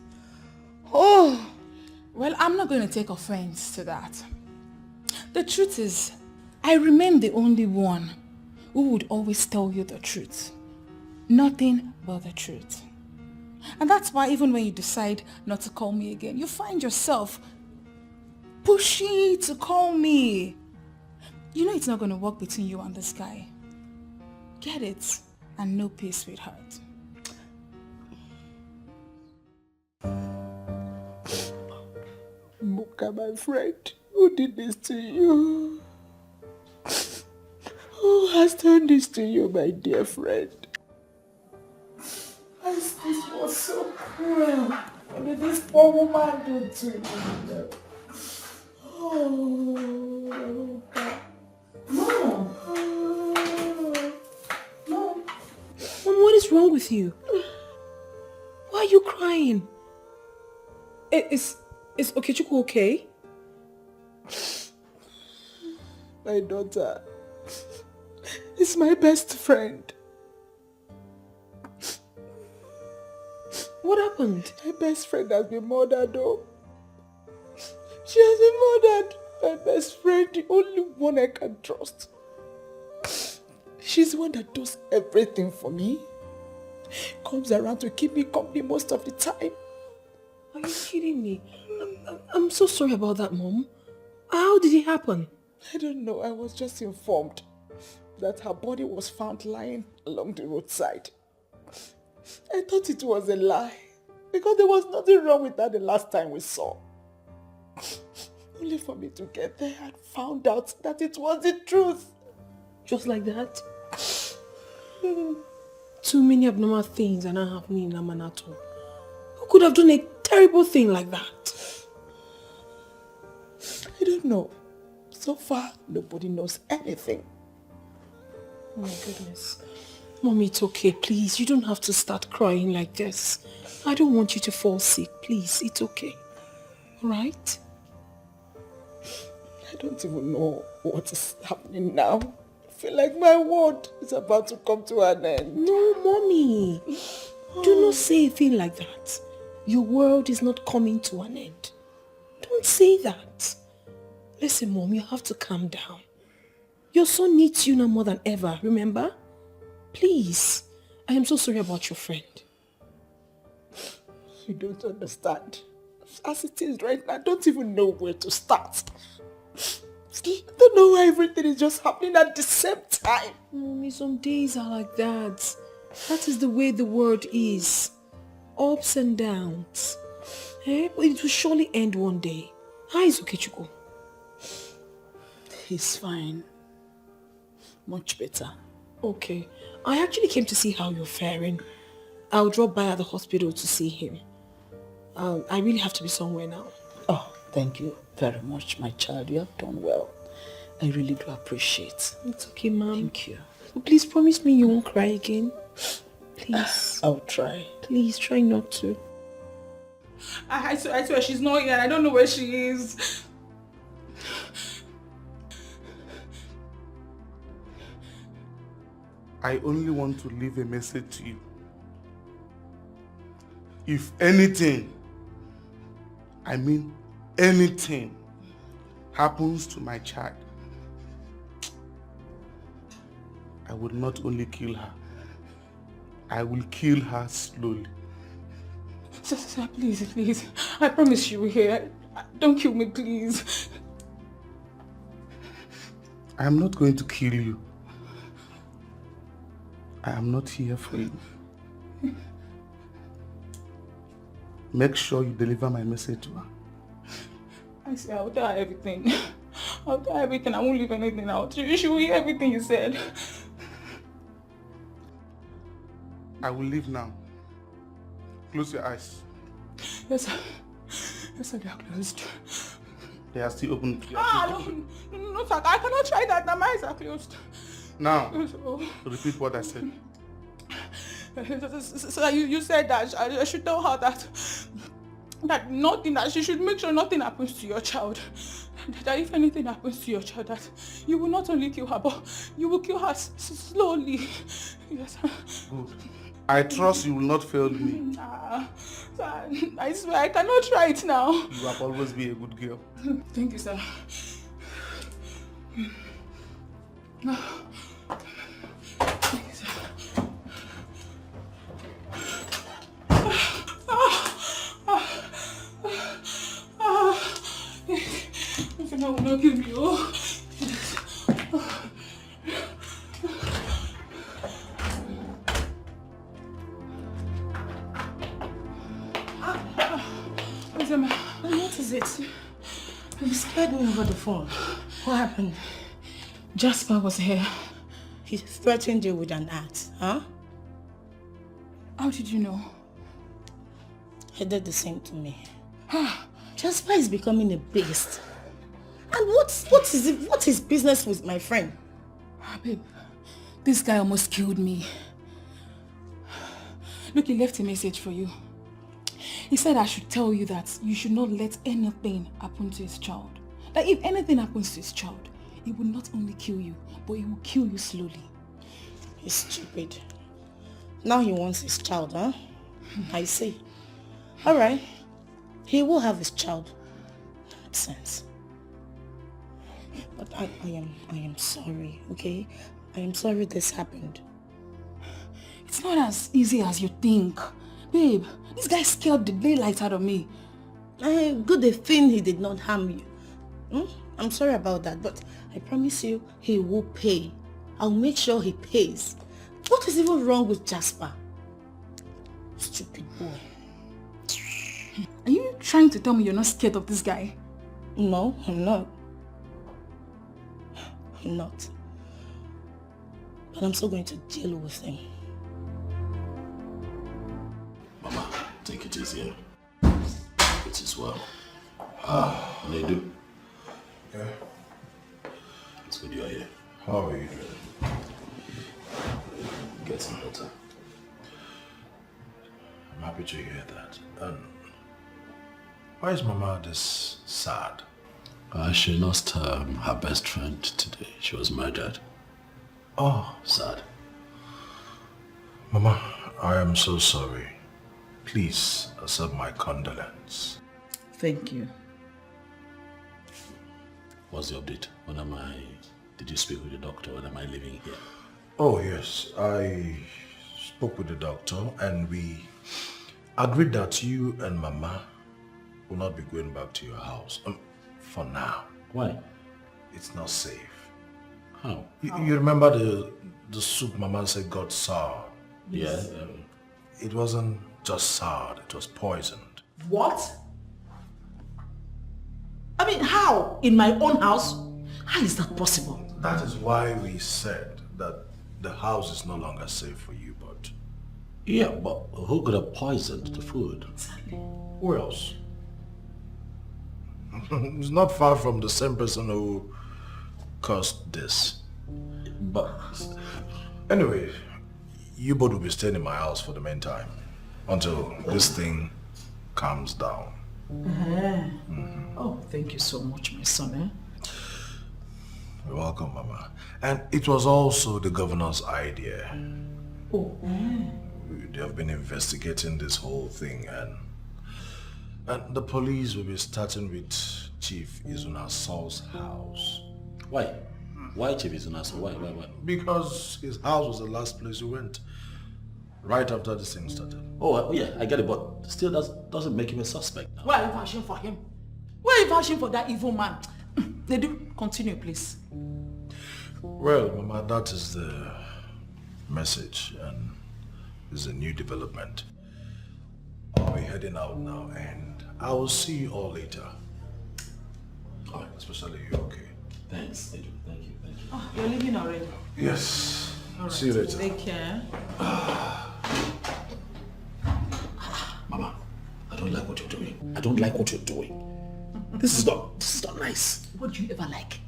Speaker 5: Oh!
Speaker 17: Well, I'm not going to take offense to that. The truth is, I remain the only one who would always tell you the truth. Nothing but the truth. And that's why even when you decide not to call me again, you find yourself pushing to call me. You know it's not going to work between you and this guy. Get it and no peace, sweetheart.
Speaker 14: Muka, my friend, who did this to you? Who has done this to you, my dear friend? This was so cruel. What did this poor woman do to you? Oh,
Speaker 2: Mom! Mom, what is wrong with you? Why are you crying? Is Okechukwu okay?
Speaker 14: my daughter is my best friend.
Speaker 2: What happened?
Speaker 14: My best friend has been murdered, though. She has been murdered. My best friend, the only one I can trust. She's the one that does everything for me. Comes around to keep me company most of the time.
Speaker 2: Are you kidding me? I'm so sorry about that, Mom. How did it happen?
Speaker 14: I don't know. I was just informed that her body was found lying along the roadside. I thought it was a lie because there was nothing wrong with her the last time we saw. Only for me to get there and found out that it was the truth.
Speaker 2: Just like that? Too many abnormal things are not happening in Amanato. Who could have done a terrible thing like that?
Speaker 14: I don't know. So far, nobody knows anything.
Speaker 2: Oh my goodness. Mommy, it's okay. Please, you don't have to start crying like this. I don't want you to fall sick. Please, it's okay. Alright?
Speaker 14: I don't even know what is happening now. I feel like my world is about to come to an end.
Speaker 2: No, Mommy. Do not say a thing like that. Your world is not coming to an end. Don't say that. Listen, Mom, you have to calm down. Your son needs you now more than ever, remember? Please. I am so sorry about your friend.
Speaker 14: You don't understand. As it is right now, I don't even know where to start. I don't know why everything is just happening at the same time.
Speaker 2: Mommy, some days are like that. That is the way the world is. Ups and downs. But it will surely end one day. How is Okechukwu?
Speaker 14: He's fine. Much better.
Speaker 2: Okay. I actually came to see how you're faring. I'll drop by at the hospital to see him. I really have to be somewhere now.
Speaker 14: Oh, thank you very much, my child. You have done well. I really do appreciate.
Speaker 2: It's okay, Mom.
Speaker 14: Thank you.
Speaker 2: Please promise me you won't cry again. Please.
Speaker 14: I'll try.
Speaker 2: Please try not to.
Speaker 17: I swear she's not here and I don't know where she is.
Speaker 21: I only want to leave a message to you. If anything, I mean anything, happens to my child, I would not only kill her, I will kill her slowly.
Speaker 17: Sir, please. I promise you here. Don't kill me, please.
Speaker 21: I am not going to kill you. I am not here for you. Make sure you deliver my message to her.
Speaker 17: I say I'll tell her everything. I'll tell her everything. I won't leave anything out. She will hear everything you said.
Speaker 21: I will leave now. Close your eyes.
Speaker 17: Yes, sir. Yes, sir, they are closed.
Speaker 21: They are still open.
Speaker 17: No, sir. I cannot try that. My eyes are closed.
Speaker 21: Now,
Speaker 17: Oh.
Speaker 21: repeat what I said.
Speaker 17: So you said that I should tell her that she should make sure nothing happens to your child. That if anything happens to your child, that you will not only kill her, but you will kill her slowly. Yes.
Speaker 21: Good. I trust you will not fail me.
Speaker 17: Sir, I swear I cannot try it now.
Speaker 21: You have always been a good girl.
Speaker 17: Thank you, sir. I will not kill you.
Speaker 5: What is it? You scared me over the phone. What happened?
Speaker 17: Jasper was here.
Speaker 5: He threatened you with an axe, huh?
Speaker 17: How did you know?
Speaker 5: He did the same to me. Jasper is becoming a beast. And what is business with my friend?
Speaker 17: Babe, this guy almost killed me. Look, he left a message for you. He said I should tell you that you should not let anything happen to his child. That if anything happens to his child, he will not only kill you, but he will kill you slowly.
Speaker 5: He's stupid. Now he wants his child, huh? I see. Alright. He will have his child. That makes sense. But I am sorry, okay? I am sorry this happened.
Speaker 17: It's not as easy as you think. Babe, this guy scared the daylight out of me.
Speaker 5: Good thing he did not harm you. I'm sorry about that, but I promise you he will pay. I'll make sure he pays. What is even wrong with Jasper? Stupid boy.
Speaker 17: Are you trying to tell me you're not scared of this guy?
Speaker 5: No, I'm not. I'm not. But I'm still going to deal with him.
Speaker 20: Mama, take it easy. It is well. Nedu.
Speaker 16: Yeah?
Speaker 20: It's good you're here.
Speaker 16: How are you doing?
Speaker 20: Getting better.
Speaker 16: I'm happy to hear that. Why is Mama this sad?
Speaker 20: She lost her best friend today. She was murdered.
Speaker 16: Oh.
Speaker 20: Sad.
Speaker 16: Mama, I am so sorry. Please accept my condolence.
Speaker 14: Thank you.
Speaker 20: What's the update? Did you speak with the doctor? When am I leaving here?
Speaker 16: Oh yes, I spoke with the doctor and we agreed that you and Mama will not be going back to your house. For now.
Speaker 20: Why?
Speaker 16: It's not safe.
Speaker 20: How?
Speaker 16: You remember the soup Mama said got sour?
Speaker 20: Yes.
Speaker 16: It wasn't just sour, it was poisoned.
Speaker 14: What? I mean, how? In my own house? How is that possible?
Speaker 16: That is why we said that the house is no longer safe for you, but...
Speaker 6: Yeah, but who could have poisoned the food?
Speaker 16: Who else? It's not far from the same person who caused this.
Speaker 6: But...
Speaker 16: Anyway, you both will be staying in my house for the meantime. Until this thing calms down.
Speaker 14: Oh, thank you so much, my son.
Speaker 16: You're welcome, Mama. And it was also the governor's idea.
Speaker 14: Oh,
Speaker 16: They have been investigating this whole thing, and the police will be starting with Chief Izuna Saul's house.
Speaker 6: Why? Why Chief Izuna Saul? Why?
Speaker 16: Because his house was the last place we went. Right after this thing started.
Speaker 6: Oh, yeah, I get it, but still doesn't make him a suspect now.
Speaker 14: why are you vouching for him? Why are you vouching for that evil man? They do. Continue, please.
Speaker 16: Well, Mama, that is the message, and is a new development. I'll be heading out now, and I will see you all later. Oh, especially you, okay?
Speaker 6: Thanks, Edu. Thank you.
Speaker 14: Oh, you're leaving already?
Speaker 16: Yes.
Speaker 14: All right.
Speaker 16: See you later.
Speaker 14: Take care.
Speaker 6: Mama, I don't like what you're doing. I don't like what you're doing. This is not nice.
Speaker 14: What do you ever like?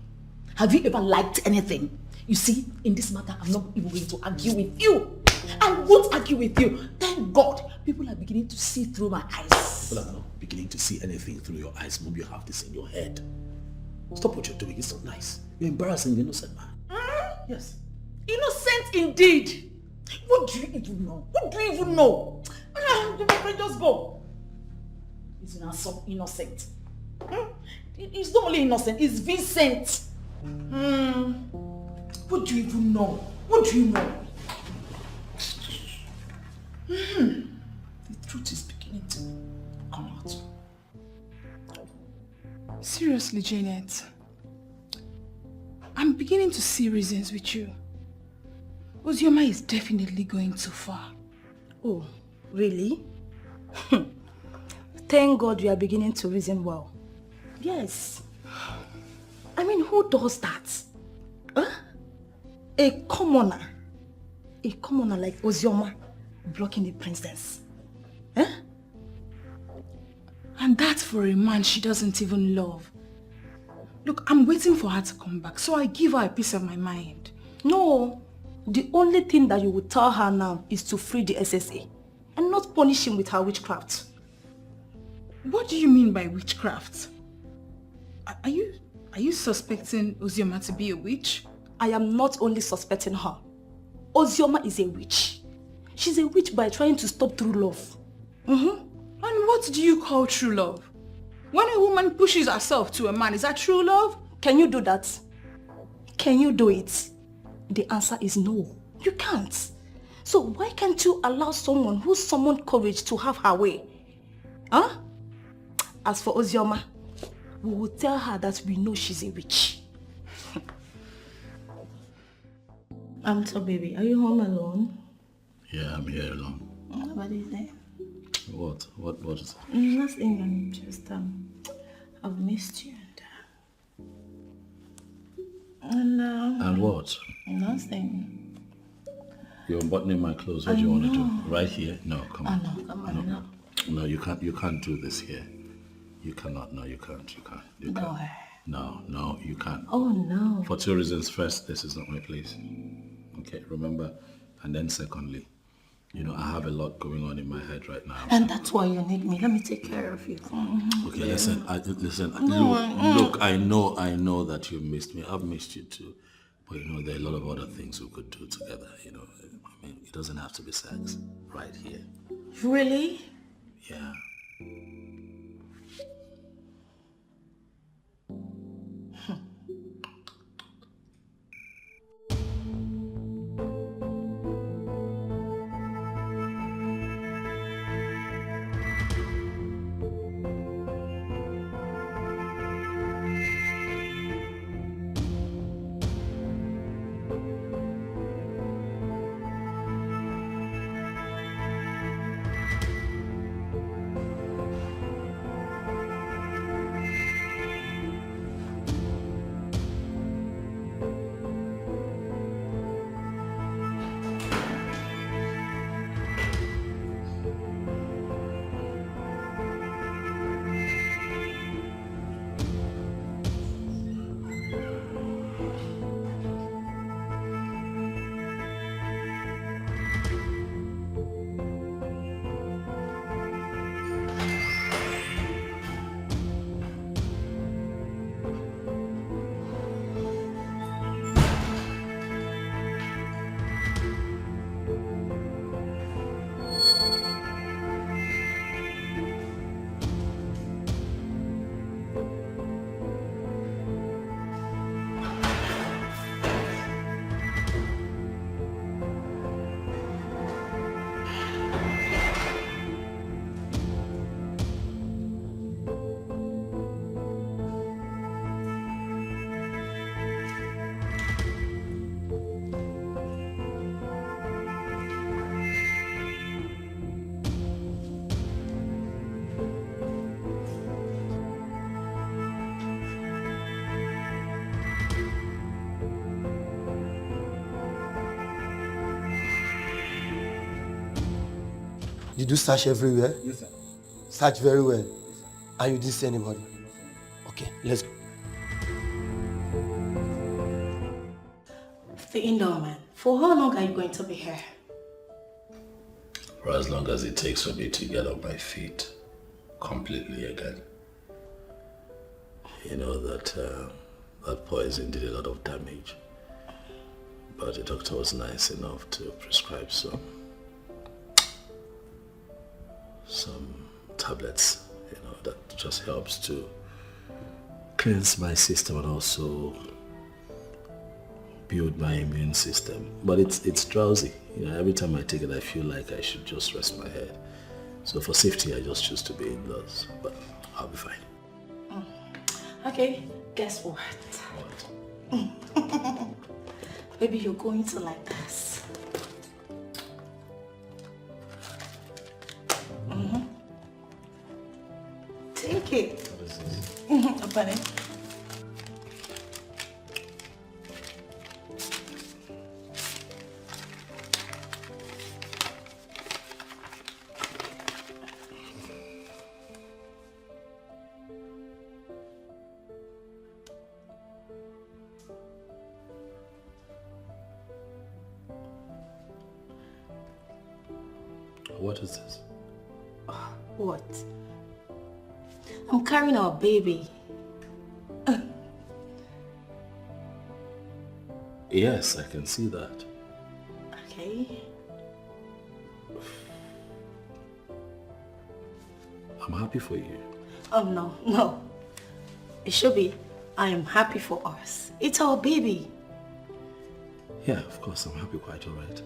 Speaker 14: Have you ever liked anything? You see, in this matter, I'm not even going to argue with you. I won't argue with you. Thank God, people are beginning to see through my eyes.
Speaker 6: People are not beginning to see anything through your eyes. Mom, you have this in your head. Stop what you're doing. It's not nice. You're embarrassing the innocent man. Yes.
Speaker 14: Innocent indeed. What do you even know? What do you even know? Just go. He's not so innocent. He's not only innocent, he's Vincent. What do you even know? What do you know? The truth is beginning to come out.
Speaker 17: Seriously, Janet. I'm beginning to see reasons with you. Ozioma is definitely going too far.
Speaker 12: Oh, really? Thank God you are beginning to reason well. Yes. I mean, who does that? Huh? A commoner like Ozioma blocking the princess. Huh?
Speaker 17: And that's for a man she doesn't even love. Look, I'm waiting for her to come back, so I give her a piece of my mind.
Speaker 12: No, the only thing that you would tell her now is to free the SSA and not punish him with her witchcraft.
Speaker 17: What do you mean by witchcraft? Are you suspecting Ozioma to be a witch?
Speaker 12: I am not only suspecting her. Ozioma is a witch. She's a witch by trying to stop true love.
Speaker 17: And what do you call true love? When a woman pushes herself to a man, is that true love?
Speaker 12: Can you do that? Can you do it? The answer is no. You can't. So why can't you allow someone who summoned courage to have her way? Huh? As for Ozioma, we will tell her that we know she's a witch. So baby, are you home alone?
Speaker 6: Yeah, I'm here alone.
Speaker 12: Nobody's there.
Speaker 6: What is it?
Speaker 12: Nothing, I'm just, I've missed you
Speaker 6: And what?
Speaker 12: Nothing.
Speaker 6: You're unbuttoning my clothes. What do you want to do? Right here? No, come on.
Speaker 12: No, come on, no.
Speaker 6: No, you can't do this here. You cannot. No, you can't. You can't. No, you can't.
Speaker 12: Oh no.
Speaker 6: For two reasons. First, this is not my place. Okay, remember? And then secondly, I have a lot going on in my head right now.
Speaker 12: And that's why you need me. Let me take care of you.
Speaker 6: Okay, listen.
Speaker 12: No,
Speaker 6: Look. I know that you missed me. I've missed you too. But there are a lot of other things we could do together. I mean, it doesn't have to be sex. Right here.
Speaker 12: Really?
Speaker 6: Yeah.
Speaker 9: Did you search everywhere?
Speaker 21: Yes, sir.
Speaker 9: Search very well. And you didn't see anybody? Okay, let's go.
Speaker 5: The indoor man. For how long are you going to be here?
Speaker 6: For as long as it takes for me to get on my feet completely again. You know that that poison did a lot of damage. But the doctor was nice enough to prescribe some tablets, you know, that just helps to cleanse my system and also build my immune system. But it's drowsy. You know, every time I take it, I feel like I should just rest my head. So for safety, I just choose to be indoors. But I'll be fine.
Speaker 5: Okay, guess what? Maybe you're going to like this. Take it.
Speaker 6: What is this?
Speaker 5: Open it.
Speaker 6: What is this?
Speaker 5: What? I'm carrying our baby.
Speaker 6: Yes, I can see that.
Speaker 5: Okay.
Speaker 6: I'm happy for you.
Speaker 5: Oh, no. It should be, I am happy for us. It's our baby.
Speaker 6: Yeah, of course, I'm happy, quite all right.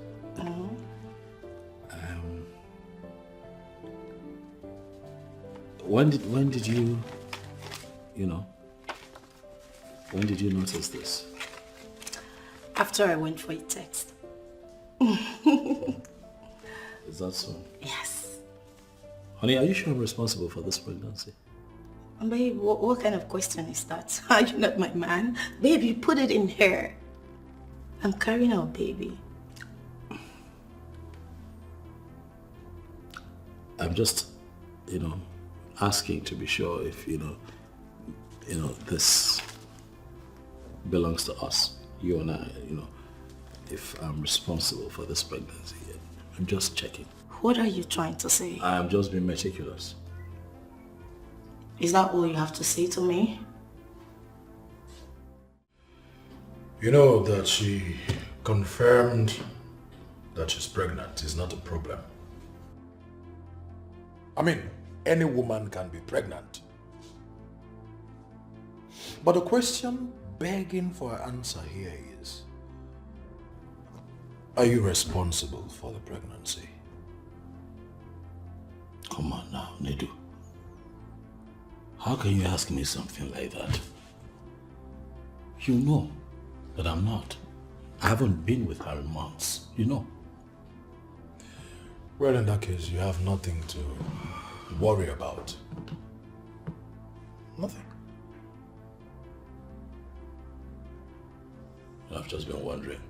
Speaker 6: When did you when did you notice this?
Speaker 5: After I went for a text.
Speaker 6: Is that so?
Speaker 5: Yes.
Speaker 6: Honey, are you sure I'm responsible for this pregnancy?
Speaker 5: Babe, what kind of question is that? Are you not my man? Babe, you put it in her. I'm carrying our baby.
Speaker 6: I'm just, asking to be sure if, this belongs to us, you and I, if I'm responsible for this pregnancy. I'm just checking.
Speaker 5: What are you trying to say?
Speaker 6: I'm just being meticulous.
Speaker 5: Is that all you have to say to me?
Speaker 16: You know that she confirmed that she's pregnant is not a problem. I mean, any woman can be pregnant. But the question begging for an answer here is, are you responsible for the pregnancy?
Speaker 6: Come on now, Nedu. How can you ask me something like that? You know that I'm not. I haven't been with her in months, you know.
Speaker 16: Well, in that case, you have nothing to worry about. Nothing.
Speaker 6: I've just been wondering.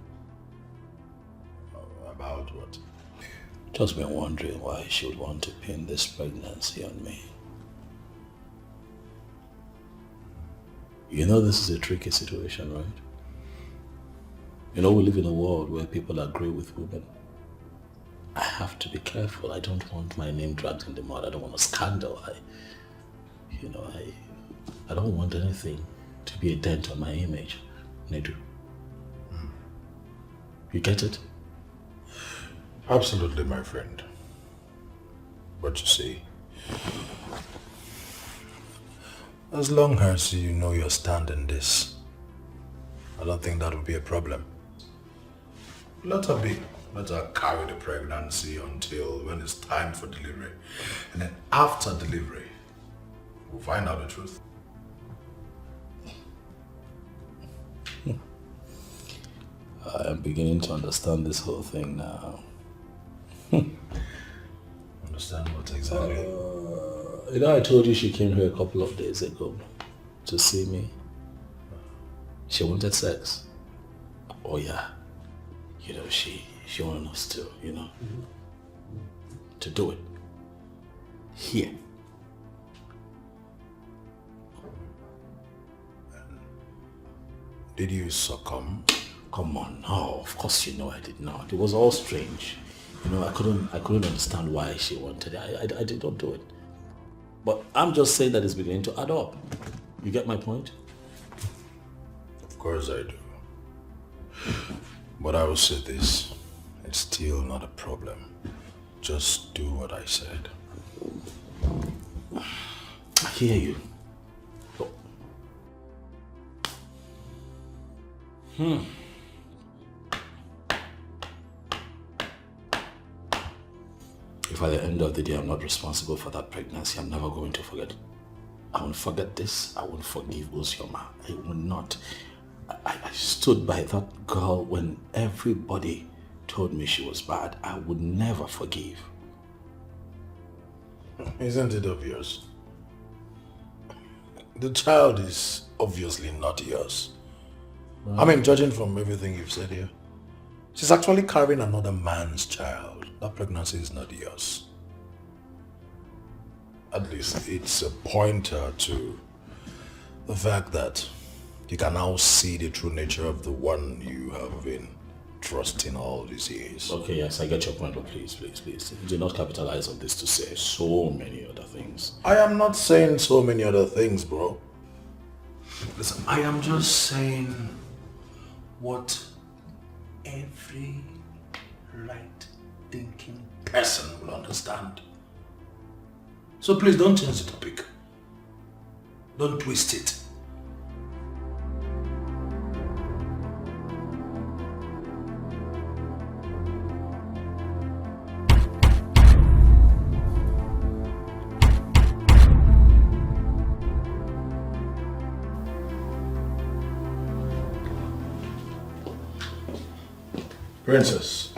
Speaker 16: About what?
Speaker 6: Just been wondering why she would want to pin this pregnancy on me. You know this is a tricky situation, right? You know we live in a world where people agree with women. I have to be careful. I don't want my name dragged in the mud. I don't want a scandal. I don't want anything to be a dent on my image. Nedu. You get it?
Speaker 16: Absolutely, my friend. But you see, as long as you know your stand in this, I don't think that will be a problem. Let her be. Let her carry the pregnancy until when it's time for delivery. And then after delivery, we'll find out the truth.
Speaker 6: I am beginning to understand this whole thing now.
Speaker 16: Understand what exactly?
Speaker 6: I told you she came here a couple of days ago to see me. She wanted sex. Oh yeah. She wanted us to, to do it. Here.
Speaker 16: Did you succumb?
Speaker 6: Come on, no, of course you know I did not. It was all strange. You know, I couldn't understand why she wanted it. I did not do it. But I'm just saying that it's beginning to add up. You get my point?
Speaker 16: Of course I do. But I will say this, it's still not a problem. Just do what I said.
Speaker 6: I hear you. If at the end of the day I'm not responsible for that pregnancy, I'm never going to forget it. I won't forget this. I won't forgive Uzioma. I will not. I stood by that girl when everybody told me she was bad. I would never forgive.
Speaker 16: Isn't it obvious? The child is obviously not yours. I mean, judging from everything you've said here, she's actually carrying another man's child. That pregnancy is not yours. At least it's a pointer to the fact that you can now see the true nature of the one you have been trusting all these years.
Speaker 6: Okay, yes, I get your point, but please. Do not capitalize on this to say so many other things.
Speaker 16: I am not saying so many other things, bro. Listen, I am just saying what every right-thinking person will understand. So please don't change the topic. Don't twist it. Princess,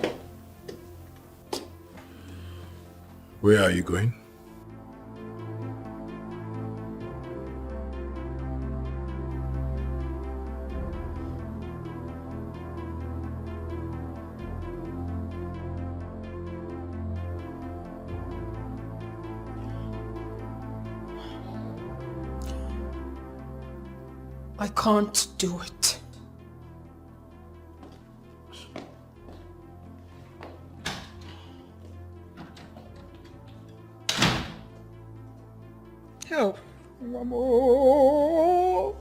Speaker 16: where are you going?
Speaker 2: I can't do it. Help.
Speaker 1: Mamo.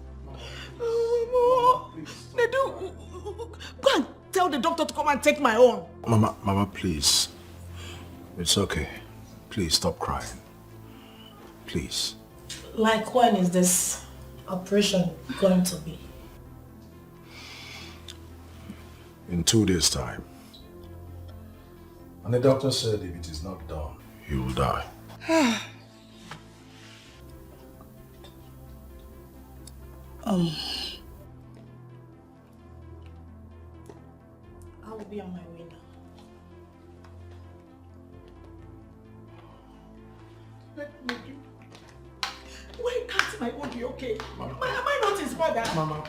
Speaker 1: Nedu, go and tell the doctor to come and take my own.
Speaker 16: Mama, please. It's okay. Please stop crying. Please.
Speaker 5: Like, when is this operation going to be?
Speaker 16: In 2 days' time. And the doctor said if it is not done, he will die.
Speaker 5: I will be on my way now.
Speaker 1: Why can't my own be okay? Am I not his mother?
Speaker 16: Mama.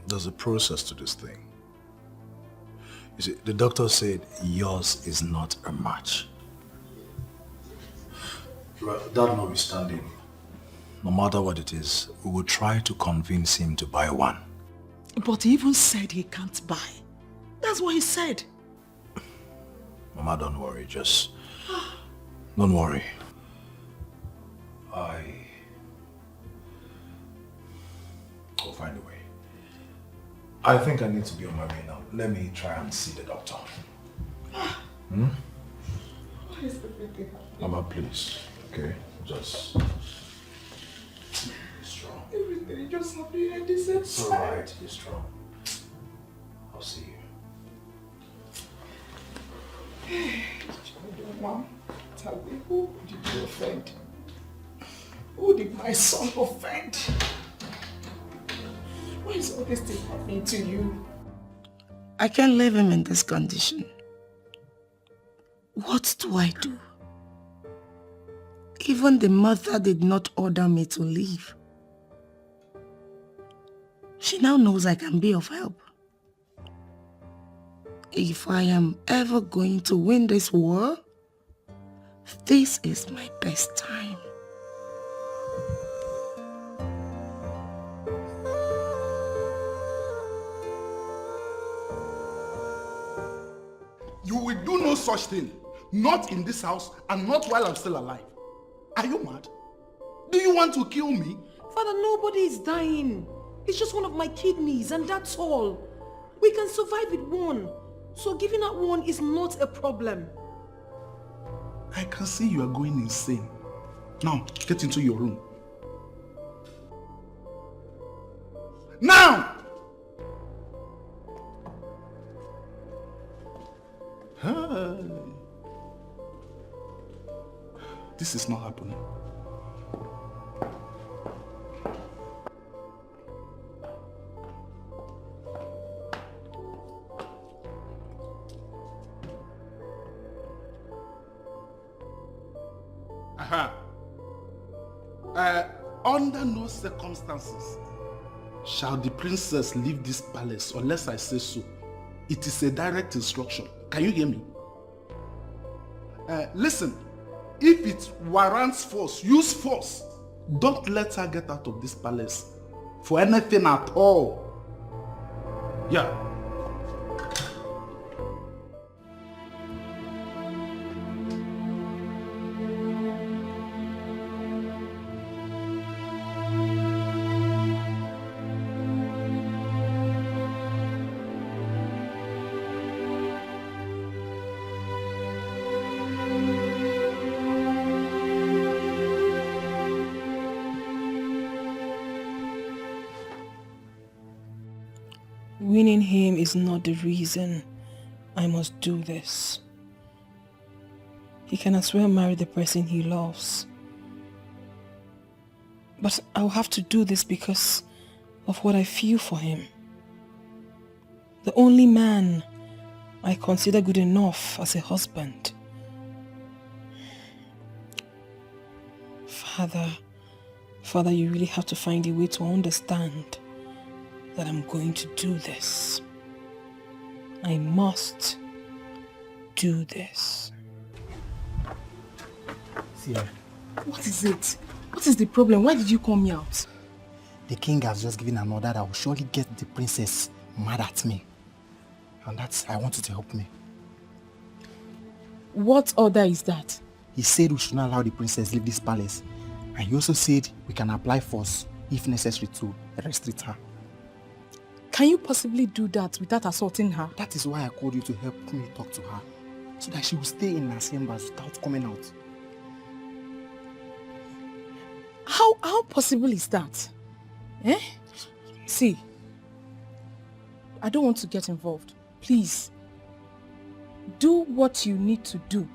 Speaker 16: There's a process to this thing. You see, the doctor said yours is not a match. Well, that notwithstanding, no matter what it is, we will try to convince him to buy one.
Speaker 1: But he even said he can't buy. That's what he said.
Speaker 16: Mama, don't worry, just don't worry. I'll find a way. I think I need to be on my way now. Let me try and see the doctor.
Speaker 1: Why is everything happening?
Speaker 16: Mama, please. Okay? Just be strong.
Speaker 1: Everything just happening at the same time.
Speaker 16: It's alright, be strong. I'll see you.
Speaker 1: Mom, tell me, who did you offend? Who did my son offend? Why is all this thing happening to you?
Speaker 5: I can't leave him in this condition. What do I do? Even the mother did not order me to leave. She now knows I can be of help. If I am ever going to win this war, this is my best time.
Speaker 21: You will do no such thing. Not in this house and not while I'm still alive. Are you mad? Do you want to kill me?
Speaker 2: Father, nobody is dying. It's just one of my kidneys and that's all. We can survive with one. So giving out one is not a problem.
Speaker 21: I can see you are going insane. Now, get into your room. Now! Hey. This is not happening. Under no circumstances shall the princess leave this palace unless I say so. It is a direct instruction. Can you hear me? Listen, if it warrants force, use force. Don't let her get out of this palace for anything at all. Yeah.
Speaker 2: Winning him is not the reason I must do this. He can as well marry the person he loves. But I'll have to do this because of what I feel for him. The only man I consider good enough as a husband. Father, you really have to find a way to understand that I'm going to do this. I must do this.
Speaker 18: Sierra.
Speaker 2: What is it? What is the problem? Why did you call me out?
Speaker 18: The king has just given an order that will surely get the princess mad at me. And I want you to help me.
Speaker 2: What order is that?
Speaker 18: He said we should not allow the princess leave this palace. And he also said we can apply force, if necessary, to restrict her.
Speaker 2: Can you possibly do that without assaulting her?
Speaker 18: That is why I called you to help me talk to her, so that she will stay in her chambers without coming out.
Speaker 2: How possible is that? Eh? See, I don't want to get involved. Please, do what you need to do,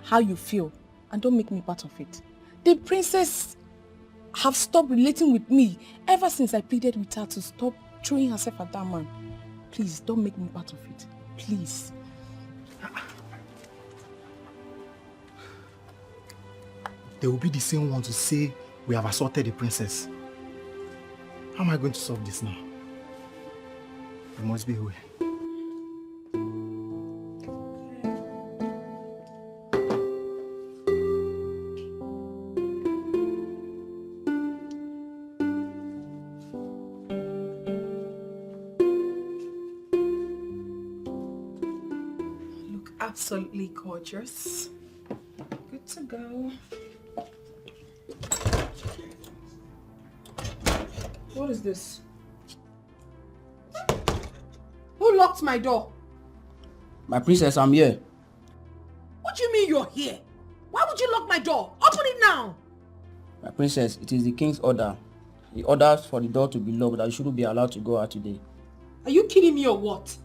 Speaker 2: how you feel, and don't make me part of it. The princess have stopped relating with me ever since I pleaded with her to stop throwing herself at that man. Please, don't make me part of it. Please.
Speaker 18: They will be the same ones to say we have assaulted the princess. How am I going to solve this now? There must be a way.
Speaker 2: Absolutely gorgeous. Good to go. What is this? Who locked my door?
Speaker 22: My princess, I'm here.
Speaker 2: What do you mean you're here? Why would you lock my door? Open it now!
Speaker 22: My princess, it is the king's order. He orders for the door to be locked, that you shouldn't be allowed to go out today.
Speaker 2: Are you kidding me or what?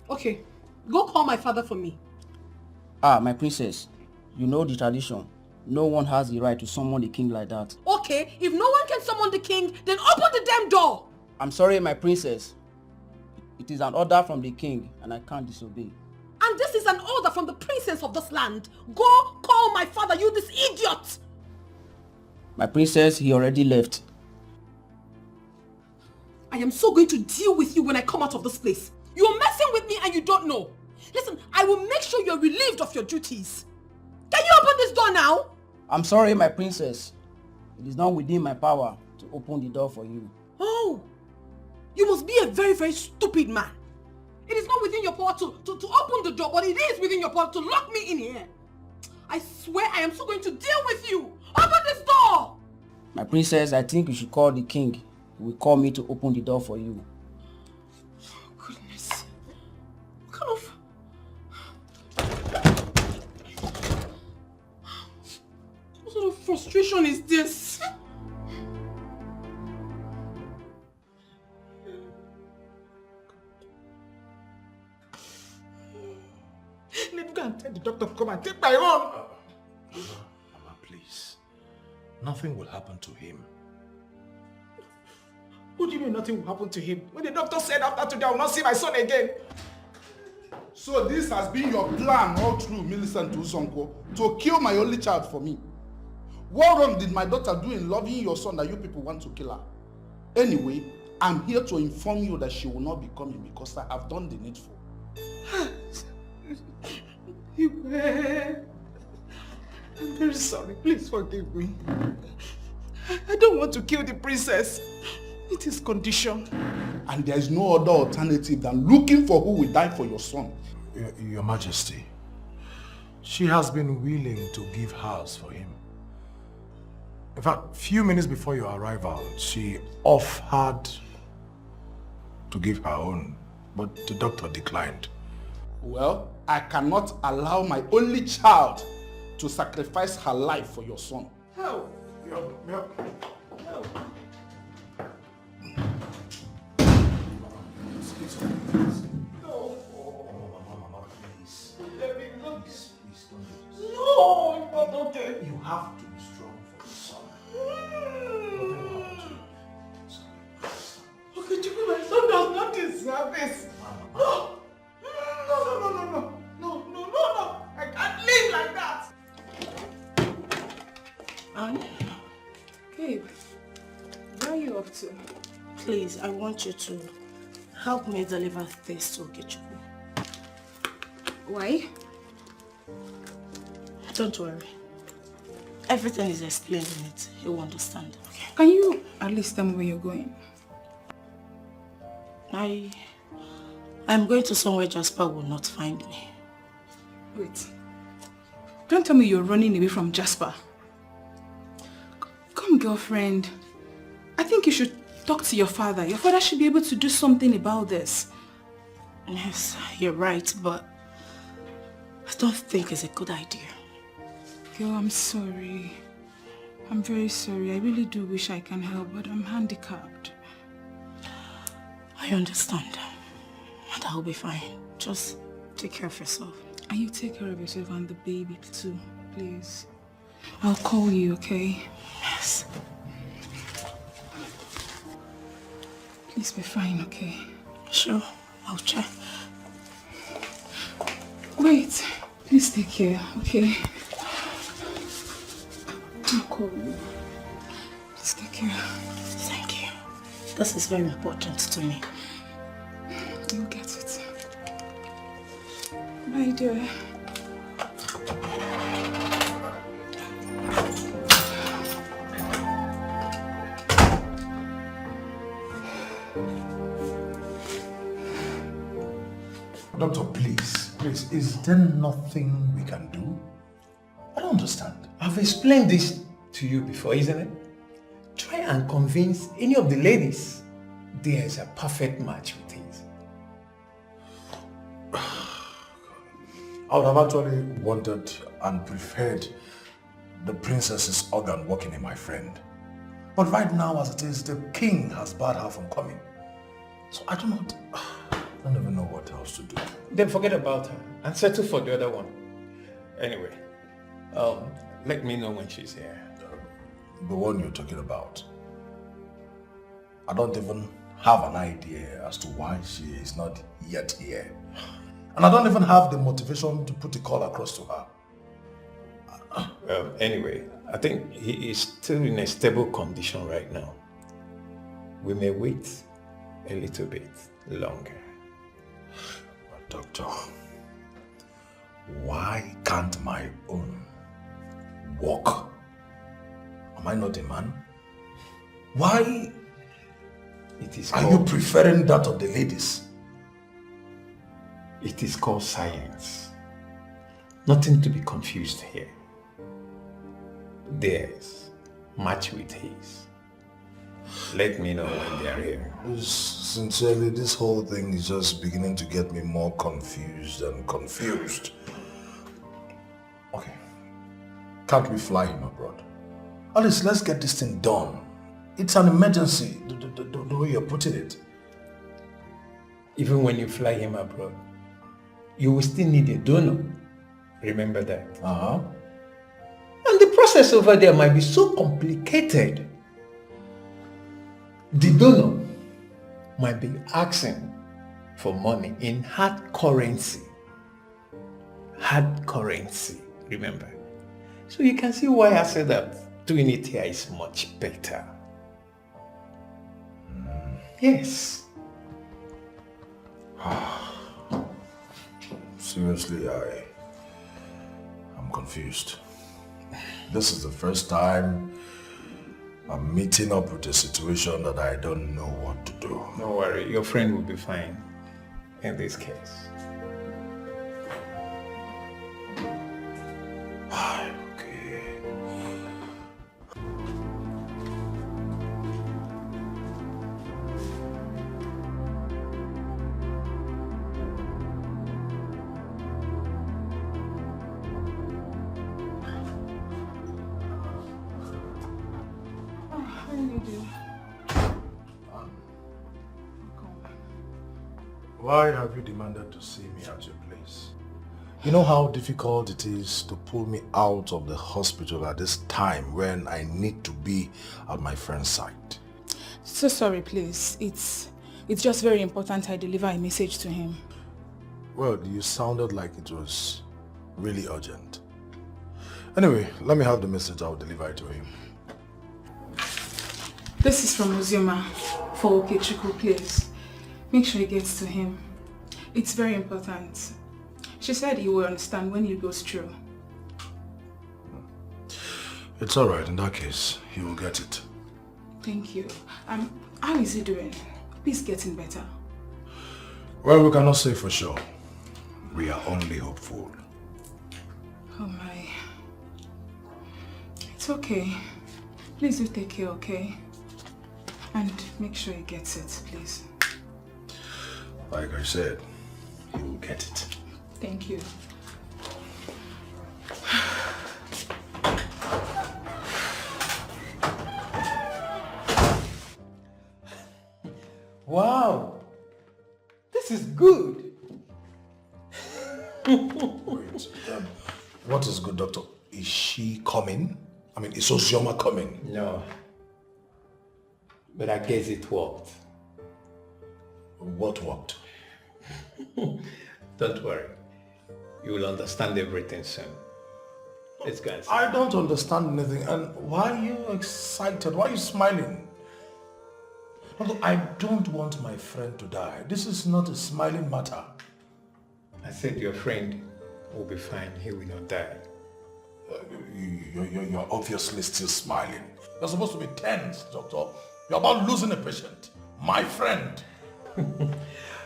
Speaker 2: Okay, go call my father for me.
Speaker 22: Ah, my princess, you know the tradition. No one has the right to summon the king like that.
Speaker 2: Okay, if no one can summon the king, then open the damn door!
Speaker 22: I'm sorry, my princess. It is an order from the king, and I can't disobey.
Speaker 2: And this is an order from the princess of this land. Go call my father, you this idiot!
Speaker 22: My princess, he already left.
Speaker 2: I am so going to deal with you when I come out of this place. You're messing with me and you don't know. Listen, I will make sure you're relieved of your duties. Can you open this door now?
Speaker 22: I'm sorry, my princess. It is not within my power to open the door for you.
Speaker 2: Oh, you must be a very, very stupid man. It is not within your power to open the door, but it is within your power to lock me in here. I swear I am still going to deal with you. Open this door!
Speaker 22: My princess, I think you should call the king. He will call me to open the door for you.
Speaker 2: Goodness. What kind of... What sort of frustration is this?
Speaker 16: Let me go and tell the doctor to come and take my own. Mama, please. Nothing will happen to him. What do you mean nothing will happen to him? When the doctor said after today I will not see my son again.
Speaker 11: So this has been your plan all through, Millicent Usonko, to kill my only child for me. What wrong did my daughter do in loving your son that you people want to kill her? Anyway, I'm here to inform you that she will not be coming because I have done the needful.
Speaker 16: I'm very sorry. Please forgive me. I don't want to kill the princess. It is conditioned.
Speaker 11: And there is no other alternative than looking for who will die for your son.
Speaker 16: Your Majesty, she has been willing to give hers for him. In fact, few minutes before your arrival, she offered to give her own, but the doctor declined.
Speaker 11: Well, I cannot allow my only child to sacrifice her life for your son.
Speaker 16: How?
Speaker 2: No, it's not okay.
Speaker 16: You have to be strong for your son. Nothing will happen to you.
Speaker 2: Okay, Chiku, my son does not deserve this. No. No. I can't live like that.
Speaker 5: Anne?
Speaker 2: Babe, where are you up to?
Speaker 5: Please, I want you to help me deliver this to Okechukwu.
Speaker 2: Why?
Speaker 5: Don't worry. Everything is explained in it. He will understand. Okay.
Speaker 17: Can you at least tell me where you're going?
Speaker 5: I'm going to somewhere Jasper will not find me.
Speaker 17: Wait. Don't tell me you're running away from Jasper. Come, girlfriend. I think you should talk to your father. Your father should be able to do something about this.
Speaker 5: Yes, you're right, but I don't think it's a good idea.
Speaker 17: Girl, I'm sorry. I'm very sorry. I really do wish I can help, but I'm handicapped.
Speaker 5: I understand. And I'll be fine. Just take care of yourself.
Speaker 17: And you take care of yourself and the baby too, please. I'll call you, okay?
Speaker 5: Yes.
Speaker 17: Please be fine, okay?
Speaker 5: Sure, I'll try.
Speaker 17: Wait, please take care, okay? I'll call you. Please take care.
Speaker 5: Thank you. This is very important to me.
Speaker 17: You'll get it. Bye, dear.
Speaker 16: Doctor, please, is there nothing we can do? I don't understand.
Speaker 15: I've explained this to you before, isn't it? Try and convince any of the ladies there is a perfect match with things.
Speaker 16: I would have actually wanted and preferred the princess's organ working in my friend. But right now, as it is, the king has barred her from coming. So I don't even know what else to do.
Speaker 15: Then forget about her and settle for the other one. Anyway, let me know when she's here.
Speaker 16: The one you're talking about. I don't even have an idea as to why she is not yet here. And I don't even have the motivation to put the call across to her.
Speaker 15: Well, anyway, I think he is still in a stable condition right now. We may wait a little bit longer.
Speaker 16: Doctor, why can't my own work? Am I not a man? Why are you preferring that of the ladies?
Speaker 15: It is called science. Nothing to be confused here. Theirs match with his. Let me know when they are here.
Speaker 16: Sincerely, this whole thing is just beginning to get me more confused and confused. Okay. Can't we fly him abroad? At least let's get this thing done. It's an emergency, the way you're putting it.
Speaker 15: Even when you fly him abroad, you will still need a donor. Remember that. And the process over there might be so complicated. The donor might be asking for money in hard currency. Hard currency, remember. So you can see why I said that doing it here is much better. Yes.
Speaker 16: Seriously, I'm confused. This is the first time I'm meeting up with a situation that I don't know what to do.
Speaker 15: Don't worry, your friend will be fine in this case.
Speaker 16: Why have you demanded to see me at your place? You know how difficult it is to pull me out of the hospital at this time when I need to be at my friend's side.
Speaker 17: So sorry, please. It's just very important I deliver a message to him.
Speaker 16: Well, you sounded like it was really urgent. Anyway, let me have the message. I'll deliver it to him.
Speaker 17: This is from Uzoma for Okechukwu, please. Make sure it gets to him. It's very important. She said he will understand when he goes through.
Speaker 16: It's alright, in that case, he will get it.
Speaker 17: Thank you. How is he doing? He's getting better.
Speaker 16: Well, we cannot say for sure. We are only hopeful.
Speaker 17: Oh my. It's okay. Please do take care, okay? And make sure he gets it, please.
Speaker 16: Like I said, he will get it.
Speaker 17: Thank you.
Speaker 15: Wow, this is good.
Speaker 16: Wait, what is good, doctor? Is she coming? I mean, is Uzoma coming?
Speaker 15: No, but I guess it worked.
Speaker 16: What worked?
Speaker 15: Don't worry. You will understand everything soon. Let's go and see.
Speaker 16: I don't understand anything. And why are you excited? Why are you smiling? Look, I don't want my friend to die. This is not a smiling matter.
Speaker 15: I said your friend will be fine. He will not die.
Speaker 16: You're obviously still smiling. You're supposed to be tense, doctor. You're about losing a patient. My friend.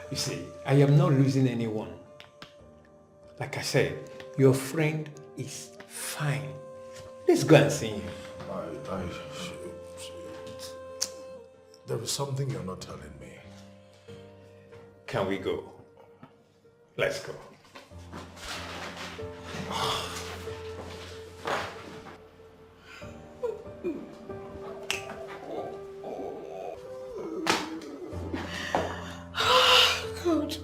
Speaker 15: You see, I am not losing anyone. Like I said, your friend is fine. Let's go and see him.
Speaker 16: There is something you're not telling me.
Speaker 15: Can we go? Let's go.
Speaker 17: God.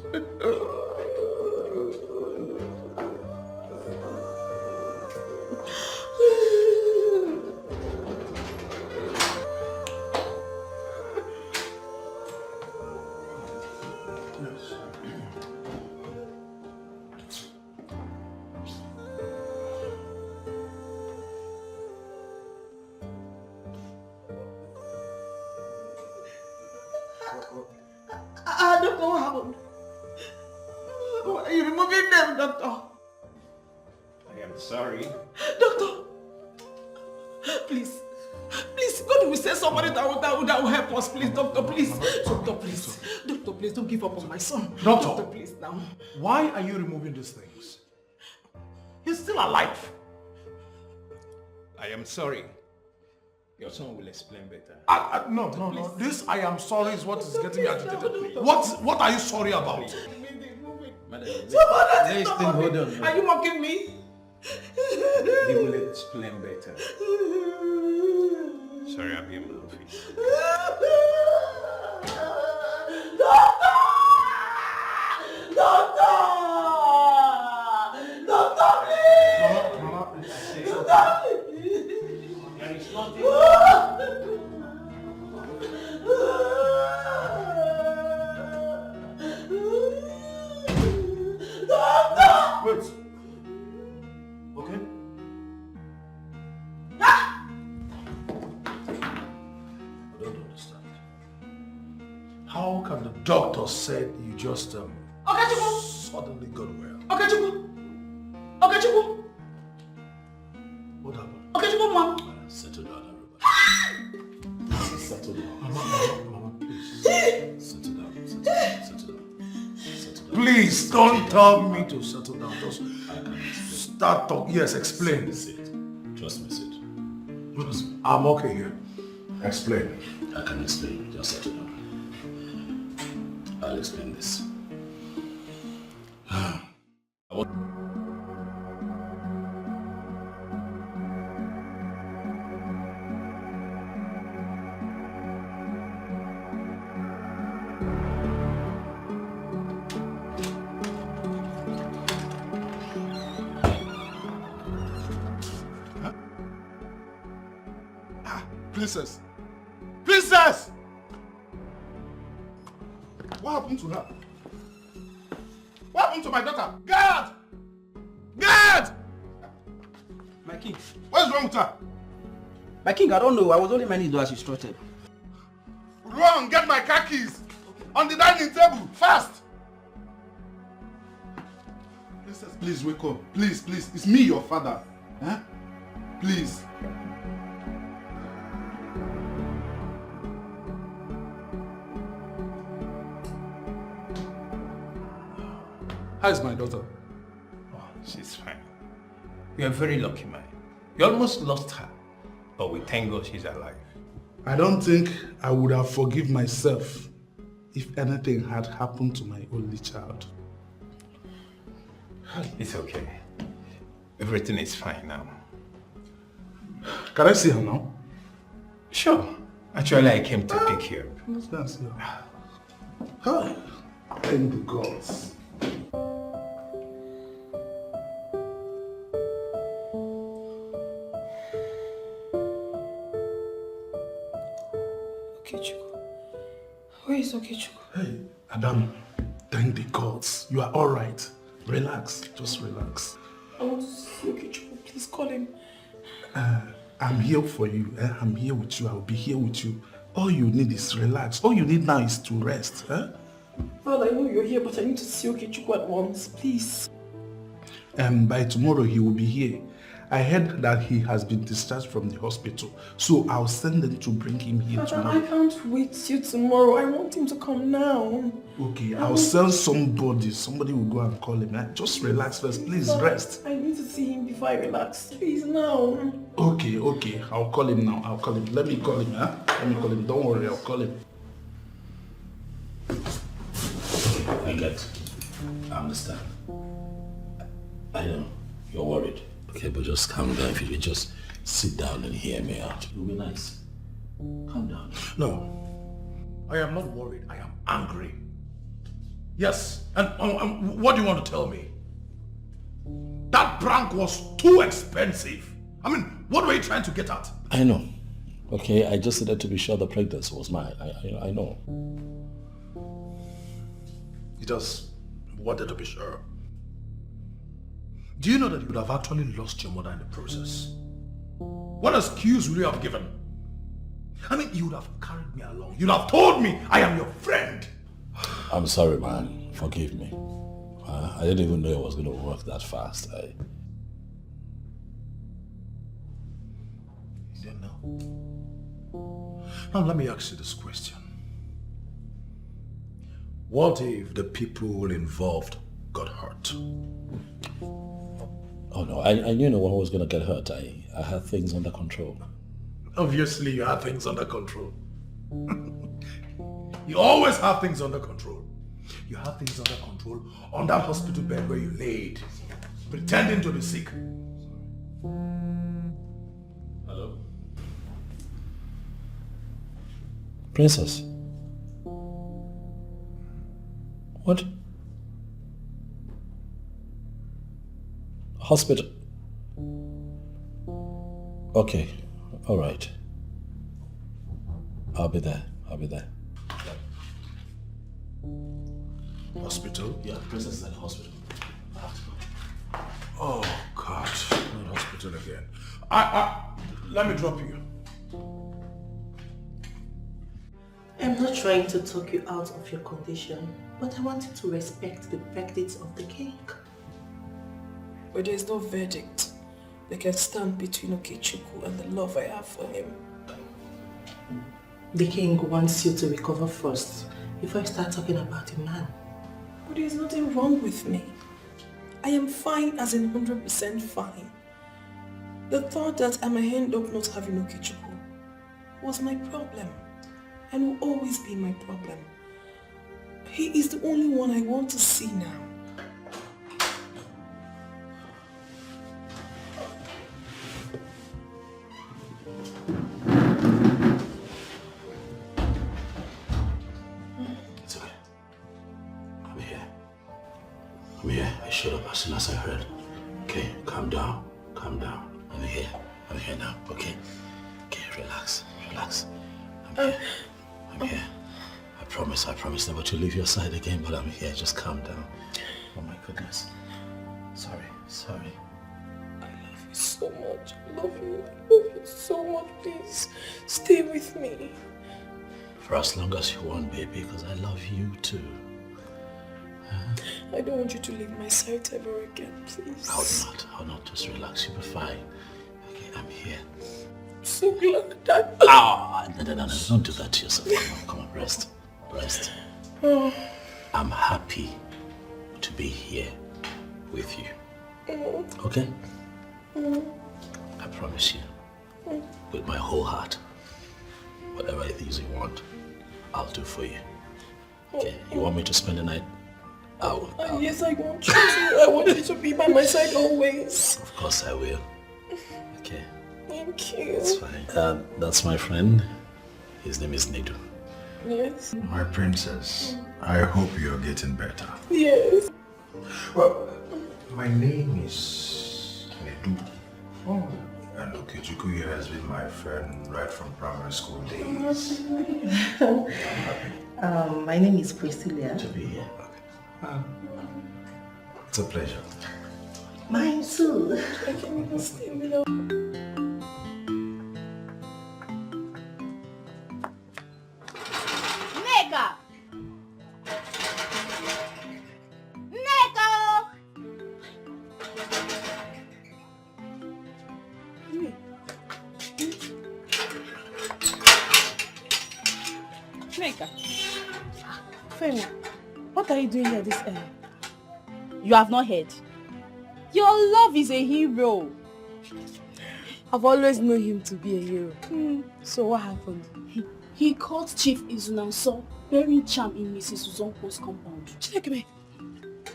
Speaker 7: I don't know what happened.
Speaker 14: Why are you removing them, doctor?
Speaker 15: I am sorry.
Speaker 14: Doctor, please, God will send somebody that will help us, please, doctor, please. Doctor, please. Doctor, please, don't give up on my son.
Speaker 16: Doctor,
Speaker 14: please, now.
Speaker 16: Why are you removing these things? He's still alive.
Speaker 15: I am sorry. Your son will explain better.
Speaker 16: No. This I am sorry is what is getting me agitated. What are you sorry about?
Speaker 15: Madam,
Speaker 14: Let's
Speaker 15: hold on.
Speaker 14: Are you mocking me?
Speaker 15: He will explain better. Sorry, I'll be in my office. There is nothing.
Speaker 16: Wait. Okay. I don't understand. How can the doctor say you just suddenly got well?
Speaker 14: Okechukwu.
Speaker 16: What happened?
Speaker 14: Okechukwu, mom.
Speaker 6: Settle down, everybody. Settle down.
Speaker 16: Mama, please.
Speaker 6: Settle down.
Speaker 16: Please don't tell me to settle down. Just start talking. Yes, explain.
Speaker 6: Trust me, Sid.
Speaker 16: I'm okay here. Explain.
Speaker 6: I can explain. Just settle down. I'll explain this.
Speaker 16: Princess! What happened to her? What happened to my daughter? Guard!
Speaker 22: My king.
Speaker 16: What's wrong with her?
Speaker 22: My king, I don't know. I was only managed to do as instructed.
Speaker 16: Run, get my car keys. On the dining table, fast. Princess, please wake up. Please. It's me, your father. Huh? Please. How is my daughter?
Speaker 15: Oh, she's fine. You are very lucky, man. You almost lost her, but we thank God she's alive.
Speaker 11: I don't think I would have forgiven myself if anything had happened to my only child.
Speaker 15: It's okay. Everything is fine now.
Speaker 11: Can I see her now?
Speaker 15: Sure. Actually, I came to pick you up.
Speaker 11: Let's go and see her. Hi. Thank the gods.
Speaker 2: Where is Okechukwu?
Speaker 11: Hey, Adam, thank the gods. You are all right. Relax, just relax.
Speaker 2: I want to see Okechukwu. Please call him.
Speaker 11: I'm here for you. I'm here with you. I'll be here with you. All you need is relax. All you need now is to rest.
Speaker 2: Well, I know you're here, but I need to see Okechukwu at once, please.
Speaker 11: By tomorrow he will be here. I heard that he has been discharged from the hospital, so I'll send them to bring him here
Speaker 2: Father,
Speaker 11: tomorrow.
Speaker 2: I can't wait till tomorrow. I want him to come now.
Speaker 11: Okay, I'll send somebody. Somebody will go and call him. Just relax first. Please rest.
Speaker 2: I need to see him before I relax. Please, now.
Speaker 11: Okay. I'll call him now. I'll call him. Let me call him, huh? Let me call him. Don't worry, I'll call him.
Speaker 6: I get. I understand. I know. You're worried. Okay, but just calm down. If you just sit down and hear me out, it'll be nice. Calm down.
Speaker 16: No. I am not worried. I am angry. Yes. And what do you want to tell me? That prank was too expensive. I mean, what were you trying to get at?
Speaker 6: I know. Okay, I just needed to be sure the pregnancy was mine. I know.
Speaker 16: You just wanted to be sure. Do you know that you would have actually lost your mother in the process? What excuse would you have given? I mean, you would have carried me along. You'd have told me I am your friend.
Speaker 6: I'm sorry, man. Forgive me. I didn't even know it was going to work that fast.
Speaker 16: You don't know. Now let me ask you this question. What if the people involved got hurt?
Speaker 6: Oh no, I knew no one was going to get hurt. I had things under control.
Speaker 16: Obviously you had things under control. You always have things under control. You have things under control on that hospital bed where you laid, pretending to be sick.
Speaker 6: Hello? Princess? What? Hospital? Okay, all right. I'll be there.
Speaker 16: Hospital?
Speaker 6: Yeah, Princess is at the hospital.
Speaker 16: Oh God, not hospital again. Let me drop you.
Speaker 5: I'm not trying to talk you out of your condition, but I want you to respect the verdict of the king.
Speaker 2: But there is no verdict that can stand between Okechukwu and the love I have for him.
Speaker 5: The king wants you to recover first before you start talking about the man.
Speaker 2: But there is nothing wrong with me. I am fine as in 100% fine. The thought that I may end up not having Okechukwu was my problem and will always be my problem. He is the only one I want to see now.
Speaker 6: It's okay. I'm here. I showed up as soon as I heard. Okay, calm down. I'm here now, okay? Okay, relax. I'm here. I promise never to leave your side again, but I'm here. Just calm down. Oh my goodness. Sorry.
Speaker 2: I love you so much. I love you so much. Please, stay with me.
Speaker 6: For as long as you want, baby, because I love you too.
Speaker 2: I don't want you to leave my side ever again, please.
Speaker 6: I'll not. Just relax. You'll be fine. Okay, I'm here.
Speaker 2: I'm so glad that...
Speaker 6: No, don't do that to yourself. Come on, rest.
Speaker 2: Oh.
Speaker 6: I'm happy to be here with you. Okay? I promise you, with my whole heart, whatever it is you want, I'll do for you. Okay? You want me to spend the night?
Speaker 2: Yes, I want you to. I want you to be by my side always.
Speaker 6: Of course I will. Okay.
Speaker 2: Thank you.
Speaker 6: It's fine. That's my friend. His name is Nedu.
Speaker 2: Yes.
Speaker 16: My princess, I hope you're getting better.
Speaker 2: Yes.
Speaker 16: Well, my name is Nedu. And Okechukwu here has been my friend right from primary school days.
Speaker 5: My name is Priscilla.
Speaker 6: To be here.
Speaker 16: It's a pleasure.
Speaker 5: Mine too.
Speaker 2: I can't even stay without...
Speaker 8: Femi, what are you doing here this early?
Speaker 12: You have not heard. Your love is a hero.
Speaker 8: I've always known him to be a hero. So what happened?
Speaker 12: He caught Chief Izunanso bearing charm in Mrs. Uzonko's compound.
Speaker 8: Chinekeme,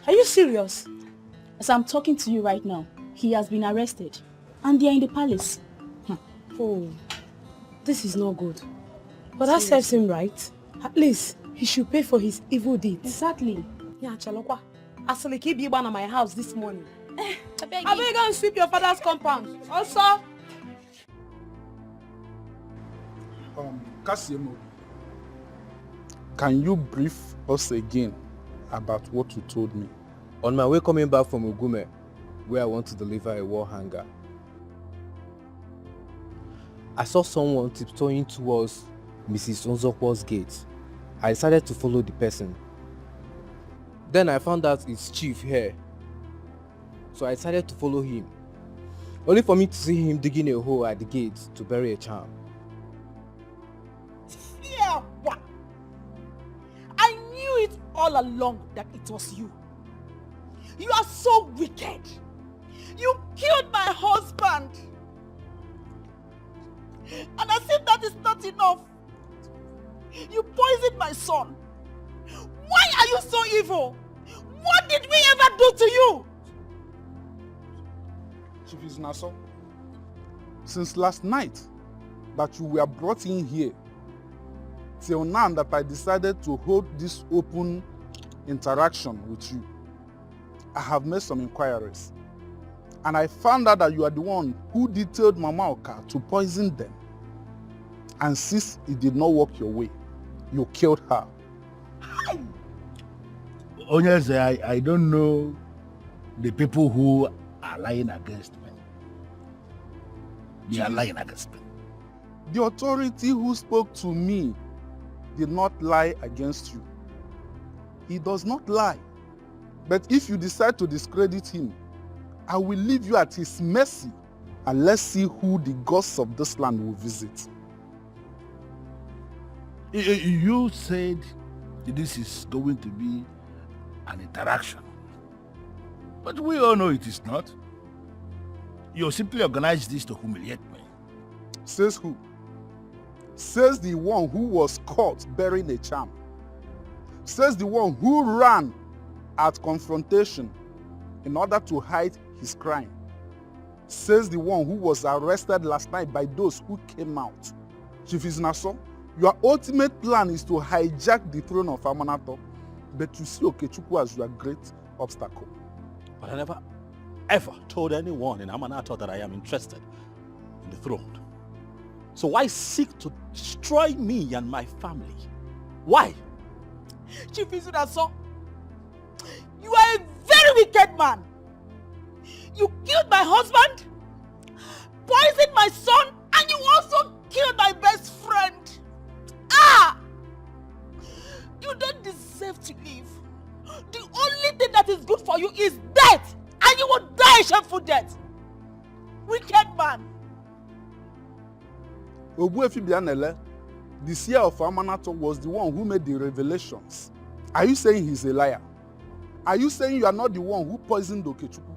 Speaker 8: are you serious?
Speaker 12: As I'm talking to you right now, he has been arrested. And they are in the palace.
Speaker 8: Oh, this is not good. But that serves him right. At least he should pay for his evil deeds.
Speaker 12: Exactly.
Speaker 8: Yeah, Chalokwa. Asali keep you at my house this morning. I beg you go and sweep your father's compound. Also.
Speaker 11: Kasiemo, can you brief us again about what you told me?
Speaker 4: On my way coming back from Ugume, where I want to deliver a wall hanger, I saw someone tiptoeing towards Mrs. Onzokwo's gate. I decided to follow the person. Then I found out it's Chief here. So I decided to follow him. Only for me to see him digging a hole at the gate to bury a charm.
Speaker 1: Yeah, what? I knew it all along that it was you. You are so wicked. You killed my husband. And as if that is not enough, you poisoned my son. Why are you so evil? What did we ever do to you?
Speaker 21: Chief is Nassau. Since last night that you were brought in here, till now that I decided to hold this open interaction with you, I have made some inquiries. And I found out that you are the one who detailed Mama Oka to poison them. And since it did not work your way, you killed her.
Speaker 3: Onyeze, I don't know the people who are lying against me. They are lying against me.
Speaker 21: The authority who spoke to me did not lie against you. He does not lie. But if you decide to discredit him, I will leave you at his mercy, and let's see who the gods of this land will visit.
Speaker 3: You said this is going to be an interaction. But we all know it is not. You simply organized this to humiliate me.
Speaker 21: Says who? Says the one who was caught burying a charm. Says the one who ran at confrontation in order to hide his crime. Says the one who was arrested last night by those who came out. Chief Nassau, your ultimate plan is to hijack the throne of Amanato, but you see Okechukwu as your great obstacle.
Speaker 6: But I never ever told anyone in Amanato that I am interested in the throne. So why seek to destroy me and my family? Why?
Speaker 1: Chief Nassau, you are a very wicked man. You killed my husband, poisoned my son, and you also killed my best friend. Ah! You don't deserve to live. The only thing that is good for you is death, and you will die a shameful death. Wicked man.
Speaker 21: Ogbuefi Bianele, the seer of Amanato, was the one who made the revelations. Are you saying he's a liar? Are you saying you are not the one who poisoned Okechukwu?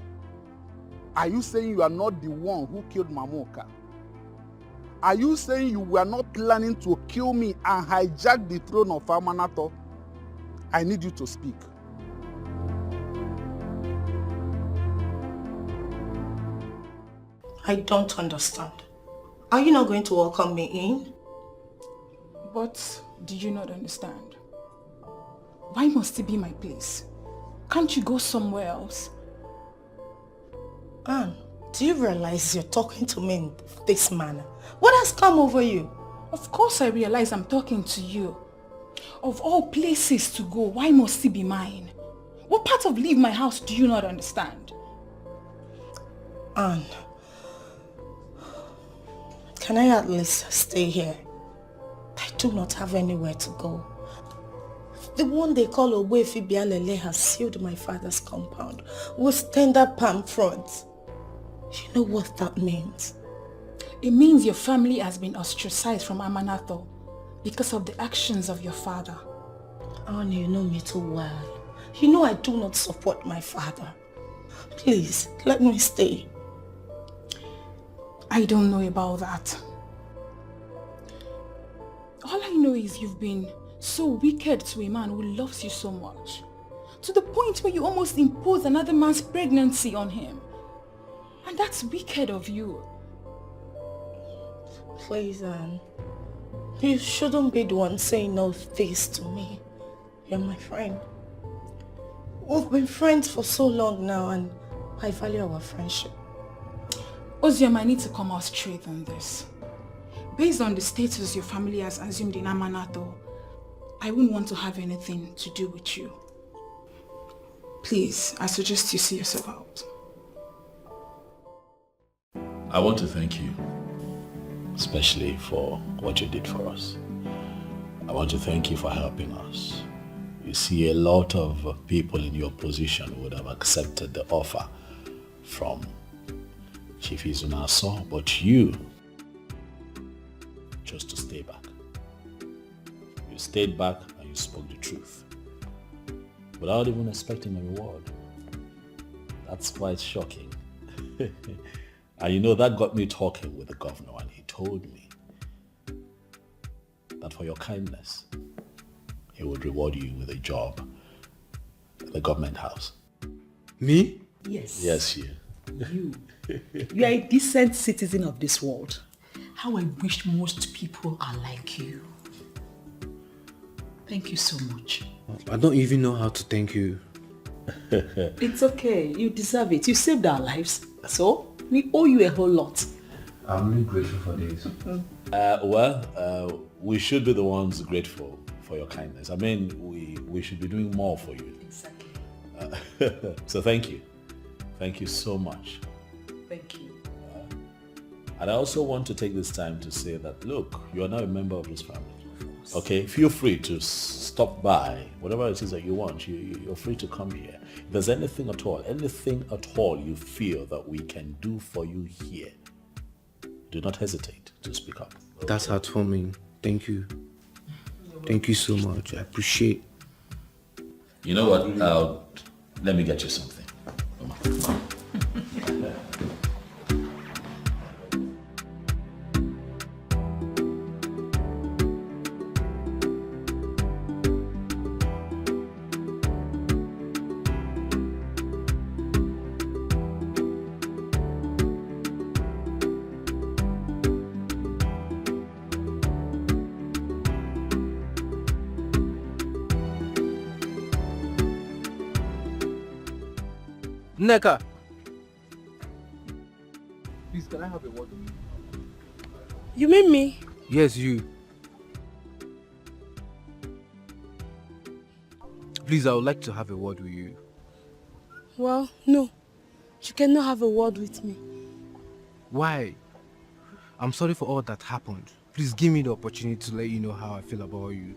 Speaker 21: Are you saying you are not the one who killed Mamoka? Are you saying you were not planning to kill me and hijack the throne of Amanato? I need you to speak.
Speaker 5: I don't understand. Are you not going to welcome me in?
Speaker 17: But do you not understand? Why must it be my place? Can't you go somewhere else?
Speaker 5: Anne, do you realize you're talking to me in this manner? What has come over you?
Speaker 17: Of course I realize I'm talking to you. Of all places to go, why must it be mine? What part of leave my house do you not understand?
Speaker 5: Anne, can I at least stay here? I do not have anywhere to go. The one they call Ogbuefi Bianele has sealed my father's compound with tender palm fronds. You know what that means?
Speaker 17: It means your family has been ostracized from Amanato because of the actions of your father.
Speaker 5: Anne, you know me too well. You know I do not support my father. Please, let me stay.
Speaker 17: I don't know about that. All I know is you've been so wicked to a man who loves you so much, to the point where you almost impose another man's pregnancy on him. And that's wicked of you.
Speaker 5: Please, Anne. You shouldn't be the one saying all this to me. You're my friend. We've been friends for so long now, and I value our friendship.
Speaker 17: Ozium, I need to come out straight on this. Based on the status your family has assumed in Amanato, I wouldn't want to have anything to do with you. Please, I suggest you see yourself out.
Speaker 6: I want to thank you, especially for what you did for us. I want to thank you for helping us. You see, a lot of people in your position would have accepted the offer from Chief Izunaso, but you chose to stay back. You stayed back and you spoke the truth without even expecting a reward. That's quite shocking. And you know, that got me talking with the governor, and he told me that for your kindness, he would reward you with a job at the government house.
Speaker 18: Me?
Speaker 1: Yes.
Speaker 6: Yes, you.
Speaker 1: You. You are a decent citizen of this world. How I wish most people are like you. Thank you so much.
Speaker 4: I don't even know how to thank you.
Speaker 1: It's okay. You deserve it. You saved our lives. So, we owe you a whole lot.
Speaker 4: I'm really grateful for this.
Speaker 6: We should be the ones grateful for your kindness. I mean, we should be doing more for you.
Speaker 1: Exactly.
Speaker 6: So thank you. Thank you so much.
Speaker 1: Thank you.
Speaker 6: And I also want to take this time to say that, look, you are now a member of this family. Okay, feel free to stop by, whatever it is that you want. You're free to come here. If there's anything at all you feel that we can do for you here, do not hesitate to speak up.
Speaker 4: That's heartwarming. Thank you. Thank you so much. I appreciate.
Speaker 6: You know what? Let me get you something. Come on.
Speaker 4: Nneka! Please, can I have a word with you?
Speaker 8: You mean me?
Speaker 4: Yes, you. Please, I would like to have a word with you.
Speaker 8: Well, no. You cannot have a word with me.
Speaker 4: Why? I'm sorry for all that happened. Please give me the opportunity to let you know how I feel about you.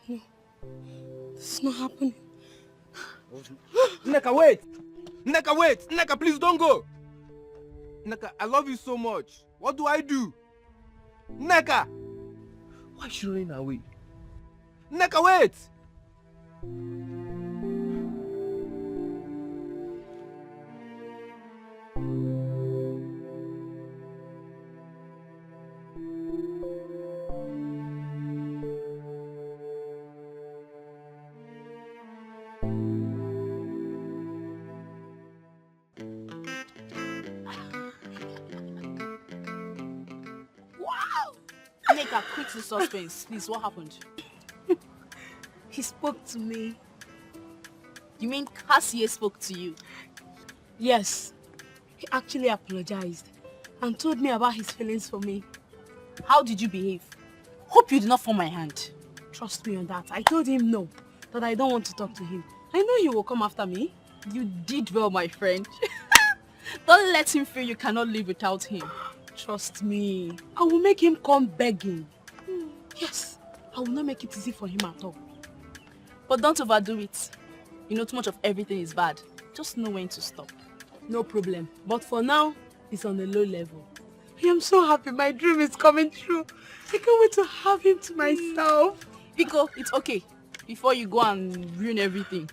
Speaker 8: No. This is not happening.
Speaker 4: Nneka, wait! Nneka, wait! Nneka, please don't go! Nneka, I love you so much. What do I do? Nneka! Why is she running away? Nneka, wait!
Speaker 12: Nneka, quick to suspense. Please, what happened?
Speaker 8: He spoke to me.
Speaker 12: You mean Cassie spoke to you?
Speaker 8: Yes. He actually apologized and told me about his feelings for me.
Speaker 12: How did you behave? Hope you did not form my hand.
Speaker 8: Trust me on that. I told him no, that I don't want to talk to him. I know he will come after me.
Speaker 12: You did well, my friend. Don't let him feel you cannot live without him.
Speaker 8: Trust me. I will make him come begging. Yes, I will not make it easy for him at all.
Speaker 12: But don't overdo it. You know, too much of everything is bad. Just know when to stop.
Speaker 8: No problem. But for now, it's on a low level. I am so happy. My dream is coming true. I can't wait to have him to myself.
Speaker 12: Pico, it's okay. Before you go and ruin everything,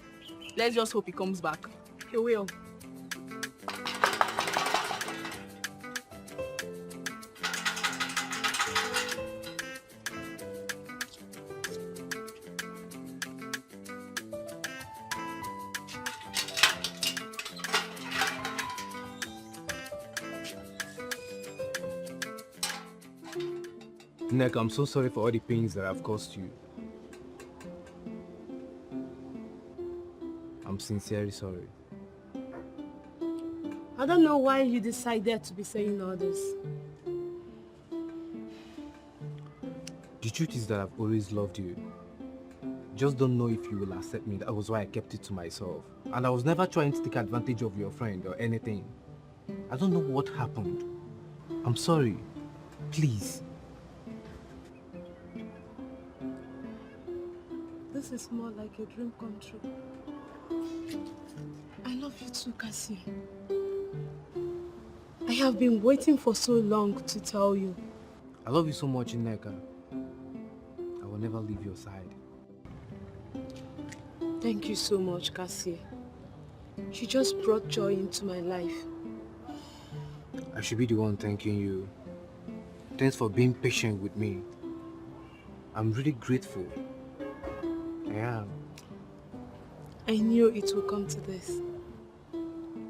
Speaker 12: let's just hope he comes back.
Speaker 8: He will.
Speaker 4: Nneka, I'm so sorry for all the pains that I've caused you. I'm sincerely sorry.
Speaker 8: I don't know why you decided to be saying all this.
Speaker 4: The truth is that I've always loved you. Just don't know if you will accept me. That was why I kept it to myself. And I was never trying to take advantage of your friend or anything. I don't know what happened. I'm sorry. Please.
Speaker 8: This is more like a dream come true. I love you too, Cassie. I have been waiting for so long to tell you.
Speaker 4: I love you so much, Nneka. I will never leave your side.
Speaker 8: Thank you so much, Cassie. She just brought joy into my life.
Speaker 4: I should be the one thanking you. Thanks for being patient with me. I'm really grateful. I am.
Speaker 8: I knew it would come to this.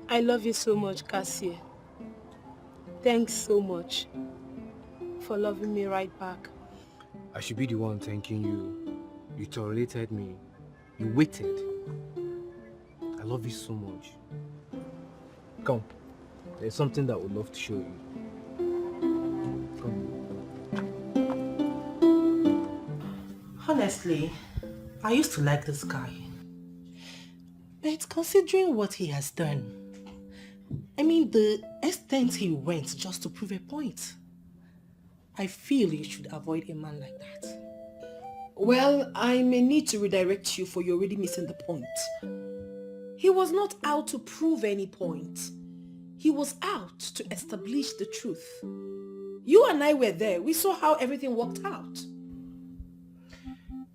Speaker 8: I love you so much, Cassie. Thanks so much for loving me right back.
Speaker 4: I should be the one thanking you. You tolerated me. You waited. I love you so much. Come. There's something that I would love to show you. Come.
Speaker 5: Honestly, I used to like this guy. But considering what he has done, I mean the extent he went just to prove a point, I feel you should avoid a man like that.
Speaker 2: Well, I may need to redirect you for you're already missing the point. He was not out to prove any point. He was out to establish the truth. You and I were there. We saw how everything worked out.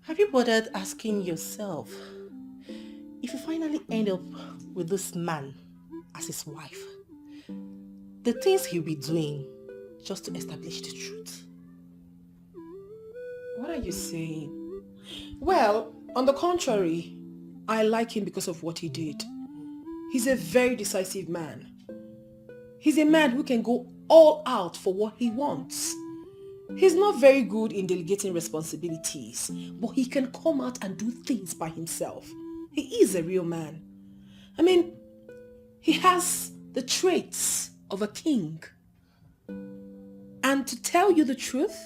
Speaker 5: Have you bothered asking yourself, if you finally end up with this man as his wife, the things he'll be doing just to establish the truth?
Speaker 2: What are you saying? Well, on the contrary, I like him because of what he did. He's a very decisive man. He's a man who can go all out for what he wants. He's not very good in delegating responsibilities, but he can come out and do things by himself. He is a real man. I mean, he has the traits of a king. And to tell you the truth,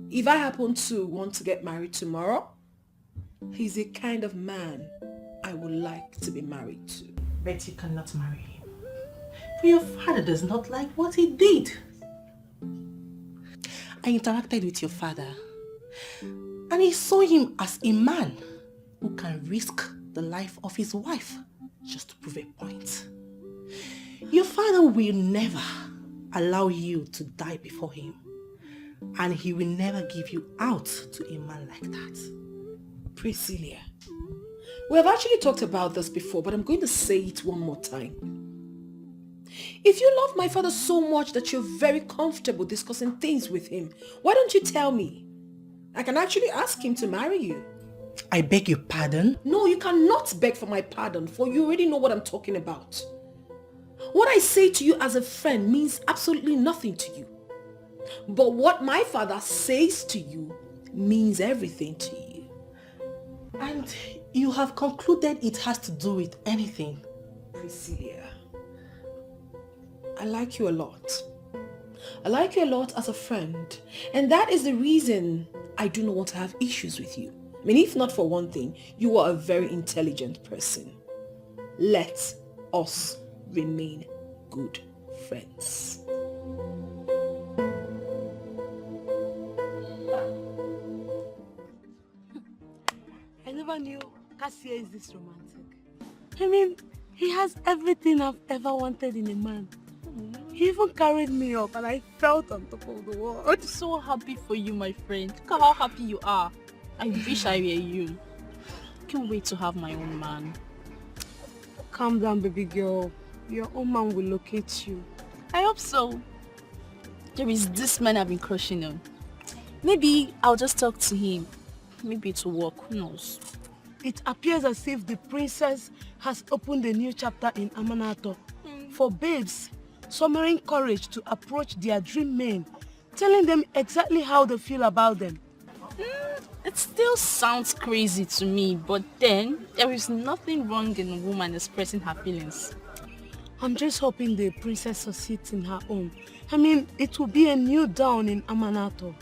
Speaker 2: if I happen to want to get married tomorrow, he's a kind of man I would like to be married to.
Speaker 5: But you cannot marry him. For your father does not like what he did. I interacted with your father, and he saw him as a man who can risk the life of his wife just to prove a point. Your father will never allow you to die before him, and he will never give you out to a man like that.
Speaker 2: Priscilla, we have actually talked about this before, but I'm going to say it one more time. If you love my father so much that you're very comfortable discussing things with him, why don't you tell me? I can actually ask him to marry you.
Speaker 5: I beg your pardon?
Speaker 2: No, you cannot beg for my pardon, for you already know what I'm talking about. What I say to you as a friend means absolutely nothing to you. But what my father says to you means everything to you.
Speaker 5: And you have concluded it has to do with anything.
Speaker 2: Priscilla, I like you a lot. I like you a lot as a friend. And that is the reason I do not want to have issues with you. I mean, if not for one thing, you are a very intelligent person. Let us remain good friends.
Speaker 8: I never knew Cassie is this romantic. I mean, he has everything I've ever wanted in a man. He even carried me up and I felt on top of the world.
Speaker 12: I'm so happy for you, my friend. Look at how happy you are. I wish I were you. I can't wait to have my own man.
Speaker 8: Calm down, baby girl. Your own man will locate you.
Speaker 12: I hope so. There is this man I've been crushing on. Maybe I'll just talk to him. Maybe it will work. Who knows?
Speaker 8: It appears as if the princess has opened a new chapter in Amanato for babes, summoning courage to approach their dream men, telling them exactly how they feel about them.
Speaker 12: It still sounds crazy to me, but then there is nothing wrong in a woman expressing her feelings.
Speaker 8: I'm just hoping the princess succeeds in her own. I mean, it will be a new dawn in Amanato.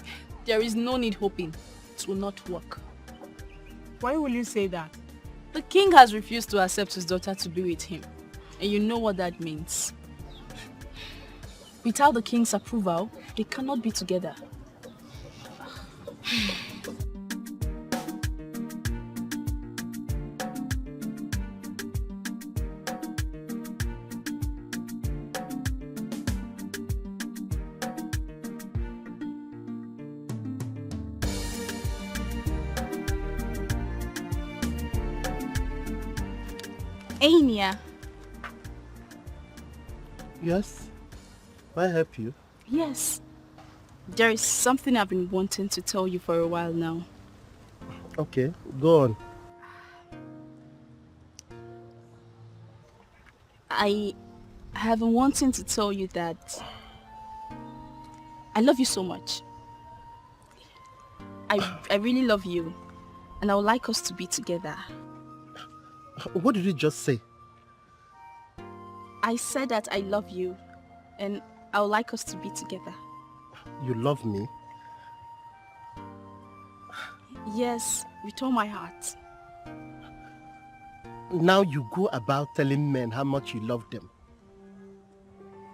Speaker 12: There is no need hoping. It will not work.
Speaker 8: Why will you say that?
Speaker 12: The king has refused to accept his daughter to be with him. And you know what that means. Without the king's approval, they cannot be together. Anya.
Speaker 10: Yes? May I help you?
Speaker 12: Yes. There is something I've been wanting to tell you for a while now.
Speaker 10: Okay, go on.
Speaker 12: I have been wanting to tell you that I love you so much. I really love you, and I would like us to be together.
Speaker 10: What did you just say?
Speaker 12: I said that I love you, and I would like us to be together.
Speaker 10: You love me?
Speaker 12: Yes, with all my heart.
Speaker 10: Now you go about telling men how much you love them.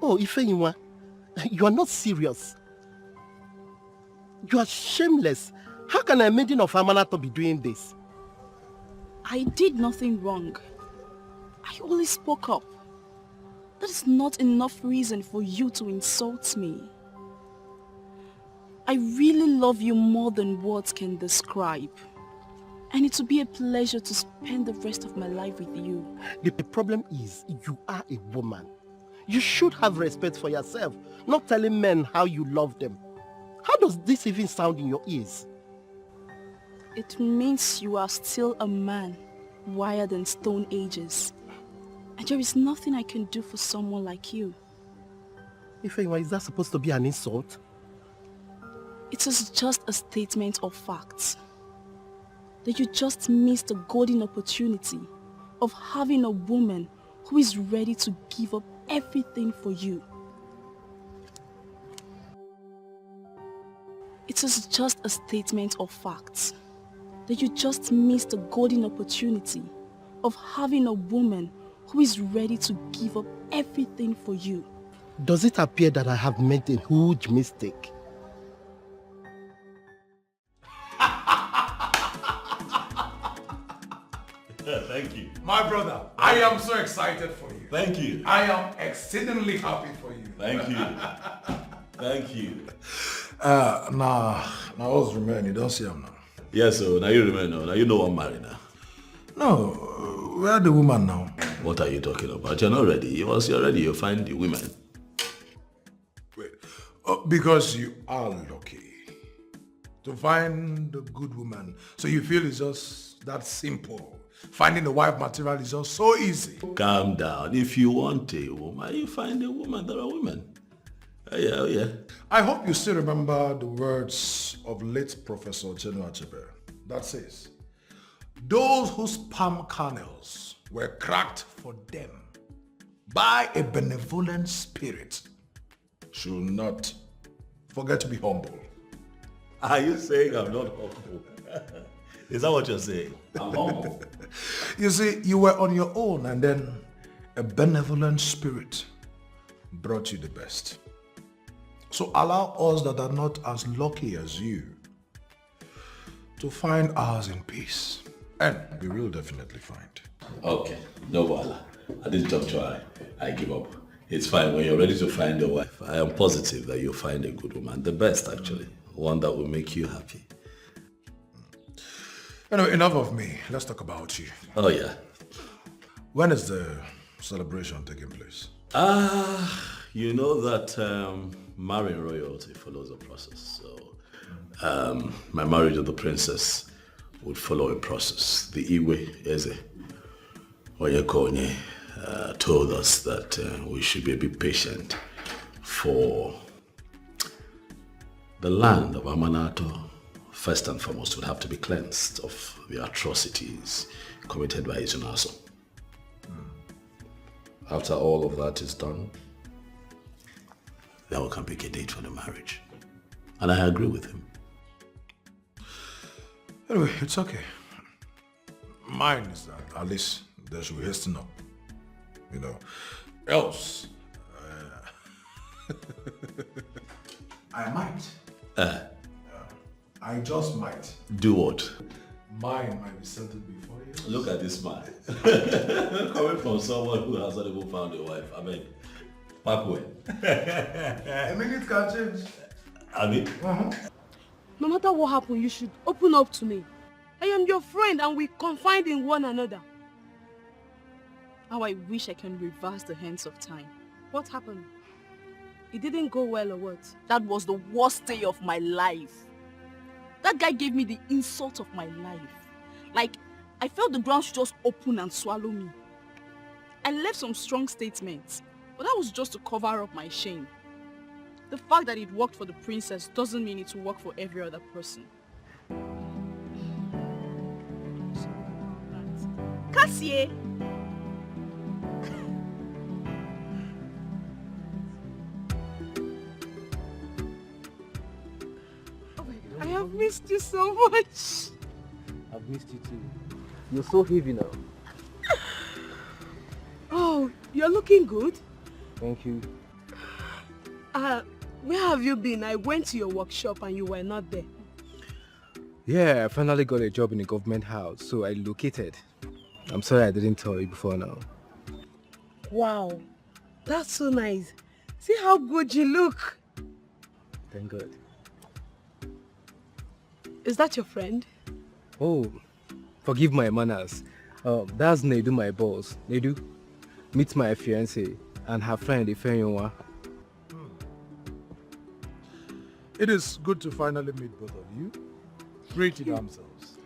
Speaker 10: Oh, Ifeyinwa, you are not serious. You are shameless. How can a maiden of Amanato be doing this?
Speaker 12: I did nothing wrong. I only spoke up. That is not enough reason for you to insult me. I really love you more than words can describe. And it will be a pleasure to spend the rest of my life with you.
Speaker 10: The problem is, you are a woman. You should have respect for yourself, not telling men how you love them. How does this even sound in your ears?
Speaker 12: It means you are still a man, wired in stone ages. And there is nothing I can do for someone like you.
Speaker 10: Ifeyinwa, is that supposed to be an insult?
Speaker 12: It is just a statement of facts. That you just missed the golden opportunity of having a woman who is ready to give up everything for you. It is just a statement of facts. That you just missed the golden opportunity of having a woman who is ready to give up everything for you.
Speaker 10: Does it appear that I have made a huge mistake?
Speaker 3: Thank you. My brother, I am so excited for you.
Speaker 20: Thank you.
Speaker 3: I am exceedingly happy for you.
Speaker 20: Thank you. Thank you.
Speaker 16: Now what's remain? You don't see him now.
Speaker 20: Yes, so now you remember now. You know I'm married now.
Speaker 16: No, where the woman now?
Speaker 20: What are you talking about? You're not ready. Once you're ready, you'll find the women.
Speaker 16: Wait. Because you are lucky to find a good woman. So you feel it's just that simple. Finding a wife material is just so easy.
Speaker 20: Calm down. If you want a woman, you find a woman. There are women. Oh yeah.
Speaker 16: I hope you still remember the words of late Professor Chinua Achebe. That says, those whose palm kernels were cracked for them by a benevolent spirit should not forget to be humble.
Speaker 20: Are you saying I'm not humble? Is that what you're saying? I'm humble.
Speaker 16: You see, you were on your own and then a benevolent spirit brought you the best. So allow us that are not as lucky as you to find ours in peace. And we will definitely find.
Speaker 20: Okay, no bother. At this juncture, I give up. It's fine. When you're ready to find a wife, I am positive that you'll find a good woman. The best, actually. One that will make you happy.
Speaker 16: Anyway, enough of me. Let's talk about you.
Speaker 20: Oh, yeah.
Speaker 16: When is the celebration taking place?
Speaker 20: You know that marrying royalty follows a process. So, my marriage of the princess would follow a process. The Iwe Eze Onyekonye told us that we should be a bit patient for the land of Amanato. First and foremost, would have to be cleansed of the atrocities committed by Izunaso. After all of that is done, then we can pick a date for the marriage. And I agree with him.
Speaker 16: Anyway, it's okay. Mine is that at least they should hasten up. You know, else I might. I just might.
Speaker 20: Do what?
Speaker 16: Mine might be settled before you.
Speaker 20: Look at this man. Coming from someone who has not even found a wife. I mean, back when?
Speaker 16: A minute can change.
Speaker 20: I mean?
Speaker 8: No matter what happened, you should open up to me. I am your friend and we confide in one another.
Speaker 12: How I wish I can reverse the hands of time.
Speaker 8: What happened? It didn't go well or what?
Speaker 12: That was the worst day of my life. That guy gave me the insult of my life. Like, I felt the ground should just open and swallow me. I left some strong statements, but that was just to cover up my shame. The fact that it worked for the princess doesn't mean it will work for every other person. Cassie!
Speaker 8: I have missed you so much.
Speaker 4: I've missed you too. You're so heavy now.
Speaker 8: Oh, you're looking good.
Speaker 4: Thank you.
Speaker 8: Where have you been? I went to your workshop and you were not there.
Speaker 4: Yeah, I finally got a job in a government house, so I relocated. I'm sorry I didn't tell you before now.
Speaker 8: Wow, that's so nice. See how good you look.
Speaker 4: Thank God.
Speaker 8: Is that your friend?
Speaker 4: Oh, forgive my manners. That's Nedu, my boss. Nedu, meet my fiancée and her friend Ifeanyiwa.
Speaker 16: It is good to finally meet both of you. Pretty damsels.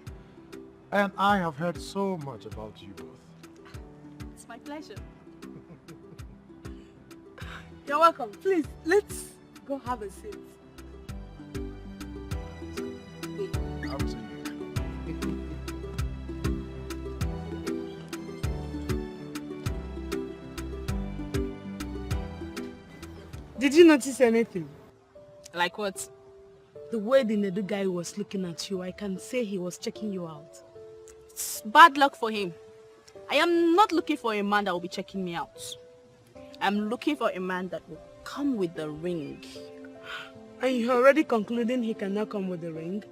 Speaker 16: And I have heard so much about you both.
Speaker 12: It's my pleasure.
Speaker 8: You're welcome. Please, let's go have a seat.
Speaker 16: Up to you.
Speaker 8: Did you notice anything?
Speaker 12: Like what?
Speaker 8: The way the Nedu guy was looking at you, I can say he was checking you out.
Speaker 12: It's bad luck for him. I am not looking for a man that will be checking me out. I'm looking for a man that will come with the ring.
Speaker 8: And you're already concluding he cannot come with the ring?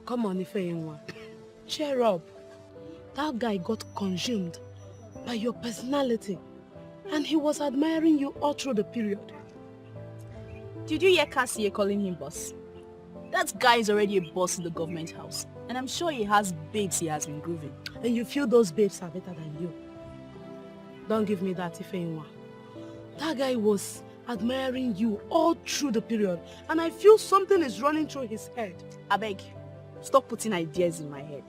Speaker 8: Come on, Ifeanyiwa. Cheer up. That guy got consumed by your personality. And he was admiring you all through the period.
Speaker 12: Did you hear Cassie calling him boss? That guy is already a boss in the government house. And I'm sure he has babes he has been grooving.
Speaker 8: And you feel those babes are better than you. Don't give me that, Ifeanyiwa. That guy was admiring you all through the period. And I feel something is running through his head.
Speaker 12: I beg, stop putting ideas in my head.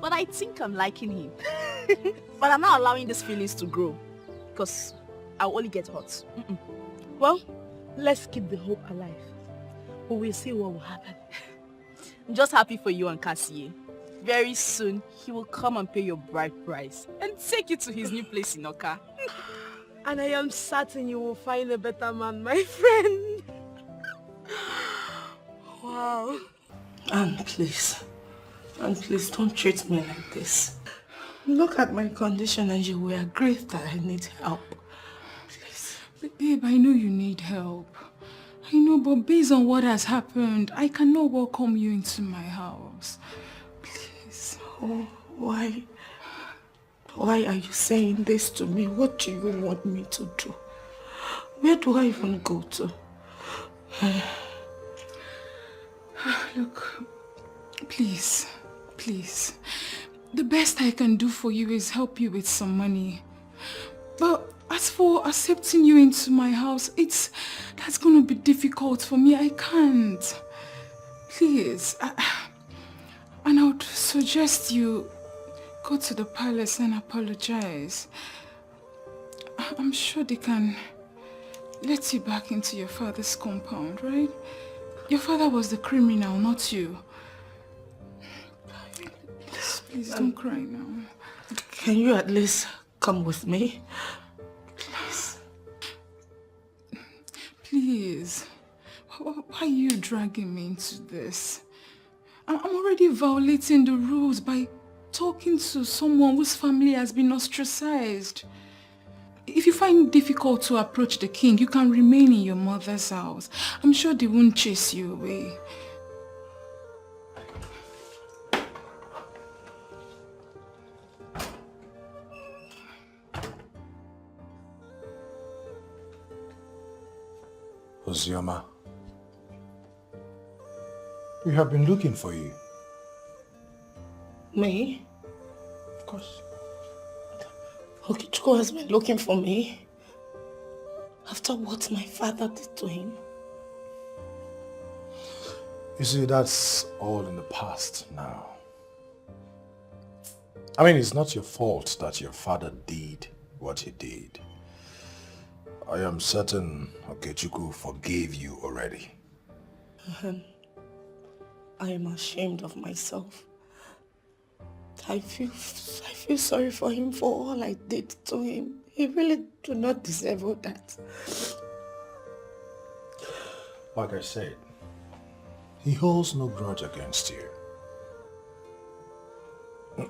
Speaker 12: But I think I'm liking him. But I'm not allowing these feelings to grow. Because I'll only get hot.
Speaker 8: Well, let's keep the hope alive. But we'll see what will happen.
Speaker 12: I'm just happy for you and Cassie. Very soon, he will come and pay your bride price and take you to his new place in Oka.
Speaker 8: And I am certain you will find a better man, my friend. Wow.
Speaker 5: And please don't treat me like this. Look at my condition and you will agree that I need help. Please.
Speaker 17: But babe, I know you need help. I know, but based on what has happened, I cannot welcome you into my house. Please.
Speaker 5: Oh, why? Why are you saying this to me? What do you want me to do? Where do I even go to?
Speaker 17: Look, please. The best I can do for you is help you with some money. But as for accepting you into my house, that's going to be difficult for me. I can't. Please. And I would suggest you go to the palace and apologize. I'm sure they can let you back into your father's compound, right? Your father was the criminal, not you. Please don't cry now.
Speaker 5: Can you at least come with me? Please.
Speaker 17: Please. Why are you dragging me into this? I'm already violating the rules by talking to someone whose family has been ostracized. If you find it difficult to approach the king, you can remain in your mother's house. I'm sure they won't chase you away.
Speaker 16: Ozioma, we have been looking for you.
Speaker 5: Me? Of course. Etiko has been looking for me after what my father did to him.
Speaker 16: You see, that's all in the past now. I mean, it's not your fault that your father did what he did. I am certain Okechukwu forgave you already.
Speaker 5: I am ashamed of myself. I feel sorry for him for all I did to him. He really do not deserve all that.
Speaker 16: Like I said, he holds no grudge against you.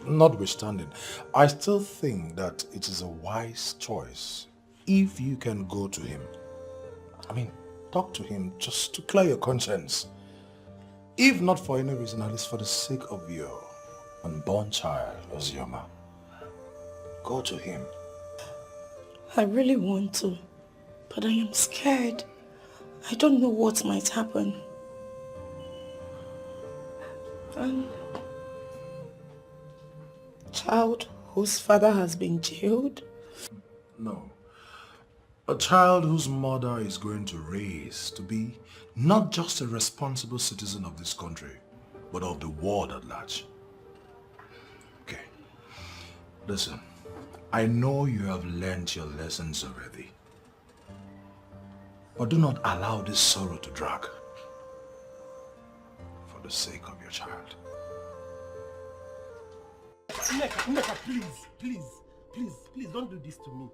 Speaker 16: Notwithstanding, I still think that it is a wise choice if you can go to him. I mean, talk to him just to clear your conscience. If not for any reason, at least for the sake of your unborn child, Ozioma. Go to him.
Speaker 5: I really want to, but I am scared. I don't know what might happen. Child whose father has been jailed?
Speaker 16: No. A child whose mother is going to raise to be not just a responsible citizen of this country, but of the world at large. Okay. Listen, I know you have learned your lessons already. But do not allow this sorrow to drag. For the sake of your child.
Speaker 10: Nneka, please, don't do this to me.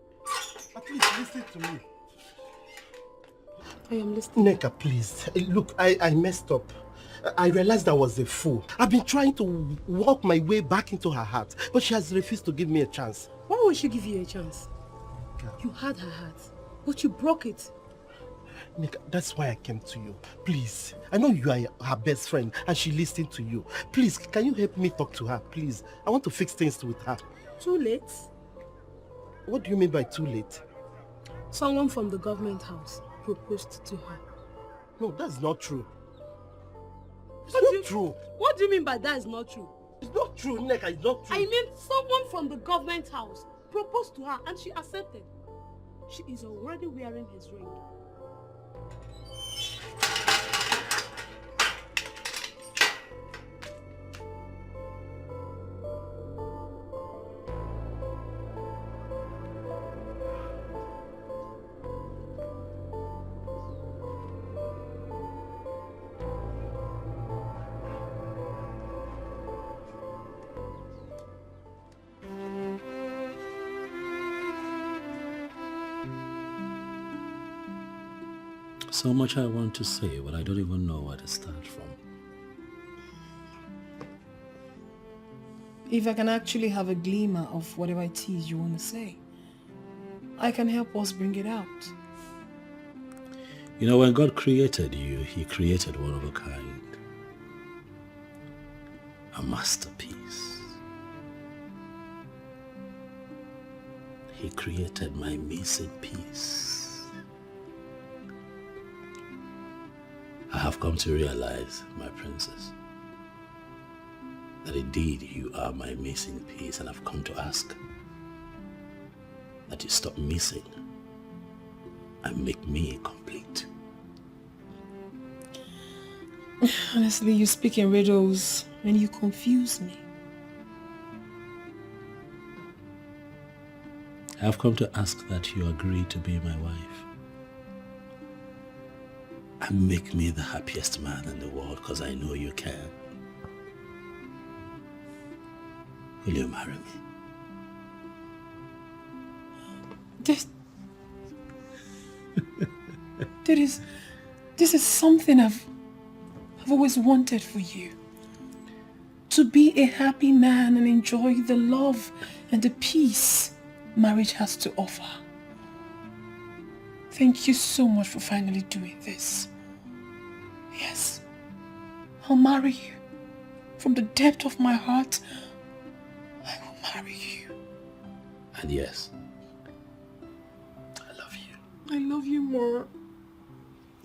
Speaker 10: Please, listen to me.
Speaker 8: I am listening.
Speaker 10: Nneka, please. Look, I messed up. I realized I was a fool. I've been trying to walk my way back into her heart, but she has refused to give me a chance.
Speaker 8: Why would she give you a chance? You had her heart, but you broke it.
Speaker 10: Nneka, that's why I came to you. Please. I know you are her best friend and she listened to you. Please, can you help me talk to her, please? I want to fix things with her.
Speaker 8: Too late?
Speaker 10: What do you mean by too late?
Speaker 8: Someone from the government house proposed to her.
Speaker 10: No, that's not true. It's not true.
Speaker 8: What do you mean by that is not true?
Speaker 10: It's not true, Nneka, it's not true.
Speaker 8: I mean, someone from the government house proposed to her and she accepted. She is already wearing his ring.
Speaker 6: So much I want to say, but I don't even know where to start from.
Speaker 2: If I can actually have a glimmer of whatever it is you want to say, I can help us bring it out.
Speaker 6: You know, when God created you, He created one of a kind. A masterpiece. He created my missing piece. I have come to realize, my princess, that indeed you are my missing piece, and I've come to ask that you stop missing and make me complete.
Speaker 2: Honestly, you speak in riddles and you confuse me.
Speaker 6: I have come to ask that you agree to be my wife and make me the happiest man in the world, because I know you can. Will you marry me?
Speaker 2: This is something I've always wanted for you. To be a happy man and enjoy the love and the peace marriage has to offer. Thank you so much for finally doing this. Yes, I'll marry you. From the depth of my heart, I will marry you.
Speaker 6: And yes,
Speaker 2: I love you more.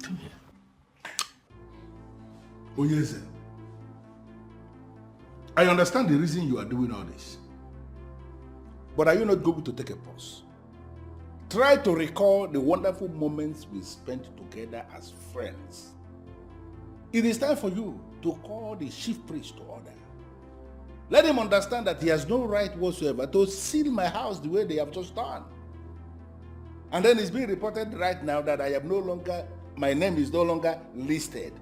Speaker 6: come here.
Speaker 3: Oyeze, I understand the reason you are doing all this. But are you not going to take a pause? Try to recall the wonderful moments we spent together as friends. It is time for you to call the chief priest to order. Let him understand that he has no right whatsoever to seal my house the way they have just done. And then it's being reported right now that my name is no longer listed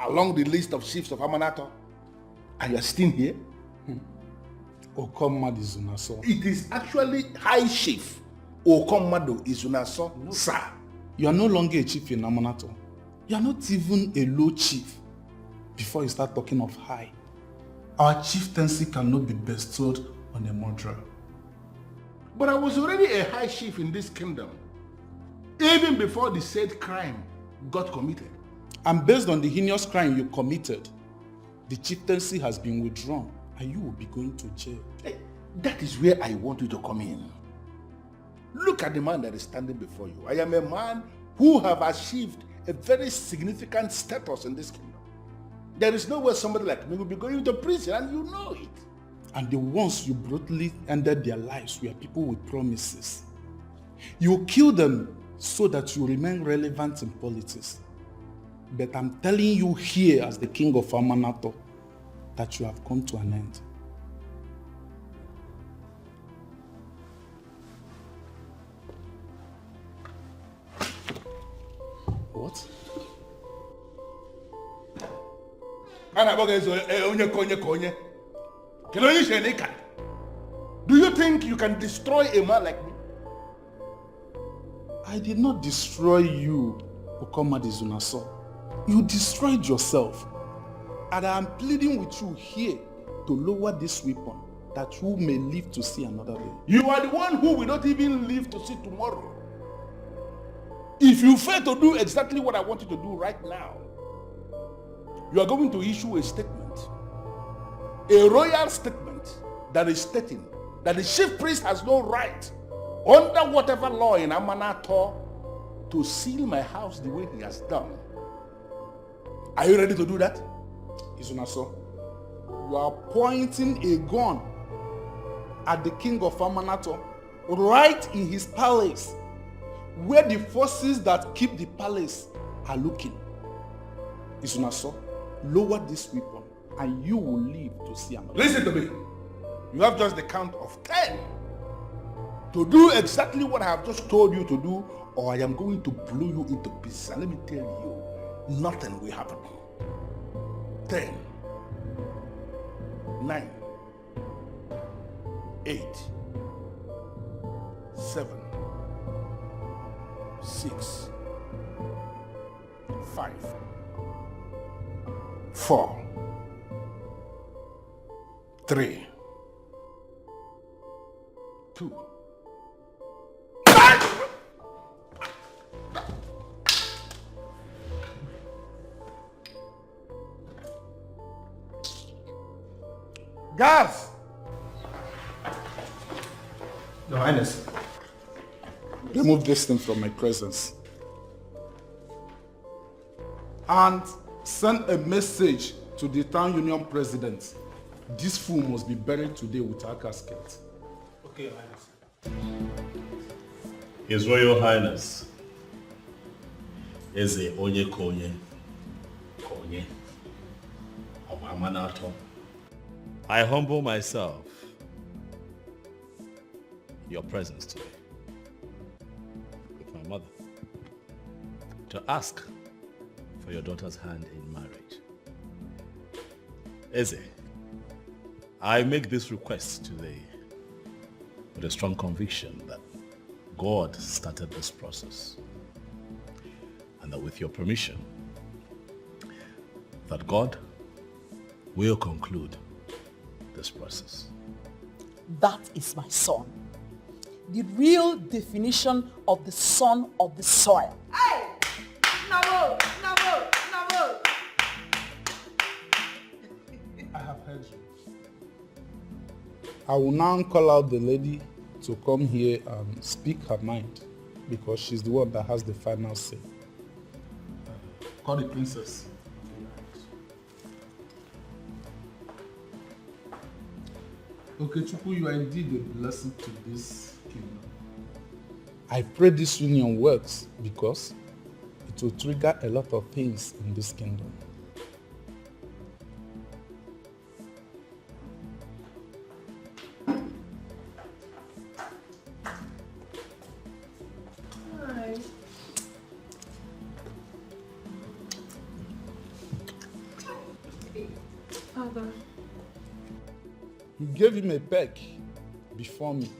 Speaker 3: along the list of chiefs of Amanato. And you are still here?
Speaker 21: Okomad Izunaso.
Speaker 3: It is actually High Chief Okomado Izunaso, no, sir.
Speaker 21: You are no longer a chief in Amanato. You are not even a low chief before you start talking of high. Our chieftaincy cannot be bestowed on a murderer.
Speaker 3: But I was already a high chief in this kingdom, even before the said crime got committed.
Speaker 21: And based on the heinous crime you committed, the chieftaincy has been withdrawn and you will be going to jail.
Speaker 3: That is where I want you to come in. Look at the man that is standing before you. I am a man who have achieved a very significant status in this kingdom. There is no way somebody like me will be going to prison, and you know it.
Speaker 21: And the ones you brutally ended their lives were people with promises. You kill them so that you remain relevant in politics. But I'm telling you here as the king of Amanato that you have come to an end. What?
Speaker 3: Do you think you can destroy a man like me?
Speaker 21: I did not destroy you, Okomad Izunaso. You destroyed yourself. And I am pleading with you here to lower this weapon that you may live to see another day.
Speaker 3: You are the one who will not even live to see tomorrow. If you fail to do exactly what I want you to do right now, you are going to issue a statement, a royal statement that is stating that the chief priest has no right, under whatever law in Amanato, to seal my house the way he has done. Are you ready to do that?
Speaker 21: Izunaso, you are pointing a gun at the king of Amanato right in his palace, where the forces that keep the palace are looking. Izunaso, lower this weapon and you will live to see another.
Speaker 3: Listen to me. You have just the count of 10 to do exactly what I have just told you to do, or I am going to blow you into pieces. And let me tell you, nothing will happen. 10, 9, 8, 7, 6, 5, 4, 3, 2. Guards!
Speaker 21: Your Highness, remove this thing from my presence. And send a message to the town union president. This fool must be buried today with our casket.
Speaker 6: Okay, Your Highness. His Royal Highness Eze Onye Konye of Amanato. I humble myself in your presence today with my mother to ask for your daughter's hand in marriage. Eze, I make this request today with a strong conviction that God started this process, and that with your permission, that God will conclude this process.
Speaker 1: That is my son. The real definition of the son of the soil.
Speaker 5: Hey! Nabo! Nabo! Nabo!
Speaker 21: I have heard you. I will now call out the lady to come here and speak her mind, because she's the one that has the final say. Call the princess.
Speaker 11: Okechukwu, you are indeed a blessing to this kingdom. I pray this union works because it will trigger a lot of things in this kingdom.
Speaker 2: Hi. Father.
Speaker 11: You gave him a peck before me.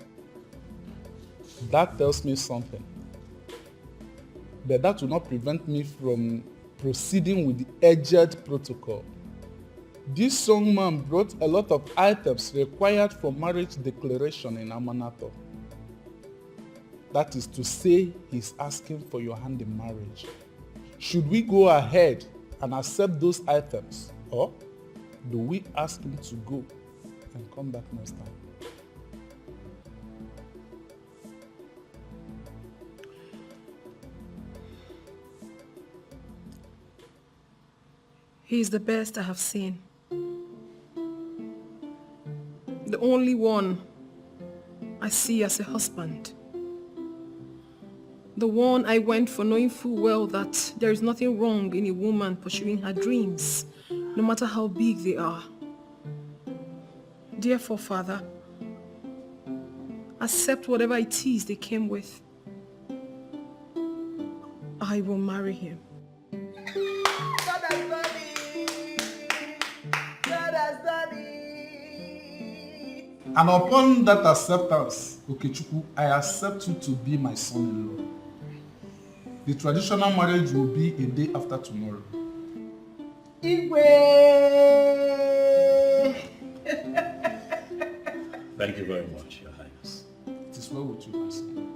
Speaker 11: That tells me something. But that will not prevent me from proceeding with the edged protocol. This young man brought a lot of items required for marriage declaration in Amanato. That is to say, he's asking for your hand in marriage. Should we go ahead and accept those items, or do we ask him to go and come back next time?
Speaker 2: He is the best I have seen. The only one I see as a husband. The one I went for, knowing full well that there is nothing wrong in a woman pursuing her dreams, no matter how big they are. Therefore, Father, accept whatever it is they came with. I will marry him.
Speaker 14: God has done it! God has done it!
Speaker 11: And upon that acceptance, Okechukwu, I accept you to be my son-in-law. The traditional marriage will be a day after tomorrow.
Speaker 14: Igwe!
Speaker 6: Thank you very much, Your Highness.
Speaker 11: It is well with you, my son.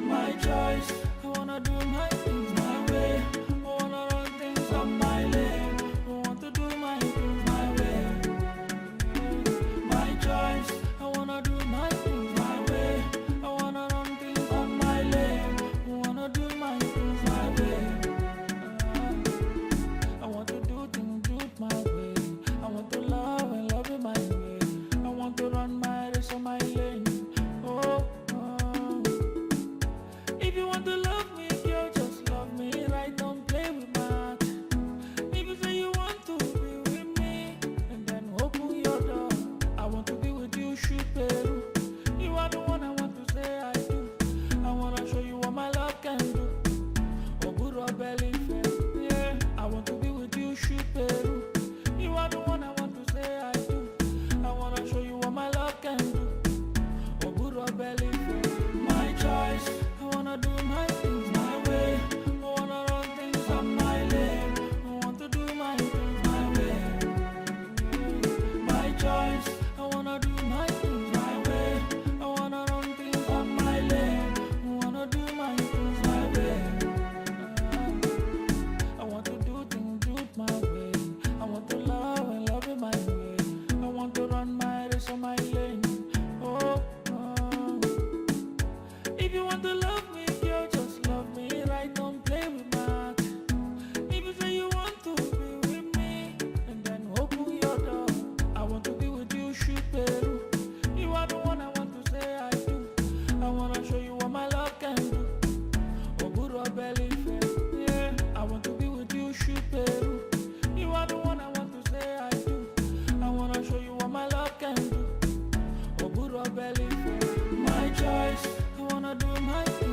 Speaker 13: My choice, I wanna do my things my way. I wanna run things up my lane. I want to do my things my way. My choice, I wanna do my things my way. I wanna run things up my lane. I wanna do my things my way. I want to do things my way. I want to love and love it my way. I want to run my race on my lane. Oh. If you want to love me, girl, just love me right, don't play with my heart. If you say you want to be with me, and then open your door. I want to be with you, shoot Peru. You are the one I want to say I do. I want to show you what my love can do. Oh, good or belly fat, yeah. I want to be with you, shoot Peru. You are the one I want to say I do. I want to show you what my love can do. Oh, good or belly fat, my choice. I wanna do my things my way. I wanna run things up my lane. I want to do my things my way. My choice. I wanna do my things my way. I wanna run things up my lane. I wanna do my things my way. I want to do things my way. I want to love and love it my way. I want to run my race on my lane. Oh. If you want to love me, girl, just love me right, don't play with my heart. If you say you want to be with me, and then open your door. I want to be with you, shoot Peru. You are the one I want to say I do. I want to show you what my love can do. Oh, good or belly fat, yeah. I want to be with you, shoot Peru. You are the one I want to say I do. I want to show you what my love can do. Oh, good or belly fat, my choice. I wanna do my thing.